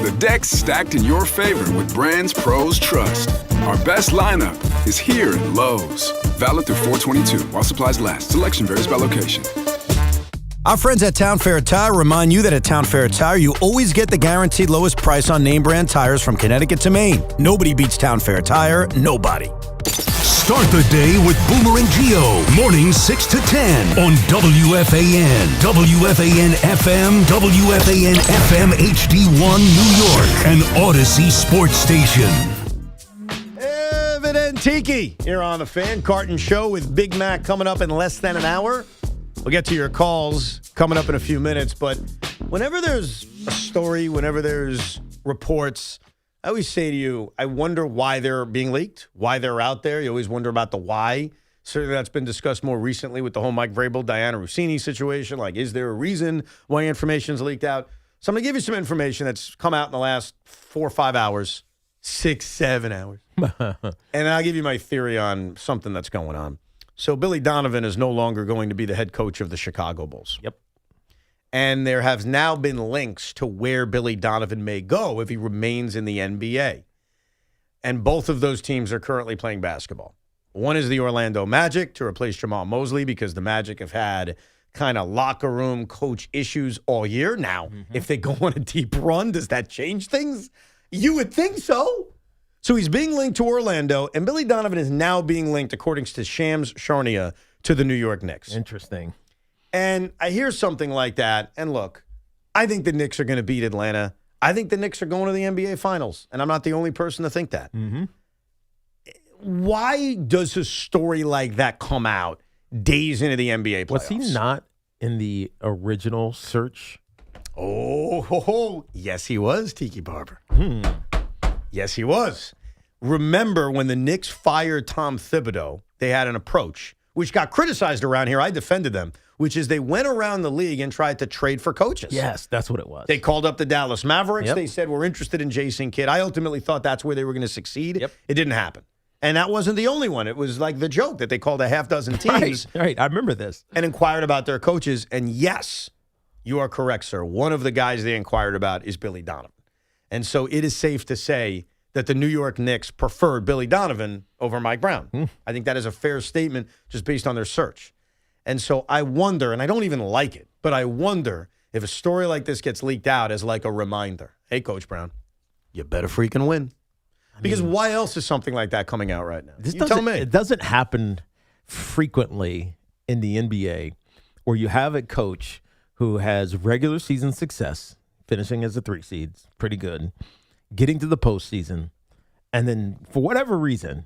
Speaker 7: The deck's stacked in your favor with brands pros trust. Our best lineup is here at Lowe's. Valid through 4/22 while supplies last. Selection varies by location.
Speaker 8: Our friends at Town Fair Tire remind you that at Town Fair Tire, you always get the guaranteed lowest price on name brand tires from Connecticut to Maine. Nobody beats Town Fair Tire. Nobody.
Speaker 9: Start the day with Boomer and Gio. Mornings 6 to 10 on WFAN. WFAN FM, WFAN FM HD1 New York, an Odyssey sports station.
Speaker 11: Devin and Tiki here on the Fan Carton Show with Big Mac coming up in less than an hour. We'll get to your calls coming up in a few minutes, but whenever there's a story, whenever there's reports, I always say to you, I wonder why they're being leaked, why they're out there. You always wonder about the why. Certainly that's been discussed more recently with the whole Mike Vrabel, Diana Rossini situation. Like, is there a reason why information's leaked out? So I'm going to give you some information that's come out in the last 4 or 5 hours, 6, 7 hours. And I'll give you my theory on something that's going on. So Billy Donovan is no longer going to be the head coach of the Chicago Bulls. Yep.
Speaker 38: And there have now been links to where Billy Donovan may go if he remains in the NBA. And both of those teams are currently playing basketball. One is the Orlando Magic to replace Jamal Mosley because the Magic have had kind of locker room coach issues all year. Now, if they go on a deep run, does that change things? You would think so. So he's being linked to Orlando, and Billy Donovan is now being linked, according to Shams Charania, to the New York Knicks.
Speaker 11: Interesting.
Speaker 15: And I hear something like that, and look, I think the Knicks are going to beat Atlanta. I think the Knicks are going to the NBA Finals, and I'm not the only person to think that. Why does a story like that come out days into the NBA playoffs?
Speaker 11: Was he not in the original search?
Speaker 15: Oh, yes, he was, Tiki Barber. Yes, he was. Remember when the Knicks fired Tom Thibodeau, they had an approach, which got criticized around here. I defended them, which is they went around the league and tried to trade for coaches.
Speaker 11: Yes, that's what it was.
Speaker 15: They called up the Dallas Mavericks. They said, we're interested in Jason Kidd. I ultimately thought that's where they were going to succeed. It didn't happen. And that wasn't the only one. It was like the joke that they called a half dozen teams.
Speaker 11: Right. I remember this.
Speaker 15: And inquired about their coaches. And yes, you are correct, sir. One of the guys they inquired about is Billy Donovan. And so it is safe to say that the New York Knicks preferred Billy Donovan over Mike Brown. I think that is a fair statement just based on their search. And so I wonder, and I don't even like it, but I wonder if a story like this gets leaked out as like a reminder. Hey, Coach Brown, you better freaking win. Because why else is something like that coming out right now? Tell me.
Speaker 11: It doesn't happen frequently in the NBA where you have a coach who has regular season success, finishing as a 3 seed, pretty good, getting to the postseason, and then for whatever reason,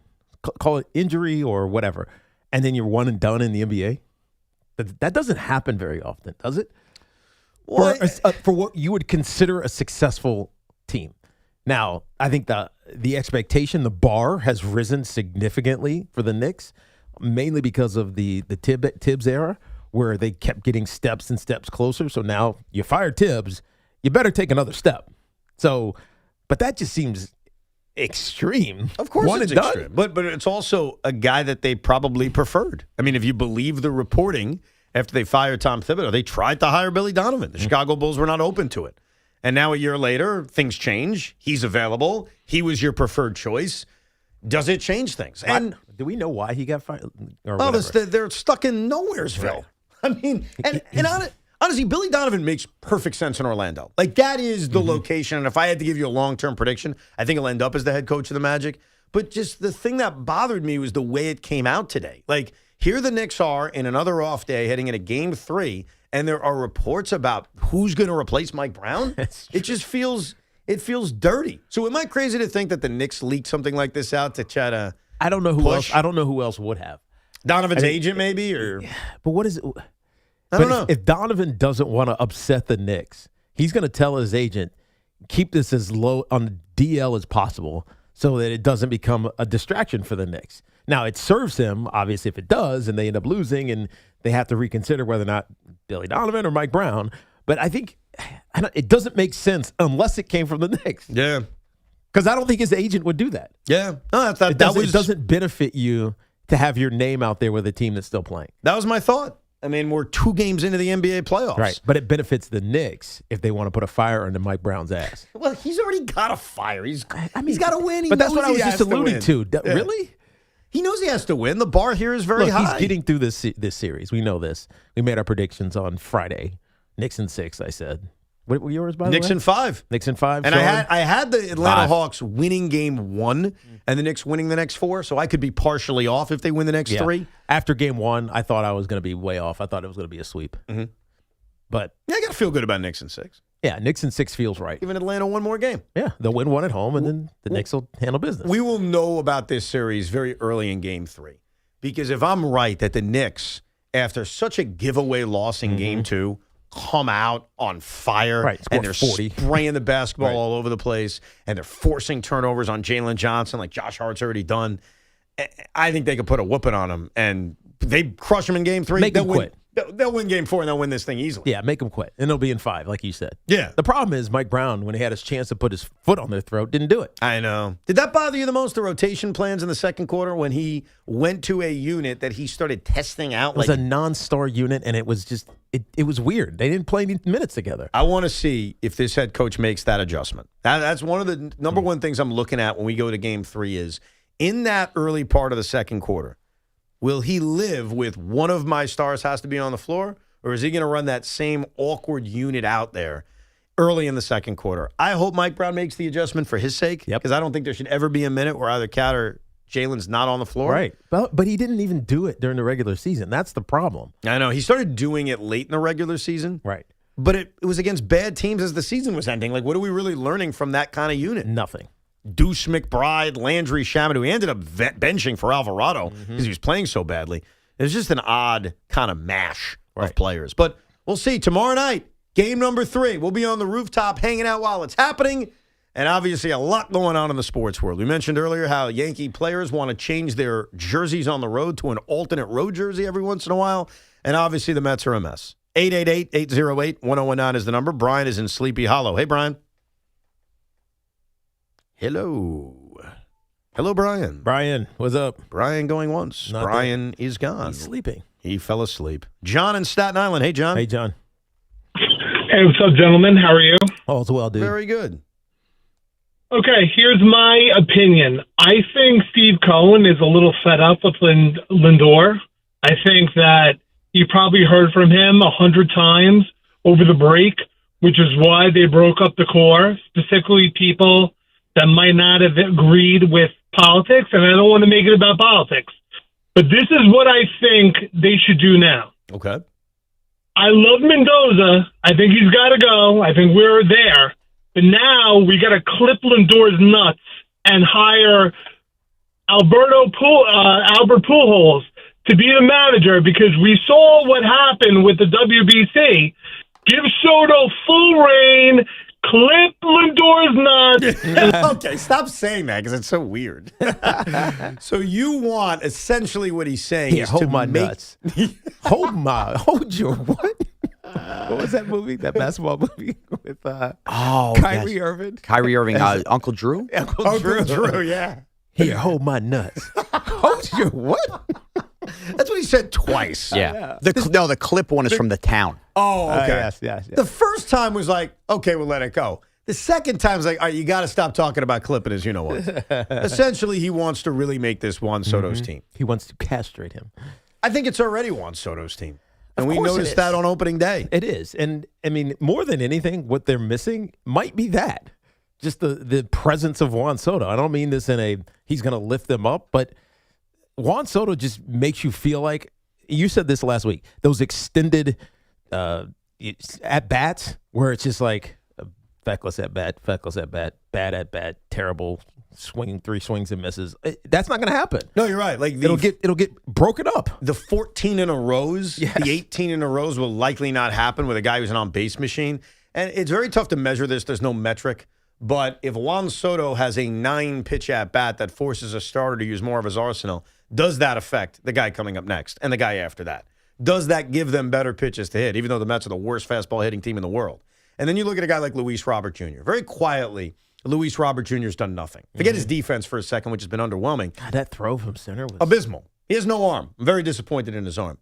Speaker 11: call it injury or whatever, and then you're one and done in the NBA. That doesn't happen very often, does it? For what you would consider a successful team. Now, I think the expectation, the bar has risen significantly for the Knicks, mainly because of the Tibbs era, where they kept getting steps and steps closer. So now you fire Tibbs, you better take another step. So, but that just seems extreme.
Speaker 15: Of course it's extreme. But it's also a guy that they probably preferred. I mean, if you believe the reporting, after they fired Tom Thibodeau, they tried to hire Billy Donovan. The Chicago Bulls were not open to it. And now a year later, things change. He's available. He was your preferred choice. Does it change things? And
Speaker 11: do we know why he got fired?
Speaker 15: They're stuck in Nowheresville. Right. I mean, and honestly, Billy Donovan makes perfect sense in Orlando. Like, that is the location. And if I had to give you a long-term prediction, I think he'll end up as the head coach of the Magic. But just the thing that bothered me was the way it came out today. Like, Here the Knicks are in another off day heading into Game 3, and there are reports about who's going to replace Mike Brown. It just feels dirty. So am I crazy to think that the Knicks leaked something like this out to try to
Speaker 11: I don't know who
Speaker 15: push?
Speaker 11: else. I don't know who else would have.
Speaker 15: Donovan's agent, maybe? Or
Speaker 11: But what is it?
Speaker 15: I don't know.
Speaker 11: If Donovan doesn't want to upset the Knicks, he's going to tell his agent, keep this as low on the DL as possible so that it doesn't become a distraction for the Knicks. Now, it serves him, obviously, if it does, and they end up losing, and they have to reconsider whether or not Billy Donovan or Mike Brown. But I think it doesn't make sense unless it came from the Knicks.
Speaker 15: Yeah.
Speaker 11: Because I don't think his agent would do that.
Speaker 15: Yeah. No,
Speaker 11: It doesn't benefit you to have your name out there with a team that's still playing.
Speaker 15: That was my thought. I mean, we're 2 games into the NBA playoffs.
Speaker 11: Right. But it benefits the Knicks if they want to put a fire under Mike Brown's ass.
Speaker 15: Well, he's already got a fire. He's got to win.
Speaker 11: But that's what I was just alluding to.
Speaker 15: Yeah.
Speaker 11: Really?
Speaker 15: He knows he has to win. The bar here is very high.
Speaker 11: He's getting through this series. We know this. We made our predictions on Friday. Knicks in 6, I said. What were yours, by the way?
Speaker 15: Knicks in 5.
Speaker 11: Knicks in 5.
Speaker 15: And
Speaker 11: Sean?
Speaker 15: I had the Atlanta
Speaker 11: 5.
Speaker 15: Hawks winning game 1 and the Knicks winning the next 4, so I could be partially off if they win the next 3.
Speaker 11: After game 1, I thought I was going to be way off. I thought it was going to be a sweep.
Speaker 15: Mm-hmm.
Speaker 11: But
Speaker 15: yeah, I got to feel good about Knicks in 6.
Speaker 11: Yeah, Knicks in 6 feels right.
Speaker 15: Even Atlanta one more game.
Speaker 11: Yeah, they'll win 1 at home, and then the Knicks will handle business.
Speaker 15: We will know about this series very early in game 3. Because if I'm right that the Knicks, after such a giveaway loss in game 2, come out on fire, and they're
Speaker 11: 40.
Speaker 15: spraying the basketball all over the place, and they're forcing turnovers on Jalen Johnson like Josh Hart's already done, I think they could put a whooping on them, and they crush them in game 3.
Speaker 11: Make them quit.
Speaker 15: They'll win game 4, and they'll win this thing easily.
Speaker 11: Yeah, make them quit. And they'll be in 5, like you said.
Speaker 15: Yeah.
Speaker 11: The problem is Mike Brown, when he had his chance to put his foot on their throat, didn't do it.
Speaker 15: I know. Did that bother you the most, the rotation plans in the second quarter, when he went to a unit that he started testing out?
Speaker 11: It was a non-star unit, and it was just it was weird. They didn't play any minutes together.
Speaker 15: I want to see if this head coach makes that adjustment. That's one of the number one things I'm looking at when we go to game 3 is, in that early part of the second quarter, will he live with one of my stars has to be on the floor? Or is he going to run that same awkward unit out there early in the second quarter? I hope Mike Brown makes the adjustment for his sake, because I don't think there should ever be a minute where either Cat or Jalen's not on the floor.
Speaker 11: Right. But he didn't even do it during the regular season. That's the problem.
Speaker 15: I know. He started doing it late in the regular season.
Speaker 11: Right.
Speaker 15: But it was against bad teams as the season was ending. Like, what are we really learning from that kind of unit?
Speaker 11: Nothing.
Speaker 15: Deuce McBride, Landry Shamet, who he ended up benching for Alvarado because he was playing so badly. It was just an odd kind of mash of players. But we'll see. Tomorrow night, game number 3. We'll be on the rooftop hanging out while it's happening. And obviously a lot going on in the sports world. We mentioned earlier how Yankee players want to change their jerseys on the road to an alternate road jersey every once in a while. And obviously the Mets are a mess. 888-808-1019 is the number. Brian is in Sleepy Hollow. Hey, Brian. Hello. Hello, Brian.
Speaker 11: Brian, what's up?
Speaker 15: Brian going once.
Speaker 11: Not
Speaker 15: Brian is gone.
Speaker 11: He's sleeping.
Speaker 15: He fell asleep. John in Staten Island. Hey, John.
Speaker 11: Hey, John.
Speaker 3: Hey, what's up, gentlemen? How are you?
Speaker 11: All's well, dude.
Speaker 15: Very good.
Speaker 3: Okay, here's my opinion. I think Steve Cohen is a little fed up with Lindor. I think that he probably heard from him 100 times over the break, which is why they broke up the core, specifically people that might not have agreed with politics, and I don't want to make it about politics. But this is what I think they should do now.
Speaker 15: Okay.
Speaker 3: I love Mendoza. I think he's got to go. I think we're there. But now we got to clip Lindor's nuts and hire Albert Pujols to be the manager, because we saw what happened with the WBC. Give Soto full reign, clip Lindor's nuts.
Speaker 15: Okay, stop saying that because it's so weird. So you want essentially what he's saying is
Speaker 11: hold
Speaker 15: to
Speaker 11: my
Speaker 15: make
Speaker 11: nuts. Hold your what? What was that movie? That basketball movie with Kyrie Irving?
Speaker 10: Kyrie Irving, Uncle Drew?
Speaker 15: Uncle Drew, yeah.
Speaker 11: Here, hold my nuts. Hold your what?
Speaker 15: That's what he said twice.
Speaker 10: Yeah. The clip one is from The Town.
Speaker 15: Oh, okay.
Speaker 11: Yes.
Speaker 15: The first time was like, okay, we'll let it go. The second time is like, all right, you got to stop talking about clipping as you know what. Essentially, he wants to really make this Juan Soto's team.
Speaker 11: He wants to castrate him.
Speaker 15: I think it's already Juan Soto's team. And we
Speaker 11: course it
Speaker 15: noticed
Speaker 11: is.
Speaker 15: that on opening day.
Speaker 11: It is. And, I mean, more than anything, what they're missing might be that. Just the presence of Juan Soto. I don't mean this in a he's going to lift them up, but Juan Soto just makes you feel like you said this last week. Those extended at bats where it's just like feckless at bat, bad at bat, terrible swinging 3 swings and misses. That's not going to happen.
Speaker 15: No, you're right. Like
Speaker 11: it'll get broken up.
Speaker 15: The 14 in a rows, the 18 in a rows will likely not happen with a guy who's an on-base machine. And it's very tough to measure this. There's no metric. But if Juan Soto has a 9-pitch at bat that forces a starter to use more of his arsenal, does that affect the guy coming up next and the guy after that? Does that give them better pitches to hit, even though the Mets are the worst fastball hitting team in the world? And then you look at a guy like Luis Robert Jr. Very quietly, Luis Robert Jr. has done nothing. Forget his defense for a second, which has been underwhelming.
Speaker 11: God, that throw from center was
Speaker 15: abysmal. He has no arm. I'm very disappointed in his arm.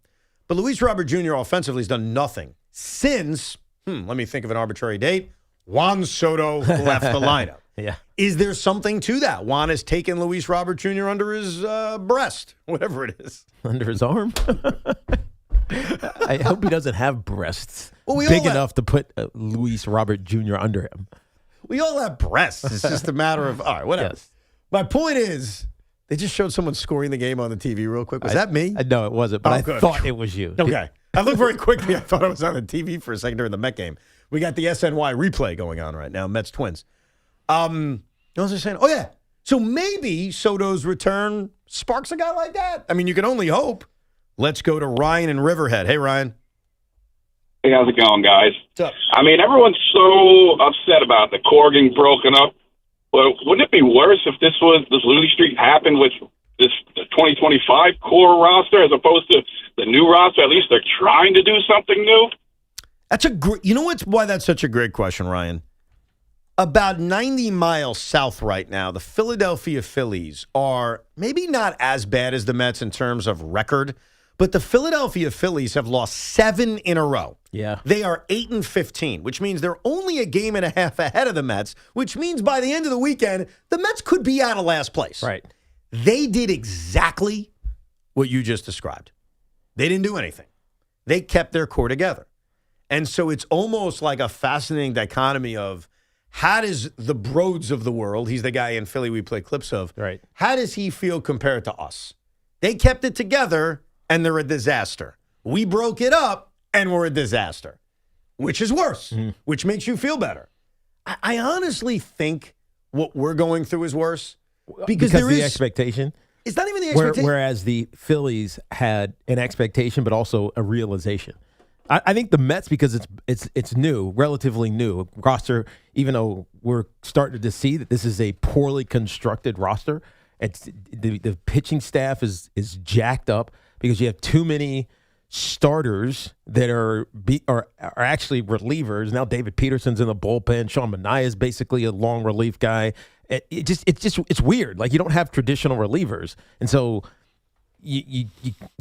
Speaker 15: But Luis Robert Jr. offensively has done nothing since, let me think of an arbitrary date, Juan Soto left the lineup.
Speaker 11: Yeah.
Speaker 15: Is there something to that? Juan has taken Luis Robert Jr. under his breast, whatever it is.
Speaker 11: Under his arm? I hope he doesn't have breasts
Speaker 15: Well,
Speaker 11: big enough to put Luis Robert Jr. under him.
Speaker 15: We all have breasts. It's just a matter of, all right, whatever.
Speaker 11: Yes.
Speaker 15: My point is, they just showed someone scoring the game on the TV real quick. Was that me?
Speaker 11: No, it wasn't, but I
Speaker 15: good.
Speaker 11: thought it was you.
Speaker 15: Okay. I looked very quickly. I thought I was on the TV for a second during the Met game. We got the SNY replay going on right now, Mets Twins. What was I saying? Oh, yeah. So maybe Soto's return sparks a guy like that. I mean, you can only hope. Let's go to Ryan in Riverhead. Hey, Ryan.
Speaker 1: Hey, how's it going, guys?
Speaker 15: What's up?
Speaker 1: I mean, everyone's so upset about the core getting broken up. Well, wouldn't it be worse if this losing streak happened with the 2025 core roster as opposed to the new roster? At least they're trying to do something new.
Speaker 15: That's you know why that's such a great question, Ryan? About 90 miles south right now, the Philadelphia Phillies are maybe not as bad as the Mets in terms of record, but the Philadelphia Phillies have lost 7 in a row.
Speaker 11: Yeah.
Speaker 15: They are 8-15, which means they're only a game and a half ahead of the Mets, which means by the end of the weekend, the Mets could be out of last place.
Speaker 11: Right.
Speaker 15: They did exactly what you just described. They didn't do anything. They kept their core together. And so it's almost like a fascinating dichotomy of how does the Broads of the world, he's the guy in Philly we play clips of,
Speaker 11: right?
Speaker 15: How does he feel compared to us? They kept it together, and they're a disaster. We broke it up, and we're a disaster. Which is worse? Which makes you feel better? I honestly think what we're going through is worse. Because there
Speaker 11: the
Speaker 15: is
Speaker 11: expectation.
Speaker 15: It's not even the expectation.
Speaker 11: Whereas the Phillies had an expectation, but also a realization. I think the Mets, because it's new, relatively new roster, even though we're starting to see that this is a poorly constructed roster, it's the pitching staff is jacked up because you have too many starters that are actually relievers. Now David Peterson's in the bullpen. Sean Manaea is basically a long relief guy. It's weird. Like you don't have traditional relievers, and so you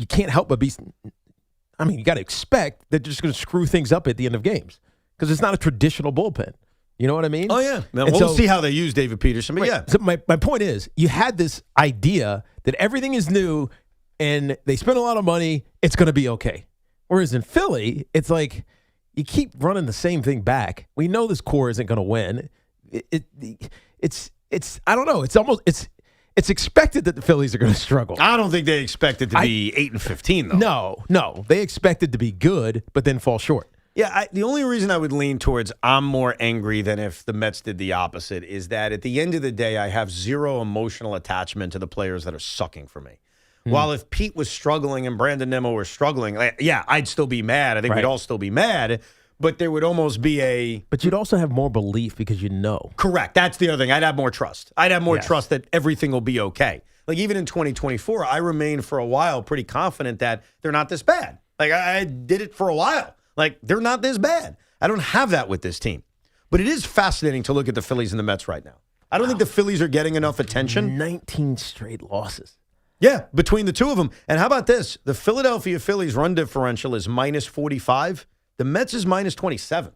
Speaker 11: can't help but be. I mean, you got to expect that they're just going to screw things up at the end of games because it's not a traditional bullpen. You know what I mean?
Speaker 15: Oh, yeah. Now, we'll see how they use David Peterson, but
Speaker 11: right.
Speaker 15: yeah.
Speaker 11: So my point is, you had this idea that everything is new and they spend a lot of money, it's going to be okay. Whereas in Philly, it's like you keep running the same thing back. We know this core isn't going to win. It's I don't know. It's expected that the Phillies are going to struggle.
Speaker 15: I don't think they expect it to be 8-15, though.
Speaker 11: No. They expect it to be good, but then fall short.
Speaker 15: Yeah, the only reason I would lean towards I'm more angry than if the Mets did the opposite is that at the end of the day, I have zero emotional attachment to the players that are sucking for me. While if Pete was struggling and Brandon Nimmo were struggling, I'd still be mad. I think we'd all still be mad. But there would almost be
Speaker 11: But you'd also have more belief because you know.
Speaker 15: Correct. That's the other thing. I'd have more trust. I'd have more trust that everything will be okay. Like even in 2024, I remained for a while pretty confident that they're not this bad. Like I did it for a while. Like they're not this bad. I don't have that with this team. But it is fascinating to look at the Phillies and the Mets right now. I don't think the Phillies are getting enough attention.
Speaker 11: 19 straight losses.
Speaker 15: Yeah, between the two of them. And how about this? The Philadelphia Phillies run differential is minus 45. The Mets is minus 27.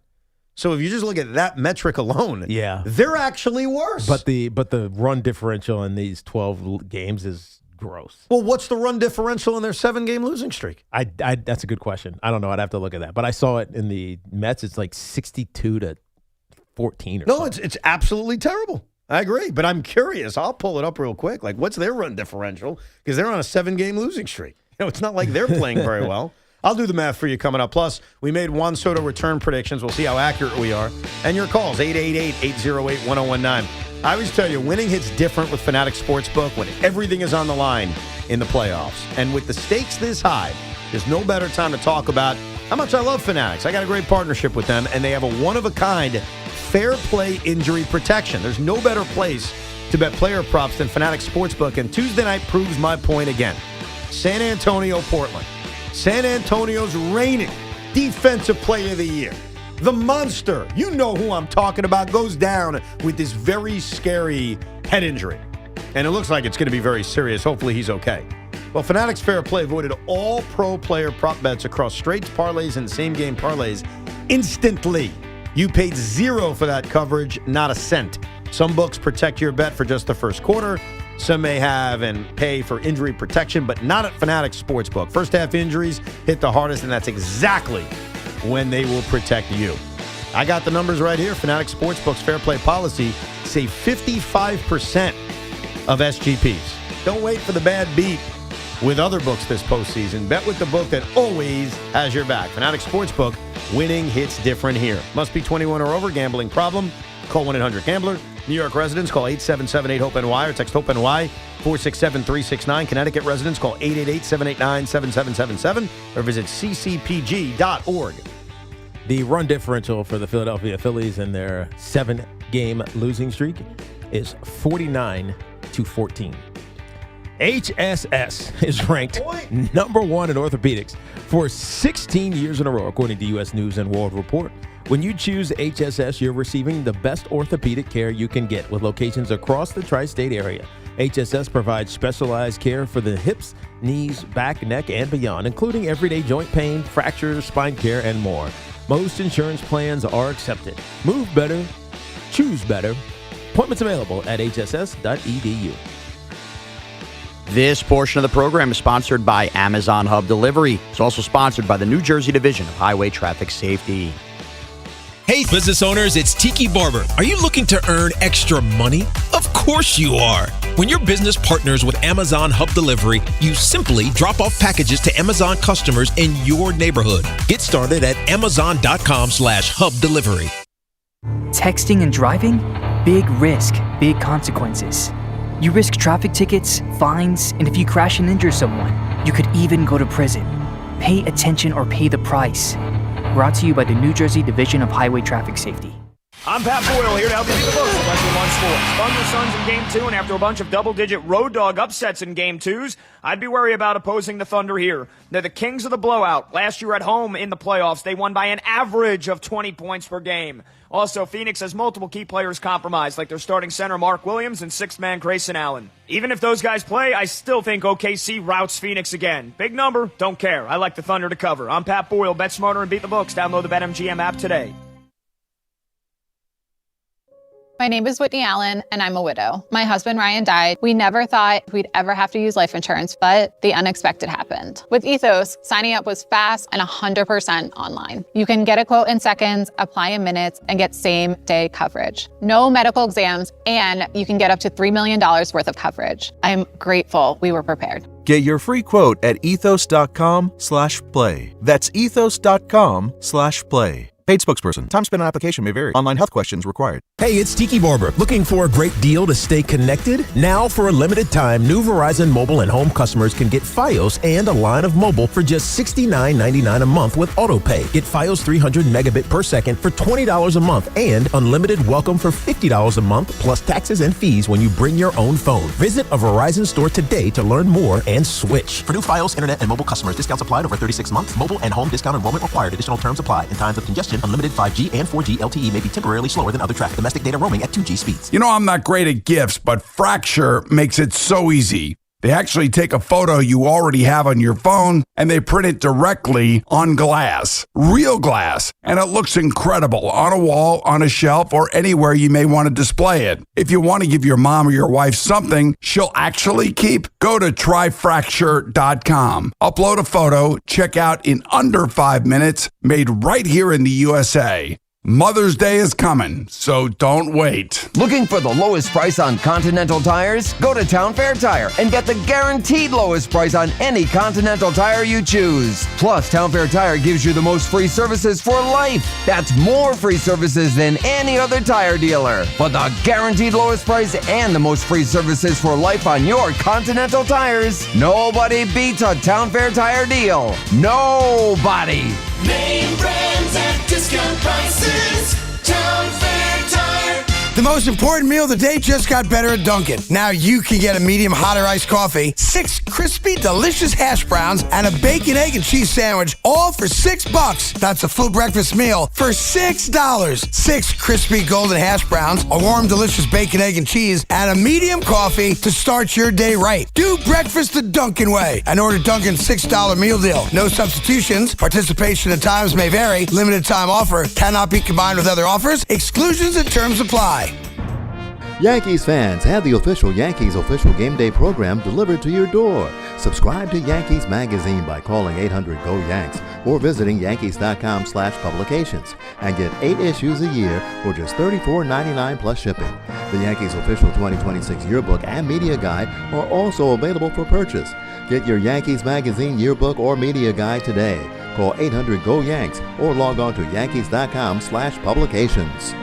Speaker 15: So if you just look at that metric alone, they're actually worse.
Speaker 11: But the run differential in these 12 games is gross.
Speaker 15: Well, what's the run differential in their 7-game losing streak?
Speaker 11: That's a good question. I don't know. I'd have to look at that. But I saw it in the Mets. It's like 62-14 or something.
Speaker 15: It's absolutely terrible. I agree. But I'm curious. I'll pull it up real quick. Like, what's their run differential? Because they're on a 7-game losing streak. It's not like they're playing very well. I'll do the math for you coming up. Plus, we made Juan Soto return predictions. We'll see how accurate we are. And your calls, 888-808-1019. I always tell you, winning hits different with Fanatics Sportsbook when everything is on the line in the playoffs. And with the stakes this high, there's no better time to talk about how much I love Fanatics. I got a great partnership with them, and they have a one-of-a-kind fair play injury protection. There's no better place to bet player props than Fanatics Sportsbook, and Tuesday night proves my point again. San Antonio, Portland. San Antonio's reigning defensive player of the year. The monster, you know who I'm talking about, goes down with this very scary head injury. And it looks like it's going to be very serious. Hopefully he's okay. Well, Fanatics Fair Play voided all pro player prop bets across straights, parlays, and same-game parlays instantly. You paid $0 for that coverage, not a cent. Some books protect your bet for just the first quarter. Some may have and pay for injury protection, but not at Fanatics Sportsbook. First half injuries hit the hardest, and that's exactly when they will protect you. I got the numbers right here. Fanatics Sportsbook's fair play policy save 55% of SGPs. Don't wait for the bad beat with other books this postseason. Bet with the book that always has your back. Fanatics Sportsbook, winning hits different here. Must be 21 or over. Gambling problem? Call 1-800-GAMBLER. New York residents, call 877-8-HOPE-NY or text HOPE-NY 467-369. Connecticut residents, call 888-789-7777 or visit ccpg.org.
Speaker 11: The run differential for the Philadelphia Phillies in their 7-game losing streak is 49-14. HSS is ranked number 1 in orthopedics for 16 years in a row, according to U.S. News and World Report. When you choose HSS, you're receiving the best orthopedic care you can get with locations across the tri-state area. HSS provides specialized care for the hips, knees, back, neck, and beyond, including everyday joint pain, fractures, spine care, and more. Most insurance plans are accepted. Move better, choose better. Appointments available at hss.edu.
Speaker 10: This portion of the program is sponsored by Amazon Hub Delivery. It's also sponsored by the New Jersey Division of Highway Traffic Safety.
Speaker 4: Hey, business owners, it's Tiki Barber. Are you looking to earn extra money? Of course you are. When your business partners with Amazon Hub Delivery, you simply drop off packages to Amazon customers in your neighborhood. Get started at amazon.com/hub delivery.
Speaker 12: Texting and driving? Big risk, big consequences. You risk traffic tickets, fines, and if you crash and injure someone, you could even go to prison. Pay attention or pay the price. Brought to you by the New Jersey Division of Highway Traffic Safety.
Speaker 14: I'm Pat Boyle here to help you beat the books of Lesson 1 sports. Thunder Suns in Game 2, and after a bunch of double-digit road dog upsets in Game 2s, I'd be worried about opposing the Thunder here. They're the kings of the blowout. Last year at home in the playoffs, they won by an average of 20 points per game. Also, Phoenix has multiple key players compromised, like their starting center Mark Williams and sixth man Grayson Allen. Even if those guys play, I still think OKC routs Phoenix again. Big number, don't care. I like the Thunder to cover. I'm Pat Boyle. Bet smarter and beat the books. Download the BetMGM app today.
Speaker 16: My name is Whitney Allen, and I'm a widow. My husband, Ryan, died. We never thought we'd ever have to use life insurance, but the unexpected happened. With Ethos, signing up was fast and 100% online. You can get a quote in seconds, apply in minutes, and get same-day coverage. No medical exams, and you can get up to $3 million worth of coverage. I'm grateful we were prepared.
Speaker 17: Get your free quote at ethos.com/play. That's ethos.com/play. Paid spokesperson. Time spent on application may vary. Online health questions required.
Speaker 4: Hey, it's Tiki Barber. Looking for a great deal to stay connected? Now, for a limited time, new Verizon mobile and home customers can get Fios and a line of mobile for just $69.99 a month with AutoPay. Get Fios 300 megabit per second for $20 a month and unlimited welcome for $50 a month plus taxes and fees when you bring your own phone. Visit a Verizon store today to learn more and switch. For new Fios, internet, and mobile customers, discounts applied over 36 months. Mobile and home discount enrollment required. Additional terms apply. In times of congestion, unlimited 5G and 4G LTE may be temporarily slower than other traffic. Domestic data roaming at 2G speeds.
Speaker 5: You know, I'm not great at gifts, but Fracture makes it so easy. They actually take a photo you already have on your phone and they print it directly on glass, real glass, and it looks incredible on a wall, on a shelf, or anywhere you may want to display it. If you want to give your mom or your wife something she'll actually keep, go to tryfracture.com. Upload a photo, check out in under 5 minutes, made right here in the USA. Mother's Day is coming, so don't wait.
Speaker 13: Looking for the lowest price on Continental tires? Go to Town Fair Tire and get the guaranteed lowest price on any Continental tire you choose. Plus, Town Fair Tire gives you the most free services for life. That's more free services than any other tire dealer. For the guaranteed lowest price and the most free services for life on your Continental tires, nobody beats a Town Fair Tire deal. Nobody.
Speaker 18: Name brands at discount prices. Town Fair Tire.
Speaker 19: The most important meal of the day just got better at Dunkin'. Now you can get a medium hot or iced coffee, 6 crispy, delicious hash browns, and a bacon, egg, and cheese sandwich, all for $6. That's a full breakfast meal for $6. 6 crispy golden hash browns, a warm, delicious bacon, egg, and cheese, and a medium coffee to start your day right. Do breakfast the Dunkin' way and order Dunkin's $6 meal deal. No substitutions. Participation at times may vary. Limited time offer. Cannot be combined with other offers. Exclusions and terms apply.
Speaker 20: Yankees fans, have the official Yankees official game day program delivered to your door. Subscribe to Yankees Magazine by calling 800-GO-YANKS or visiting yankees.com/publications and get 8 issues a year for just $34.99 plus shipping. The Yankees official 2026 yearbook and media guide are also available for purchase. Get your Yankees Magazine yearbook or media guide today. Call 800-GO-YANKS or log on to yankees.com/publications.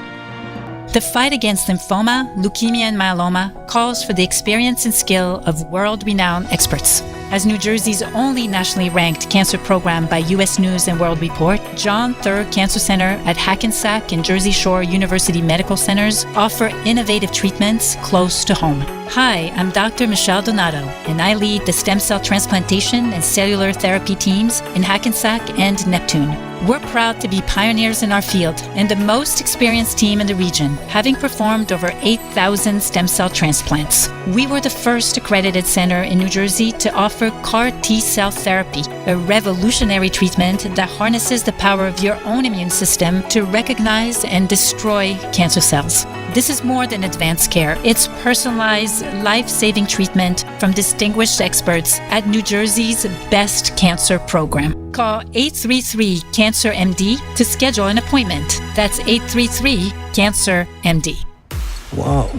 Speaker 21: The fight against lymphoma, leukemia, and myeloma calls for the experience and skill of world-renowned experts. As New Jersey's only nationally ranked cancer program by U.S. News and World Report, John Thurr Cancer Center at Hackensack and Jersey Shore University Medical Centers offer innovative treatments close to home. Hi, I'm Dr. Michelle Donato, and I lead the stem cell transplantation and cellular therapy teams in Hackensack and Neptune. We're proud to be pioneers in our field and the most experienced team in the region, having performed over 8,000 stem cell transplants. We were the first accredited center in New Jersey to offer CAR T-cell therapy, a revolutionary treatment that harnesses the power of your own immune system to recognize and destroy cancer cells. This is more than advanced care. It's personalized, life-saving treatment from distinguished experts at New Jersey's best cancer program. Call 833-CANCER-MD to schedule an appointment. That's 833-CANCER-MD.
Speaker 22: Whoa.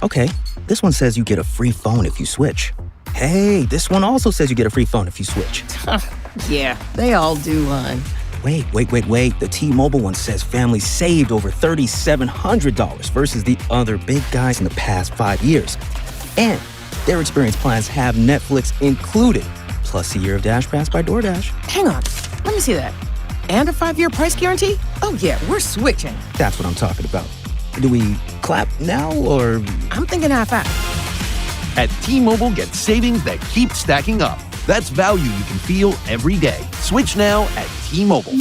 Speaker 22: Okay, this one says you get a free phone if you switch. Hey, this one also says you get a free phone if you switch.
Speaker 23: Yeah, they all do, hon.
Speaker 22: Wait. The T-Mobile one says families saved over $3,700 versus the other big guys in the past 5 years. And their experience plans have Netflix included, plus a year of Dash Pass by DoorDash.
Speaker 23: Hang on, let me see that. And a 5-year price guarantee? Oh yeah, we're switching.
Speaker 22: That's what I'm talking about. Do we clap now, or...?
Speaker 23: I'm thinking half-half.
Speaker 24: At T-Mobile, get savings that keep stacking up. That's value you can feel every day. Switch now at T-Mobile.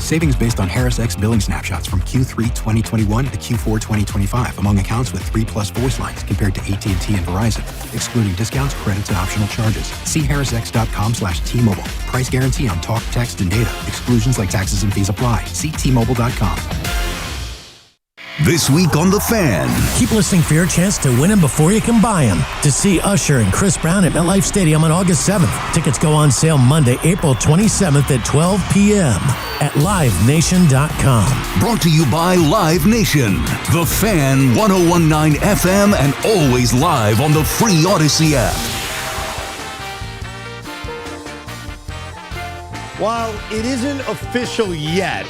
Speaker 25: Savings based on Harris X billing snapshots from Q3 2021 to Q4 2025 among accounts with 3+ voice lines compared to AT&T and Verizon, excluding discounts, credits, and optional charges. See harrisx.com/T-Mobile. Price guarantee on talk, text, and data. Exclusions like taxes and fees apply. See T-Mobile.com.
Speaker 9: This week on The Fan.
Speaker 26: Keep listening for your chance to win them before you can buy them. To see Usher and Chris Brown at MetLife Stadium on August 7th. Tickets go on sale Monday, April 27th at 12 p.m. at LiveNation.com.
Speaker 9: Brought to you by Live Nation. The Fan, 101.9 FM, and always live on the free Odyssey app.
Speaker 15: While it isn't official yet,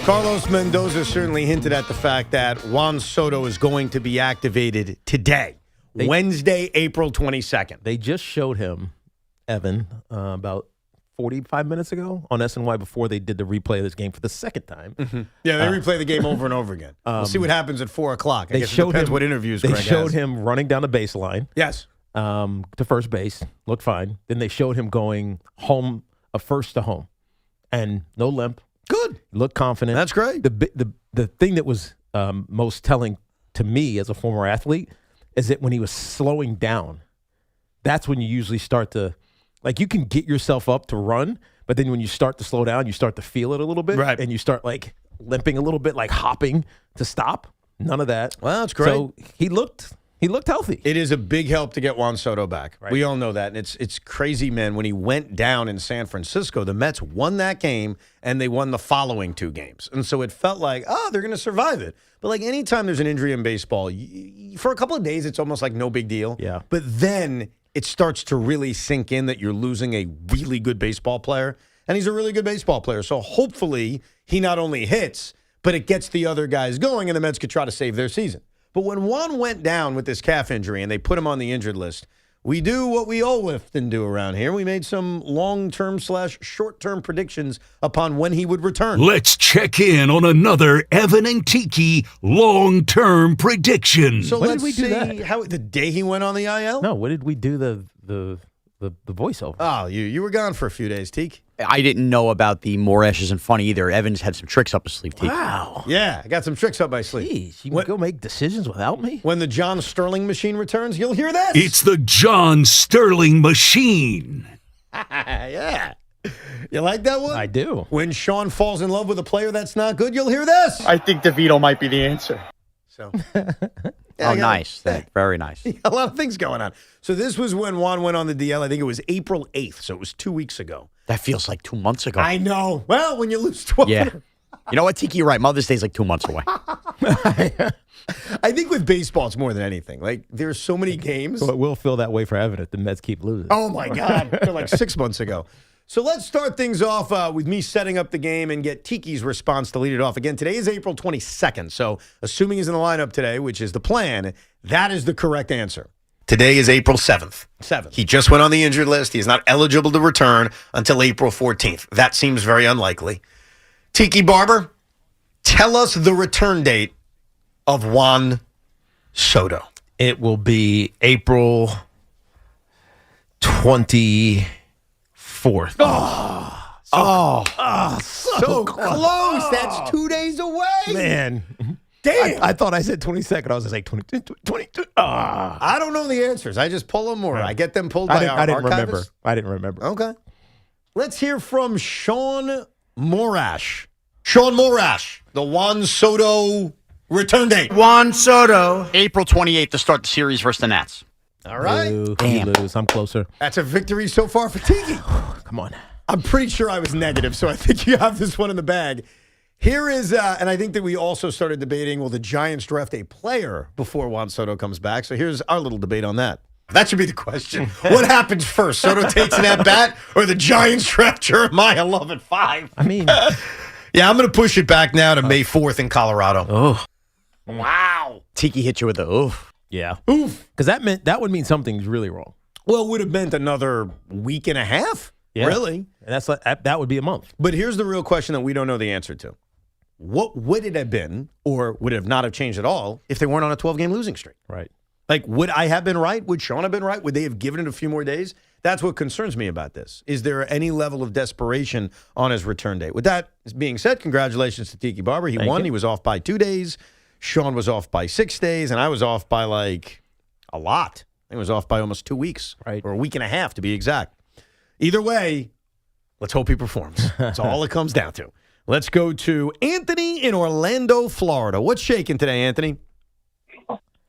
Speaker 15: Carlos Mendoza certainly hinted at the fact that Juan Soto is going to be activated today, Wednesday, April 22nd.
Speaker 11: They just showed him, Evan, about 45 minutes ago on SNY before they did the replay of this game for the second time.
Speaker 15: Mm-hmm. Yeah, they replay the game over and over again. We'll see what happens at 4 o'clock. I guess it depends what interviews Greg has.
Speaker 11: They showed him running down the baseline.
Speaker 15: Yes.
Speaker 11: To first base. Looked fine. Then they showed him going home, first to home. And no limp.
Speaker 15: Good.
Speaker 11: Looked confident.
Speaker 15: That's great.
Speaker 11: The thing that was most telling to me as a former athlete is that when he was slowing down, that's when you usually start to, like, you can get yourself up to run, but then when you start to slow down, you start to feel it a little bit.
Speaker 15: Right.
Speaker 11: And you start, like, limping a little bit, like hopping to stop. None of that.
Speaker 15: Well, that's great.
Speaker 11: So he looked He looked healthy.
Speaker 15: It is a big help to get Juan Soto back.
Speaker 11: Right.
Speaker 15: We all know that. And it's crazy, man. When he went down in San Francisco, the Mets won that game, and they won the following 2 games. And so it felt like, they're going to survive it. But, like, anytime there's an injury in baseball, for a couple of days, it's almost like no big deal.
Speaker 11: Yeah.
Speaker 15: But then it starts to really sink in that you're losing a really good baseball player. And he's a really good baseball player. So hopefully he not only hits, but it gets the other guys going, and the Mets could try to save their season. But when Juan went down with this calf injury and they put him on the injured list, we do what we often do around here. We made some long-term / short-term predictions upon when he would return.
Speaker 9: Let's check in on another Evan and Tiki long-term prediction.
Speaker 15: So
Speaker 11: When
Speaker 15: let's
Speaker 11: did we do
Speaker 15: see
Speaker 11: that?
Speaker 15: how the day he went on the IL?
Speaker 11: No, when did we do the voiceover?
Speaker 15: Oh, you were gone for a few days, Teak.
Speaker 10: I didn't know about the Moresh isn't funny either. Evans had some tricks up his sleeve, Tiki.
Speaker 11: Wow.
Speaker 15: Yeah, I got some tricks up my sleeve.
Speaker 11: Jeez, you can go make decisions without me?
Speaker 15: When the John Sterling machine returns, you'll hear this.
Speaker 9: It's the John Sterling machine.
Speaker 15: Yeah. You like that one?
Speaker 11: I do.
Speaker 15: When Sean falls in love with a player that's not good, you'll hear this.
Speaker 1: I think DeVito might be the answer.
Speaker 15: So,
Speaker 10: Nice. Very nice.
Speaker 15: A lot of things going on. So this was when Juan went on the DL. I think it was April 8th, so it was 2 weeks ago.
Speaker 10: That feels like 2 months ago.
Speaker 15: I know. Well, when you lose 12.
Speaker 10: Yeah. You know what, Tiki? You're right. Mother's Day's like 2 months away.
Speaker 15: I think with baseball, it's more than anything. Like, there's so many games.
Speaker 11: So it will feel that way for Evan if the Mets keep losing.
Speaker 15: Oh, my God. They're like 6 months ago. So let's start things off with me setting up the game and get Tiki's response to lead it off. Again, today is April 22nd. So assuming he's in the lineup today, which is the plan, that is the correct answer. Today is April 7th. He just went on the injured list. He is not eligible to return until April 14th. That seems very unlikely. Tiki Barber, tell us the return date of Juan Soto.
Speaker 11: It will be April 24th.
Speaker 15: So close. That's 2 days away.
Speaker 11: Man.
Speaker 15: Damn.
Speaker 11: I thought I said 22nd. I was just like 22.
Speaker 15: I don't know the answers. I just pull them or I get them pulled by our
Speaker 11: I didn't
Speaker 15: archivist.
Speaker 11: remember.
Speaker 15: Okay. Let's hear from Sean Morash. Sean Morash, the Juan Soto return date.
Speaker 1: Juan Soto.
Speaker 10: April 28th to start the series versus the Nats.
Speaker 15: All right.
Speaker 11: You lose. I'm closer.
Speaker 15: That's a victory so far for Tiki.
Speaker 11: Come on.
Speaker 15: I'm pretty sure I was negative, so I think you have this one in the bag. Here is, and I think that we also started debating, will the Giants draft a player before Juan Soto comes back? So here's our little debate on that. That should be the question. What happens first? Soto takes an at-bat or the Giants draft Jeremiah Love at 5?
Speaker 11: I mean.
Speaker 15: Yeah, I'm going to push it back now to May 4th in Colorado.
Speaker 11: Oh.
Speaker 15: Wow.
Speaker 10: Tiki hit you with the oof.
Speaker 11: Yeah.
Speaker 15: Oof.
Speaker 11: Because that would mean something's really wrong.
Speaker 15: Well, it would have meant another week and a half.
Speaker 11: Yeah.
Speaker 15: Really?
Speaker 11: And that would be a month.
Speaker 15: But here's the real question that we don't know the answer to. What would it have been, or would it have not have changed at all, if they weren't on a 12-game losing streak?
Speaker 11: Right.
Speaker 15: Like, would I have been right? Would Sean have been right? Would they have given it a few more days? That's what concerns me about this. Is there any level of desperation on his return date? With that being said, congratulations to Tiki Barber. He won. He was off by 2 days. Sean was off by 6 days, and I was off by, like, a lot. I was off by almost 2 weeks,
Speaker 11: right,
Speaker 15: or a week and a half to be exact. Either way, let's hope he performs. That's all it comes down to. Let's go to Anthony in Orlando, Florida. What's shaking today, Anthony?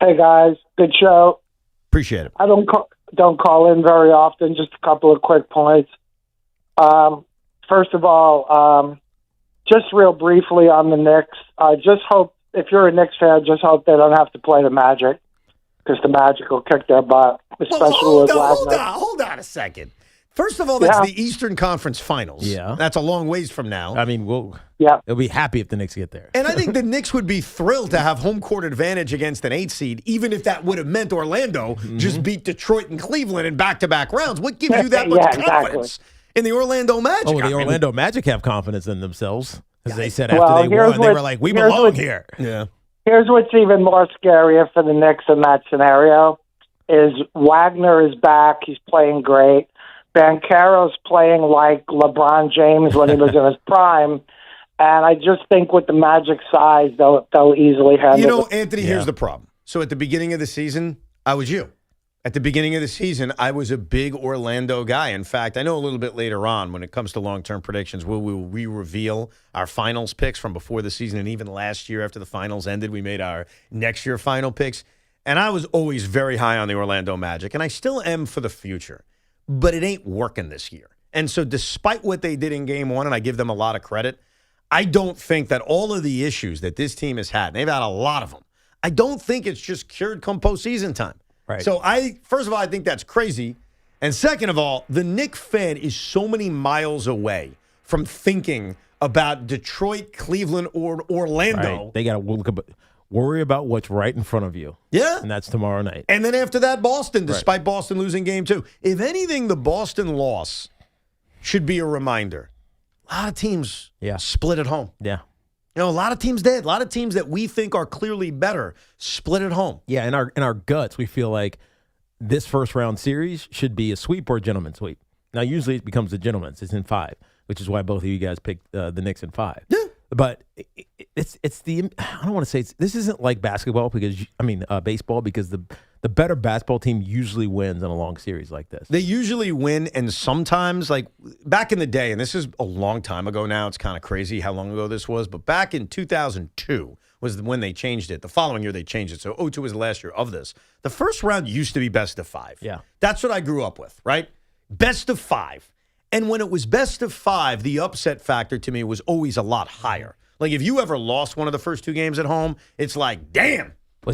Speaker 2: Hey, guys. Good show.
Speaker 15: Appreciate it.
Speaker 2: I don't call in very often. Just a couple of quick points. First of all, just real briefly on the Knicks, just hope, if you're a Knicks fan, just hope they don't have to play the Magic, because the Magic will kick their butt, especially with Wagner.
Speaker 15: Hold on a second. First of all, that's the Eastern Conference Finals.
Speaker 11: Yeah.
Speaker 15: That's a long ways from now.
Speaker 11: I mean, they'll be happy if the Knicks get there.
Speaker 15: And I think the Knicks would be thrilled to have home court advantage against an 8 seed, even if that would have meant Orlando just beat Detroit and Cleveland in back-to-back rounds. What gives you that much confidence in the Orlando Magic?
Speaker 11: Oh, the Orlando Magic have confidence in themselves, because they said after they won, they were like, we belong here.
Speaker 15: Yeah.
Speaker 2: Here's what's even more scarier for the Knicks in that scenario is Wagner is back. He's playing great. Banchero's playing like LeBron James when he was in his prime. And I just think with the Magic size, they'll easily handle it.
Speaker 15: You know, Anthony, here's the problem. So at the beginning of the season, I was you. At the beginning of the season, I was a big Orlando guy. In fact, I know a little bit later on when it comes to long-term predictions, we reveal our finals picks from before the season, and even last year after the finals ended, we made our next year final picks. And I was always very high on the Orlando Magic, and I still am for the future. But it ain't working this year. And so despite what they did in game one, and I give them a lot of credit, I don't think that all of the issues that this team has had, and they've had a lot of them, I don't think it's just cured come postseason time.
Speaker 11: Right.
Speaker 15: So first of all, I think that's crazy. And second of all, the Knicks fan is so many miles away from thinking about Detroit, Cleveland, or Orlando.
Speaker 11: Right. They got to worry about what's right in front of you.
Speaker 15: Yeah.
Speaker 11: And that's tomorrow night.
Speaker 15: And then after that, Boston, despite Boston losing game 2. If anything, the Boston loss should be a reminder. A lot of teams split at home.
Speaker 11: Yeah.
Speaker 15: A lot of teams did. A lot of teams that we think are clearly better split at home.
Speaker 11: Yeah, in our guts, we feel like this first-round series should be a sweep or a gentleman's sweep. Now, usually it becomes a gentleman's. It's in 5, which is why both of you guys picked the Knicks in 5.
Speaker 15: Yeah.
Speaker 11: But it's the I don't want to say this isn't like basketball baseball because the better basketball team usually wins in a long series like this.
Speaker 15: They usually win, and sometimes, like back in the day, and this is a long time ago now, it's kind of crazy how long ago this was, but back in 2002 was when they changed it. The following year they changed it, so 2002 was the last year of this. The first round used to be best of 5.
Speaker 11: Yeah.
Speaker 15: That's what I grew up with, right? Best of 5. And when it was best of 5, the upset factor to me was always a lot higher. Like if you ever lost one of the first 2 games at home, it's like, damn,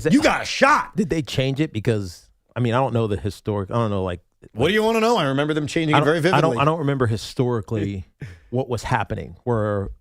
Speaker 15: you got a shot.
Speaker 11: Did they change it? Because, I don't know the historic, I don't know, like.
Speaker 15: What do you want to know? I remember them changing it very vividly.
Speaker 11: I don't remember historically what was happening. Were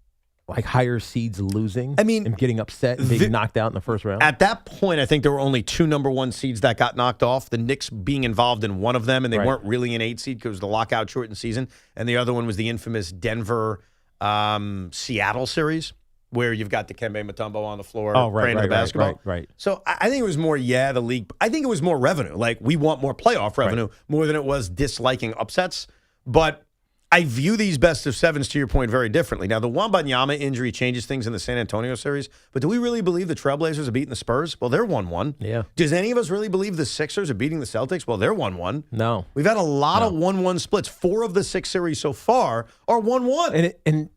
Speaker 11: like higher seeds losing and getting upset and being knocked out in the first round?
Speaker 15: At that point, I think there were only 2 number 1 seeds that got knocked off. The Knicks being involved in one of them, and they weren't really an 8 seed because the lockout shortened season. And the other one was the infamous Denver-Seattle series, where you've got Dikembe Mutombo on the floor praying to the basketball.
Speaker 11: Right.
Speaker 15: So I think it was more, the league. I think it was more revenue. Like, we want more playoff revenue more than it was disliking upsets. But I view these best of 7s, to your point, very differently. Now, the Wembanyama injury changes things in the San Antonio series, but do we really believe the Trailblazers are beating the Spurs? Well, they're 1-1.
Speaker 11: Yeah.
Speaker 15: Does any of us really believe the Sixers are beating the Celtics? Well, they're 1-1.
Speaker 11: No.
Speaker 15: We've had a lot of 1-1 splits. 4 of the 6 series so far are 1-1.
Speaker 11: And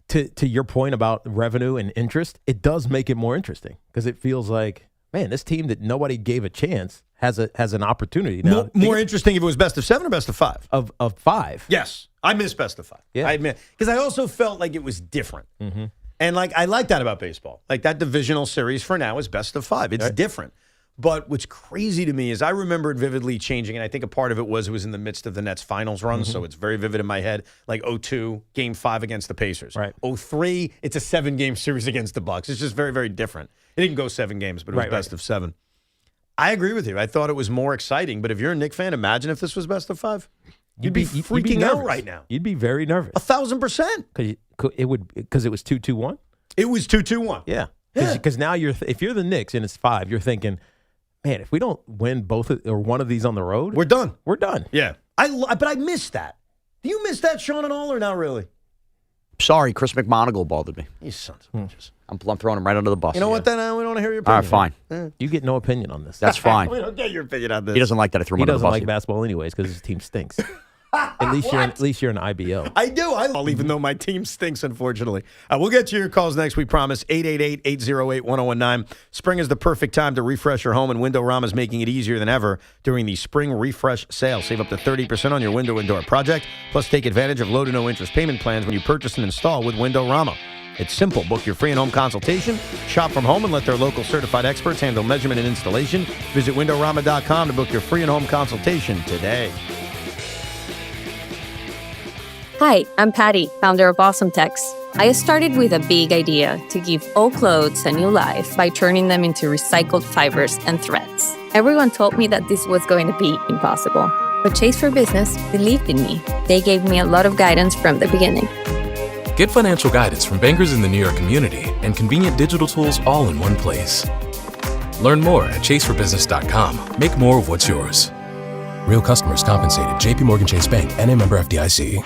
Speaker 11: to your point about revenue and interest, it does make it more interesting because it feels like, man, this team that nobody gave a chance has an opportunity now.
Speaker 15: More interesting if it was best of 7 or best of 5?
Speaker 11: Of 5.
Speaker 15: Yes. I miss best of 5.
Speaker 11: Yeah.
Speaker 15: I admit. Because I also felt like it was different.
Speaker 11: Mm-hmm.
Speaker 15: And I like that about baseball. Like that divisional series for now is best of 5. It's different. But what's crazy to me is I remember it vividly changing, and I think a part of it was in the midst of the Nets finals run, so it's very vivid in my head. Like 2002, Game 5 against the Pacers.
Speaker 11: Right.
Speaker 15: 2003, it's a 7-game series against the Bucks. It's just very, very different. It didn't go 7 games, but it was best of 7. I agree with you. I thought it was more exciting, but if you're a Knicks fan, imagine if this was best of 5. You'd be freaking out right now.
Speaker 11: You'd be very nervous.
Speaker 15: 1,000%.
Speaker 11: Because it was 2-2-1?
Speaker 15: It was 2-2-1.
Speaker 11: Yeah. Because now if you're the Knicks and it's 5, you're thinking, man, if we don't win both or one of these on the road,
Speaker 15: we're done.
Speaker 11: We're done.
Speaker 15: Yeah. But I missed that. Do you miss that, Sean, at all, or not really?
Speaker 10: Sorry, Chris McMonagle bothered me.
Speaker 15: You sons of bitches.
Speaker 10: I'm throwing him right under the bus.
Speaker 15: You know what, then? We don't want to hear your opinion.
Speaker 10: All right, fine.
Speaker 11: You get no opinion on this.
Speaker 10: That's fine.
Speaker 15: We don't get your opinion on this.
Speaker 10: He doesn't like that I threw him under the bus.
Speaker 11: He doesn't like basketball anyways because his team stinks. At least you're an IBO.
Speaker 15: I do. Even though my team stinks, unfortunately. We'll get to your calls next, we promise. 888-808-1019. Spring is the perfect time to refresh your home, and Windorama is making it easier than ever during the Spring Refresh Sale. Save up to 30% on your window and door project, plus take advantage of low to no interest payment plans when you purchase and install with Windorama. It's simple. Book your free in-home consultation, shop from home, and let their local certified experts handle measurement and installation. Visit Windorama.com to book your free in-home consultation today.
Speaker 3: Hi, I'm Patty, founder of Awesome Tex. I started with a big idea to give all clothes a new life by turning them into recycled fibers and threads. Everyone told me that this was going to be impossible, but Chase for Business believed in me. They gave me a lot of guidance from the beginning.
Speaker 6: Get financial guidance from bankers in the New York community and convenient digital tools all in one place. Learn more at chaseforbusiness.com. Make more of what's yours. Real customers compensated. JPMorgan Chase Bank, N.A. member FDIC.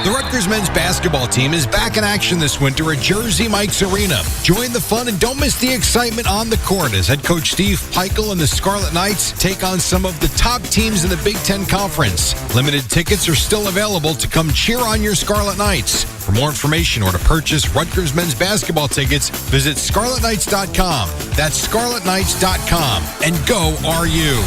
Speaker 7: The Rutgers men's basketball team is back in action this winter at Jersey Mike's Arena. Join the fun and don't miss the excitement on the court as head coach Steve Peichel and the Scarlet Knights take on some of the top teams in the Big Ten Conference. Limited tickets are still available to come cheer on your Scarlet Knights. For more information or to purchase Rutgers men's basketball tickets, visit scarletknights.com. That's scarletknights.com. And go RU.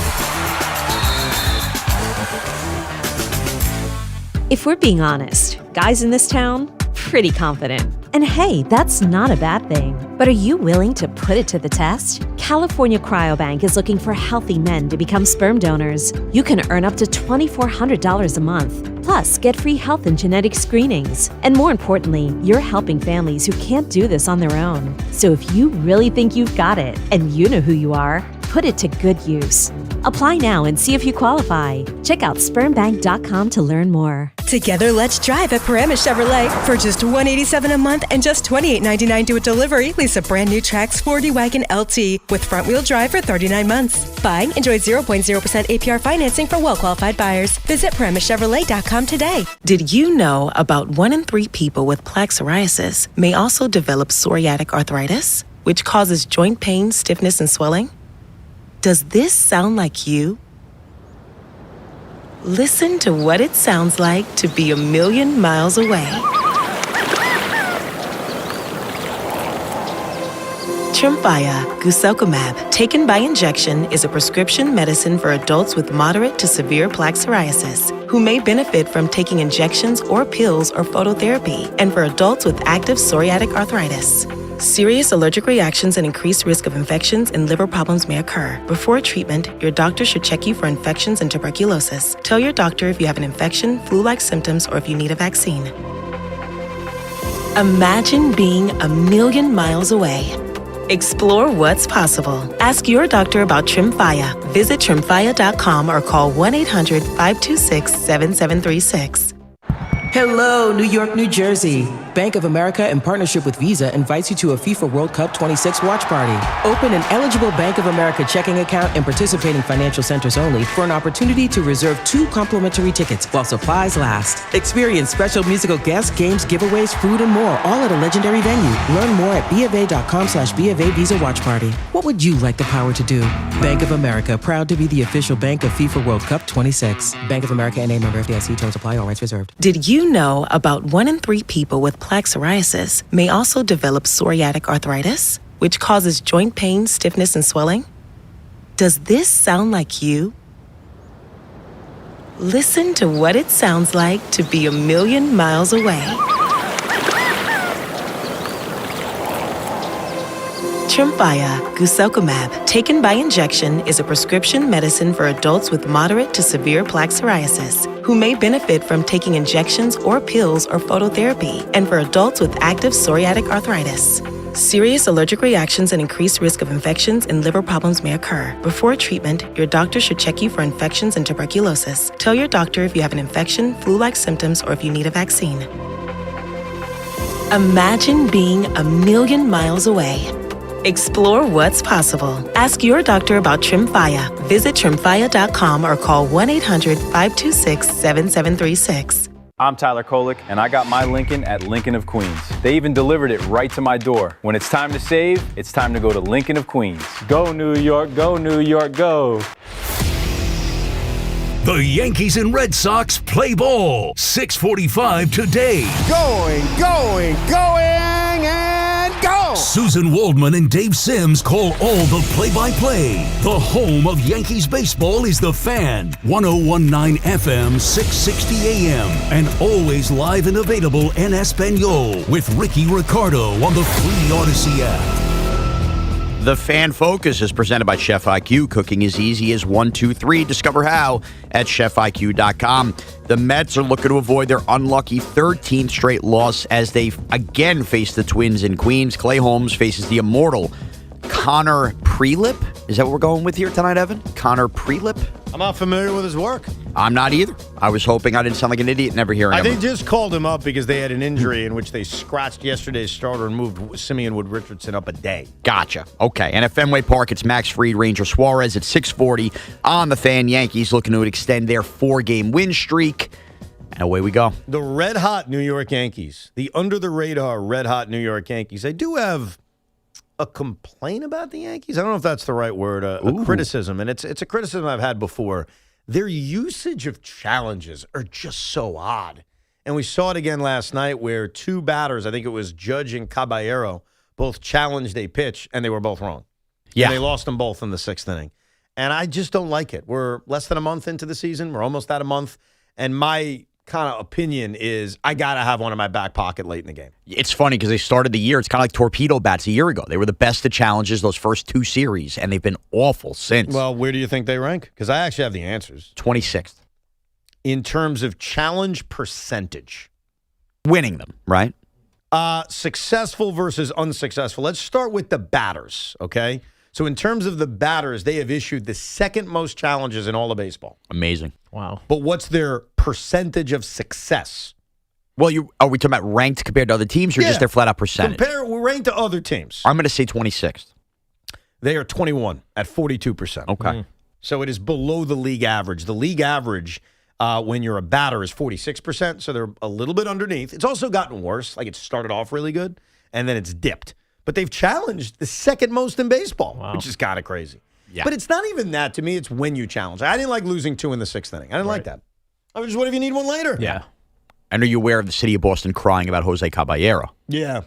Speaker 8: If we're being honest, guys in this town, pretty confident. And hey, that's not a bad thing. But are you willing to put it to the test? California Cryobank is looking for healthy men to become sperm donors. You can earn up to $2,400 a month. Plus, get free health and genetic screenings. And more importantly, you're helping families who can't do this on their own. So if you really think you've got it, and you know who you are, put it to good use. Apply now and see if you qualify. Check out spermbank.com to learn more.
Speaker 12: Together, let's drive at Paramus Chevrolet. For just $187 a month and just $28.99 do it delivery, lease a brand new Trax 4D Wagon LT with front-wheel drive for 39 months. Buying, enjoy 0.0% APR financing for well-qualified buyers. Visit ParamusChevrolet.com today.
Speaker 23: Did you know about 1 in 3 people with plaque psoriasis may also develop psoriatic arthritis, which causes joint pain, stiffness, and swelling? Does this sound like you? Listen to what it sounds like to be a million miles away. Tremfya guselkumab, taken by injection, is a prescription medicine for adults with moderate to severe plaque psoriasis who may benefit from taking injections or pills or phototherapy, and for adults with active psoriatic arthritis. Serious allergic reactions and increased risk of infections and liver problems may occur. Before treatment, your doctor should check you for infections and tuberculosis. Tell your doctor if you have an infection, flu-like symptoms, or if you need a vaccine. Imagine being a million miles away. Explore what's possible. Ask your doctor about Tremfya. Visit Tremfya.com or call 1-800-526-7736.
Speaker 22: Hello, New York, New Jersey. Bank of America, in partnership with Visa, invites you to a FIFA World Cup 26 watch party. Open an eligible Bank of America checking account in participating financial centers only for an opportunity to reserve 2 complimentary tickets while supplies last. Experience special musical guests, games, giveaways, food, and more, all at a legendary venue. Learn more at BofA.com/BofA Visa Watch Party. What would you like the power to do? Bank of America, proud to be the official bank of FIFA World Cup 26. Bank of America N.A. member FDIC. Terms apply. All rights reserved.
Speaker 23: Did you know about 1 in 3 people with plaque psoriasis may also develop psoriatic arthritis, which causes joint pain, stiffness, and swelling? Does this sound like you? Listen to what it sounds like to be a million miles away. Tremfya guselkumab, taken by injection, is a prescription medicine for adults with moderate to severe plaque psoriasis who may benefit from taking injections or pills or phototherapy, and for adults with active psoriatic arthritis. Serious allergic reactions and increased risk of infections and liver problems may occur. Before treatment, your doctor should check you for infections and tuberculosis. Tell your doctor if you have an infection, flu-like symptoms, or if you need a vaccine. Imagine being a million miles away. Explore what's possible. Ask your doctor about Tremfya. Visit Tremfya.com or call 1-800-526-7736.
Speaker 14: I'm Tyler Kolick, and I got my Lincoln at Lincoln of Queens. They even delivered it right to my door. When it's time to save, it's time to go to Lincoln of Queens. Go New York, go New York, go.
Speaker 9: The Yankees and Red Sox play ball. 6:45 today.
Speaker 18: Going, and go!
Speaker 9: Susan Waldman and Dave Sims call all the play-by-play. The home of Yankees baseball is The Fan. 101.9 FM, 660 AM. And always live and available en Espanol with Ricky Ricardo on the free Odyssey app.
Speaker 10: The Fan Focus is presented by Chef IQ. Cooking is easy as 1, 2, 3. Discover how at chefiq.com. The Mets are looking to avoid their unlucky 13th straight loss as they again face the Twins in Queens. Clay Holmes faces the immortal Connor Prelip. Is that what we're going with here tonight, Evan? Connor Prelip?
Speaker 15: I'm not familiar with his work.
Speaker 10: I'm not either. I was hoping I didn't sound like an idiot never hearing him.
Speaker 15: They just called him up because they had an injury in which they scratched yesterday's starter and moved Simeon Wood Richardson up a day.
Speaker 10: Gotcha. Okay. And at Fenway Park, it's Max Fried, Ranger Suarez at 6:40 on The Fan. Yankees looking to extend their 4-game win streak And away we go.
Speaker 15: The red-hot New York Yankees, the under-the-radar red-hot New York Yankees. I do have a complaint about the Yankees. I don't know if that's the right word, a criticism, and it's a criticism I've had before. Their usage of challenges are just so odd. And we saw it again last night where two batters, I think it was Judge and Caballero, both challenged a pitch, and they were both wrong.
Speaker 10: Yeah.
Speaker 15: And they lost them both in the 6th inning. And I just don't like it. We're less than a month into the season. We're almost at a month. And my kind of opinion is I got to have one in my back pocket late in the game.
Speaker 10: It's funny because they started the year. It's kind of like torpedo bats a year ago. They were the best at challenges those first 2 series, and they've been awful since.
Speaker 15: Well, where do you think they rank? Because I actually have the answers.
Speaker 10: 26th.
Speaker 15: In terms of challenge percentage.
Speaker 10: Winning them, right?
Speaker 15: Successful versus unsuccessful. Let's start with the batters, okay? So in terms of the batters, they have issued the second most challenges in all of baseball.
Speaker 10: Amazing.
Speaker 11: Wow.
Speaker 15: But what's their percentage of success?
Speaker 10: Well, are we talking about ranked compared to other teams or just their flat-out percentage?
Speaker 15: We're ranked to other teams.
Speaker 10: I'm going to say 26th.
Speaker 15: They are 21 at 42%.
Speaker 10: Okay.
Speaker 15: So it is below the league average. The league average when you're a batter is 46%, so they're a little bit underneath. It's also gotten worse. Like it started off really good, and then it's dipped. But they've challenged the second most in baseball, which is kind of crazy.
Speaker 10: Yeah.
Speaker 15: But it's not even that. To me, it's when you challenge. I didn't like losing 2 in the 6th inning. I didn't like that. I was just, what if you need one later?
Speaker 11: Yeah.
Speaker 10: And are you aware of the city of Boston crying about Jose Caballero?
Speaker 15: Yeah.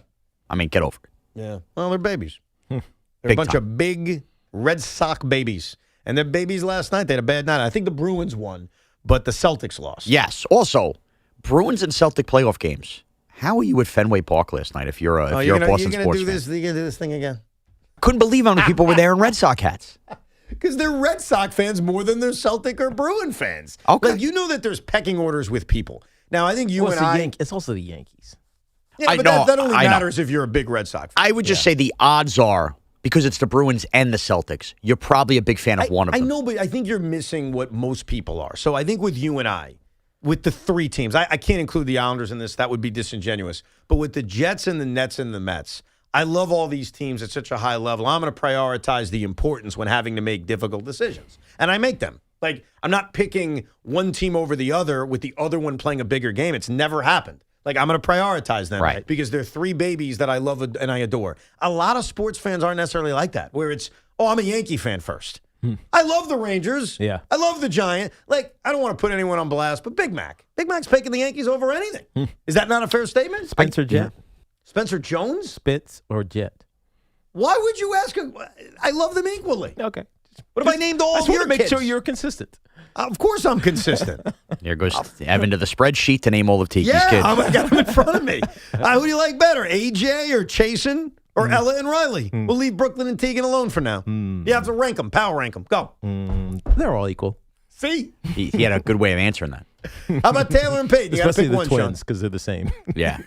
Speaker 10: I mean, get over it.
Speaker 15: Yeah. Well, they're babies. They're a
Speaker 10: Big
Speaker 15: bunch
Speaker 10: time.
Speaker 15: of big Red Sox babies. And they're babies last night. They had a bad night. I think the Bruins won, but the Celtics lost.
Speaker 10: Yes. Also, Bruins and Celtic playoff games. How were you at Fenway Park last night if you're a Boston
Speaker 15: you're gonna
Speaker 10: sports
Speaker 15: do
Speaker 10: fan?
Speaker 15: this. You're going to do this thing again.
Speaker 10: Couldn't believe how many people were there in Red Sox hats.
Speaker 15: Because they're Red Sox fans more than they're Celtic or Bruin fans.
Speaker 10: Okay.
Speaker 15: Like, you know that there's pecking orders with people. Now, I think you
Speaker 11: Well,
Speaker 15: and
Speaker 11: it's also the Yankees.
Speaker 15: Yeah, but that only matters if you're a big Red Sox fan.
Speaker 10: I would just say the odds are, because it's the Bruins and the Celtics, you're probably a big fan of one of them.
Speaker 15: I know, but I think you're missing what most people are. So I think with you and I, with the 3 teams, I can't include the Islanders in this. That would be disingenuous. But with the Jets and the Nets and the Mets, I love all these teams at such a high level. I'm going to prioritize the importance when having to make difficult decisions. And I make them. Like, I'm not picking one team over the other with the other one playing a bigger game. It's never happened. Like, I'm going to prioritize them because they're 3 babies that I love and I adore. A lot of sports fans aren't necessarily like that, where it's, I'm a Yankee fan first. I love the Rangers.
Speaker 11: Yeah.
Speaker 15: I love the Giants. Like, I don't want to put anyone on blast, but Big Mac's picking the Yankees over anything. Is that not a fair statement?
Speaker 11: Spencer Jet.
Speaker 15: Spencer Jones?
Speaker 11: Spitz or Jet?
Speaker 15: Why would you ask? I love them equally.
Speaker 11: Okay.
Speaker 15: What if I named all of your
Speaker 11: to make
Speaker 15: kids?
Speaker 11: sure you're consistent.
Speaker 15: Of course I'm consistent.
Speaker 10: There goes Evan to the spreadsheet to name all of Tiki's kids.
Speaker 15: I got them in front of me. Who do you like better, AJ or Chasen or Ella and Riley? We'll leave Brooklyn and Tegan alone for now. You have to rank them, power rank them. Go.
Speaker 11: They're all equal.
Speaker 15: See?
Speaker 10: He had a good way of answering that.
Speaker 15: How about Taylor and Peyton? You got to
Speaker 11: Especially
Speaker 15: pick
Speaker 11: the
Speaker 15: one,
Speaker 11: twins, because they're the same.
Speaker 10: Yeah.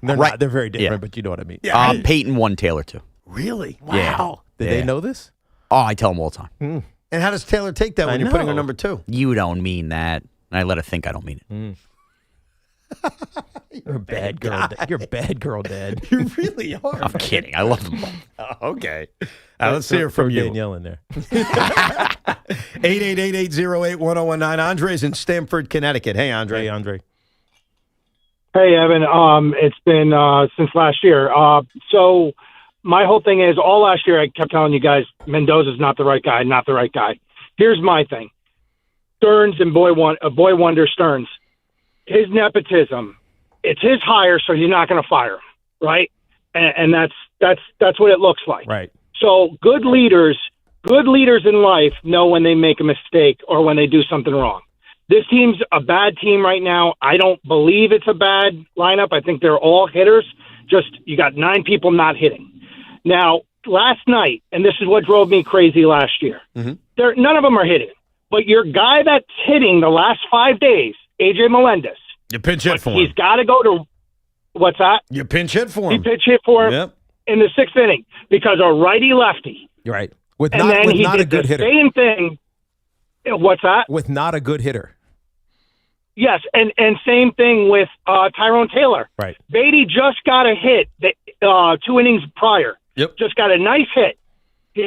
Speaker 11: They're
Speaker 10: Right.
Speaker 11: not. They're very different,
Speaker 10: Yeah.
Speaker 11: but you know what I mean.
Speaker 10: Peyton 1, Taylor 2.
Speaker 15: Really?
Speaker 11: Wow. Did they know this?
Speaker 10: Oh, I tell them all the time.
Speaker 15: And how does Taylor take that when you're putting her number 2?
Speaker 10: You don't mean that. And I let her think I don't mean it.
Speaker 11: You're a bad girl. You're a bad girl, Dad.
Speaker 15: You really are.
Speaker 10: I'm kidding. I love them all.
Speaker 15: Okay. Let's hear from you.
Speaker 11: Danielle in there.
Speaker 15: 888-808-1019. Andre's in Stamford, Connecticut. Hey, Andre.
Speaker 11: Hey, Andre.
Speaker 4: Hey, Evan. It's been since last year. So my whole thing is, all last year I kept telling you guys, Mendoza's not the right guy, not the right guy. Here's my thing. Stearns and Boy Wonder Stearns. His nepotism, it's his hire, so you're not going to fire him, right? And that's what it looks like.
Speaker 11: Right.
Speaker 4: So good leaders in life know when they make a mistake or when they do something wrong. This team's a bad team right now. I don't believe it's a bad lineup. I think they're all hitters. Just you got 9 people not hitting. Now, last night, and this is what drove me crazy last year, none of them are hitting. But your guy that's hitting the last 5 days, AJ Melendez,
Speaker 15: You pinch hit for him.
Speaker 4: he's got to go to – what's that?
Speaker 15: You pinch hit for him.
Speaker 4: He pinch hit for him in the 6th inning because a righty-lefty.
Speaker 11: You're right. With
Speaker 4: And
Speaker 11: not,
Speaker 4: then
Speaker 11: with
Speaker 4: he
Speaker 11: not
Speaker 4: did
Speaker 11: a good
Speaker 4: the
Speaker 11: hitter.
Speaker 4: same thing. What's that?
Speaker 11: With not a good hitter.
Speaker 4: Yes, and same thing with Tyrone Taylor.
Speaker 11: Right.
Speaker 4: Beatty just got a hit 2 innings prior.
Speaker 15: Yep.
Speaker 4: Just got a nice hit.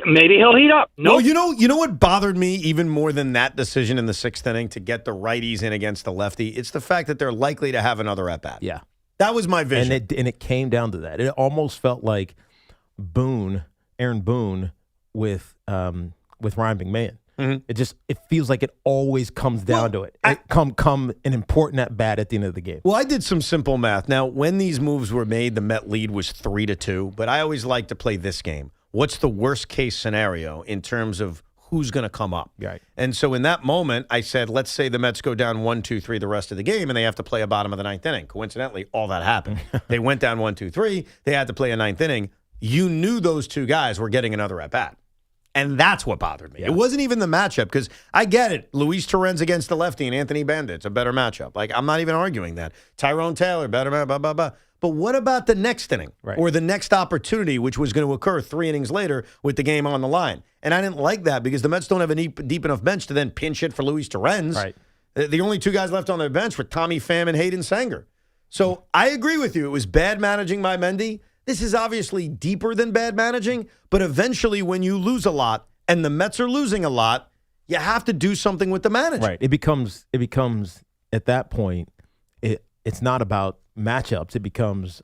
Speaker 4: maybe he'll heat up.
Speaker 15: No, you know what bothered me even more than that decision in the 6th inning to get the righties in against the lefty? It's the fact that they're likely to have another at-bat.
Speaker 11: Yeah.
Speaker 15: That was my vision.
Speaker 11: And it came down to that. It almost felt like Aaron Boone with Ryan McMahon.
Speaker 15: Mm-hmm.
Speaker 11: It feels like it always comes down to it. Come an important at bat at the end of the game.
Speaker 15: Well, I did some simple math. Now, when these moves were made, the Met lead was 3-2. But I always like to play this game. What's the worst case scenario in terms of who's going to come up?
Speaker 11: Right.
Speaker 15: And so in that moment, I said, let's say the Mets go down 1-2-3 the rest of the game, and they have to play a bottom of the 9th inning. Coincidentally, all that happened. They went down 1-2-3. They had to play a 9th inning. You knew those two guys were getting another at bat. And that's what bothered me.
Speaker 11: Yeah.
Speaker 15: It wasn't even the matchup, because I get it. Luis Torrens against the lefty and Anthony Bandit's a better matchup. Like, I'm not even arguing that. Tyrone Taylor, better, blah, blah, blah. But what about the next inning or the next opportunity, which was going to occur 3 innings later with the game on the line? And I didn't like that because the Mets don't have a deep enough bench to then pinch hit for Luis Torrens.
Speaker 11: Right.
Speaker 15: The only 2 guys left on their bench were Tommy Pham and Hayden Sanger. So I agree with you. It was bad managing by Mendy. This is obviously deeper than bad managing, but eventually when you lose a lot and the Mets are losing a lot, you have to do something with the management.
Speaker 11: Right. It becomes at that point, it's not about matchups. It becomes,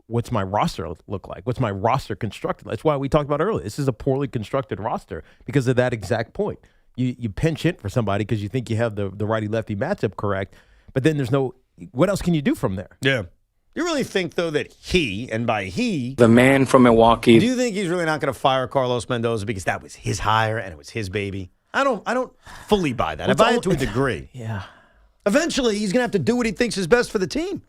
Speaker 11: what's my roster look like? What's my roster constructed? That's why we talked about earlier. This is a poorly constructed roster because of that exact point. You pinch hit for somebody because you think you have the righty-lefty matchup correct, but then what else can you do from there?
Speaker 15: Yeah. You really think, though, that and by he,
Speaker 5: the man from Milwaukee,
Speaker 15: do you think he's really not going to fire Carlos Mendoza because that was his hire and it was his baby? I don't fully buy that. I buy it to a degree.
Speaker 11: Yeah.
Speaker 15: Eventually, he's going to have to do what he thinks is best for the team.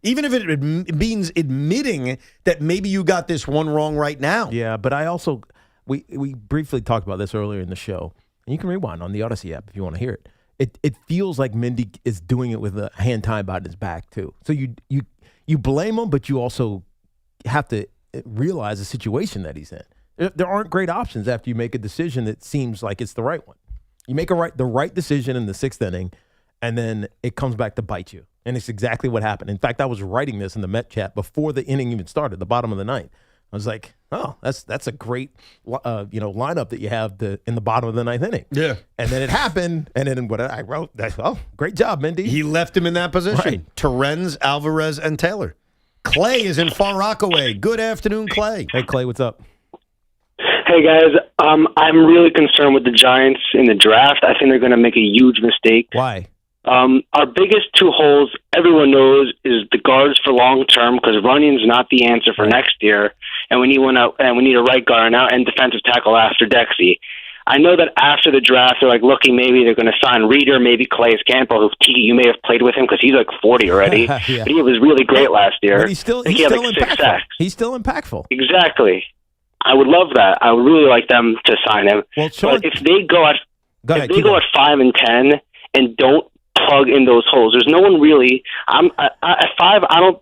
Speaker 15: Even if it means admitting that maybe you got this one wrong right now.
Speaker 11: Yeah, but I also, we briefly talked about this earlier in the show, and you can rewind on the Odyssey app if you want to hear it. It feels like Mendy is doing it with a hand tied behind his back, too. So you blame him, but you also have to realize the situation that he's in. There aren't great options after you make a decision that seems like it's the right one. You make the right decision in the 6th inning, and then it comes back to bite you. And it's exactly what happened. In fact, I was writing this in the Met chat before the inning even started, the bottom of the 9th. I was like, oh, that's a great lineup that you have in the bottom of the 9th inning.
Speaker 15: Yeah.
Speaker 11: And then it happened, and then what I wrote, great job, Mendy.
Speaker 15: He left him in that position.
Speaker 11: Right.
Speaker 15: Torrens, Alvarez, and Taylor. Clay is in Far Rockaway. Good afternoon, Clay.
Speaker 11: Hey, Clay, what's up?
Speaker 13: Hey, guys. I'm really concerned with the Giants in the draft. I think they're going to make a huge mistake.
Speaker 11: Why?
Speaker 13: Our biggest 2 holes, everyone knows, is the guards for long term because Runyon's not the answer for next year, and we need a right guard now and defensive tackle after Dexy. I know that after the draft, they're like looking, maybe they're going to sign Reeder, maybe Calais Campbell, who Tiki, you may have played with him because he's like 40 already.
Speaker 11: Yeah.
Speaker 13: But he was really great last year.
Speaker 11: But he's still
Speaker 13: impactful.
Speaker 11: 6 sacks. He's still impactful.
Speaker 13: Exactly. I would love that. I would really like them to sign him.
Speaker 11: Well,
Speaker 13: but if they go at 5 and 10 and don't plug in those holes, there's no one really. At 5, I don't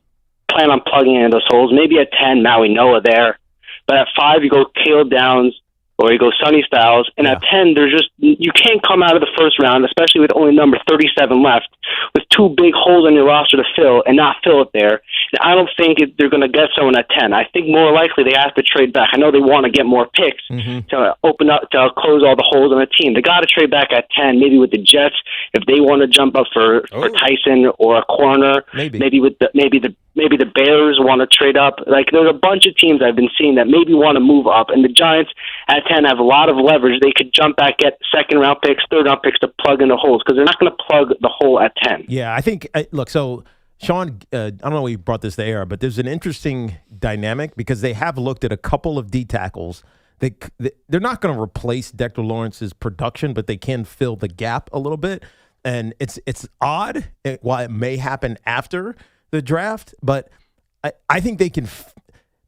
Speaker 13: plan on plugging in those holes. Maybe at 10, Maui Noah there, but at 5 you go Caleb Downs or you go Sonny Styles, and at 10 you can't come out of the first round, especially with only number 37 left, with 2 big holes in your roster to fill and not fill it there. And I don't think they're going to get someone at 10. I think more likely they have to trade back. I know they want to get more picks to open up, to close all the holes on the team. They got to trade back at 10, maybe with the Jets if they want to jump up for Tyson or a corner. Maybe the Bears want to trade up. Like, there's a bunch of teams I've been seeing that maybe want to move up, and the Giants at 10 have a lot of leverage. They could jump back, get second-round picks, third-round picks to plug in the holes because they're not going to plug the hole at 10.
Speaker 11: Yeah, I think, look, so Sean, I don't know if you brought this to air, but there's an interesting dynamic because they have looked at a couple of D tackles. They're not going to replace Dexter Lawrence's production, but they can fill the gap a little bit. And it's odd while it may happen after the draft, but I think they can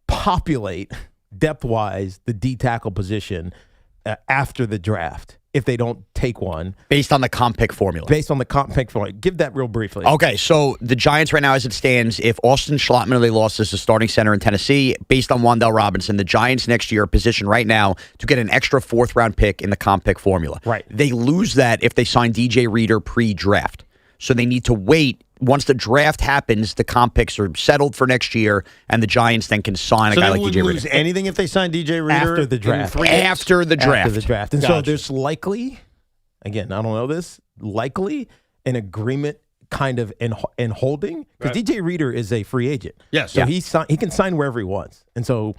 Speaker 11: populate depth-wise the D tackle position after the draft if they don't take one.
Speaker 10: Based on the comp pick formula.
Speaker 11: Give that real briefly.
Speaker 10: Okay, so the Giants right now as it stands, if Austin Schlottman, they lost as a starting center in Tennessee, based on Wan'Dale Robinson, the Giants next year are positioned right now to get an extra 4th-round pick in the comp pick formula.
Speaker 11: Right.
Speaker 10: They lose that if they sign DJ Reeder pre-draft. So they need to wait. Once the draft happens, the comp picks are settled for next year, and the Giants then can sign a guy like DJ Reader.
Speaker 15: So they wouldn't lose anything if they signed DJ Reader
Speaker 11: after the draft.
Speaker 10: After the
Speaker 11: draft. And
Speaker 15: Gotcha.
Speaker 11: so there's likely, again, I don't know this, likely an agreement kind of in holding, because DJ Reader is a free agent.
Speaker 15: Yes.
Speaker 11: So he can sign wherever he wants. And so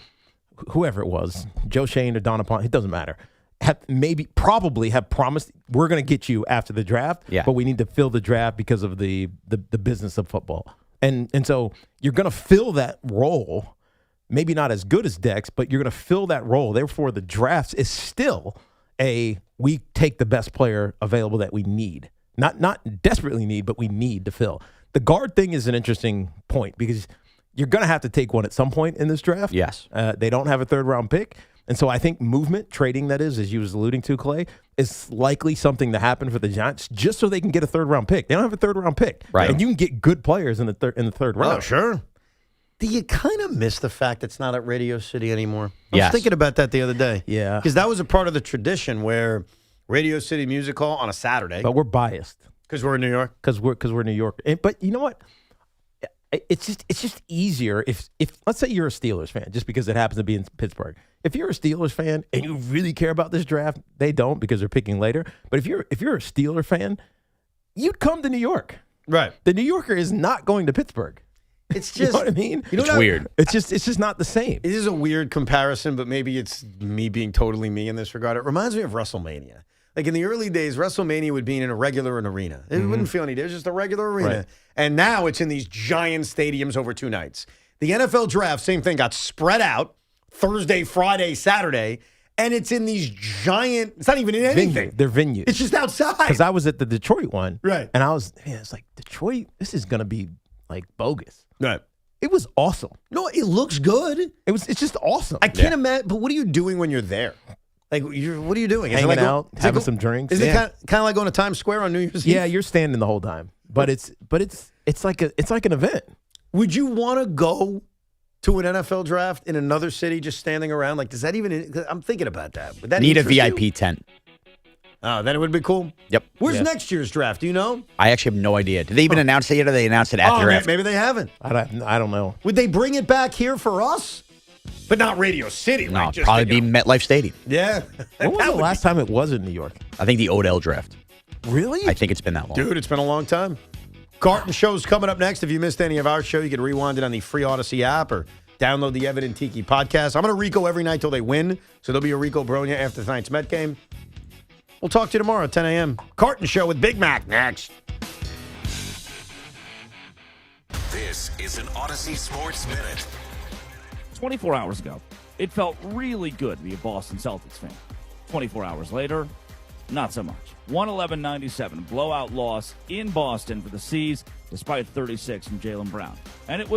Speaker 11: whoever it was, Joe Shane or Donovan, it doesn't matter, probably have promised, we're going to get you after the draft, but we need to fill the draft because of the business of football. And so you're going to fill that role, maybe not as good as Dex, but you're going to fill that role. Therefore, the draft is still we take the best player available that we need. Not desperately need, but we need to fill. The guard thing is an interesting point because you're going to have to take one at some point in this draft.
Speaker 10: Yes.
Speaker 11: They don't have a third-round pick. And so I think movement, trading that is, as you was alluding to, Clay, is likely something to happen for the Giants just so they can get a third-round pick. They don't have a third-round pick.
Speaker 10: Right.
Speaker 11: And you can get good players in the third round.
Speaker 15: Oh, sure. Do you kind of miss the fact it's not at Radio City anymore? I
Speaker 10: Yes.
Speaker 15: was thinking about that the other day.
Speaker 11: Yeah.
Speaker 15: Because that was a part of the tradition where Radio City Music Hall on a Saturday.
Speaker 11: But we're biased.
Speaker 15: Because we're in New York?
Speaker 11: Because we're New York. But you know what? It's just easier if let's say you're a Steelers fan, just because it happens to be in Pittsburgh. If you're a Steelers fan and you really care about this draft, they don't because they're picking later. But if you're a Steeler fan, you'd come to New York.
Speaker 15: Right.
Speaker 11: The New Yorker is not going to Pittsburgh.
Speaker 15: It's just
Speaker 11: you know what I mean?
Speaker 15: You know what
Speaker 10: weird.
Speaker 11: It's just not the same.
Speaker 15: It is a weird comparison, but maybe it's me being totally me in this regard. It reminds me of WrestleMania. Like in the early days, WrestleMania would be in a regular arena. It wouldn't feel any different. It was just a regular arena.
Speaker 11: Right.
Speaker 15: And now it's in these giant stadiums over 2 nights. The NFL draft, same thing, got spread out Thursday, Friday, Saturday, and it's in these giant, it's not even in anything.
Speaker 11: They're venues.
Speaker 15: It's just outside.
Speaker 11: Because I was at the Detroit one.
Speaker 15: Right.
Speaker 11: And it's like, Detroit, this is going to be like bogus.
Speaker 15: Right.
Speaker 11: It was awesome.
Speaker 15: No, it looks good.
Speaker 11: It's just awesome.
Speaker 15: I can't imagine, but what are you doing when you're there? Like, what are you doing?
Speaker 11: Hanging out, having some drinks.
Speaker 15: Is it kind of like going to Times Square on New Year's Eve?
Speaker 11: Yeah, you're standing the whole time, but it's like an event.
Speaker 15: Would you want to go to an NFL draft in another city, just standing around? Like, does that even? I'm thinking about that. Would that
Speaker 10: Need a
Speaker 15: interest you?
Speaker 10: VIP tent.
Speaker 15: Oh, then it would be cool.
Speaker 10: Yep.
Speaker 15: Where's next year's draft? Do you know?
Speaker 10: I actually have no idea. Did they even announce it yet, or they announced it after?
Speaker 15: Maybe they haven't.
Speaker 11: I don't know.
Speaker 15: Would they bring it back here for us? But not Radio City,
Speaker 10: No,
Speaker 15: right? Just,
Speaker 10: probably be MetLife Stadium.
Speaker 15: Yeah.
Speaker 11: When was the last time it was in New York?
Speaker 10: I think the Odell draft.
Speaker 11: Really?
Speaker 10: I think it's been that long.
Speaker 15: Dude, it's been a long time. Carton Show's coming up next. If you missed any of our show, you can rewind it on the free Odyssey app or download the Evan and Tiki podcast. I'm going to Rico every night till they win, so there'll be a Rico Bronya after tonight's Met game. We'll talk to you tomorrow at 10 a.m. Carton Show with Big Mac next.
Speaker 5: This is an Odyssey Sports Minute.
Speaker 16: 24 hours ago, it felt really good to be a Boston Celtics fan. 24 hours later, not so much. 111-97, blowout loss in Boston for the C's, despite 36 from Jaylen Brown. And it was